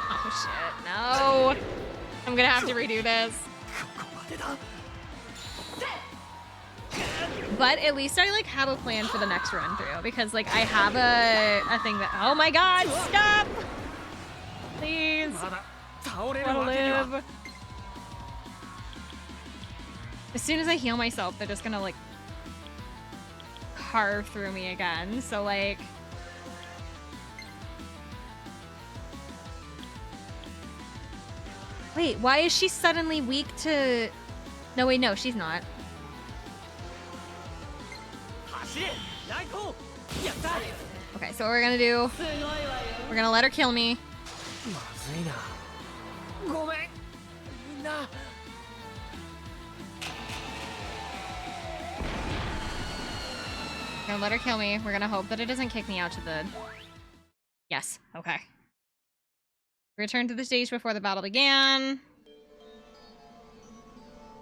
Oh shit, no. I'm gonna have to redo this. But at least I like have a plan for the next run through because like I have a thing that, oh my god, stop! Please. I wanna live. As soon as I heal myself, they're just gonna like carve through me again. So like wait, why is she suddenly weak to... No, wait, no, she's not. Okay, so what we're gonna do... We're gonna let her kill me. We're gonna let her kill me. We're gonna hope that it doesn't kick me out to the... Yes, okay. Return to the stage before the battle began.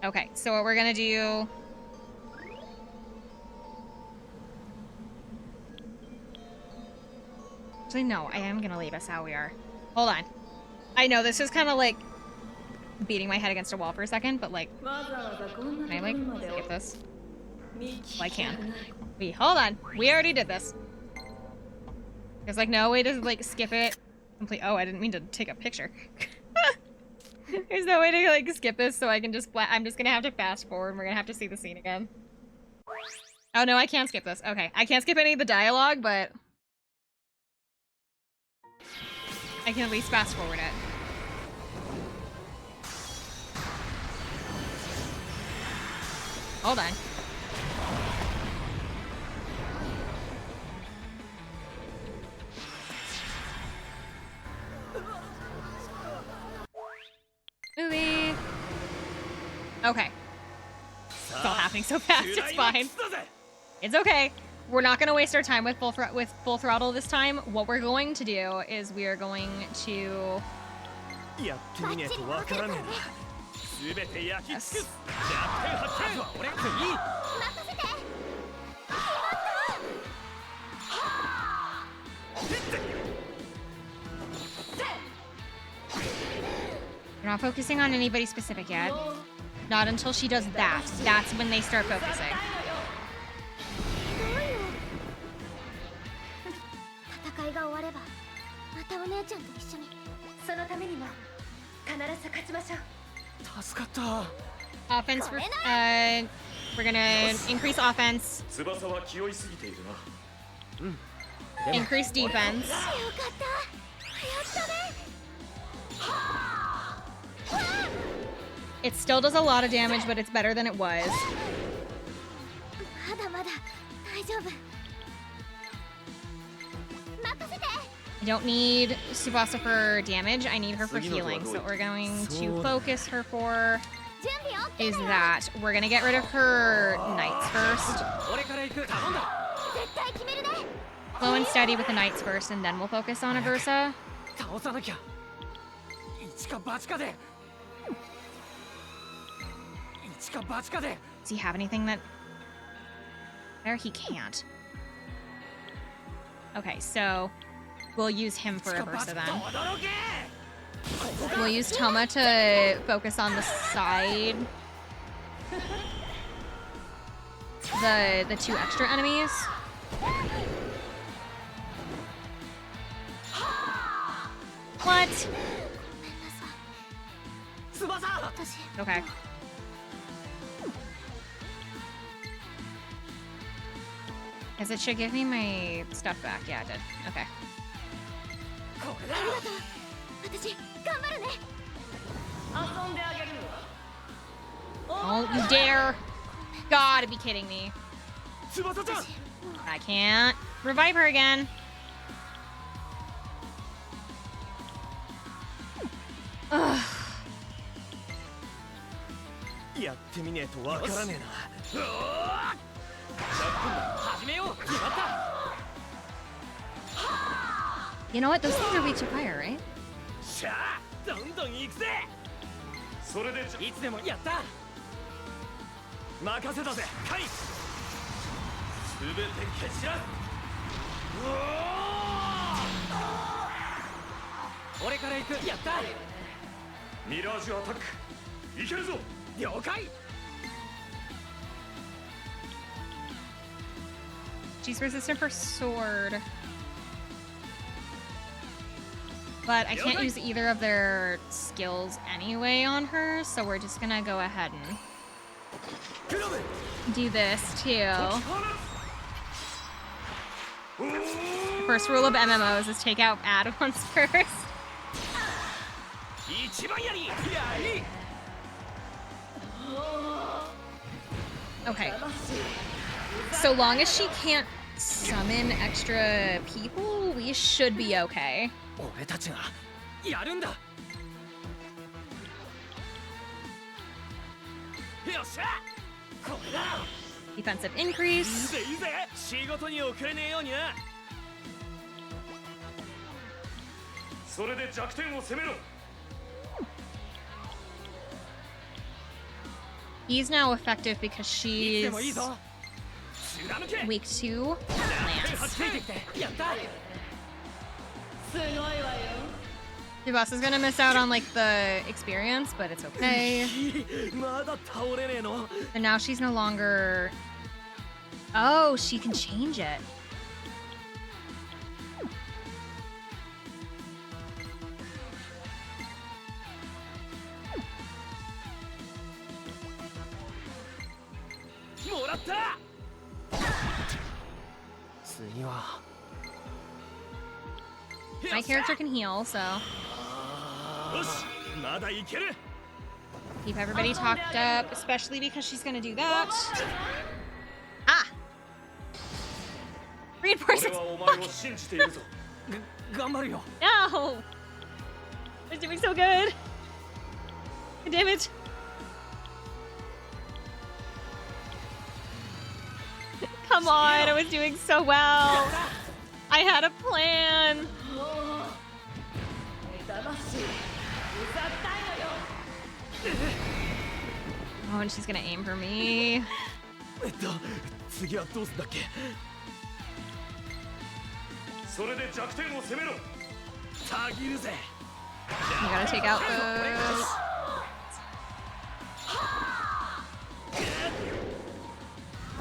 Okay, so what we're gonna do... Actually, no, I am gonna leave us how we are. Hold on. I know, this is kind of like beating my head against a wall for a second, but like... Can I like skip this? Well, I can. Wait, hold on. We already did this. There's like no way to like skip it. Complete. Oh, I didn't mean to take a picture. There's no way to like skip this, so I can just. I'm just gonna have to fast forward. And we're gonna have to see the scene again. Oh no, I can't skip this. Okay, I can't skip any of the dialogue, but I can at least fast forward it. Hold on. Movie. Okay. It's all happening so fast, it's fine. It's okay. We're not gonna waste our time with full throttle this time. What we're going to do is we are going to... Yes. We're not focusing on anybody specific yet. Not until she does that. That's when they start focusing. Offense, we're gonna increase offense. Increase defense. It still does a lot of damage, but it's better than it was. I don't need Tsubasa for damage, I need her for healing. So what we're going to focus her for is that. We're gonna get rid of her knights first. Slow and steady with the knights first, and then we'll focus on Aversa. Does he have anything that... There, he can't. Okay, so we'll use him for Aversa then. We'll use Toma to focus on the side. The two extra enemies. What? Okay. Because it should give me my stuff back. Yeah, it did. Okay. Don't you dare! Gotta be kidding me. I can't revive her again. Ugh. You know what? Those things are way too higher, right? Mirage attack. She's resistant for sword. But I can't use either of their skills anyway on her, so we're just gonna go ahead and do this too. The first rule of MMOs is take out add-ons first. Okay. So long as she can't summon extra people, we should be okay. Defensive increase. それで弱点を攻めろ He's now effective because she's weak to lance. The boss is gonna miss out on like the experience, but it's okay. And now she's no longer. Oh, she can change it. My character can heal, so keep everybody topped up, especially because she's gonna do that. Ah! Reinforcements! No! I was doing so good! Damn it! Come on, I was doing so well! I had a plan! Oh, and she's gonna aim for me. You gotta take out those.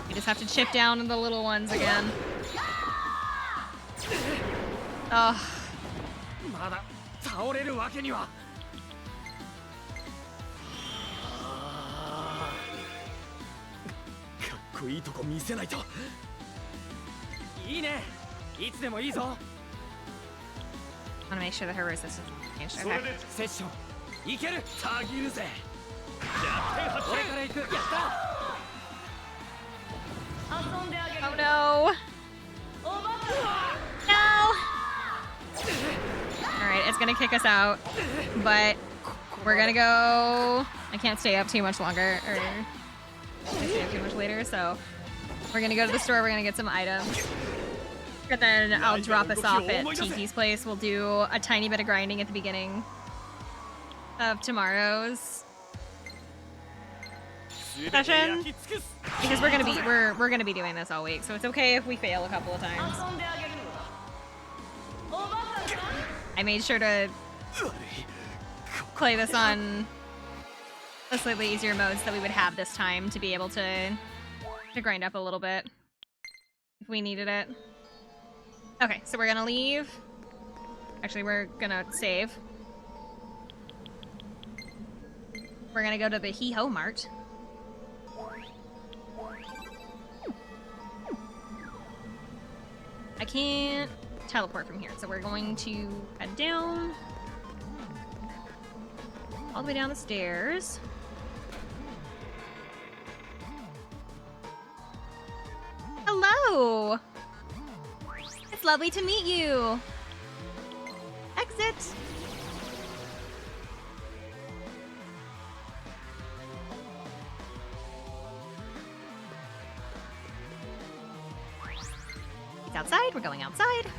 You just have to chip down the little ones again. Oh. I want to make sure that her resistance is changed. Okay. Oh no! No! Alright, it's gonna kick us out, but we're gonna go... I can't stay up too much longer, or stay up too much later, so we're gonna go to the store, we're gonna get some items. And then I'll drop us off at Tiki's place. We'll do a tiny bit of grinding at the beginning of tomorrow's session, because we're gonna be doing this all week, so it's okay if we fail a couple of times. I made sure to play this on a slightly easier mode so that we would have this time to be able to grind up a little bit if we needed it. Okay, so we're gonna leave. Actually, we're gonna save. We're gonna go to the Hee-Ho Mart. I can't teleport from here, so we're going to head down. All the way down the stairs. Hello! It's lovely to meet you! Exit! It's outside, we're going outside.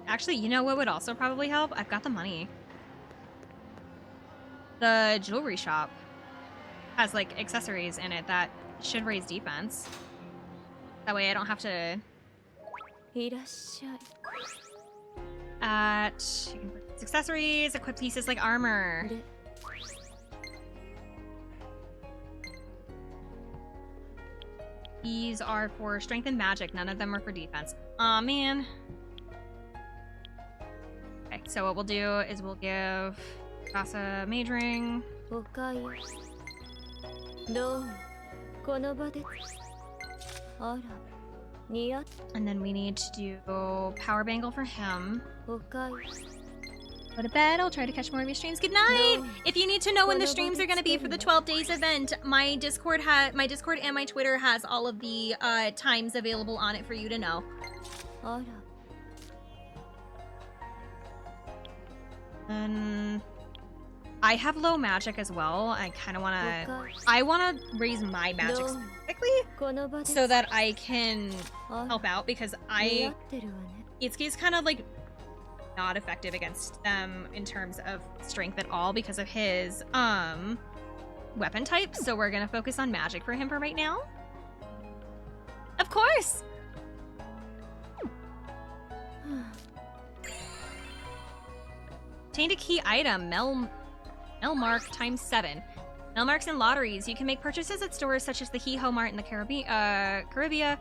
Actually, you know what would also probably help? I've got the money. The jewelry shop has like accessories in it that should raise defense. That way I don't have to... accessories, equip pieces like armor. These are for strength and magic. None of them are for defense. Aw, man. Okay, so what we'll do is we'll give Kasa Mage Ring. And then we need to do Power Bangle for him. Go to bed. I'll try to catch more of your streams. Good night! If you need to know when the streams are going to be for the 12 days event, my Discord and my Twitter has all of the times available on it for you to know. And I have low magic as well. I kind of want to... I want to raise my magic specifically so that I can help out, because Itsuki's kind of like not effective against them in terms of strength at all because of his weapon type. So we're going to focus on magic for him for right now. Of course! Obtained a key item, Melmark times 7. Melmarks and lotteries. You can make purchases at stores such as the Hiho Mart in the Caribbean.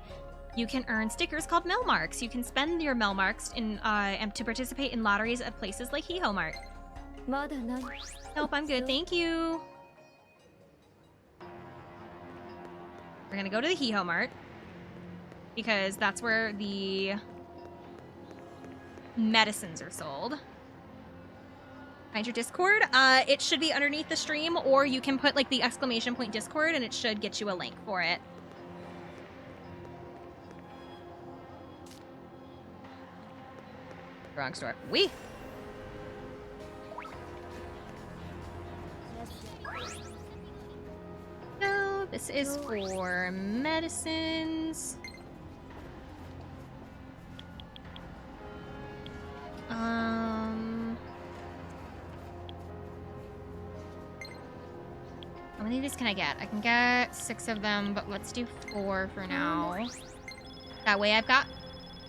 You can earn stickers called Melmarks. You can spend your Melmarks to participate in lotteries at places like Hiho Mart. Nope, I'm good, thank you. We're gonna go to the Hiho Mart because that's where the medicines are sold. Find your Discord. It should be underneath the stream, or you can put like the exclamation point Discord and it should get you a link for it. Wrong store. No, this is for medicines. How many of these can I get? I can get 6 of them, but let's do 4 for now. That way I've got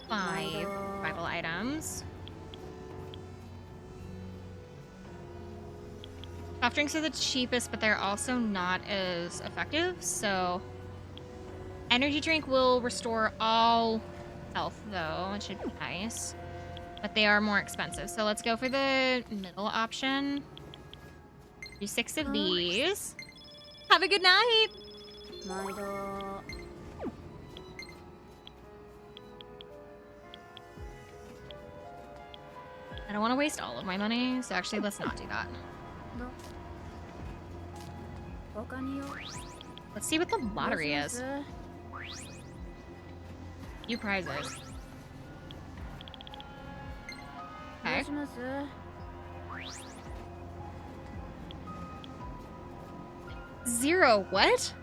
5 survival items. Soft drinks are the cheapest, but they're also not as effective, so... Energy drink will restore all health, though. It should be nice. But they are more expensive, so let's go for the middle option. Do 6 of these. Have a good night! I don't want to waste all of my money, so actually let's not do that. Let's see what the lottery is. Few prizes. Okay. 0, what?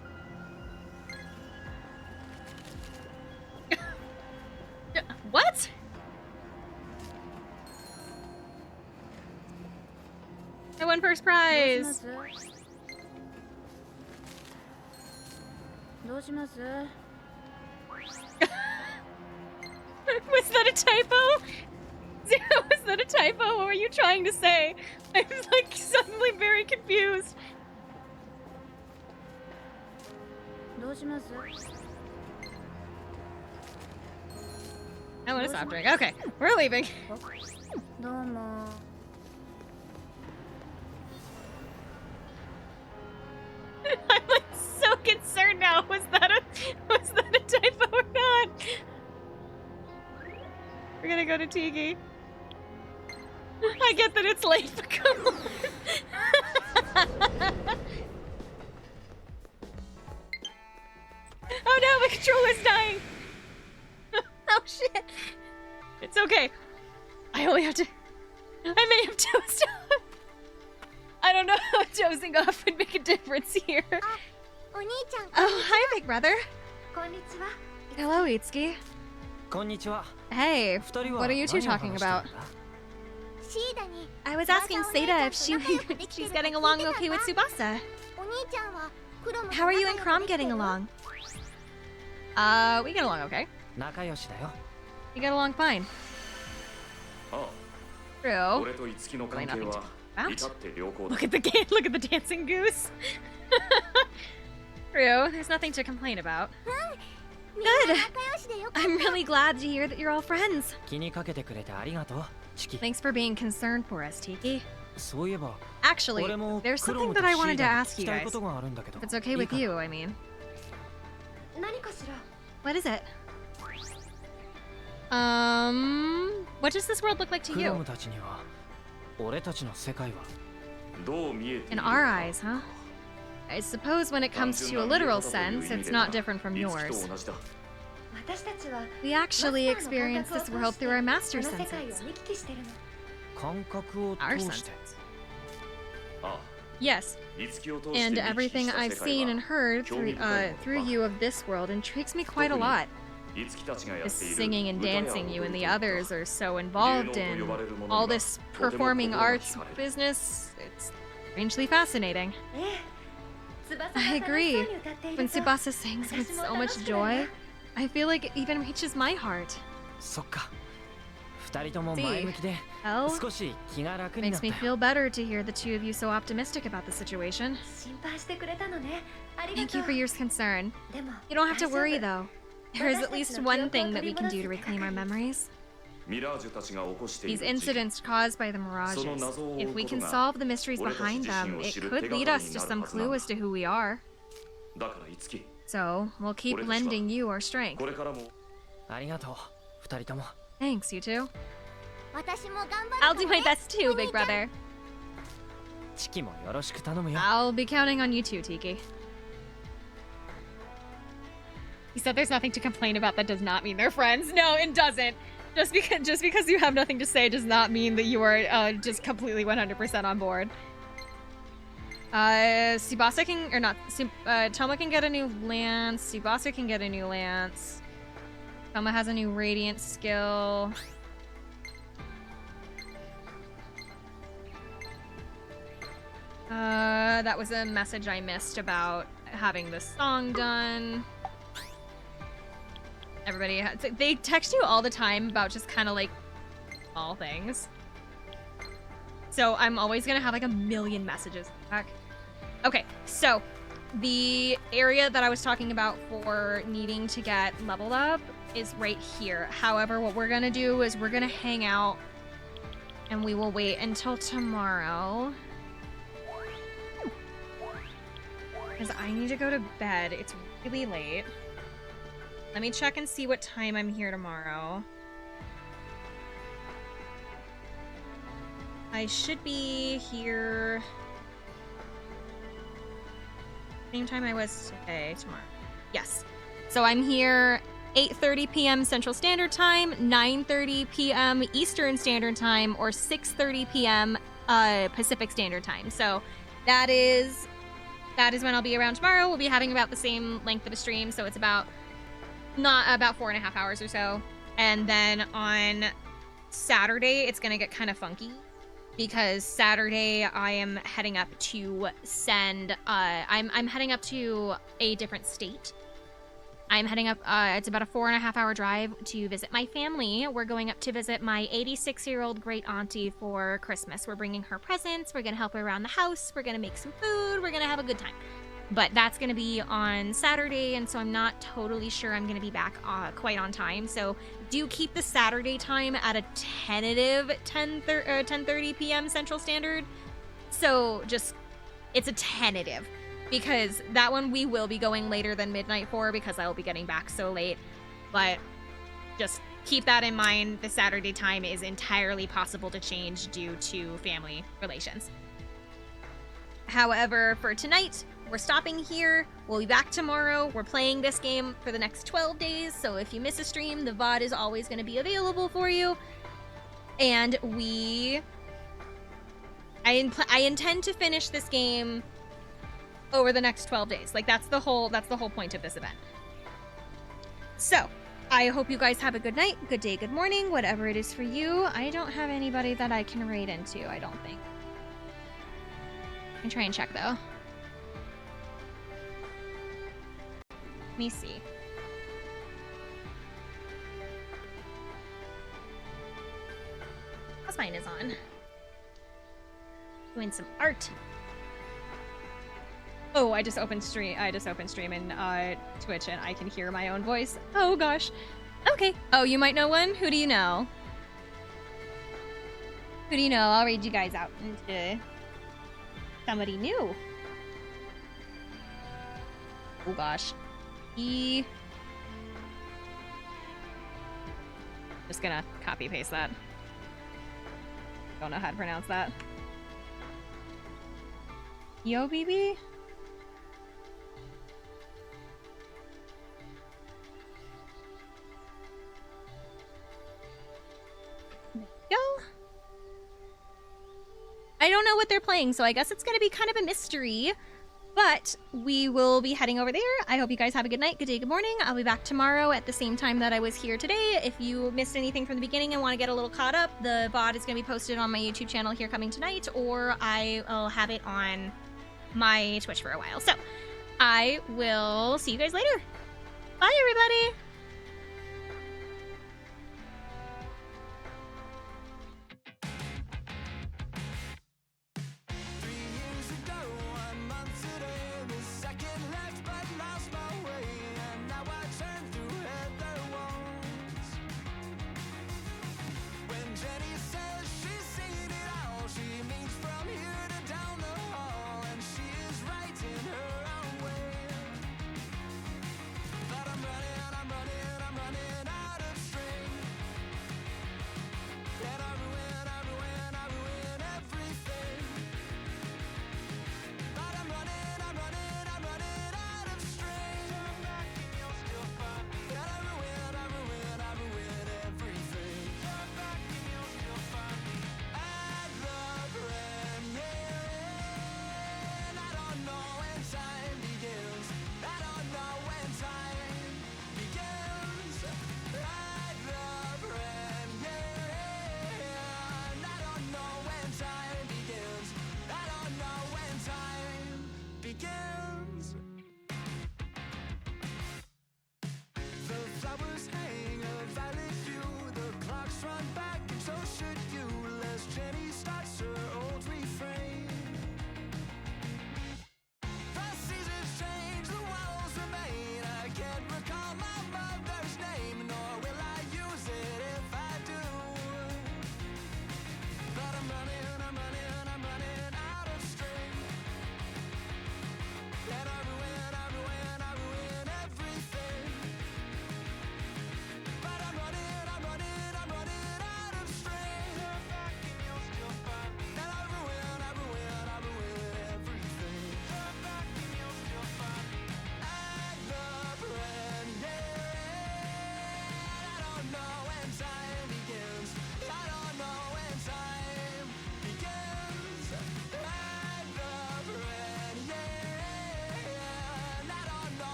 What? I won first prize! Was that a typo? Zero, was that a typo? What were you trying to say? I'm like suddenly very confused. I want a soft drink. Okay, we're leaving. I'm like so concerned now. Was that a typo or not? We're gonna go to Tiki. I get that it's late, but come on. Oh no, my controller's dying. Oh shit. It's okay. I only have to... I may have dozed off. I don't know how dozing off would make a difference here. Oh, hi, big brother. Hello, Itsuki. Hey, what are you two talking about? I was asking Seda if she's getting along okay with Tsubasa. How are you and Crom getting along? We get along okay. We get along fine. True. Really nothing to about. Look at the dancing goose. True, there's nothing to complain about. Good. I'm really glad to hear that you're all friends. Thanks for being concerned for us, Tiki. Actually, there's something that I wanted to ask you guys. If it's okay with you, I mean. What is it? What does this world look like to you? In our eyes, huh? I suppose when it comes to a literal sense, it's not different from yours. We actually experience this world through our master senses. Our senses. Yes. And everything I've seen and heard through you of this world intrigues me quite a lot. This singing and dancing you and the others are so involved in, all this performing arts business, it's strangely fascinating. I agree. When Tsubasa sings with so much joy, I feel like it even reaches my heart. See, well, makes me feel better to hear the two of you so optimistic about the situation. Thank you for your concern. You don't have to worry though. There is at least one thing that we can do to reclaim our memories. These incidents caused by the Mirages, if we can solve the mysteries behind them, it could lead us to some clue as to who we are. So, we'll keep lending you our strength. Thanks, you two. I'll do my best too, big brother. I'll be counting on you too, Tiki. He said there's nothing to complain about. That does not mean they're friends. No, it doesn't. Just because you have nothing to say does not mean that you are just completely 100% on board. Tsubasa can, or not, Toma can get a new lance. Tsubasa can get a new lance. Toma has a new radiant skill. That was a message I missed about having the song done. Everybody, they text you all the time about just kind of like small things. So I'm always gonna have like a million messages back. Okay, so the area that I was talking about for needing to get leveled up is right here. However, what we're gonna do is we're gonna hang out and we will wait until tomorrow. Because I need to go to bed. It's really late. Let me check and see what time I'm here tomorrow. I should be here same time I was today, tomorrow. Yes. So I'm here 8:30 p.m. Central Standard Time, 9:30 p.m. Eastern Standard Time, or 6:30 p.m. Pacific Standard Time. So that is when I'll be around tomorrow. We'll be having about the same length of a stream, so it's about 4.5 hours or so. And then on Saturday, it's gonna get kind of funky because Saturday I am heading up to send. I'm heading up to a different state. I'm heading up. It's about a 4.5 hour drive to visit my family. We're going up to visit my 86-year-old great auntie for Christmas. We're bringing her presents. We're gonna help her around the house. We're gonna make some food. We're gonna have a good time. But that's going to be on Saturday, and so I'm not totally sure I'm going to be back quite on time. So do keep the Saturday time at a tentative 10:30 p.m. Central Standard. So just, it's a tentative, because that one we will be going later than midnight for, because I will be getting back so late. But just keep that in mind. The Saturday time is entirely possible to change due to family relations. However, for tonight, we're stopping here. We'll be back tomorrow. We're playing this game for the next 12 days, so if you miss a stream, the VOD is always going to be available for you. And I intend to finish this game over the next 12 days. Like, that's the whole point of this event. So, I hope you guys have a good night, good day, good morning, whatever it is for you. I don't have anybody that I can raid into, I don't think. I can try and check, though. Let me see. How's mine is on? Doing some art. Oh, I just opened stream in Twitch and I can hear my own voice. Oh gosh. Okay. Oh, you might know one? Who do you know? Who do you know? I'll read you guys out into somebody new. Oh gosh. Just gonna copy paste that. Don't know how to pronounce that. Yo, BB? There you go. I don't know what they're playing, so I guess it's going to be kind of a mystery. But we will be heading over there. I hope you guys have a good night, good day, good morning. I'll be back tomorrow at the same time that I was here today. If you missed anything from the beginning and want to get a little caught up, the VOD is going to be posted on my YouTube channel here coming tonight, or I'll have it on my Twitch for a while. So I will see you guys later. Bye, everybody.